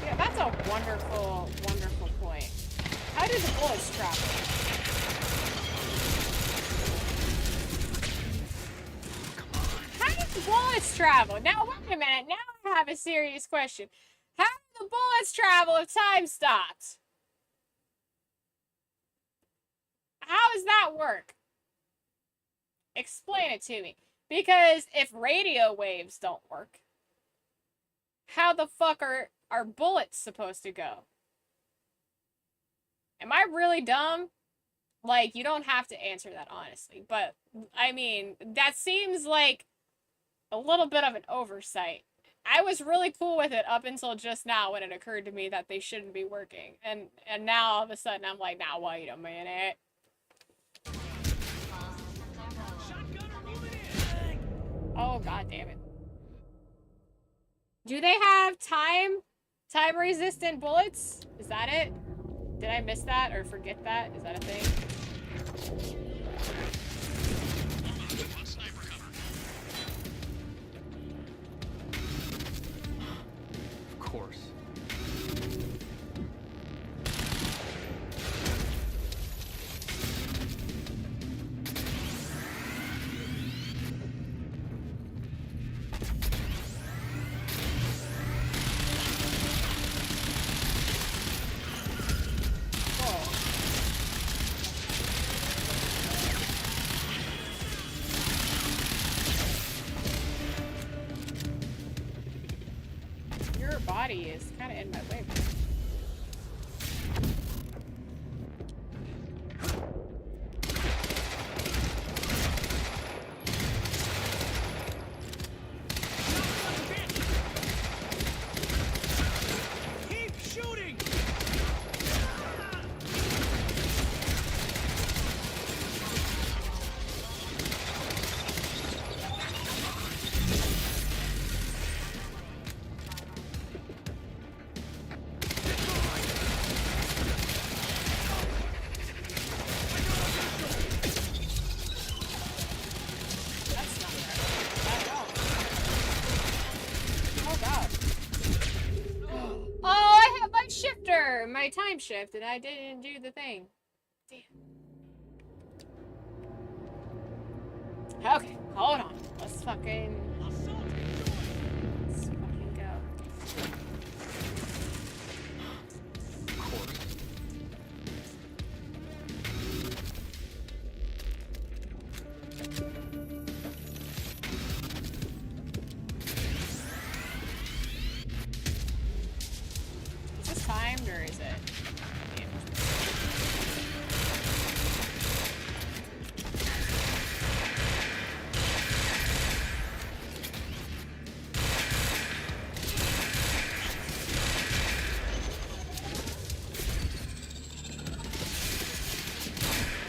Yeah, that's a wonderful, wonderful point. How do the bullets travel? How do the bullets bullets travel? Now, wait a minute. Now I have a serious question. How do the bullets travel if time stops? How does that work? Explain it to me. Because if radio waves don't work, how the fuck are bullets supposed to go? Am I really dumb? Like, you don't have to answer that honestly, but I mean, that seems like a little bit of an oversight. I was really cool with it up until just now when it occurred to me that they shouldn't be working. And now all of a sudden I'm like, now wait a minute. Oh, god damn it. Do they have time resistant bullets? Is that it? Did I miss that or forget that? Is that a thing? Of course. Your body is kind of in my way. Keep shooting! That's not right at all. Oh god. Oh, I have my shifter, my time shift, and I didn't do the thing. Damn. Okay, hold on. Let's fucking go. Of course. Is this timed or is it?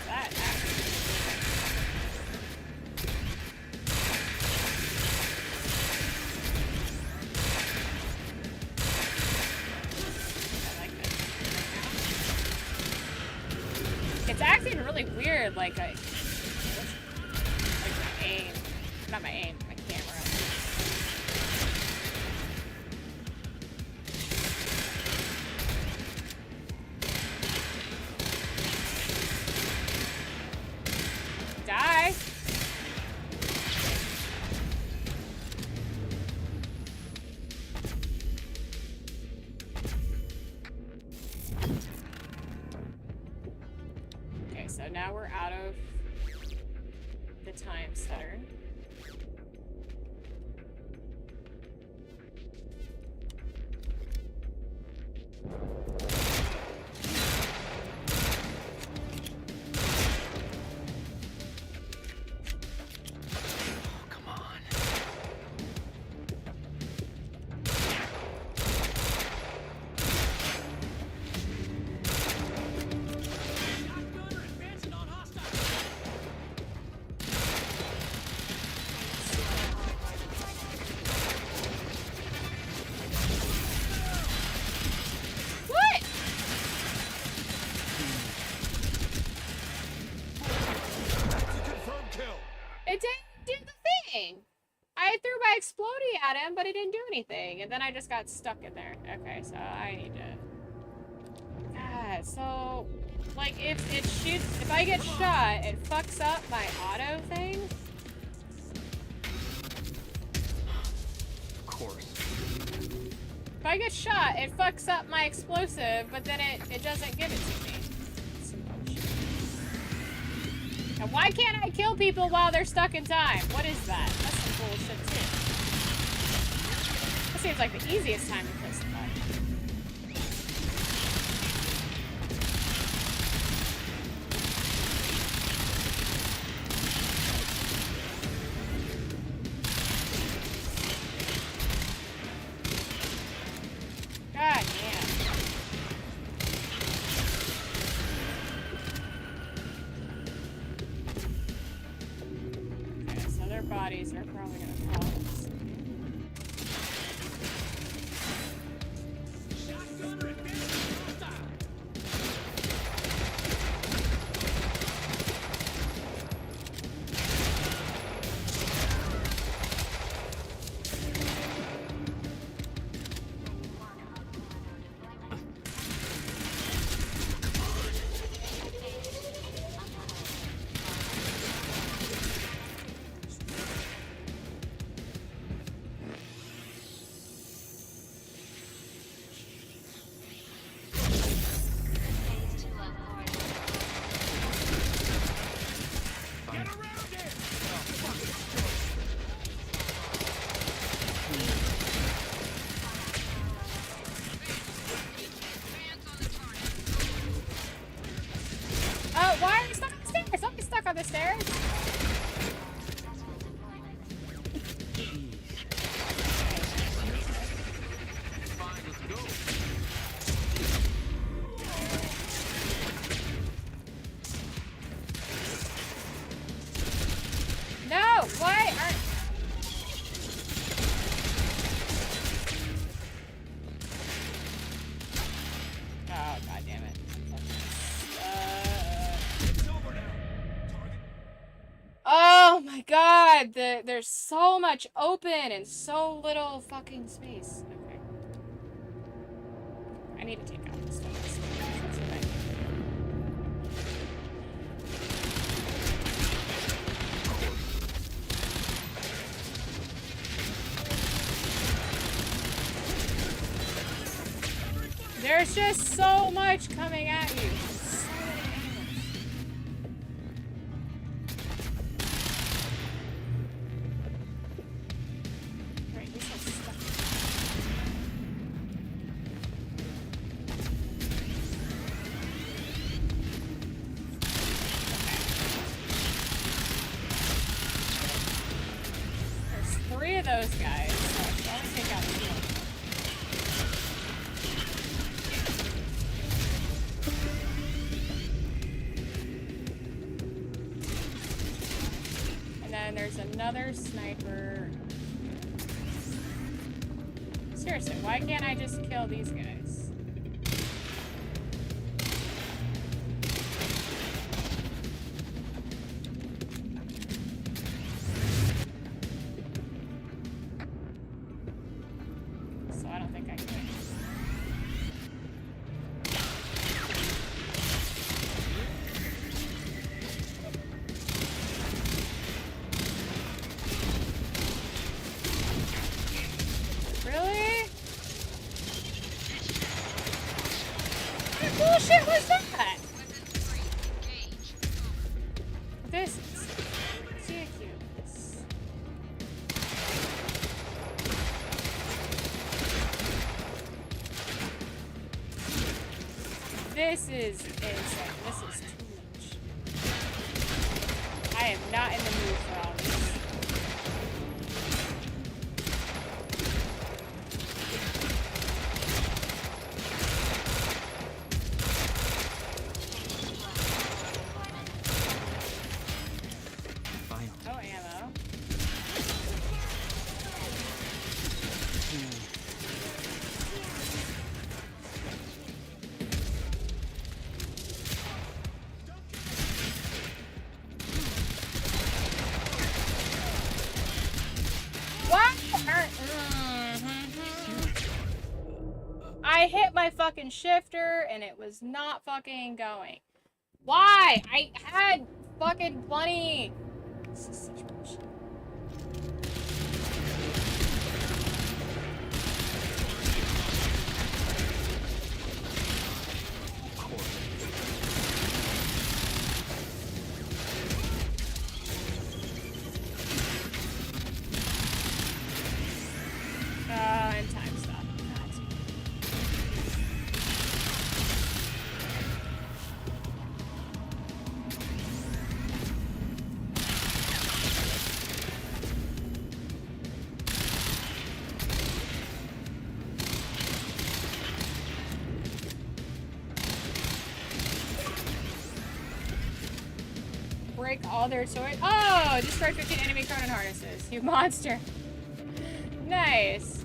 That it's acting really weird, like my aim. Not my aim, my camera. Die! Okay, so now we're out of the time stutter. Come on. Shotgunner advancing on hostile. What? It didn't do the thing. I threw my explodey at him, but it didn't do anything. And then I just got stuck in there. Okay, so I need to... God, so... Like, if it shoots... If I get shot, it fucks up my auto thing? course. If I get shot, it fucks up my explosive, but then it doesn't give it to me. Some bullshit. And why can't I kill people while they're stuck in time? What is that? That's some bullshit too. That seems like the easiest time to kill somebody. God damn. Okay, so their bodies are probably gonna fall. Shotgunner advancing hostile. Get around it! Why are you stuck on the stairs? Don't be stuck on the stairs. No, why aren't... Oh, god damn it. Oh my god, there's so much open and so little fucking space. Okay. I need to take out this stuff. That's what I need. There's just so much coming at you. So many enemies. Right, he's so stuck. There's 3 of those guys, so I should only take out 2 of them. And then there's another sniper. Seriously, why can't I just kill these guys? So I don't think I can. Really? What bullshit was that? This is ridiculous. This is insane. This is too much. I am not in the mood for all this. No ammo. What? I hit my fucking shifter and it was not fucking going. Why? I had fucking plenty. This is such bullshit. break all their toys. Oh, destroyed 15 enemy Cronin harnesses. You monster. Nice.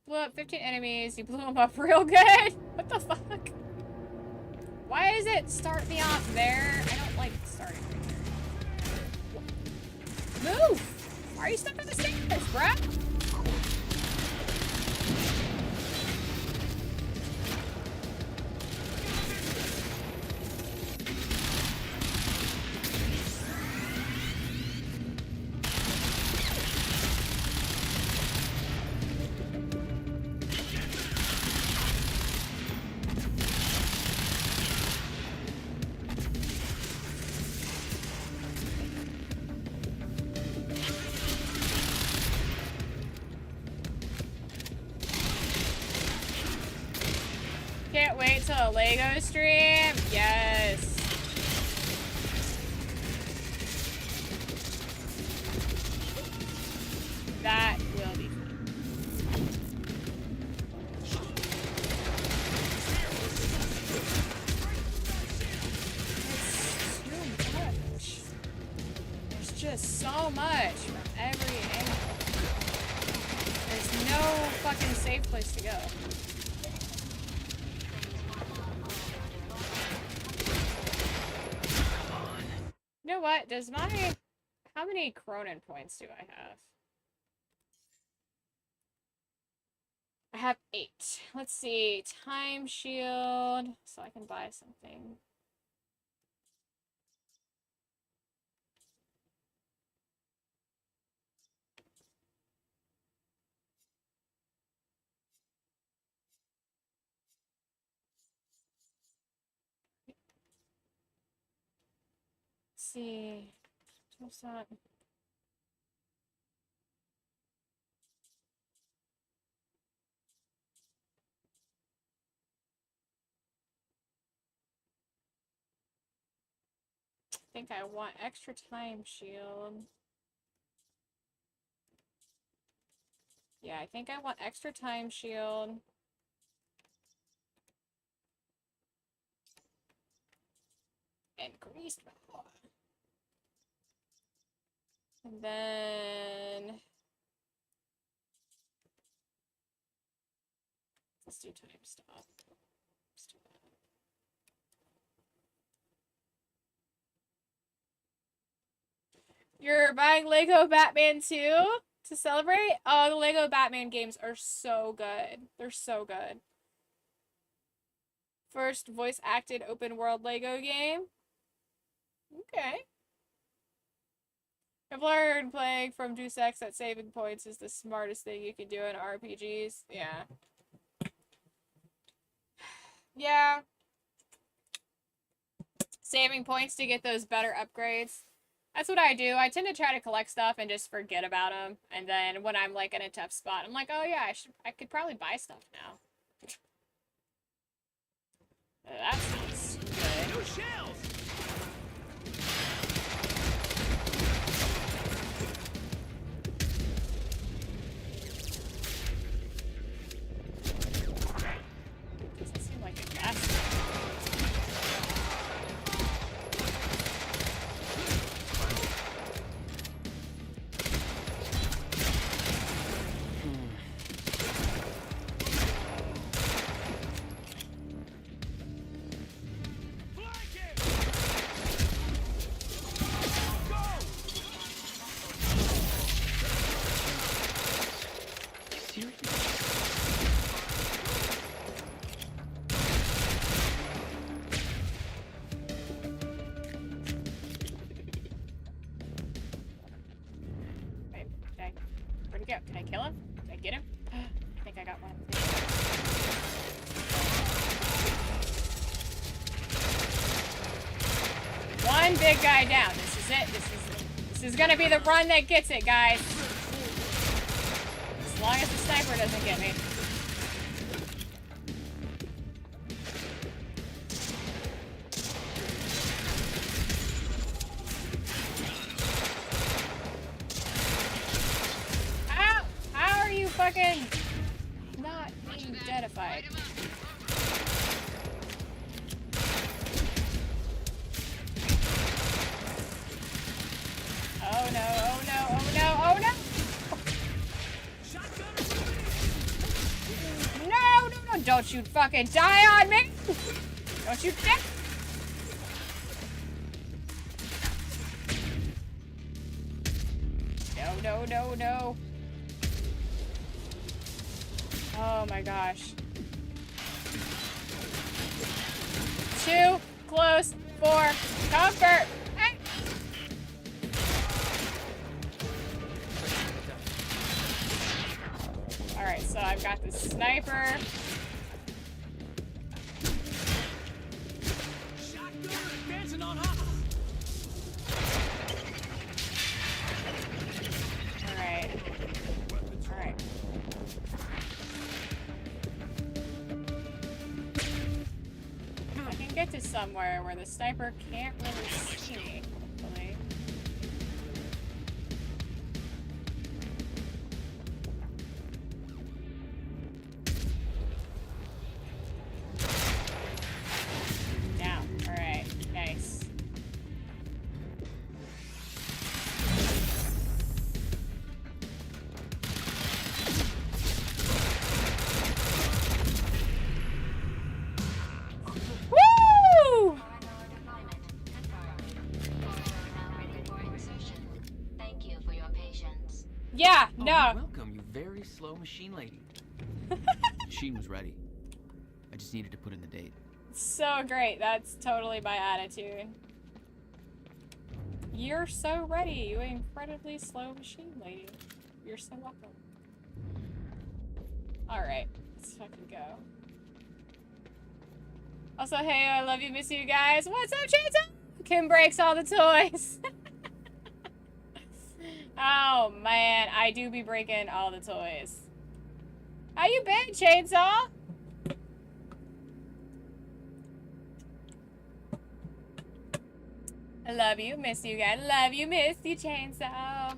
Blew up 15 enemies. You blew them up real good. What the fuck? Why does it start me off there? I don't like starting right there. Move! Why are you stuck on the stairs, bruh? Can't wait till a Lego stream. Yes. That will be fun. It's too much. There's just so much from every angle. There's no fucking safe place to go. You know what? Does my... How many Cronin points do I have? I have 8. Let's see. Time shield. So I can buy something. Let's see. What's that? I think I want extra time shield. Yeah, I think I want extra time shield. And greased power. And then... Let's do time stop. Let's do that. You're buying Lego Batman 2 to celebrate? Oh, the Lego Batman games are so good. They're so good. First voice-acted open-world Lego game. Okay. I've learned playing from Deus Ex that saving points is the smartest thing you can do in RPGs. Yeah. Yeah. Saving points to get those better upgrades. That's what I do. I tend to try to collect stuff and just forget about them. And then when I'm like in a tough spot, I'm like, oh yeah, I could probably buy stuff now. That sounds good. New shells! Doesn't seem like a gas. Where'd he go? Can I kill him? Did I get him? I think I got one. one big guy down. This is it. This is gonna be the run that gets it, guys. As long as the sniper doesn't get me. How are you fucking not being deadified? Oh no, oh no, oh no, oh no! No, no, no, don't you fucking die on me! Don't you dare! No, no, no, no. Oh my gosh. Too close for comfort. Hey. Alright, so I've got the sniper. Advancing on us. Alright. Alright. I can get to somewhere where the sniper can't really see me, hopefully. Down. Alright. Nice. Woo! Thank you for your patience. Yeah, Oh, no. welcome, you very slow machine lady. Machine was ready. I just needed to put in the date. So great. That's totally my attitude. You're so ready, you incredibly slow machine lady. You're so welcome. Alright, let's fucking go. Also, hey, I love you, miss you guys. What's up, Chainsaw? Kim breaks all the toys. Oh, man, I do be breaking all the toys. How you been, Chainsaw? I love you, miss you guys. Love you, miss you, Chainsaw.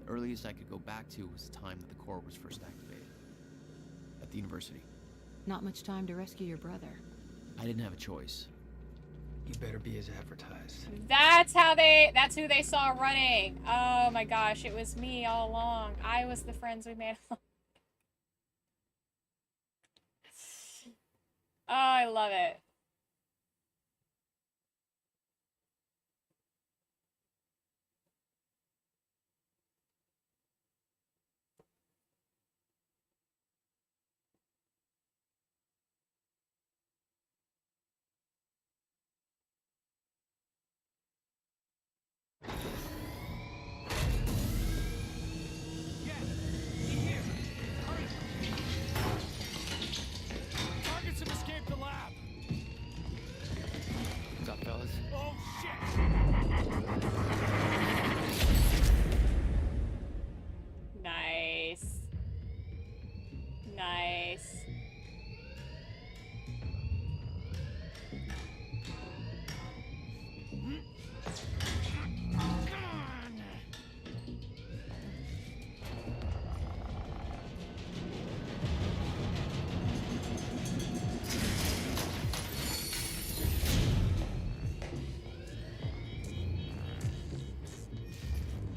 Earliest I could go back to was the time that the core was first activated. At the university. Not much time to rescue your brother. I didn't have a choice. You better be as advertised. That's who they saw running. Oh my gosh, it was me all along. I was the friends we made. Oh, I love it. Targets have escaped the lab. What's up, fellas? Oh shit! Nice. Nice.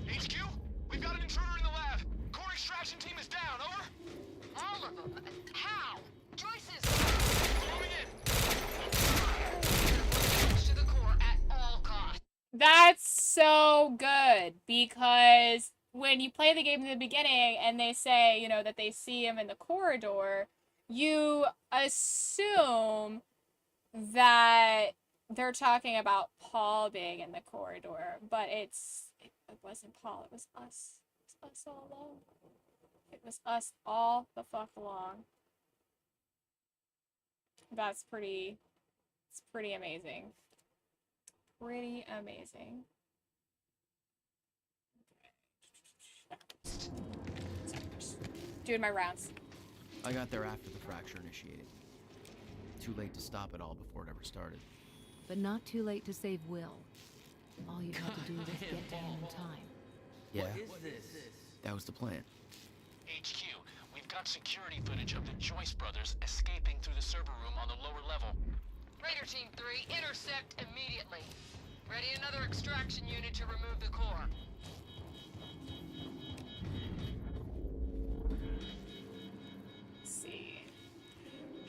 HQ, we've got an intruder in the lab. Core extraction team is down. Over. All of them? How? Joyce's Going in. to the core at all costs. That's so good because when you play the game in the beginning and they say, you know, that they see him in the corridor, you assume that they're talking about Paul being in the corridor, but it wasn't Paul, it was us. It was us all along. It was us all the fuck along. It's pretty amazing. pretty amazing. Doing my rounds. I got there after the fracture initiated. Too late to stop it all before it ever started. But not too late to save Will. All you had to do was get to him in time. Yeah, What is this? that was the plan. HQ, we've got security footage of the Joyce brothers escaping through the server room on the lower level. Raider Team 3, intercept immediately. Ready another extraction unit to remove the core. Let's see.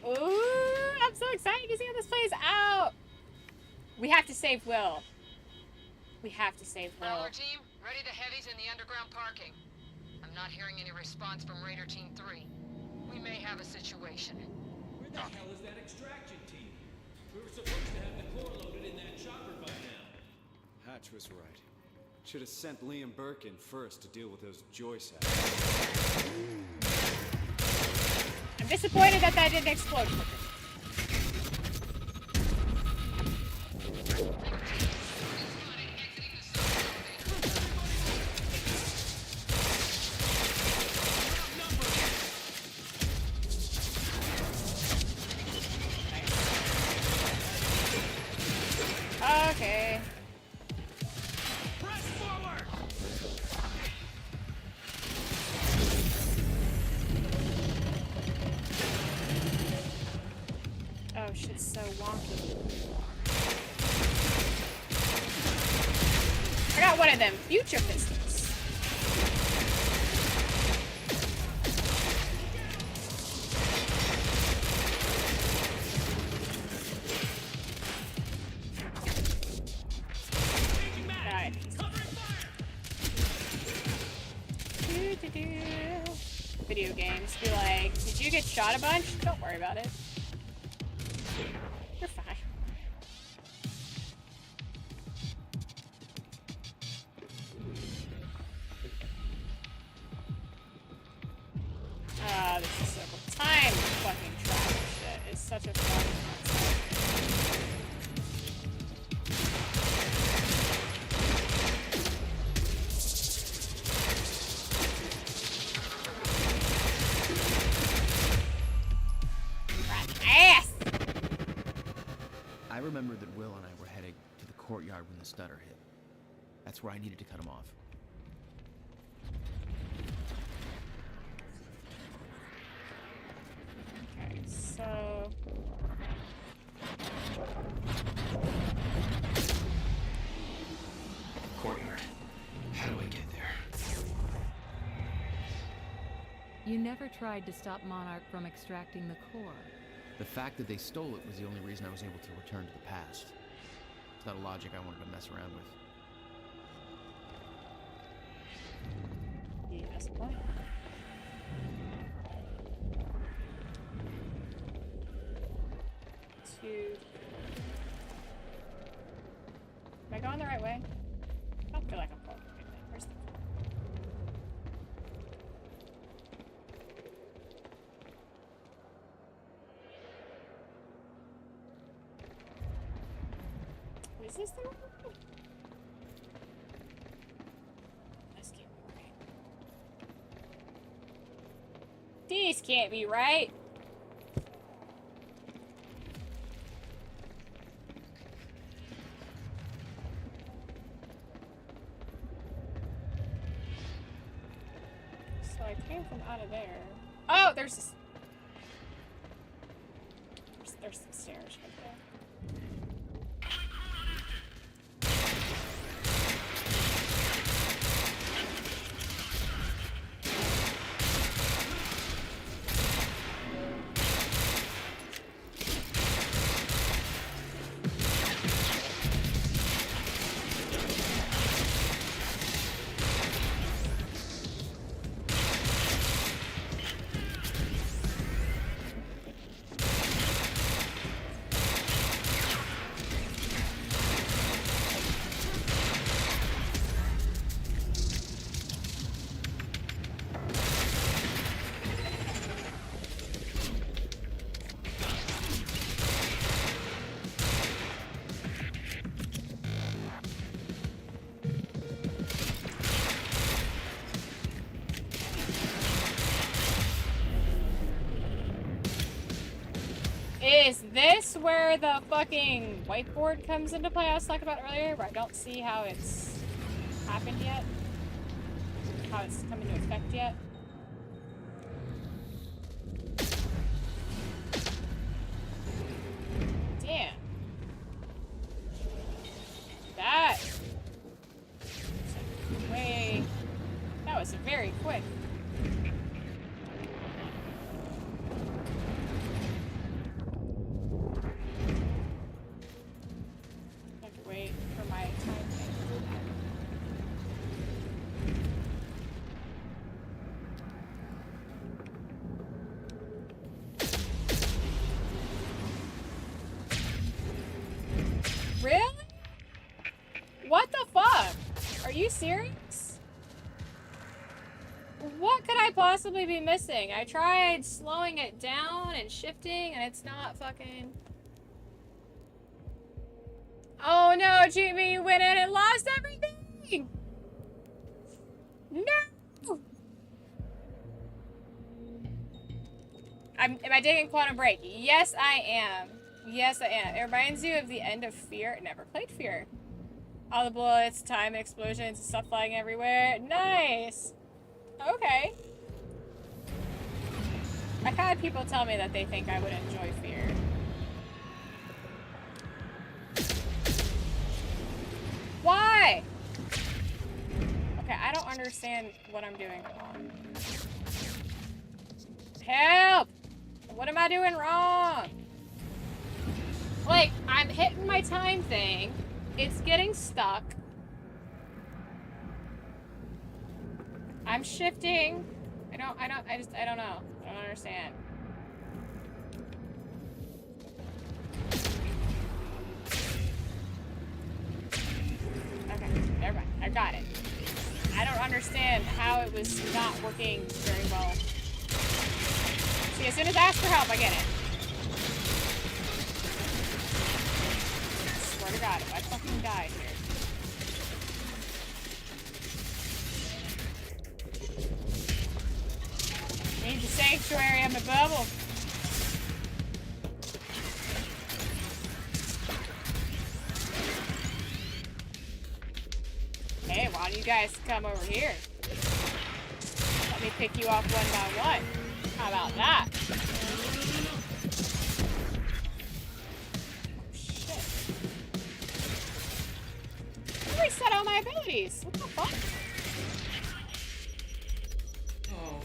Ooh, I'm so excited to see how this plays out. We have to save Will. We have to save Will. Prowler Team, ready the heavies in the underground parking. I'm not hearing any response from Raider Team 3. We may have a situation. Where the hell is that extraction team? We were supposed to have the core loaded in that chopper by now. Hatch was right. Should have sent Liam Burke in first to deal with those Joyce assholes. I'm disappointed that didn't explode. Okay. Press forward! Oh, shit's so wonky. I got one of them future pistols. Got it. Doo-doo-doo. Video games be like, did you get shot a bunch? Don't worry about it. You're fine. Ah, this is so cool. Time fucking travel shit is such a fun concept. Ass! I remember that Will and I were heading to the courtyard when the stutter hit. That's where I needed to cut him off. Okay, so... Courtyard. How do I get there? You never tried to stop Monarch from extracting the core. The fact that they stole it was the only reason I was able to return to the past. It's not a logic I wanted to mess around with. Yes, what? Two. Am I going the right way? I don't feel like I'm going the right way. Where's the... Is this the right way? This can't be right. These can't be right. So I came from out of there. Oh, there's this. There's some stairs right there. where the fucking whiteboard comes into play I was talking about earlier, where I don't see how it's happened yet. How it's come into effect yet. Damn. That. Way. That was very quick. I have to wait for my time thing. Really? What the fuck? Are you serious? What could I possibly be missing? I tried slowing it down and shifting and it's not fucking... Oh no, Jimmy, you went in and lost everything! No! Am I taking Quantum Break? Yes, I am. Yes, I am. It reminds you of the end of Fear. Never played Fear. All the bullets, time explosions, stuff flying everywhere. Nice! Okay. I've had people tell me that they think I would enjoy Fear. Why? Okay, I don't understand what I'm doing wrong. Help! What am I doing wrong? Like, I'm hitting my time thing. It's getting stuck. I'm shifting. I don't know. I don't understand. Okay, never mind. I got it. I don't understand how it was not working very well. See, as soon as I ask for help, I get it. I swear to God, if I fucking die here. Need the sanctuary on my bubble. Hey, why don't you guys come over here? Let me pick you off one by one. How about that? Oh, shit. I reset all my abilities. What the fuck? Oh.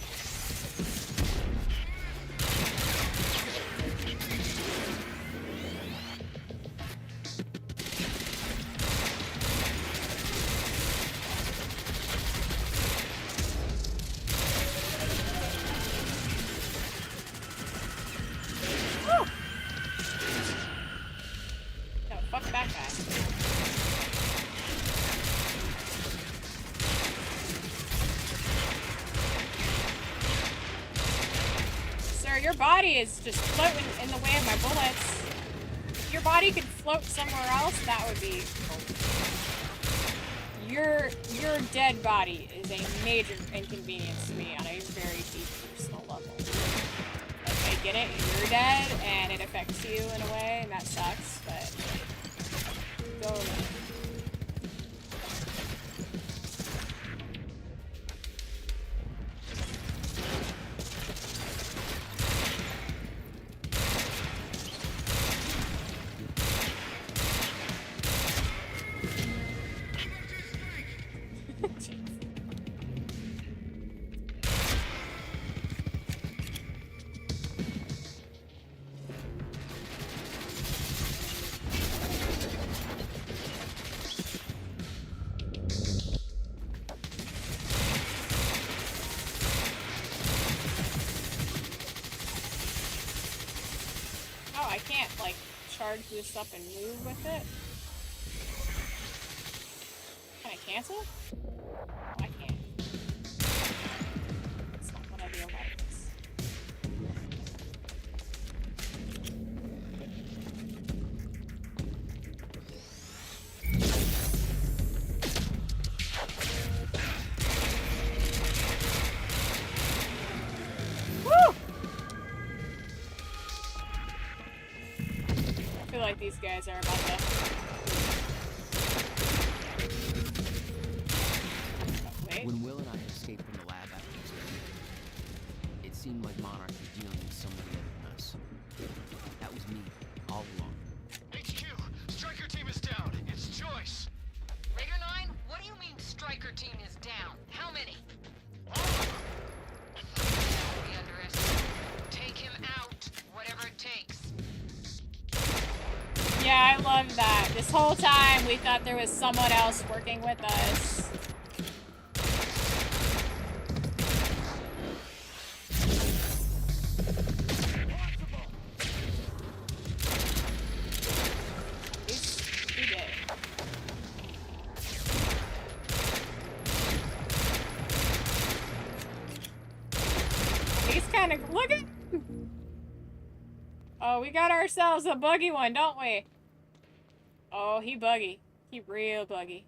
No, fuck that guy. Sir, your body is just floating in the way of my bullets. If your body could float somewhere else, that would be cool. Your dead body is a major inconvenience to me on a very deep personal level. Like, I get it, you're dead, and it affects you in a way, and that sucks, but... Go away. Oh, I can't, like, charge this up and move with it? Can I cancel? Oh, I can't. That's not what I do about this. Woo! like these guys are about to... Oh, wait. When Will and I escaped from the lab after this thing, it seemed like Monarch was dealing with somebody other than us. That was me, all along. HQ, Striker team is down. It's Joyce. Raider 9, what do you mean Striker team is down? How many? We underestimate. Take him out, whatever it takes. Yeah, I love that. This whole time we thought there was someone else working with us. He did. He's kind of... Look at... Oh, we got ourselves a buggy one, don't we? Oh, he buggy. He real buggy.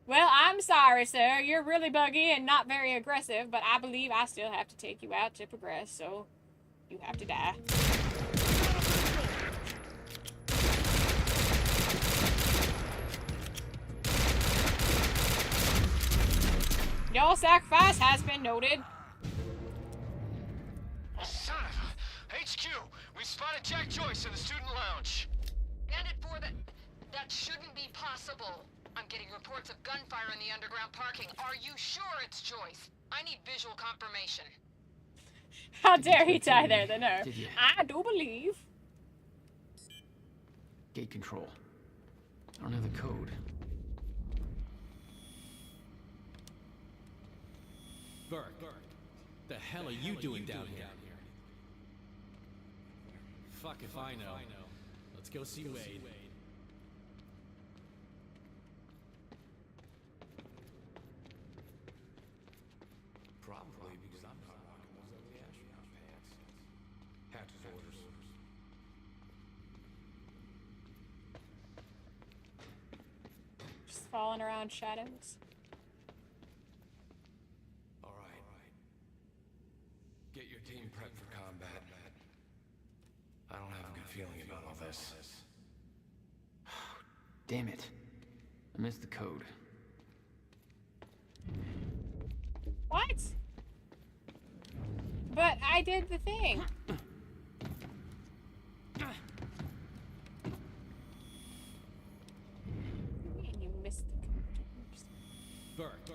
Well, I'm sorry, sir. You're really buggy and not very aggressive, but I believe I still have to take you out to progress, so you have to die. Your sacrifice has been noted. Son of a... HQ, we spotted Jack Joyce in the student lounge. Bandit 4, that shouldn't be possible. I'm getting reports of gunfire in the underground parking. Are you sure it's Joyce? I need visual confirmation. How dare he die there, the nerve. Did you? I do believe. Gate control. I don't have the code. Burke, the hell are you doing down here? Fuck if I know. Let's go see Wade. Probably because I'm not rocking those ugly astronaut pants. Hatch's orders. Just falling around shadows. All right. Get your team prepped for combat. I don't have a good feeling about all this. Damn it. I missed the code. What? But I did the thing. And you missed the code. Burke,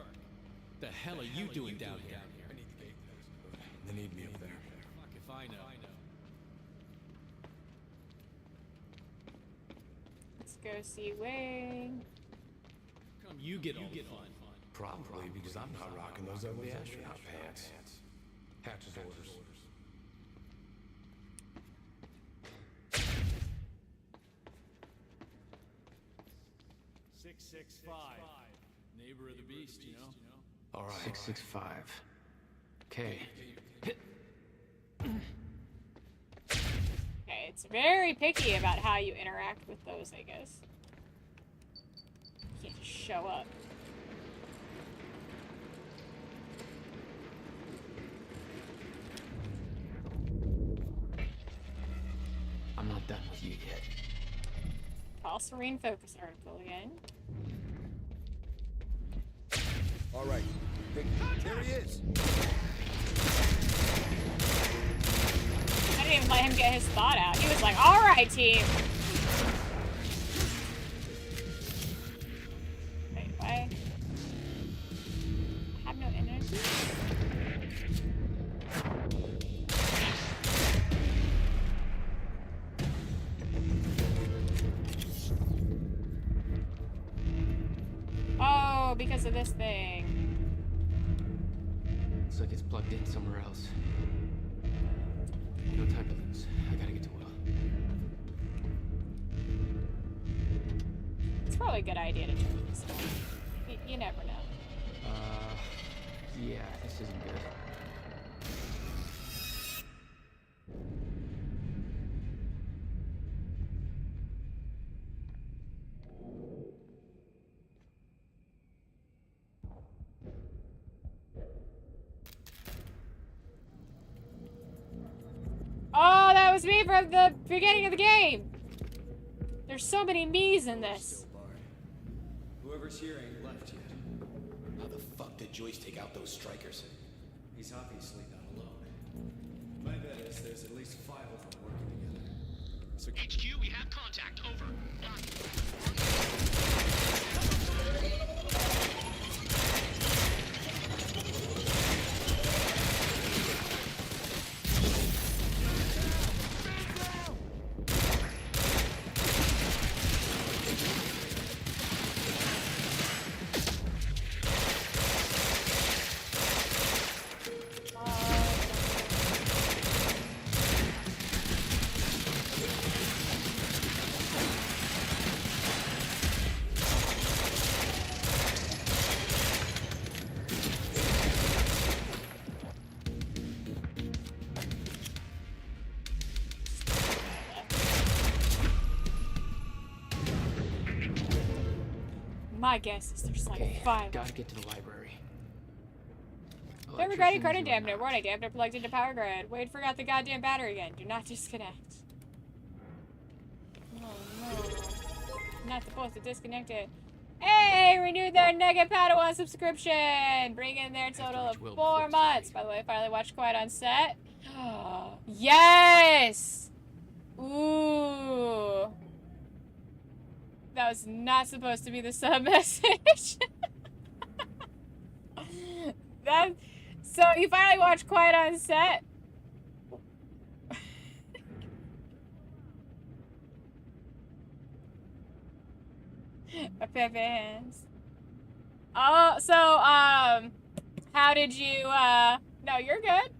the hell are you doing down here? I need the gate closed. They need me up there. Fuck if I know. Let's go see Wayne. Come you get all the fun. Probably because I'm not rocking those ugly astronaut pants. Hatch's orders. Neighbor of the beast, you know? All right. 665. Okay. Okay, it's very picky about how you interact with those, I guess. You can't just show up. I'm not done with you yet. Paul Serene focus article again. All right. There he is. I didn't even let him get his thought out. He was like, all right, team. Wait, why? I have no energy. Oh, because of this thing. Looks like it's plugged in somewhere else. No time to lose. I gotta get to Will. It's probably a good idea to try this one. You never know. Yeah, this isn't good. was me from the beginning of the game. There's so many me's in this. Whoever's here ain't left yet. How the fuck did Joyce take out those strikers? He's obviously not alone. My bet is there's at least 5 of them working together. So HQ, we have contact. Over. My guess is there's like 5. Gotta get to the library. Don't regret your credit dampener. Warning, dampener plugged into power grid. Wait, forgot the goddamn battery again. Do not disconnect. Oh no. Not supposed to disconnect it. Hey, renewed their Nugget Padawan subscription. Bring in their total of 4 months. By the way, finally watched Quiet on Set. Yes! Ooh. That was not supposed to be the sub message. So you finally watched Quiet on Set? My Pepe hands. Oh, so, how did you, no, you're good.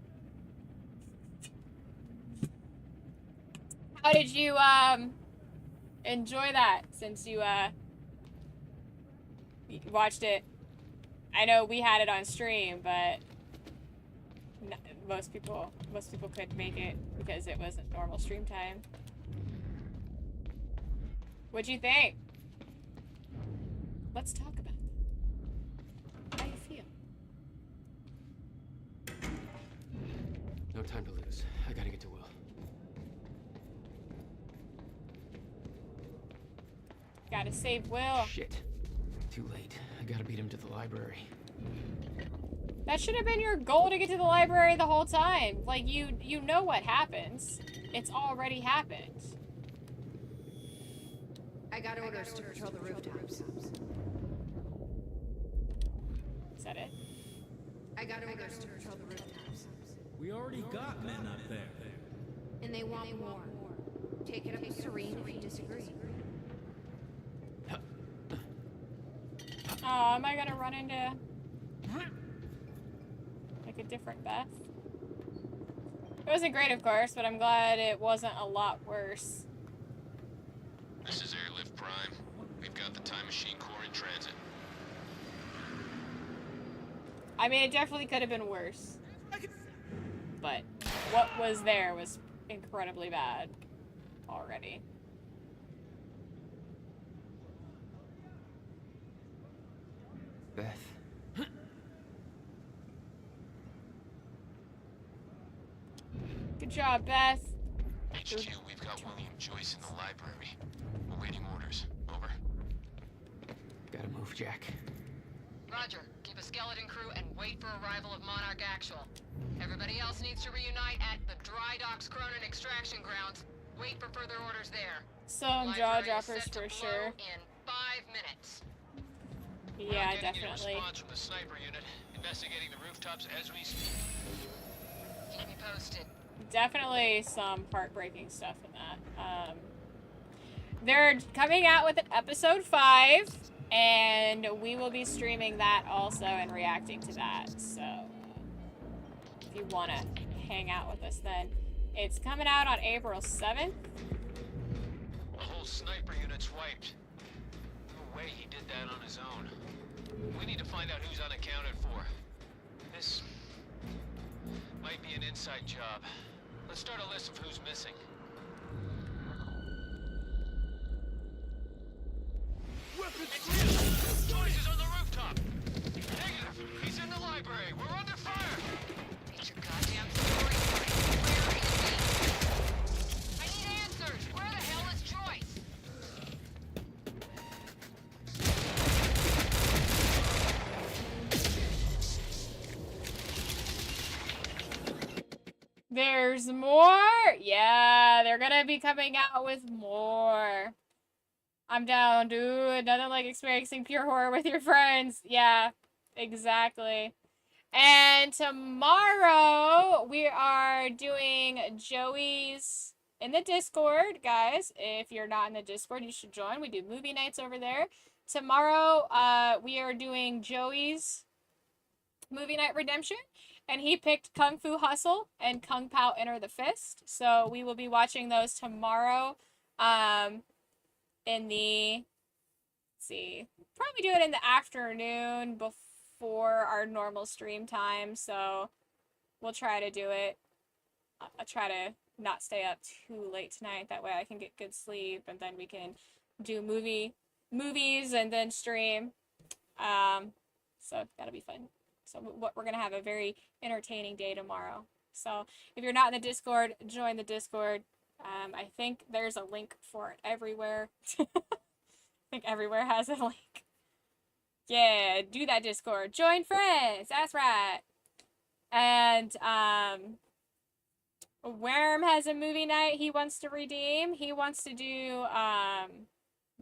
How did you, enjoy that since you, watched it? I know we had it on stream, but most people couldn't make it because it wasn't normal stream time. What'd you think? Let's talk about that. How do you feel? No time to lose. I gotta get to Will. Gotta save Will. Shit. Too late. I gotta beat him to the library. That should have been your goal, to get to the library the whole time. Like, you know what happens. It's already happened. I got orders to patrol the rooftops. Is that it? I got orders to patrol the rooftops. We already got men up there. And they want more. Take it up with Serene if you disagree. Oh, am I gonna run into like a different Beth? It wasn't great, of course, but I'm glad it wasn't a lot worse. This is Airlift Prime. We've got the Time Machine Core in transit. I mean, it definitely could have been worse. But what was there was incredibly bad already. Beth. Good job, Beth. HQ, we've got William Joyce in the library. Awaiting orders. Over. Gotta move, Jack. Roger. Keep a skeleton crew and wait for arrival of Monarch Actual. Everybody else needs to reunite at the Dry Docks Cronin extraction grounds. Wait for further orders there. Some jaw droppers for sure. In 5 minutes. Yeah, We're getting a definitely. response from the sniper unit, investigating the rooftops as we speak. Keep me posted. Definitely some heartbreaking stuff in that. They're coming out with an episode 5, and we will be streaming that also and reacting to that. So, if you want to hang out with us then. It's coming out on April 7th. The whole sniper unit's wiped. No way he did that on his own. We need to find out who's unaccounted for. This might be an inside job. Let's start a list of who's missing. Joyce is on the rooftop! Negative! He's in the library! We're under fire! Get your goddamn story straight. Where is he? There's more? Yeah, they're gonna be coming out with more. I'm down, dude. Nothing like experiencing pure horror with your friends. Yeah, exactly. And tomorrow, we are doing Joey's in the Discord, guys. If you're not in the Discord, you should join. We do movie nights over there. Tomorrow, we are doing Joey's movie night redemption, and he picked Kung Fu Hustle and Kung Pao Enter the Fist. So we will be watching those tomorrow. In the, let's see, probably do it in the afternoon before our normal stream time. So we'll try to do it. I'll try to not stay up too late tonight. That way I can get good sleep, and then we can do movies and then stream. So that'll be fun. So we're gonna have a very entertaining day tomorrow. So if you're not in the Discord, join the Discord. I think there's a link for it everywhere. I think everywhere has a link. Yeah, do that Discord. Join friends. That's right. And Worm has a movie night he wants to redeem. He wants to do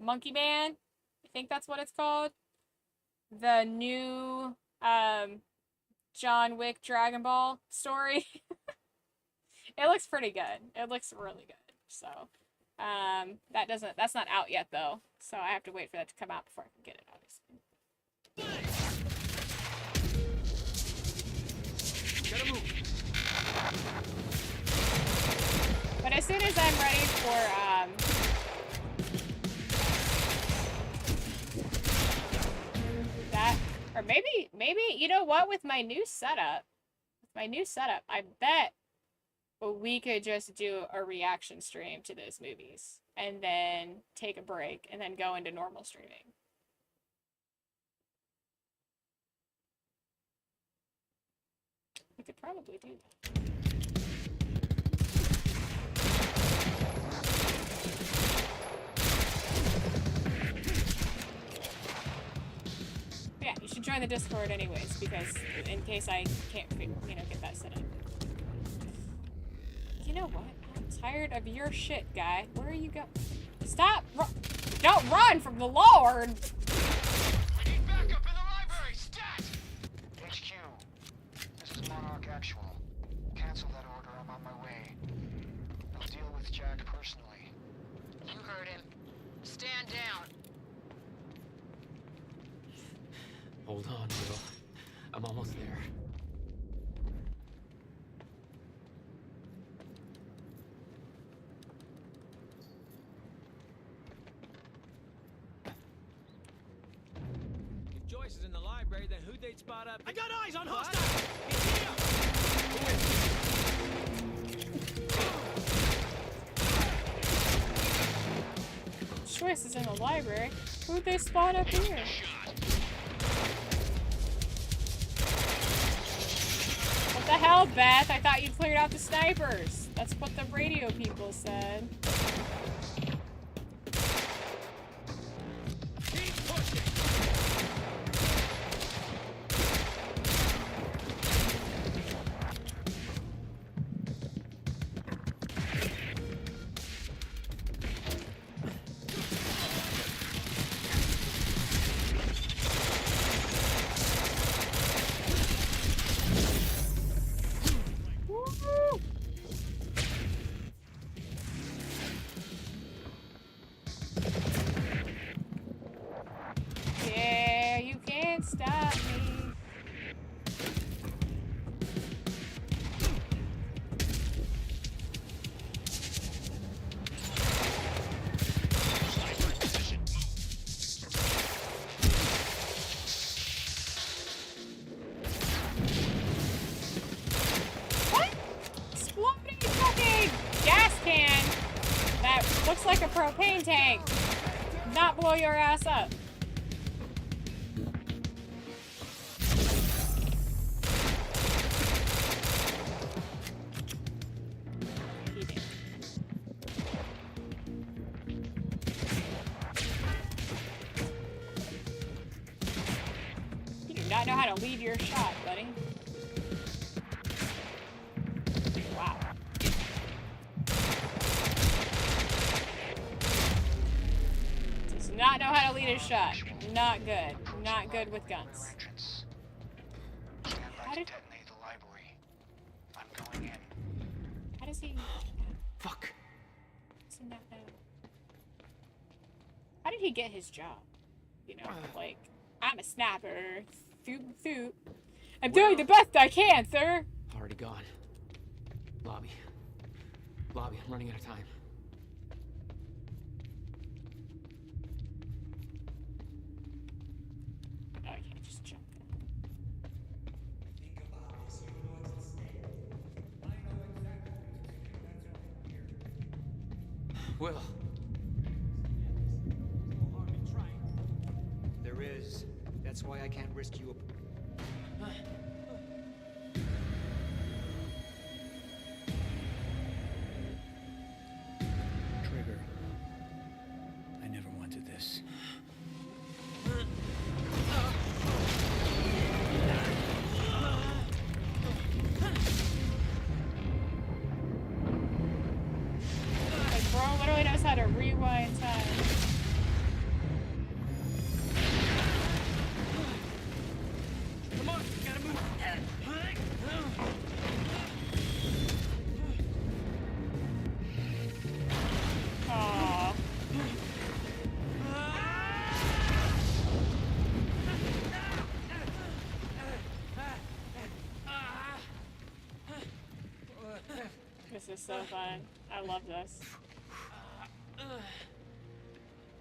Monkey Man. I think that's what it's called. The new John Wick Dragon Ball story. It looks pretty good. It looks really good. So, that's not out yet though. So I have to wait for that to come out before I can get it, obviously. Gotta move. But as soon as I'm ready for, that, or maybe, you know what, with my new setup, I bet we could just do a reaction stream to those movies and then take a break and then go into normal streaming. We could probably do that. Yeah, you should join the Discord anyways, because in case I can't, get that set up. You know what? I'm tired of your shit, guy. Where are you going? Stop! Don't run from the Lord! We need backup in the library! Stat! HQ, this is Monarch Actual. Cancel that order. I'm on my way. I'll deal with Jack personally. You heard him. Stand down. Hold on, Will. I'm almost there. If Joyce is in the library, then who'd they spot up? I got eyes on hostile! Choice is in the library. Who'd they spot up here? What the hell, Beth? I thought you cleared out the snipers. That's what the radio people said. Keep pushing! Yeah, you can't stop me. What? Exploding fucking gas can that looks like a propane tank. Not blow your ass up. He did. You do not know how to lead your shot, buddy. Wow. his shot. Not good. Not good with guns. How did... Detonate the library. I'm going in. How does he... Fuck. Does he not know? How did he get his job? You know, like, I'm a sniper. Thoop. I'm doing the best I can, sir. Already gone. Lobby. I'm running out of time. Oh, I can't just jump. Will. There is. That's why I can't risk you. Trigger. I never wanted this. Like, bro literally knows how to rewind time. Come on, gotta move. Aww. This is so fun. I love this.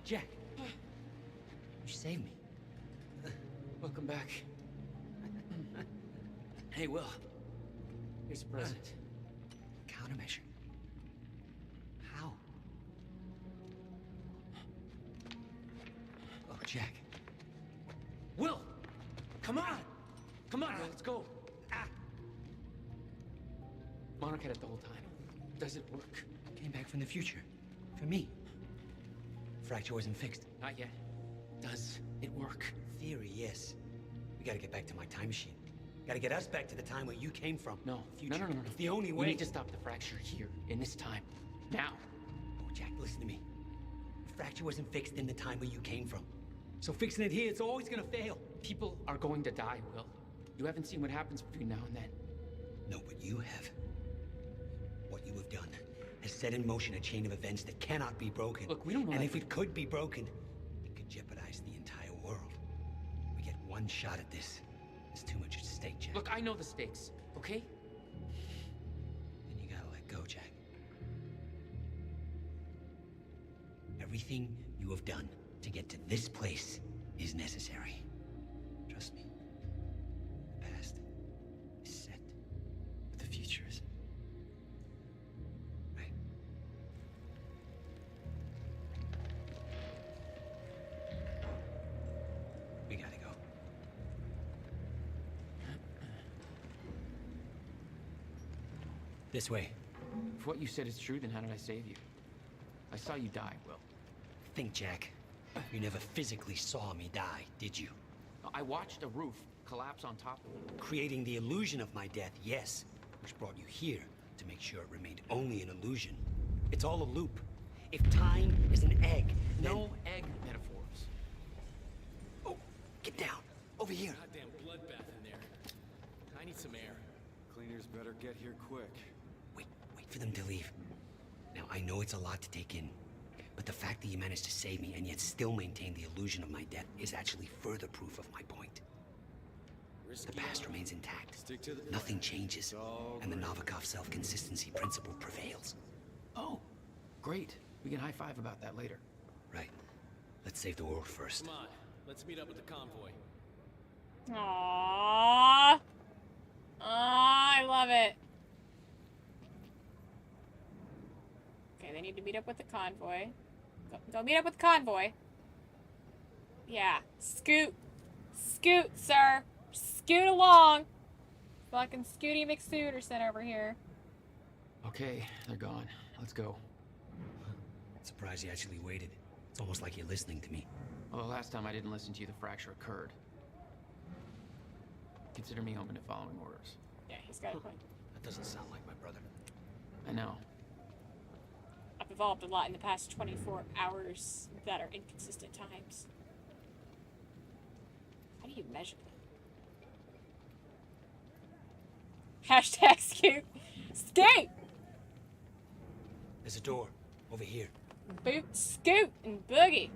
Jack. You saved me. Welcome back. Hey, Will. Here's a present. Countermeasure. How? Oh, Jack. Will! Come on! Come on, Will, let's go. Monarch had it the whole time. Does it work? Came back from the future. For me. Fracture wasn't fixed. Not yet. Does it work? Theory, yes. We gotta get back to my time machine. Gotta get us back to the time where you came from. No. Future. No. It's the only way. We need to stop the fracture here, in this time. Now. Oh, Jack, listen to me. The fracture wasn't fixed in the time where you came from. So fixing it here, it's always gonna fail. People are going to die, Will. You haven't seen what happens between now and then. No, but you have. What you have done has set in motion a chain of events that cannot be broken. Look, we don't know. And if it could be broken, it could jeopardize the entire world. We get one shot at this. There's too much at stake, Jack. Look, I know the stakes, okay? Then you gotta let go, Jack. Everything you have done to get to this place is necessary. Trust me. The past is set, but the future isn't. Right? We gotta go. This way. If what you said is true, then how did I save you? I saw you die, Will. Think, Jack. You never physically saw me die, did you? I watched a roof collapse on top of me. Creating the illusion of my death, yes. Which brought you here to make sure it remained only an illusion. It's all a loop. If time is an egg, then... No egg metaphors. Oh, get down. Over here. Goddamn bloodbath in there. I need some air. Cleaners better get here quick. Wait for them to leave. Now, I know it's a lot to take in, but the fact that you managed to save me and yet still maintain the illusion of my death is actually further proof of my point. The past remains intact. Nothing changes, and the Novikov self-consistency principle prevails. Oh, great. We can high-five about that later. Right. Let's save the world first. Come on, let's meet up with the convoy. Aww. I love it. Okay, they need to meet up with the convoy. Go meet up with the convoy. Yeah. Scoot. Scoot, sir. Scoot along. Fucking Scooty McScooterson over here. Okay, they're gone. Let's go. Surprised you actually waited. It's almost like you're listening to me. Well, the last time I didn't listen to you, the fracture occurred. Consider me open to following orders. Yeah, he's got a point. That doesn't sound like my brother. I know. I've evolved a lot in the past 24 hours that are inconsistent times. measure them. Hashtag scoot. Scoot! There's a door over here. Boot, scoot, and boogie.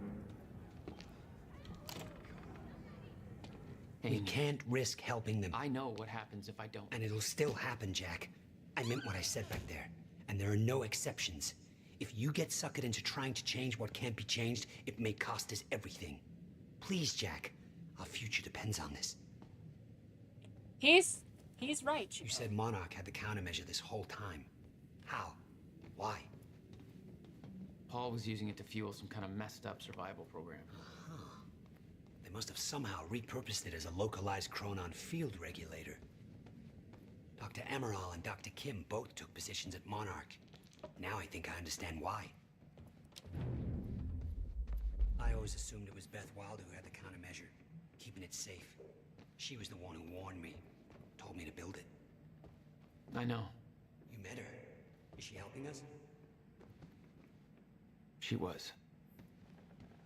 We can't risk helping them. I know what happens if I don't. And it'll still happen, Jack. I meant what I said back there. And there are no exceptions. If you get suckered into trying to change what can't be changed, it may cost us everything. Please, Jack. Our future depends on this. He's right. You said Monarch had the countermeasure this whole time. How? Why? Paul was using it to fuel some kind of messed up survival program. They must have somehow repurposed it as a localized chronon field regulator. Dr. Emerald and Dr. Kim both took positions at Monarch. Now I think I understand why. I always assumed it was Beth Wilder who had the countermeasure, keeping it safe. She was the one who warned me, told me to build it. I know. You met her. Is she helping us? She was.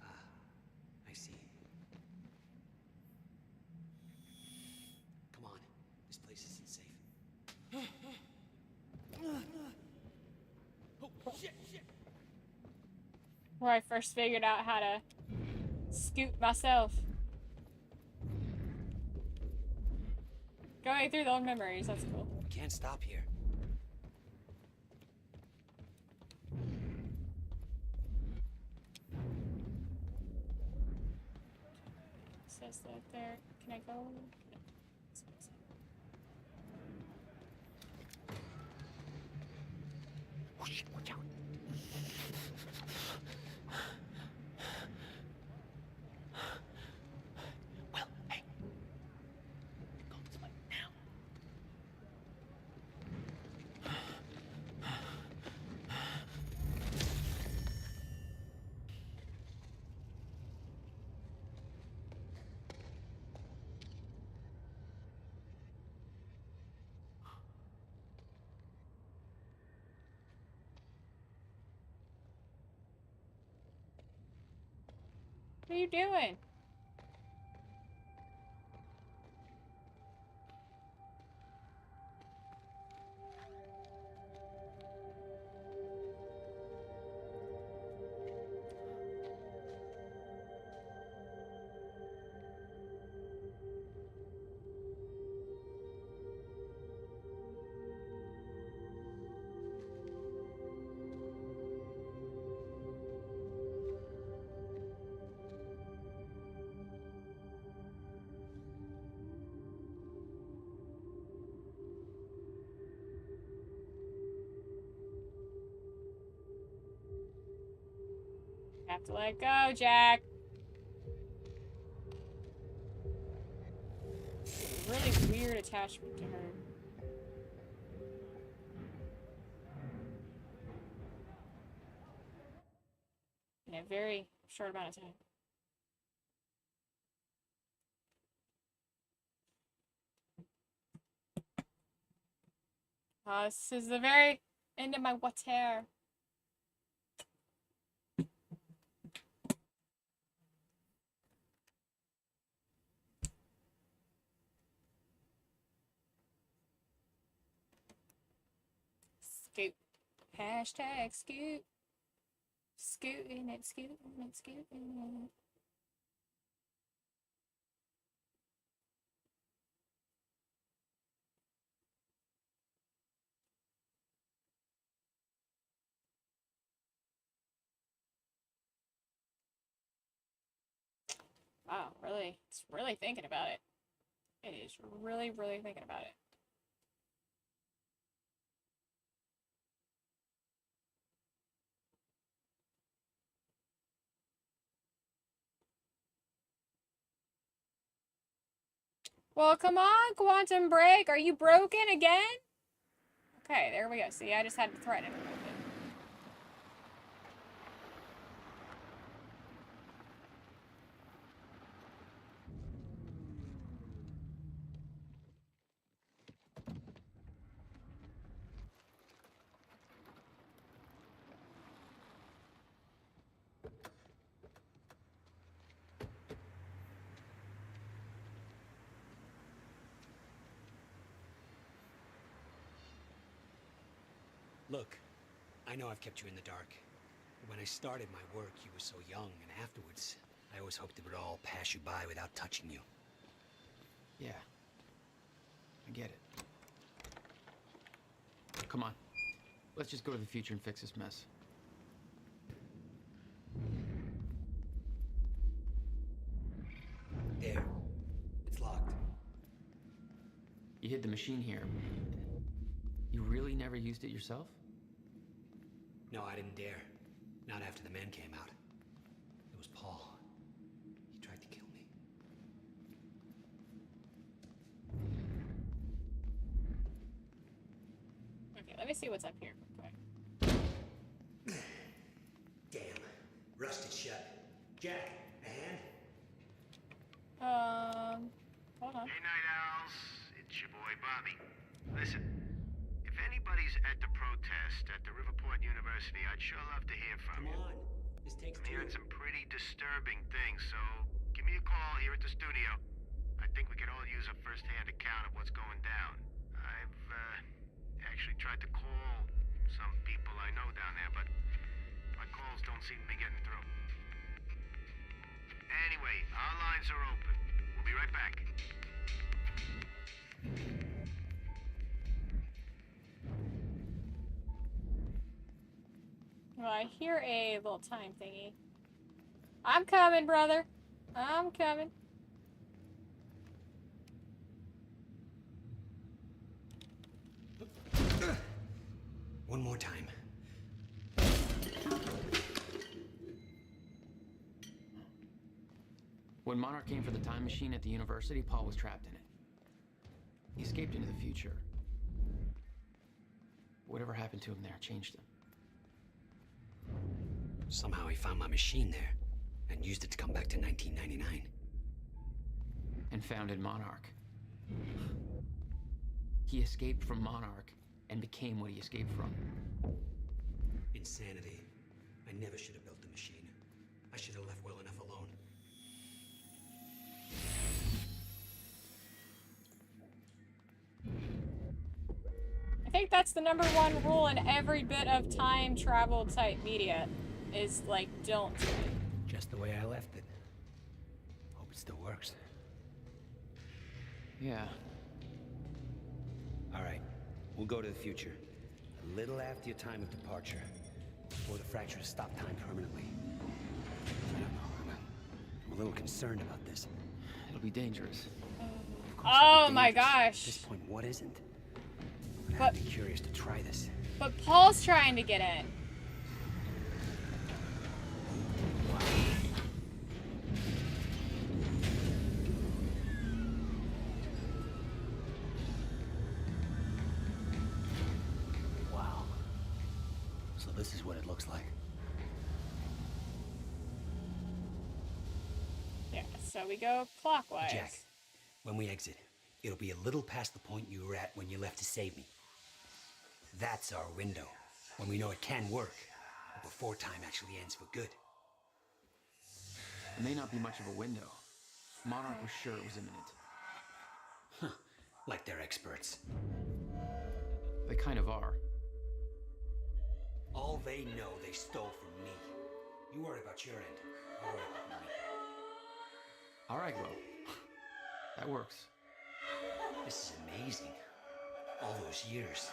I see. Come on. This place isn't safe. Oh, shit. Where I first figured out how to scoot myself. Going through the old memories, that's cool. We can't stop here. Says that there. Can I go? Watch out. Well, hey. Go this way now. What are you doing? Have to let go, Jack. Really weird attachment to her. In a very short amount of time. This is the very end of my water. Scoot. Hashtag scoot. Scooting it, scooting it, scooting it. Wow, really, it's really thinking about it. It is really, really thinking about it. Well, come on, Quantum Break. Are you broken again? Okay, there we go. See, I just had to threaten him a little bit. Look, I know I've kept you in the dark. When I started my work, you were so young, and afterwards, I always hoped it would all pass you by without touching you. Yeah. I get it. Come on. Let's just go to the future and fix this mess. There. It's locked. You hid the machine here. You really never used it yourself? No, I didn't dare. Not after the men came out. It was Paul. He tried to kill me. Okay, let me see what's up here real quick. Damn. Rusted shut. Jack, a hand? Hold on. Hey, Night Owls. It's your boy, Bobby. Listen, if anybody's at the protest at the Riverport University, I'd sure love to hear from you. Come on. This takes I'm two. hearing some pretty disturbing things, so give me a call here at the studio. I think we could all use a first-hand account of what's going down. I've, actually tried to call some people I know down there, but my calls don't seem to be getting through. Anyway, our lines are open. We'll be right back. Well, I hear a little time thingy. I'm coming, brother. I'm coming. One more time. When Monarch came for the time machine at the university, Paul was trapped in it. He escaped into the future. Whatever happened to him there changed him. Somehow he found my machine there and used it to come back to 1999. And founded Monarch. He escaped from Monarch and became what he escaped from. Insanity. I never should have built the machine. I should have left well enough alone. I think that's the #1 rule in every bit of time travel type media, is like, don't do it. Just the way I left it. Hope it still works. Yeah. All right, we'll go to the future. A little after your time of departure. Before the fracture has stopped time permanently. I don't know. I'm a little concerned about this. It'll be dangerous. Oh my gosh. At this point, what isn't? But I'd be curious to try this. But Paul's trying to get in. Wow. So this is what it looks like. Yeah, so we go clockwise. Jack, when we exit, it'll be a little past the point you were at when you left to save me. That's our window, when we know it can work, but before time actually ends for good. It may not be much of a window. Monarch was sure it was imminent. Huh. Like they're experts. They kind of are. All they know they stole from me. You worry about your end. I worry about mine. All right, well, that works. This is amazing. All those years.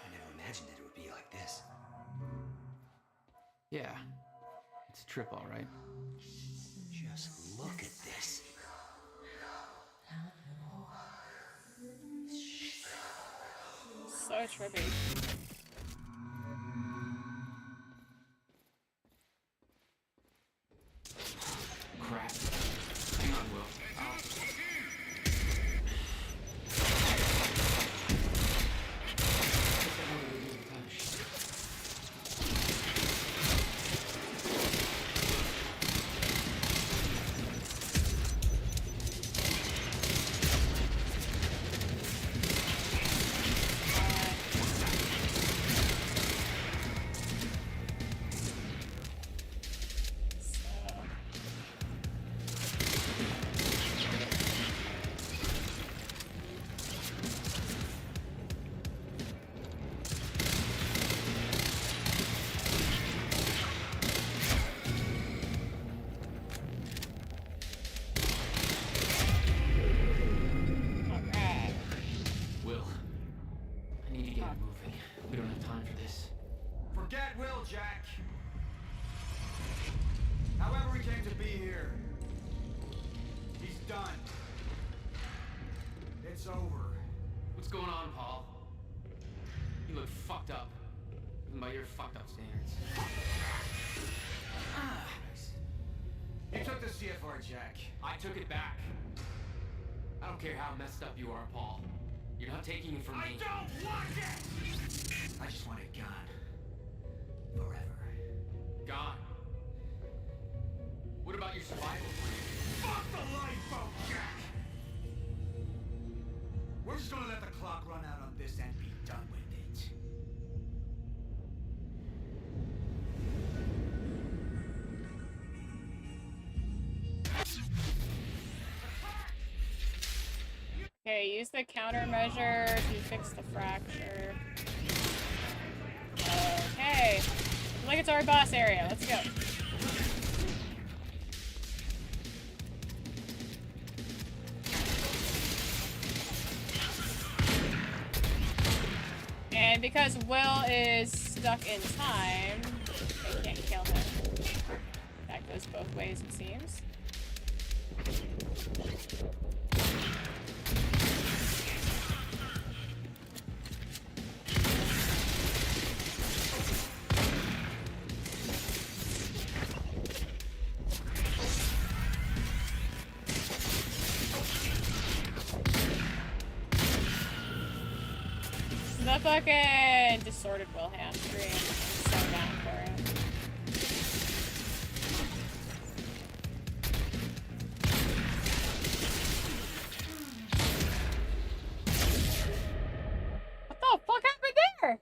I never imagined it would be like this. Yeah. It's a trip, all right. Just look at this. So trippy. Crap. Hang on, Will. done. It's over. What's going on, Paul? You look fucked up. Even by your fucked up standards. You took the CFR, Jack. I took it back. I don't care how messed up you are, Paul. You're not taking it from me. I don't want it! I just want it gone. Forever. Gone. What about your survival plan? Fuck the lifeboat, Jack! We're just gonna let the clock run out on this and be done with it. Okay, use the countermeasure to fix the fracture. Okay. Obligatory boss area. Let's go. And because Will is stuck in time, they can't kill him. That goes both ways, it seems. The fucking distorted Will hamstring. I'm so down for it. What the fuck happened there?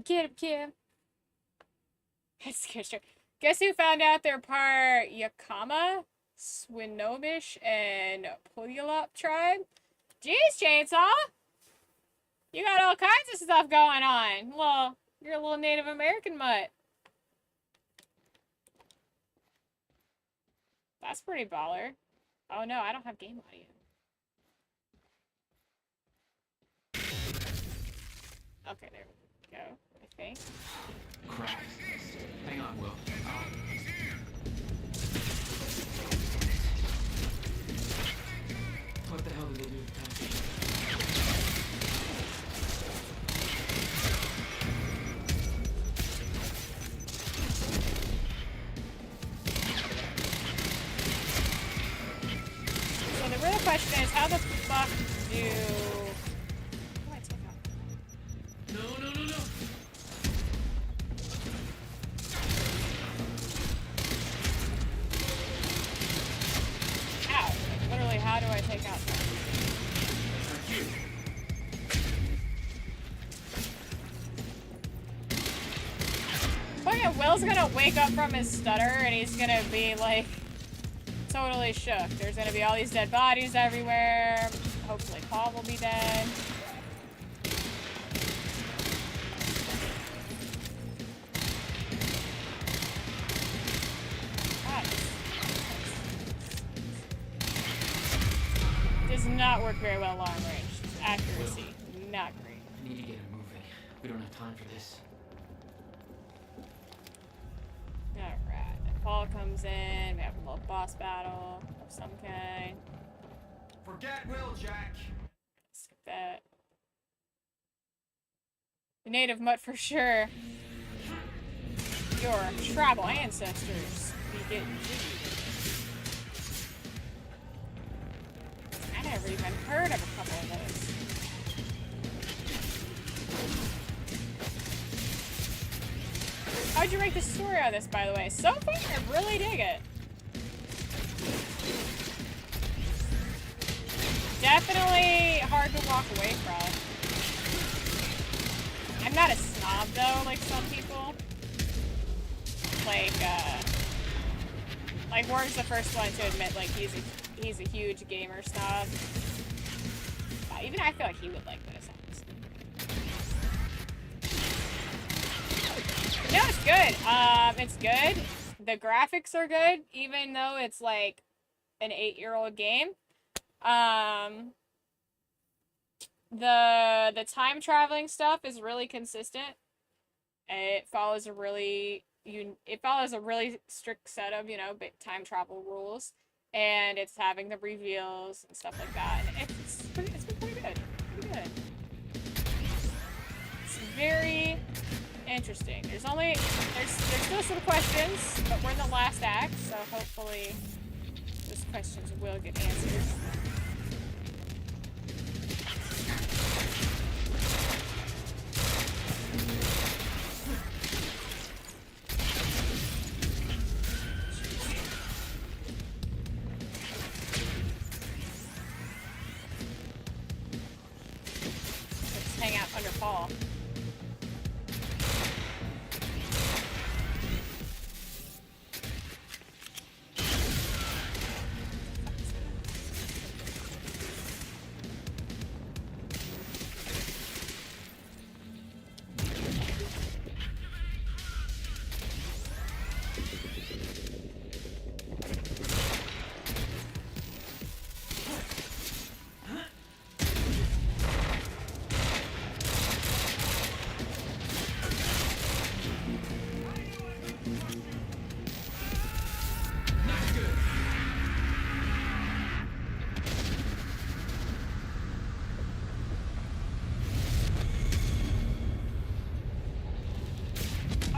Get him, Kim. That's scary. Guess who found out they're part Yakama, Swinomish, and Puyallup tribe? Jeez, Chainsaw! You got all kinds of stuff going on. Well, you're a little Native American mutt. That's pretty baller. Oh no, I don't have game audio. Okay, there we go, I think. Crap. Hang on, Will. What the hell did they do to Tom? So the real question is, how the fuck do... What do I take out? No, no, no, no! Ow. Literally, how do I take out that? Fucking Will's gonna wake up from his stutter and he's gonna be like totally shook. There's gonna be all these dead bodies everywhere. Hopefully Paul will be dead. God. Does not work very well long range. Accuracy, not great. I need to get him moving. We don't have time for this. Alright, Paul comes in, we have a little boss battle of some kind. Forget Will, Jack. Skip that. The native mutt for sure. Your tribal ancestors be getting jiggy. I never even heard of a couple of those. How'd you rate the story on this, by the way? So far, I really dig it. Definitely hard to walk away from. I'm not a snob, though, like some people. Like Warren's the first one to admit, like, he's a huge gamer snob. Even I feel like he would like this, honestly. No, it's good. It's good. The graphics are good, even though it's like an 8-year-old game. The time traveling stuff is really consistent. It follows a really strict set of, you know, time travel rules, and it's having the reveals and stuff like that. And it's been pretty good. Pretty good. It's very interesting. There's still some questions, but we're in the last act, so hopefully those questions will get answered. Let's hang out under Paul.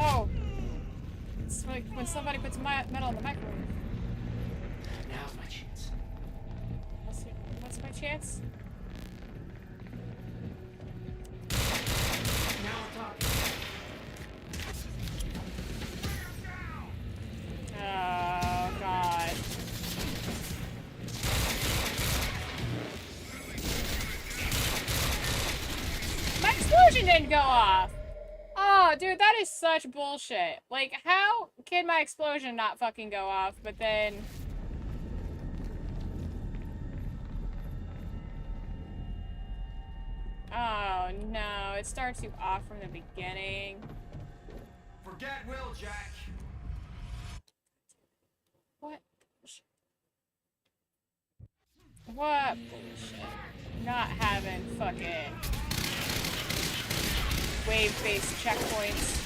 Oh! It's like when somebody puts metal in the microwave. Now's my chance. What's my chance? Now I'm talking. Oh, God. My explosion didn't go off! Oh, dude, that is such bullshit. Like, how can my explosion not fucking go off, but then... Oh, no. It starts you off from the beginning. Forget Will, Jack. What bullshit? What bullshit? Not having fucking wave-based checkpoints.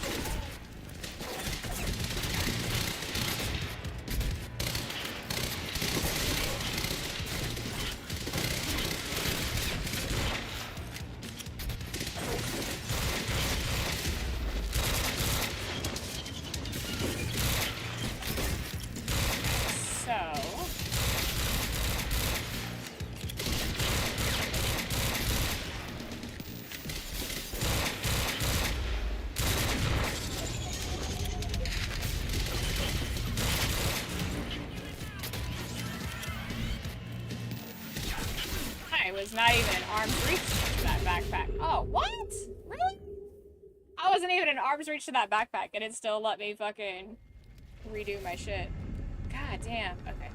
So... I was not even in arm's reach to that backpack. Oh, what? Really? I wasn't even in arm's reach to that backpack, and it still let me fucking redo my shit. God damn. Okay.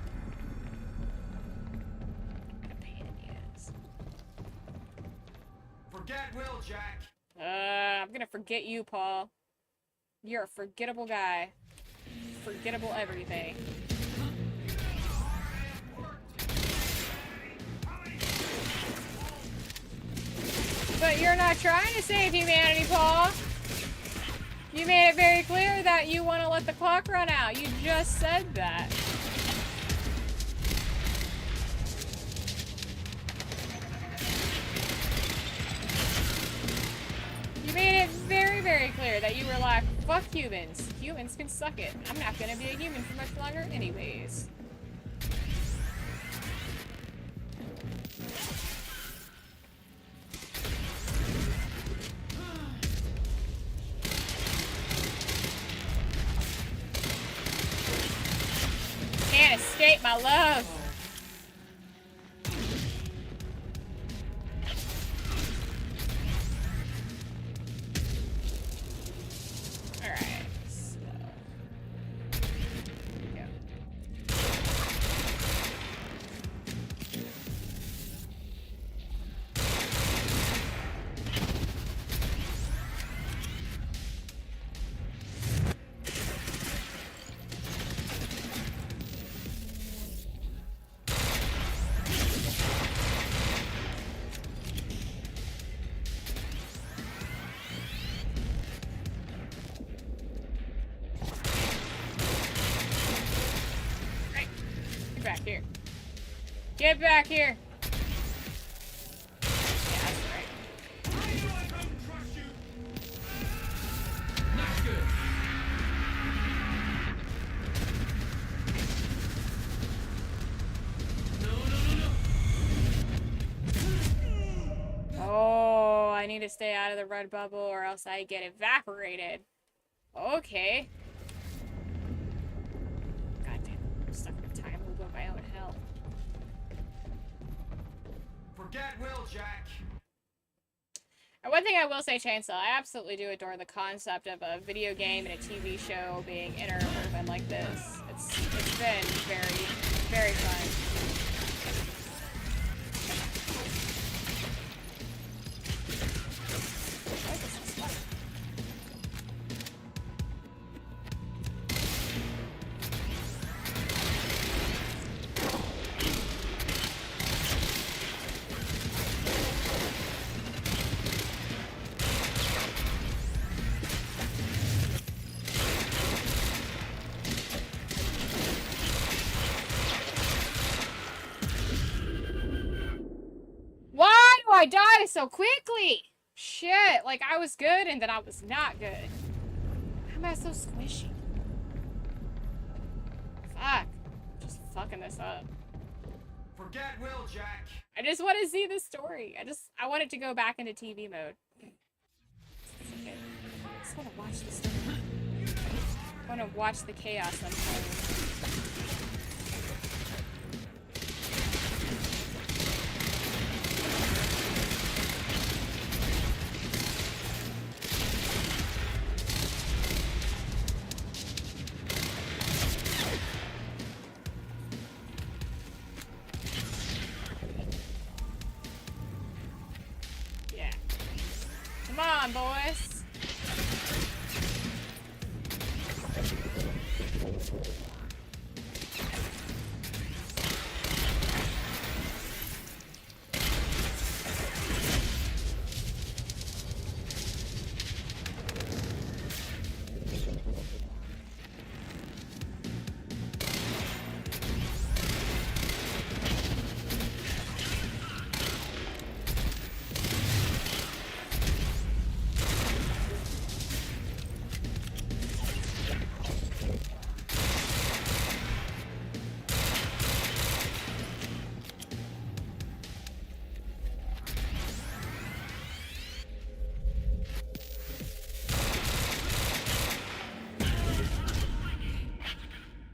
What a pain in the ass. Forget Will, Jack. I'm gonna forget you, Paul. You're a forgettable guy. Forgettable everything. But you're not trying to save humanity, Paul. You made it very clear that you want to let the clock run out. You just said that. You made it very, very clear that you were like, fuck humans. Humans can suck it. I'm not gonna be a human for much longer anyways. Can't escape my love. Alright, so... Here we go. back here. Get back here. Yeah, that's right. Not good. Oh, I need to stay out of the red bubble or else I get evaporated. Okay. God damn, I'm stuck in a time loop of my own hell. Forget Will, Jack. And one thing I will say, Chainsaw, I absolutely do adore the concept of a video game and a TV show being interwoven like this. It's been very, very fun. Why do I die so quickly? Shit, like I was good and then I was not good. How am I so squishy? Fuck. Just fucking this up. Forget Will, Jack. I just want to see the story. I want it to go back into TV mode. Okay. I just want to watch the story. I want to watch the chaos unfold. Come on, boys.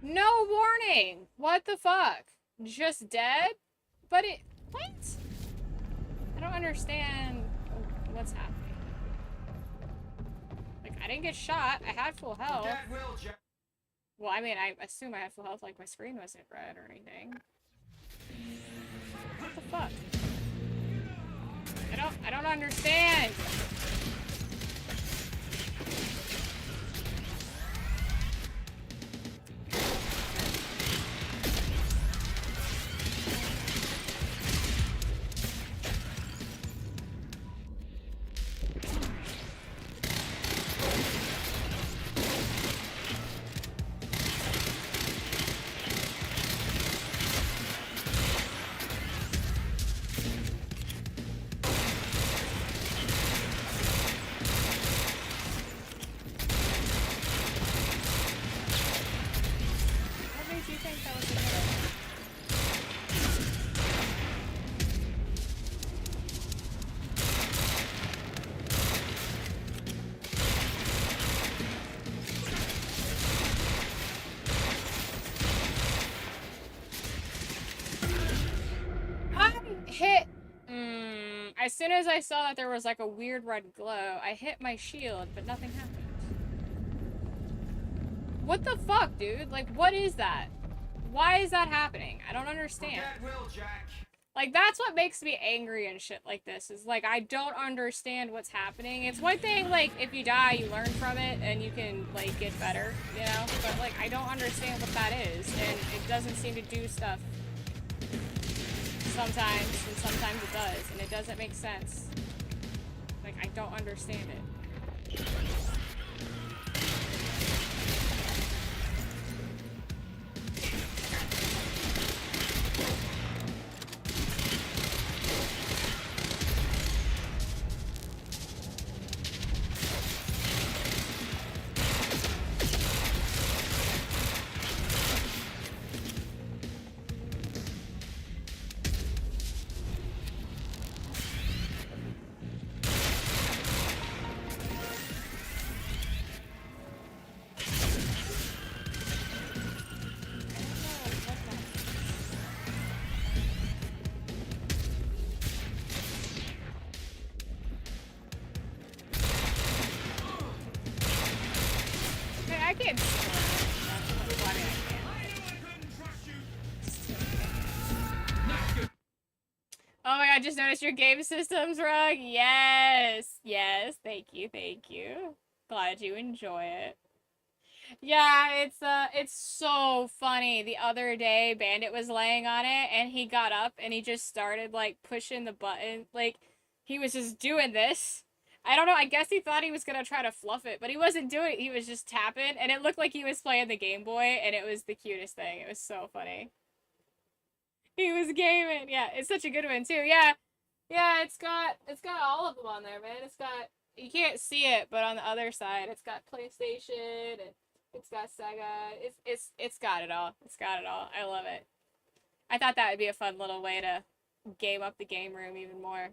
No warning! What the fuck? Just dead? But it... What? I don't understand what's happening. Like, I didn't get shot. I had full health. Well, I mean, I assume I had full health, like my screen wasn't red or anything. What the fuck? I don't understand! As soon as I saw that there was like a weird red glow, I hit my shield, but nothing happened. What the fuck, dude? Like, what is that? Why is that happening? I don't understand. Like, that's what makes me angry and shit like this, is like, I don't understand what's happening. It's one thing, like, if you die, you learn from it, and you can, like, get better, you know? But, like, I don't understand what that is, and it doesn't seem to do stuff sometimes, and sometimes it does, and it doesn't make sense. Like, I don't understand it. I can't. Well, I mean, I can. Oh my god, just noticed your game systems rug. Yes. Yes. Thank you. Thank you. Glad you enjoy it. Yeah, it's so funny. The other day, Bandit was laying on it, and he got up, and he just started, like, pushing the button. Like, he was just doing this. I don't know, I guess he thought he was gonna try to fluff it, but he wasn't doing it. He was just tapping, and it looked like he was playing the Game Boy, and it was the cutest thing. It was so funny. He was gaming. Yeah, it's such a good one, too. Yeah. Yeah, it's got all of them on there, man. It's got, you can't see it, but on the other side, it's got PlayStation and it's got Sega. It's got it all. It's got it all. I love it. I thought that would be a fun little way to game up the game room even more.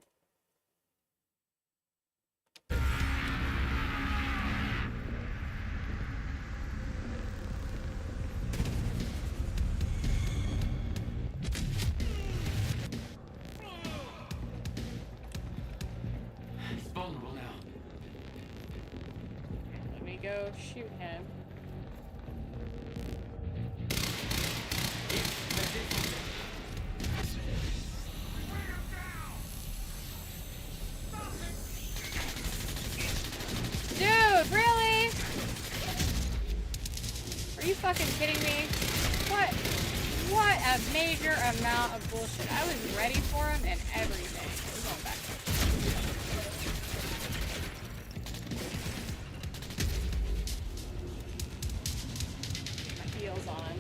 He's vulnerable now. Let me go shoot him. Dude, really? Are you fucking kidding me? What a major amount of bullshit. I was ready for him and everything. We're going back. My heels on.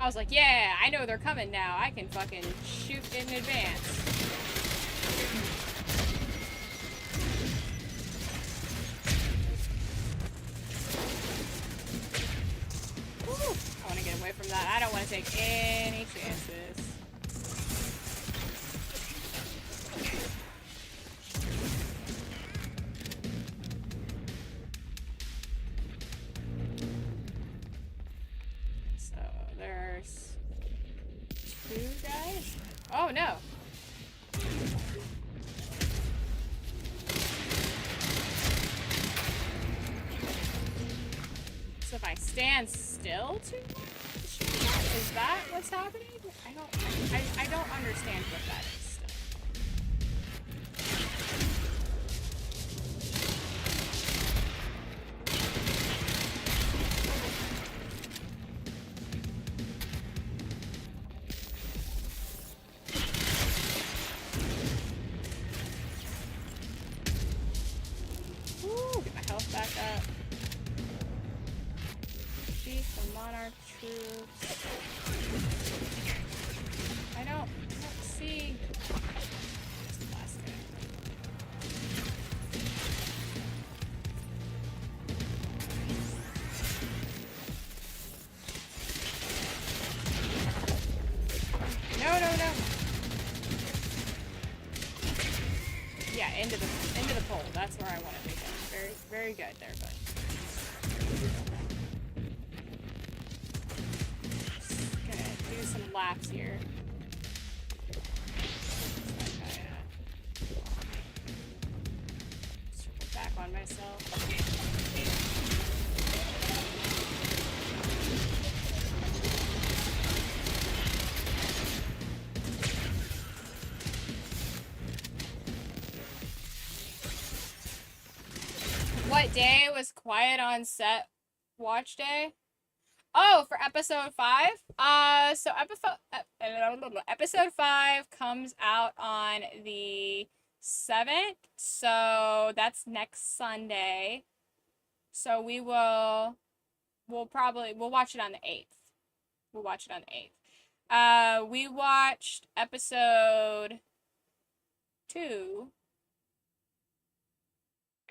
I was like, yeah, I know they're coming now. I can fucking shoot in advance. Woo. I want to get away from that. I don't want to take any chances. So there's 2 guys. Oh no. So if I stand still too much, is that what's happening? I don't understand what that is still. Woo, get my health back up. Beat the Monarch troops. I don't see. Where's the last guy? No, no, no. Yeah, into the pole. That's where I want it to go. Very, very good there, bud. Just gonna do some laps here. Circle back on myself. What day was quiet on set watch day? Oh, for episode 5? So episode 5 comes out on the 7th. So that's next Sunday. So we'll watch it on the 8th. We'll watch it on the 8th. We watched episode 2,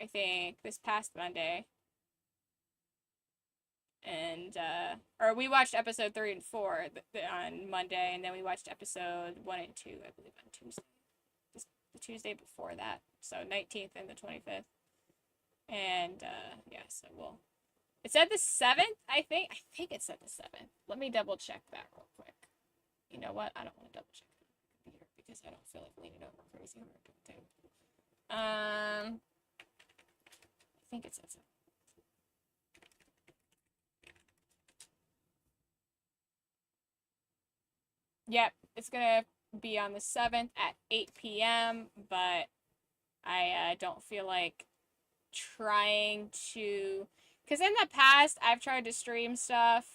I think, this past Monday. And, or we watched episode 3 and 4 on Monday, and then we watched episode 1 and 2, I believe, on Tuesday. The Tuesday before that. So 19th and the 25th. And, yeah, so it said the 7th, I think. I think it said the 7th. Let me double check that real quick. You know what? I don't want to double check that computer because I don't feel like leaning over crazy hard. I think it said so. Yep, it's gonna be on the 7th at 8 p.m., but I don't feel like trying to. Because in the past, I've tried to stream stuff.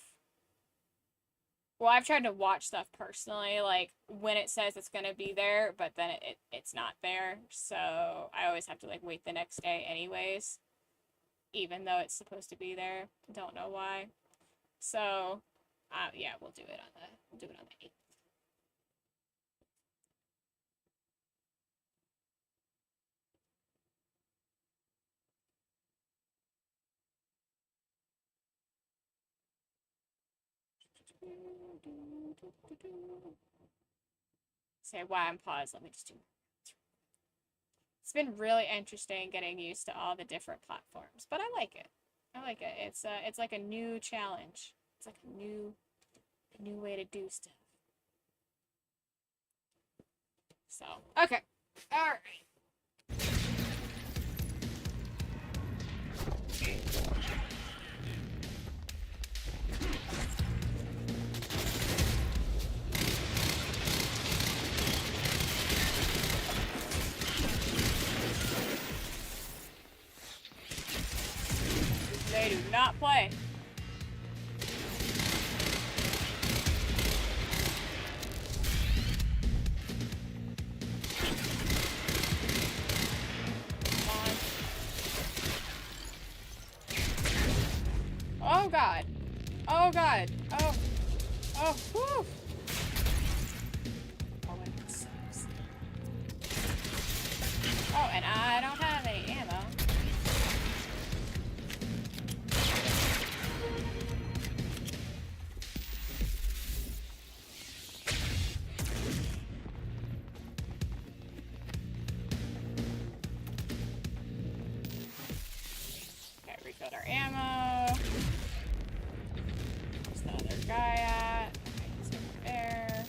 Well, I've tried to watch stuff personally, like when it says it's gonna be there, but then it's not there. So I always have to like wait the next day, anyways, even though it's supposed to be there. Don't know why. So, yeah, we'll do it on the 8th. Say why I'm paused. Let me just do. It's been really interesting getting used to all the different platforms, but I like it. I like it. It's like a new challenge. It's like a new way to do stuff. So, okay. All right. They do not play. Oh god. Oh god. Oh. Oh. Whew. Oh, it sucks. Oh, and I don't have any ammo. Okay, refilled our ammo. Where's the other guy at? Okay, he's over there.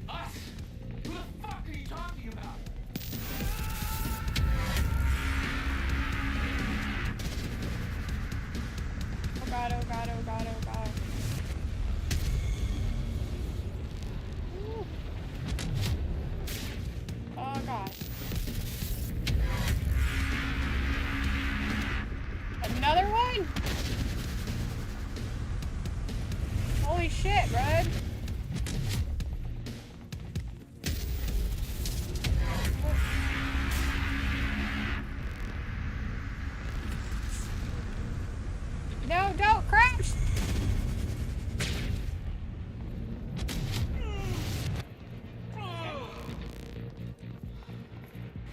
Us? Who the fuck are you talking about? Oh god, oh god, oh god, oh god. Ooh. Oh god. Another one? Holy shit, bud. No, don't crash!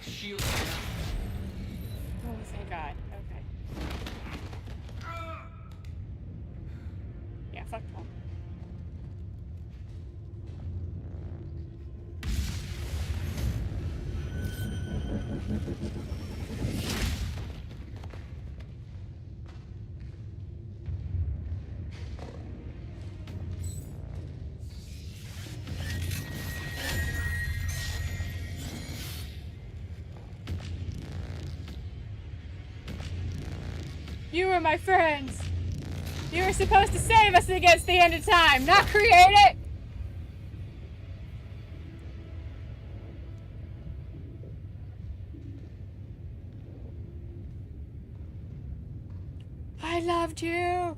Shield. Oh, thank god. Okay. Yeah, fuck Paul. You were my friends. You were supposed to save us against the end of time, not create it. I loved you.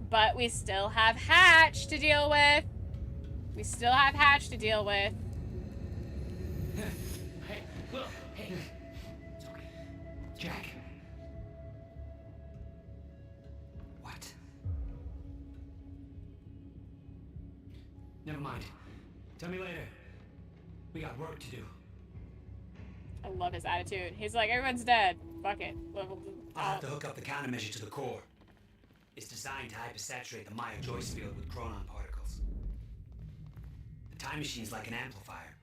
But we still have Hatch to deal with. We still have Hatch to deal with. Hey, look, hey. It's okay. Jack. What? Never mind. Tell me later. We got work to do. I love his attitude. He's like, everyone's dead. Fuck it. I'll have to hook up the countermeasure to the core. It's designed to hypersaturate the Maya Joyce field with chronon particles. The time machine's like an amplifier.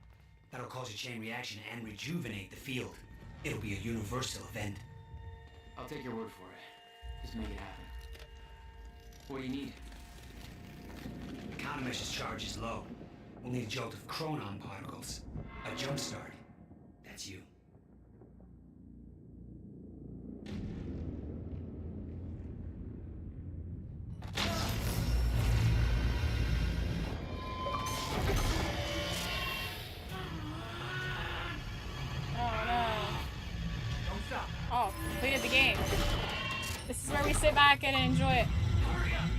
That'll cause a chain reaction and rejuvenate the field. It'll be a universal event. I'll take your word for it. Just make it happen. What do you need? The countermeasure's charge is low. We'll need a jolt of chronon particles. A jump start. That's you. Oh, completed the game. This is where we sit back and enjoy it. Hurry up!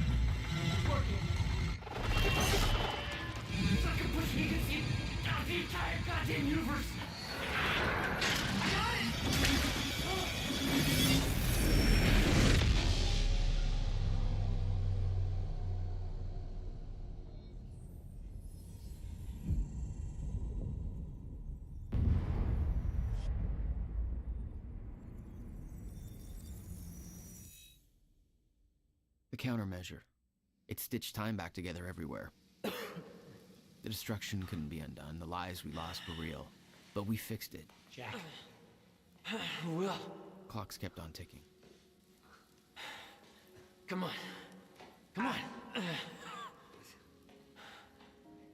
It's working. It's like a push me against the entire goddamn universe. I got it! The countermeasure. It stitched time back together everywhere. The destruction couldn't be undone. The lives we lost were real. But we fixed it. Jack. Will. Clocks kept on ticking. Come on. Come on.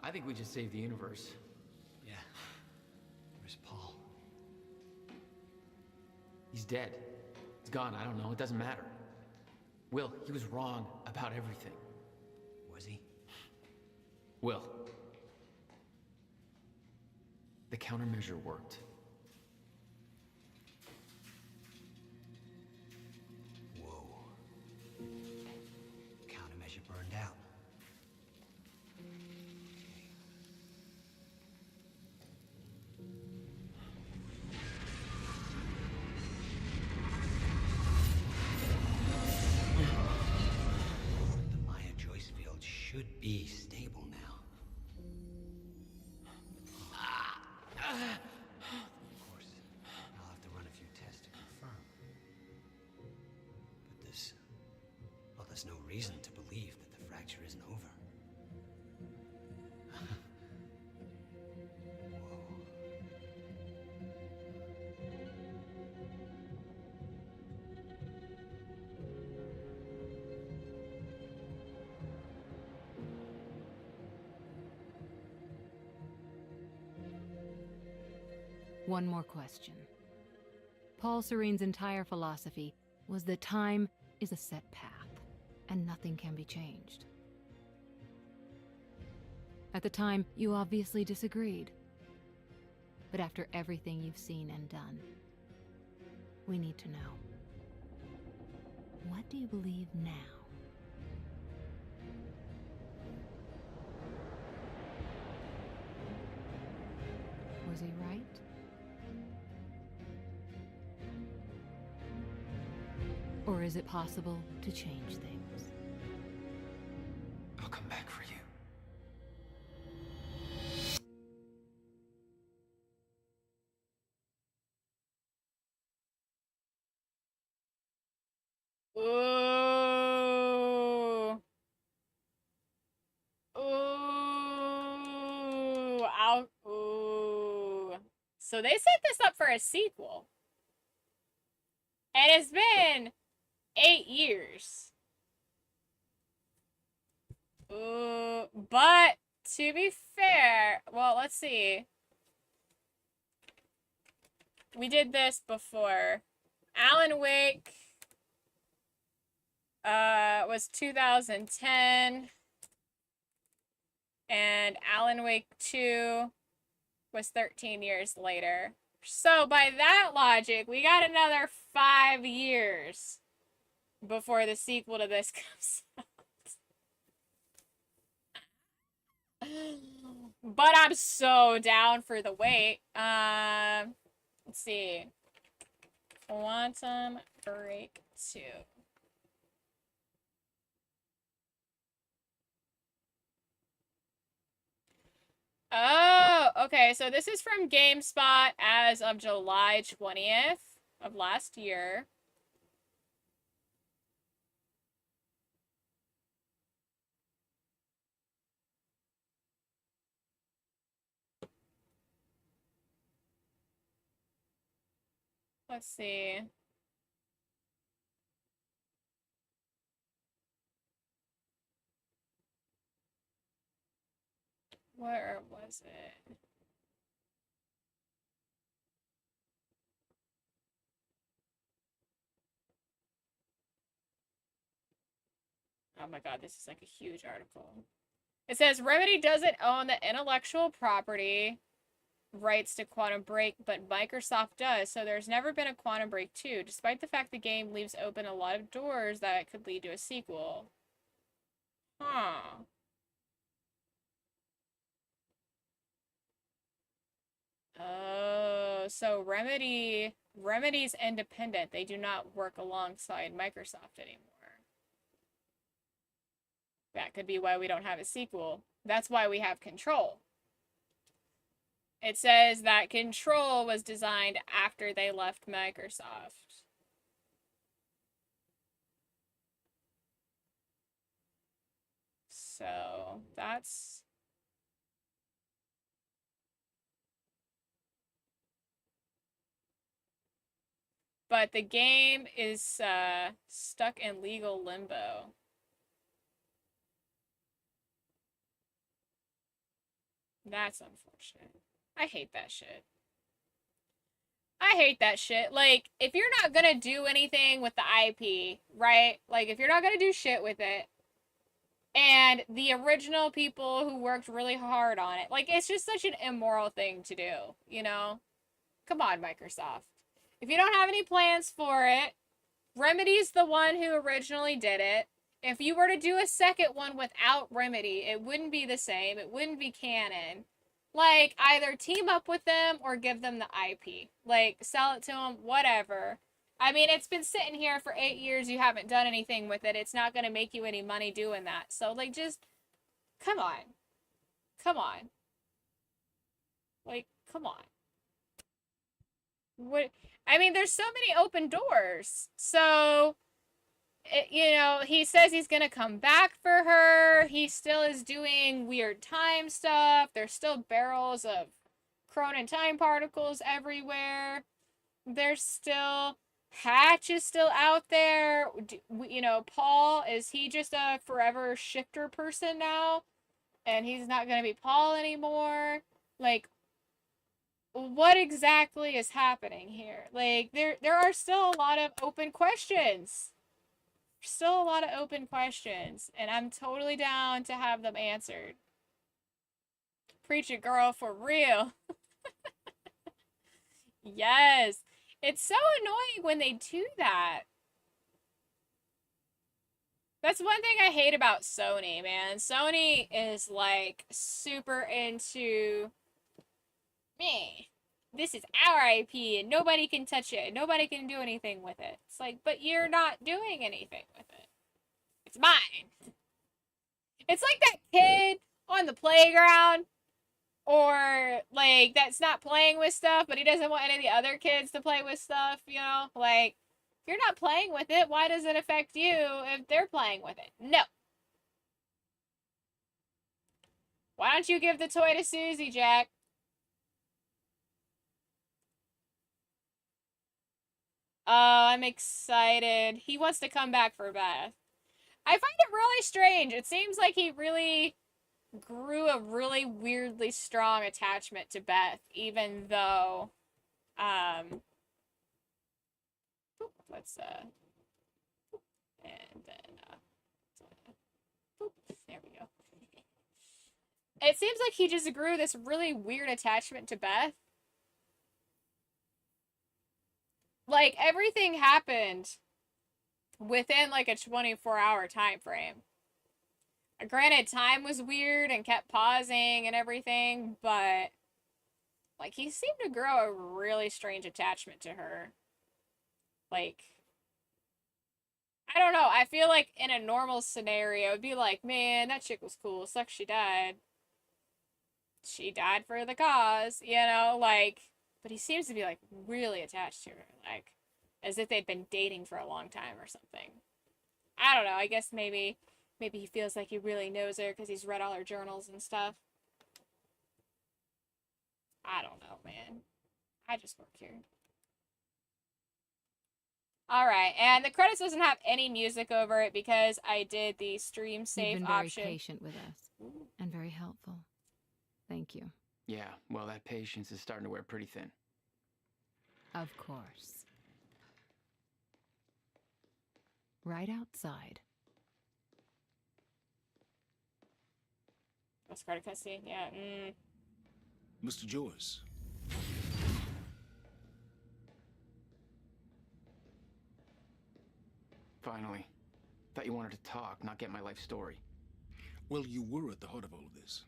I think we just saved the universe. Yeah. Where's Paul? He's dead. He's gone. I don't know. It doesn't matter. Will, he was wrong about everything. Was he? Will. The countermeasure worked. Whoa. Countermeasure burned out. The Maya Joyce field should be stable now. Of course, I'll have to run a few tests to confirm. But there's no reason to believe that the fracture isn't over. One more question. Paul Serene's entire philosophy was that time is a set path, and nothing can be changed. At the time, you obviously disagreed. But after everything you've seen and done, we need to know. What do you believe now? Was he right? Or is it possible to change things? I'll come back for you. Ooh. Ooh. So they set this up for a sequel. And it's been 8 years. Ooh, but to be fair, well, let's see. We did this before. Alan Wake was 2010. And Alan Wake 2 was 13 years later. So by that logic, we got another 5 years before the sequel to this comes out. But I'm so down for the wait. Let's see. Quantum Break 2. Oh, okay. So this is from GameSpot as of July 20th of last year. Let's see. Where was it? Oh my god, this is like a huge article. It says Remedy doesn't own the intellectual property rights to Quantum Break, but Microsoft does, so there's never been a Quantum Break 2, despite the fact the game leaves open a lot of doors that could lead to a sequel. Huh. Oh, so Remedy's independent. They do not work alongside Microsoft anymore. That could be why we don't have a sequel. That's why we have Control. It says that Control was designed after they left Microsoft. So, that's... But the game is stuck in legal limbo. That's unfortunate. I hate that shit. I hate that shit. Like, if you're not gonna do anything with the IP, right? Like, if you're not gonna do shit with it, and the original people who worked really hard on it, like, it's just such an immoral thing to do, you know? Come on, Microsoft. If you don't have any plans for it, Remedy's the one who originally did it. If you were to do a second one without Remedy, it wouldn't be the same. It wouldn't be canon. Like, either team up with them or give them the IP. Like, sell it to them, whatever. I mean, it's been sitting here for 8 years. You haven't done anything with it. It's not going to make you any money doing that. So, like, just, come on. Come on. Like, come on. What? I mean, there's so many open doors. So, you know, he says he's gonna come back for her. He still is doing weird time stuff. There's still barrels of Cronin time particles everywhere. There's still Hatch is still out there. You know, Paul, is he just a forever shifter person now? And he's not gonna be Paul anymore? Like, what exactly is happening here? Like, there are still a lot of open questions. Still a lot of open questions, and I'm totally down to have them answered. Preach it, girl, for real. Yes. It's so annoying when they do that. That's one thing I hate about Sony, man. Sony is like super into me. This is our IP and nobody can touch it. Nobody can do anything with it. It's like, but you're not doing anything with it. It's mine. It's like that kid on the playground, or like that's not playing with stuff, but he doesn't want any of the other kids to play with stuff, you know? Like, if you're not playing with it, why does it affect you if they're playing with it? No. Why don't you give the toy to Susie, Jack? Oh, I'm excited. He wants to come back for Beth. I find it really strange. It seems like he really grew a really weirdly strong attachment to Beth, even though, let's, and then, there we go. It seems like he just grew this really weird attachment to Beth. Like, everything happened within, like, a 24-hour time frame. Granted, time was weird and kept pausing and everything, but, like, he seemed to grow a really strange attachment to her. Like, I don't know. I feel like in a normal scenario, it'd be like, man, that chick was cool. Sucks she died. she died for the cause, you know, like, but he seems to be like really attached to her, like, as if they'd been dating for a long time or something. I don't know. I guess maybe he feels like he really knows her because he's read all her journals and stuff. I don't know, man. I just work here. Alright, and the credits doesn't have any music over it because I did the stream You've safe been very option. patient with us and very helpful. Thank you. Yeah, well, that patience is starting to wear pretty thin. Of course. Right outside. What's credit cutscene? Yeah. Mr. Joyce. Finally. Thought you wanted to talk, not get my life story. Well, you were at the heart of all of this.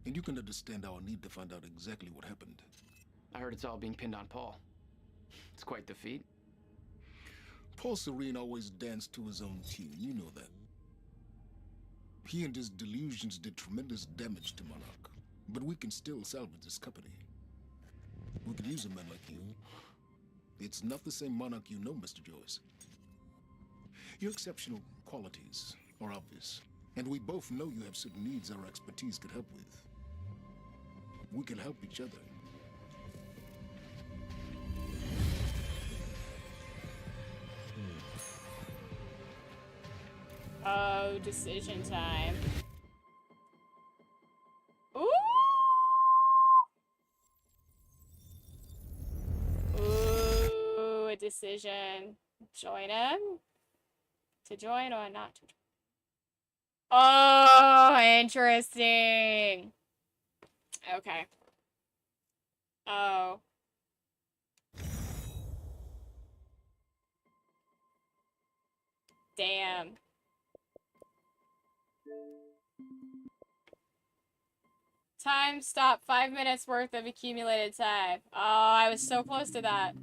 And you can understand our need to find out exactly what happened. I heard it's all being pinned on Paul. It's quite the feat. Paul Serene always danced to his own tune, you know that. He and his delusions did tremendous damage to Monarch. But we can still salvage this company. We could use a man like you. It's not the same Monarch you know, Mr. Joyce. Your exceptional qualities are obvious, and we both know you have certain needs our expertise could help with. We can help each other. Oh, decision time. Ooh, a decision. Join him? To join or not to join? Oh, interesting. Okay. Oh. Damn. Time stop. 5 minutes worth of accumulated time. Oh, I was so close to that.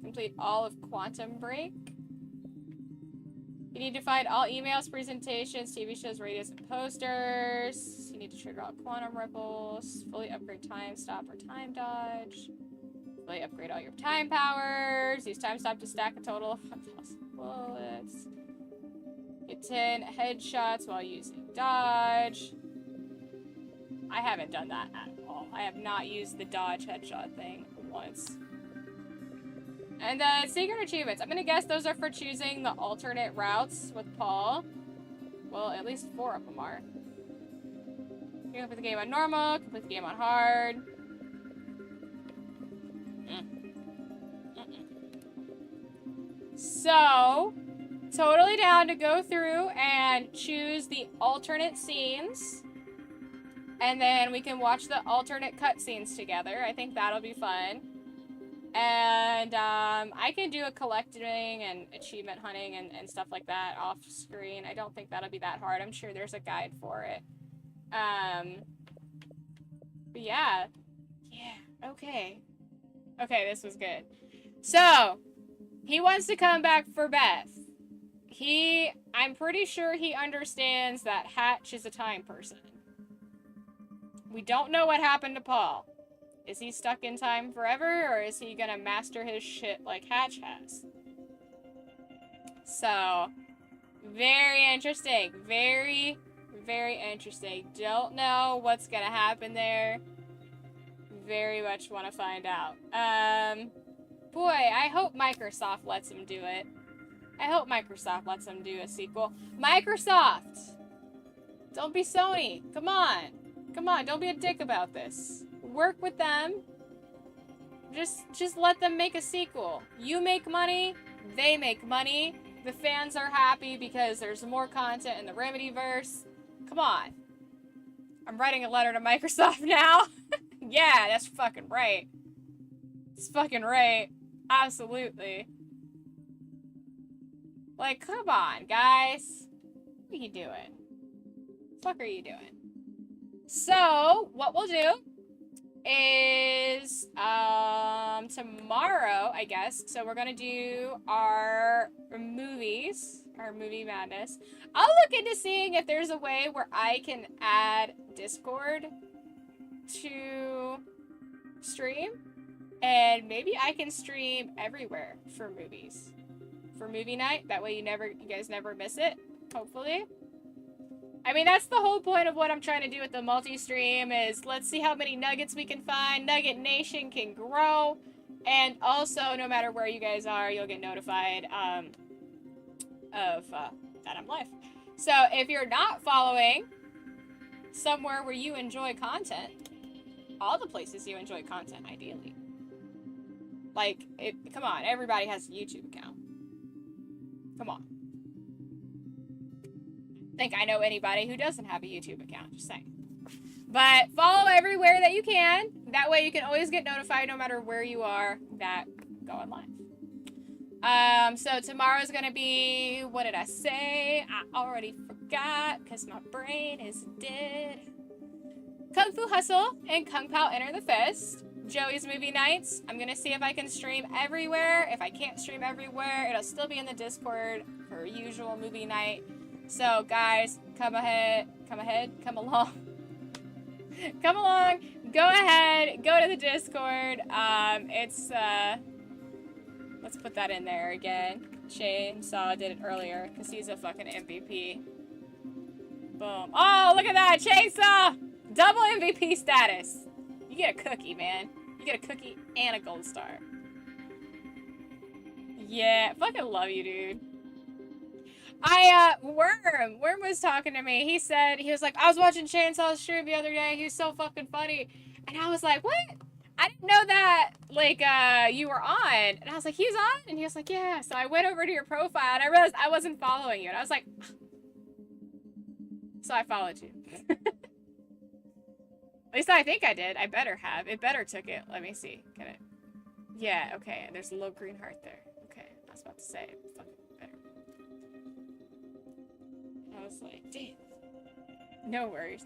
Complete all of Quantum Break. You need to find all emails, presentations, TV shows, radios, and posters. You need to trigger all quantum ripples. Fully upgrade time stop or time dodge. Fully upgrade all your time powers. Use time stop to stack a total of bullets. Get 10 headshots while using dodge. I haven't done that at all. I have not used the dodge headshot thing once. And then secret achievements. I'm gonna guess those are for choosing the alternate routes with Paul. Well, at least 4 of them are. You can complete the game on normal, complete the game on hard. So, totally down to go through and choose the alternate scenes. And then we can watch the alternate cutscenes together. I think that'll be fun. And I can do a collecting and achievement hunting and stuff like that off screen. I don't think that'll be that hard. I'm sure there's a guide for it. But yeah. Yeah, okay. Okay, this was good. So, he wants to come back for Beth. I'm pretty sure he understands that Hatch is a time person. We don't know what happened to Paul. Is he stuck in time forever, or is he gonna master his shit like Hatch has? So, very interesting. Very, very interesting. Don't know what's gonna happen there. Very much want to find out. Boy, I hope Microsoft lets him do it. I hope Microsoft lets him do a sequel. Microsoft! Don't be Sony. Come on. Come on, don't be a dick about this. Work with them. Just let them make a sequel. You make money, they make money. The fans are happy because there's more content in the Remedyverse. Come on. I'm writing a letter to Microsoft now. Yeah, that's fucking right. It's fucking right. Absolutely. Like, come on, guys. What are you doing? Fuck are you doing? So, what we'll do is, tomorrow, I guess, so we're gonna do our movies, our movie madness. I'll look into seeing if there's a way where I can add Discord to stream, and maybe I can stream everywhere for movies. For movie night. That way you guys never miss it. Hopefully. I mean, that's the whole point of what I'm trying to do with the multi-stream is let's see how many nuggets we can find. Nugget Nation can grow. And also, no matter where you guys are, you'll get notified of that I'm live. So if you're not following somewhere where you enjoy content, all the places you enjoy content, ideally. Like, come on, everybody has a YouTube account. Come on. I think I know anybody who doesn't have a YouTube account, just saying. But follow everywhere that you can. That way you can always get notified no matter where you are that go online. So tomorrow's gonna be, what did I say? I already forgot because my brain is dead. Kung Fu Hustle and Kung Pao Enter the Fist. Joey's Movie Nights. I'm gonna see if I can stream everywhere. If I can't stream everywhere, it'll still be in the Discord for usual movie night. So guys, come along. Come along, go ahead, go to the Discord. Let's put that in there again. Chainsaw did it earlier, because he's a fucking MVP. Boom. Oh, look at that, Chainsaw! Double MVP status. You get a cookie, man. You get a cookie and a gold star. Yeah, fucking love you, dude. Worm was talking to me. He was like, I was watching Chainsaw's stream the other day. He was so fucking funny. And I was like, what? I didn't know that, like, you were on. And I was like, he's on? And he was like, yeah. So I went over to your profile and I realized I wasn't following you. And I was like, so I followed you. At least I think I did. I better have. It better took it. Let me see. Can it? Yeah, okay. There's a little green heart there. Okay. I was about to say, fucking better. I was like, damn. No worries.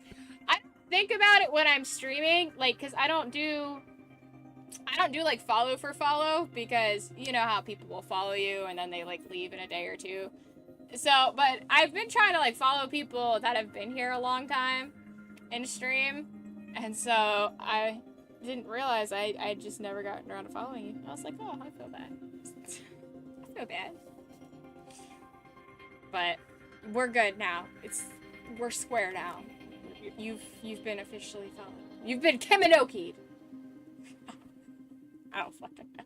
I don't think about it when I'm streaming, like, because I don't do like follow for follow, because you know how people will follow you and then they like leave in a day or two. So, but I've been trying to like follow people that have been here a long time in stream, and so I didn't realize I just never gotten around to following you. I was like, oh, I feel bad. I feel bad. But we're good now. We're square now. You've been officially followed. You've been Kiminoki'd. I don't fucking know.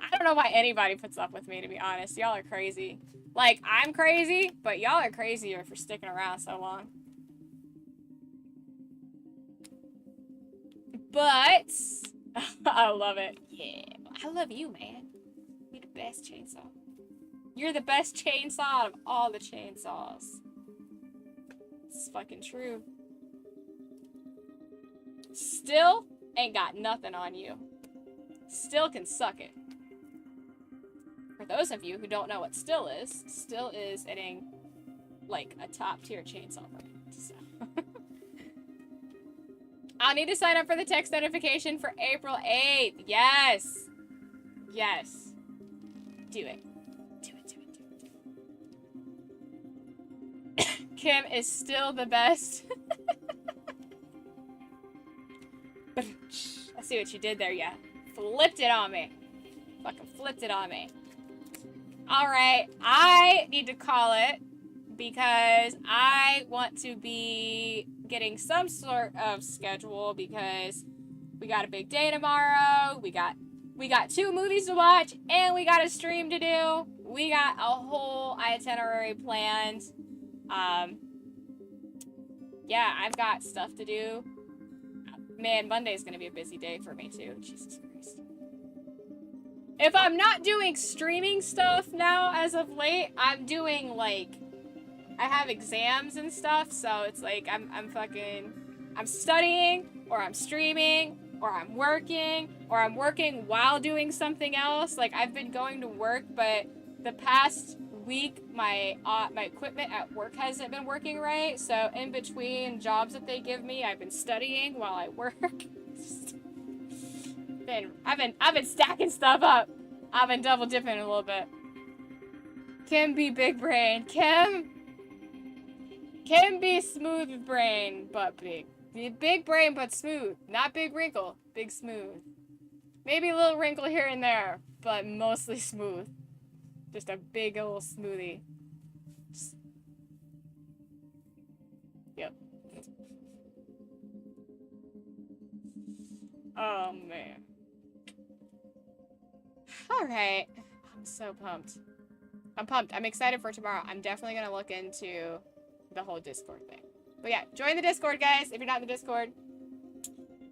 I don't know why anybody puts up with me, to be honest. Y'all are crazy. Like, I'm crazy, but y'all are crazier for sticking around so long. But I love it. Yeah. I love you, man. You're the best chainsaw. You're the best chainsaw out of all the chainsaws. It's fucking true. Still ain't got nothing on you. Still can suck it. For those of you who don't know what Still is hitting like a top tier chainsaw brand. So. I'll need to sign up for the text notification for April 8th. Yes. Yes. Do it. Do it, do it, do it. Kim is still the best. I see what you did there, yeah. Flipped it on me. Fucking flipped it on me. Alright, I need to call it because I want to be getting some sort of schedule because we got a big day tomorrow. We got 2 movies to watch and we got a stream to do. We got a whole itinerary planned. Yeah, I've got stuff to do. Man, Monday's gonna be a busy day for me too. Jesus Christ. If I'm not doing streaming stuff now as of late, I'm doing like, I have exams and stuff, so it's like I'm studying, or I'm streaming, or I'm working while doing something else. Like, I've been going to work, but the past week my equipment at work hasn't been working right, so in between jobs that they give me, I've been studying while I work. I've been stacking stuff up. I've been double dipping a little bit. Kim be big brain. Kim be smooth brain, but big Big brain, but smooth. Not big wrinkle, big smooth. Maybe a little wrinkle here and there, but mostly smooth. Just a big old smoothie. Yep. Oh, man. Alright. I'm so pumped. I'm pumped. I'm excited for tomorrow. I'm definitely going to look into the whole Discord thing. But yeah, join the Discord, guys, if you're not in the Discord.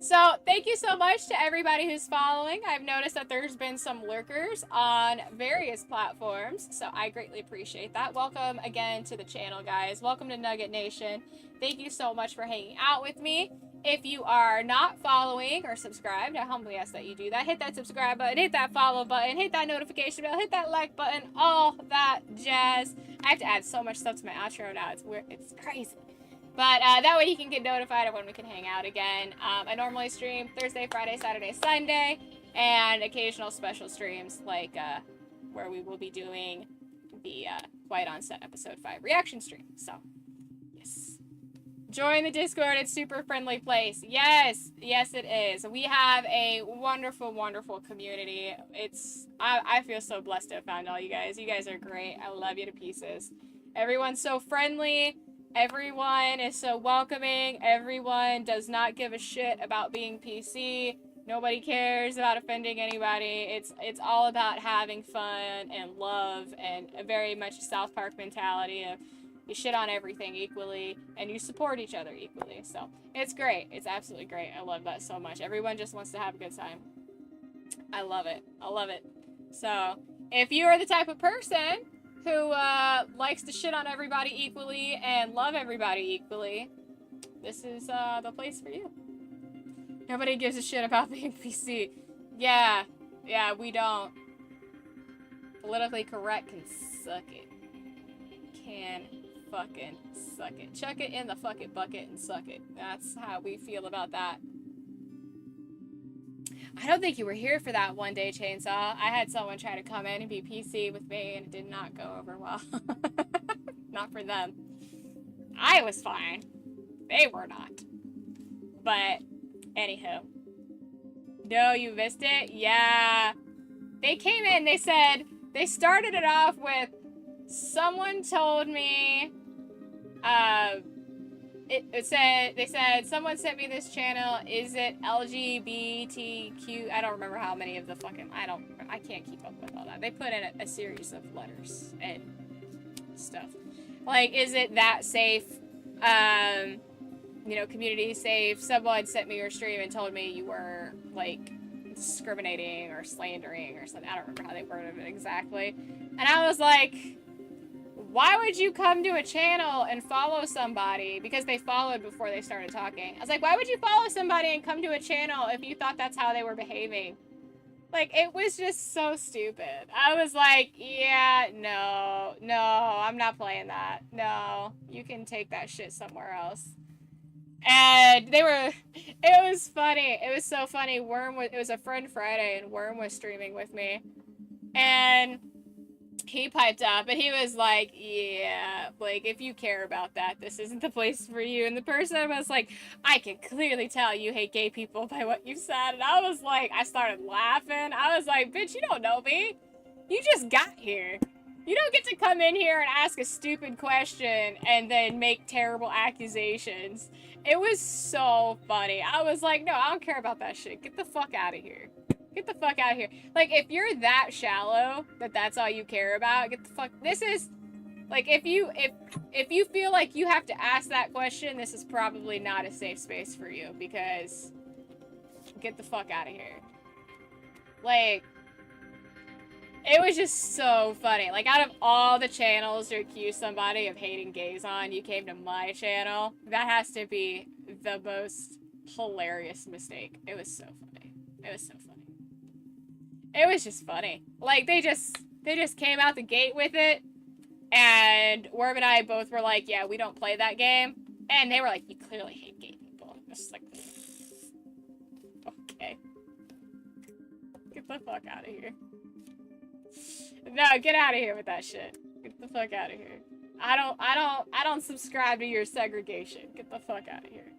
So, thank you so much to everybody who's following. I've noticed that there's been some lurkers on various platforms, so I greatly appreciate that. Welcome again to the channel, guys. Welcome to Nugget Nation. Thank you so much for hanging out with me. If you are not following or subscribed, I humbly ask that you do that. Hit that subscribe button, hit that follow button, hit that notification bell, hit that like button, all that jazz. I have to add so much stuff to my outro now. It's weird. It's crazy. But that way you can get notified of when we can hang out again. I normally stream Thursday, Friday, Saturday, Sunday, and occasional special streams like where we will be doing the Quiet on Set episode 5 reaction stream. So, yes. Join the Discord. It's a super friendly place. Yes, yes it is. We have a wonderful, wonderful community. I feel so blessed to have found all you guys. You guys are great. I love you to pieces. Everyone's so friendly. Everyone is so welcoming. Everyone does not give a shit about being PC. Nobody cares about offending anybody. It's all about having fun and love and a very much South Park mentality of you shit on everything equally and you support each other equally. So it's great. It's absolutely great. I love that so much. Everyone just wants to have a good time. I love it. I love it. So if you are the type of person who likes to shit on everybody equally and love everybody equally, this is the place for you. Nobody gives a shit about being PC. Yeah, we don't. Politically correct can suck it. Can fucking suck it. Chuck it in the fucking bucket and suck it. That's how we feel about that. I don't think you were here for that one day, Chainsaw. I had someone try to come in and be PC with me, and it did not go over well. Not for them. I was fine. They were not. But, anywho. No, you missed it? Yeah. They came in, they said, they started it off with, someone told me, they said, someone sent me this channel, is it LGBTQ? I don't remember how many of the fucking, I can't keep up with all that. They put in a series of letters and stuff. Like, is it that safe? You know, community safe? Someone sent me your stream and told me you were, like, discriminating or slandering or something. I don't remember how they worded it exactly. And I was like, why would you come to a channel and follow somebody? Because they followed before they started talking. I was like, why would you follow somebody and come to a channel if you thought that's how they were behaving? Like, it was just so stupid. I was like, yeah, no, I'm not playing that. No, you can take that shit somewhere else. And it was funny. It was so funny. It was a friend Friday and Worm was streaming with me. And he piped up and he was like, yeah, like, if you care about that, this isn't the place for you. And the person was like, I can clearly tell you hate gay people by what you said. And I was like, I started laughing. I was like, bitch, you don't know me. You just got here. You don't get to come in here and ask a stupid question and then make terrible accusations. It was so funny. I was like, no, I don't care about that shit. Get the fuck out of here. Get the fuck out of here. Like, if you're that shallow that that's all you care about, get the fuck. This is like, if you feel like you have to ask that question, this is probably not a safe space for you, because get the fuck out of here. Like, it was just so funny. Like, out of all the channels to accuse somebody of hating gays on, you came to my channel. That has to be the most hilarious mistake. It was so funny. It was so funny. It was just funny. Like, they just came out the gate with it, and Worm and I both were like, yeah, we don't play that game. And they were like, you clearly hate gay people. And I was like, okay. Get the fuck out of here. No, get out of here with that shit. Get the fuck out of here. I don't subscribe to your segregation. Get the fuck out of here.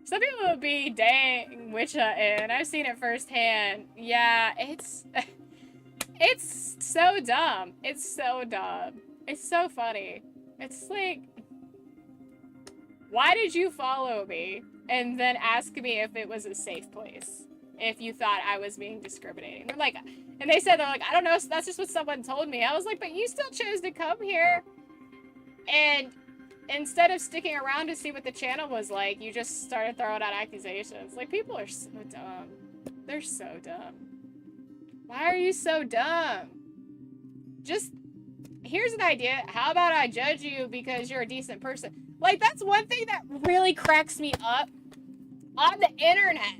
Some people will be dang witch hunting. I've seen it firsthand. Yeah, it's it's so dumb. It's so dumb. It's so funny. It's like, why did you follow me and then ask me if it was a safe place? If you thought I was being discriminating. They're like, and they said, they're like, I don't know, that's just what someone told me. I was like, but you still chose to come here. And instead of sticking around to see what the channel was like, you just started throwing out accusations. Like, people are so dumb. They're so dumb. Why are you so dumb? Just, here's an idea. How about I judge you because you're a decent person? Like, that's one thing that really cracks me up on the internet.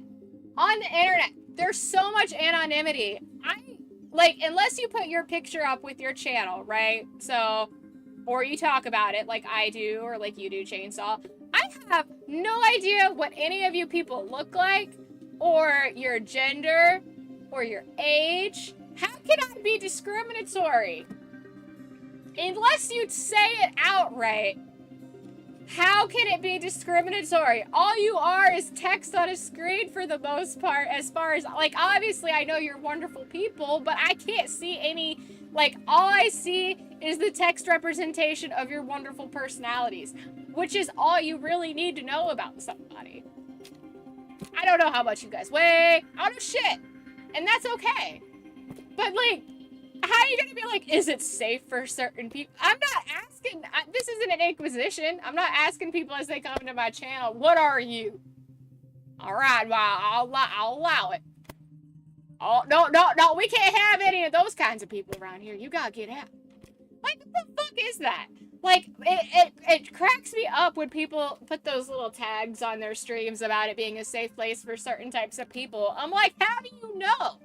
On the internet, there's so much anonymity. Like, unless you put your picture up with your channel, right? So, or you talk about it like I do, or like you do, Chainsaw. I have no idea what any of you people look like, or your gender, or your age. How can I be discriminatory? Unless you say it outright. How can it be discriminatory? All you are is text on a screen for the most part, as far as, like, obviously I know you're wonderful people, but I can't see any, like, all I see is the text representation of your wonderful personalities, which is all you really need to know about somebody. I don't know how much you guys weigh, I don't know shit, and that's okay. But, like, how are you gonna be like, is it safe for certain people? I'm not asking, this isn't an inquisition. I'm not asking people as they come to my channel, what are you? Alright, well, I'll allow it. Oh, no, we can't have any of those kinds of people around here. You gotta get out. Like, what the fuck is that? Like, it cracks me up when people put those little tags on their streams about it being a safe place for certain types of people. I'm like, how do you know?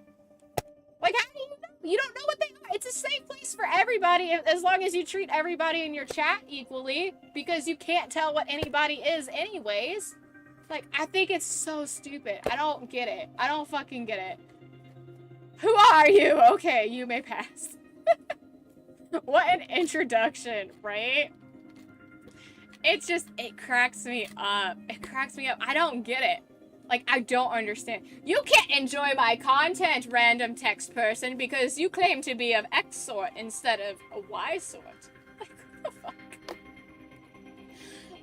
Like, how do you know? You don't know what they are. It's a safe place for everybody as long as you treat everybody in your chat equally, because you can't tell what anybody is anyways. Like, I think it's so stupid. I don't get it. I don't fucking get it. Who are you? Okay, you may pass. What an introduction, right? It's just, it cracks me up. It cracks me up. I don't get it. Like, I don't understand. You can't enjoy my content, random text person, because you claim to be of X sort instead of a Y sort. Like, what the fuck?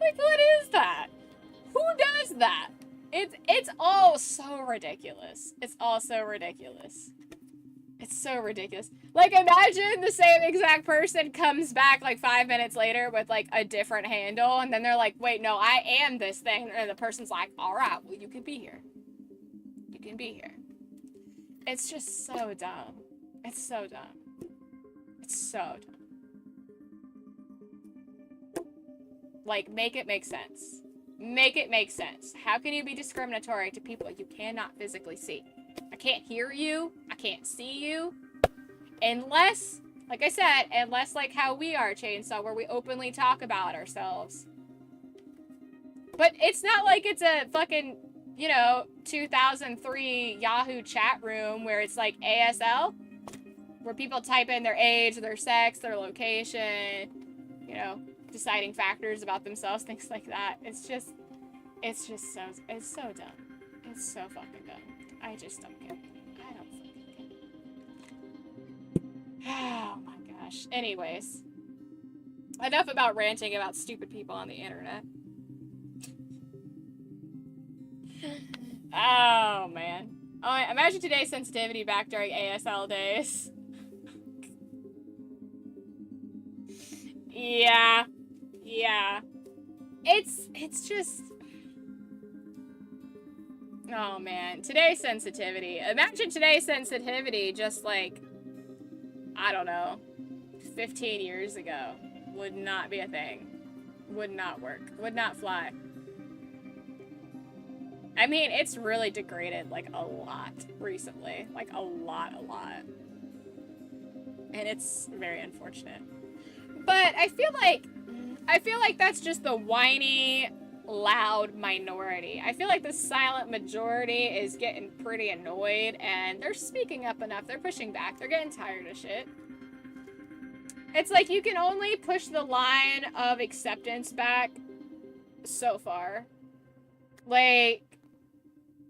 Like, what is that? Who does that? It's all so ridiculous. It's all so ridiculous. It's so ridiculous. Like, imagine the same exact person comes back like 5 minutes later with like a different handle, and then they're like, wait, no, I am this thing. And the person's like, all right, well, you can be here. You can be here. It's just so dumb. It's so dumb. It's so dumb. Like, make it make sense. Make it make sense. How can you be discriminatory to people you cannot physically see? I can't hear you. I can't see you. Unless, like I said, unless like how we are, Chainsaw, where we openly talk about ourselves. But it's not like it's a fucking, you know, 2003 Yahoo chat room where it's like ASL, where people type in their age, their sex, their location, you know, deciding factors about themselves, things like that. It's so dumb. It's so fucking dumb. I just don't get it. I don't fucking get it. Oh my gosh. Anyways. Enough about ranting about stupid people on the internet. Oh man. Oh, imagine today's sensitivity back during ASL days. Yeah. Yeah. It's just... Oh man, today's sensitivity. Imagine today's sensitivity just like, I don't know, 15 years ago. Would not be a thing. Would not work. Would not fly. I mean, it's really degraded like a lot recently. Like a lot. And it's very unfortunate. But I feel like that's just the whiny, loud minority. I feel like the silent majority is getting pretty annoyed and they're speaking up enough. They're pushing back. They're getting tired of shit. It's like you can only push the line of acceptance back so far. Like,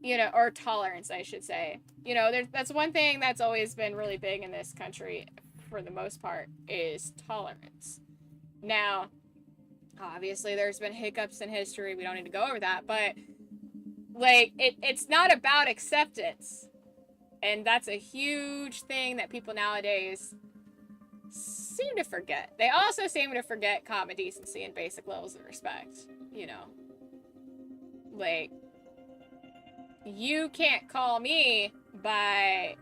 you know, or tolerance, I should say. You know, that's one thing that's always been really big in this country, for the most part, is tolerance. Now, obviously, there's been hiccups in history. We don't need to go over that, but like, it's not about acceptance, and that's a huge thing that people nowadays seem to forget. They also seem to forget common decency and basic levels of respect. You know, like, you can't call me by,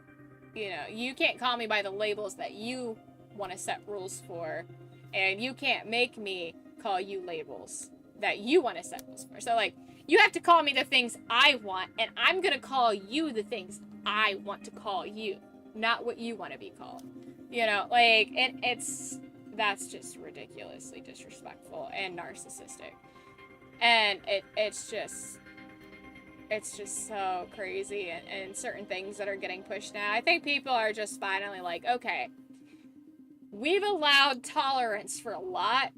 you know, you can't call me by the labels that you want to set rules for, and you can't make me call you labels that you want to set rules for. So, like, you have to call me the things I want, and I'm gonna call you the things I want to call you, not what you want to be called. You know, like, that's just ridiculously disrespectful and narcissistic. And it's just so crazy, and certain things that are getting pushed now. I think people are just finally like, okay, we've allowed tolerance for a lot.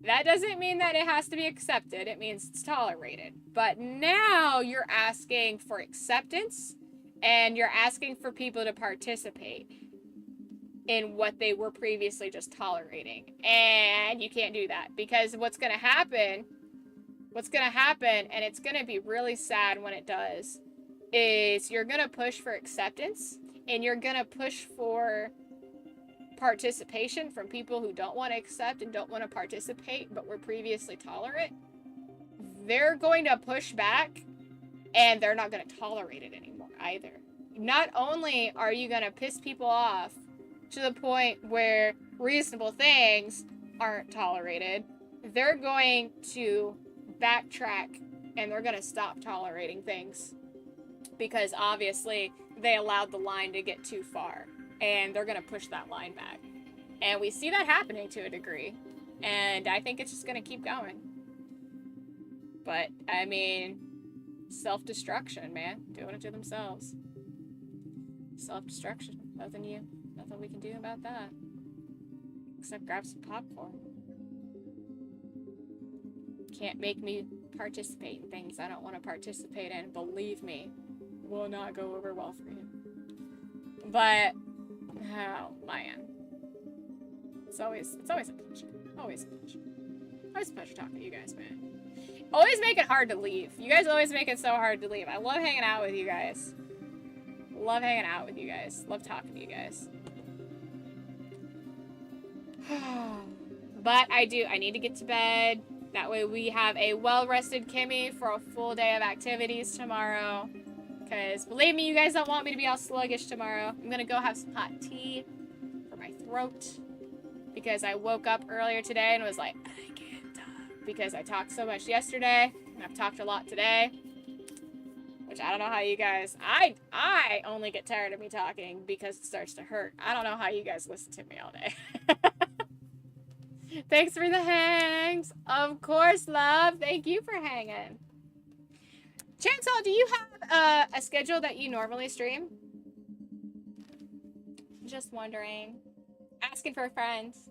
That doesn't mean that it has to be accepted. It means it's tolerated. But now you're asking for acceptance, and you're asking for people to participate in what they were previously just tolerating. And you can't do that, because what's going to happen, and it's going to be really sad when it does, is you're going to push for acceptance, and you're going to push for participation from people who don't want to accept and don't want to participate but were previously tolerant. They're going to push back, and they're not going to tolerate it anymore either. Not only are you going to piss people off to the point where reasonable things aren't tolerated, they're going to backtrack, and they're going to stop tolerating things, because obviously they allowed the line to get too far, and they're going to push that line back. And we see that happening to a degree, and I think it's just going to keep going. But, I mean, self-destruction, man. Doing it to themselves. Self-destruction. Nothing we can do about that. Except grab some popcorn. Can't make me participate in things I don't want to participate in. Believe me, will not go over well for you. But, oh man, it's always a pleasure. Always a pleasure. Always a pleasure talking to you guys, man. Always make it hard to leave. You guys always make it so hard to leave. I love hanging out with you guys. Love hanging out with you guys. Love talking to you guys. But I need to get to bed. That way we have a well-rested Kimmy for a full day of activities tomorrow. Because believe me, you guys don't want me to be all sluggish tomorrow. I'm going to go have some hot tea for my throat. Because I woke up earlier today and was like, I can't talk. Because I talked so much yesterday, and I've talked a lot today. Which I don't know how you guys... I only get tired of me talking because it starts to hurt. I don't know how you guys listen to me all day. Thanks for the hangs. Of course, love. Thank you for hanging. Chancel, do you have a schedule that you normally stream? Just wondering. Asking for friends.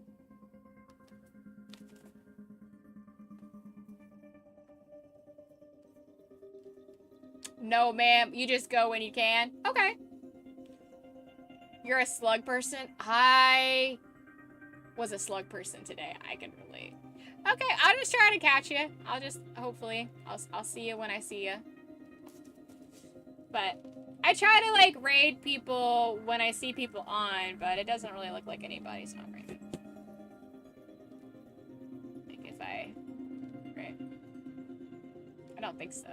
No, ma'am. You just go when you can. Okay. You're a slug person? I was a slug person today. I can relate. Okay, I'll just try to catch you. Hopefully, I'll see you when I see you. But I try to, like, raid people when I see people on, but it doesn't really look like anybody's on right now. Like, if I... Right. I don't think so.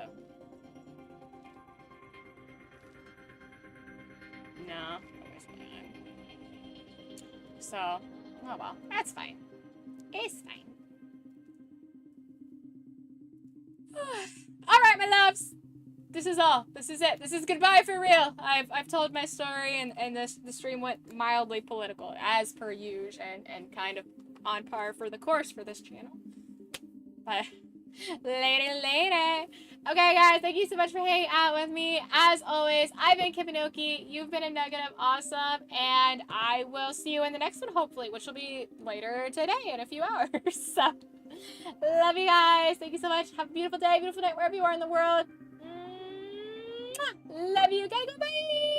No. So, oh well. That's fine. It's fine. Alright, my loves. This is all. This is it. This is goodbye for real. I've told my story, and the stream went mildly political, as per usual, and kind of on par for the course for this channel. But later. Okay, guys, thank you so much for hanging out with me. As always, I've been Kipinoki. You've been a nugget of awesome, and I will see you in the next one, hopefully, which will be later today in a few hours. So, Love you guys. Thank you so much. Have a beautiful day, beautiful night, wherever you are in the world. Love you. Gotta go. Bye.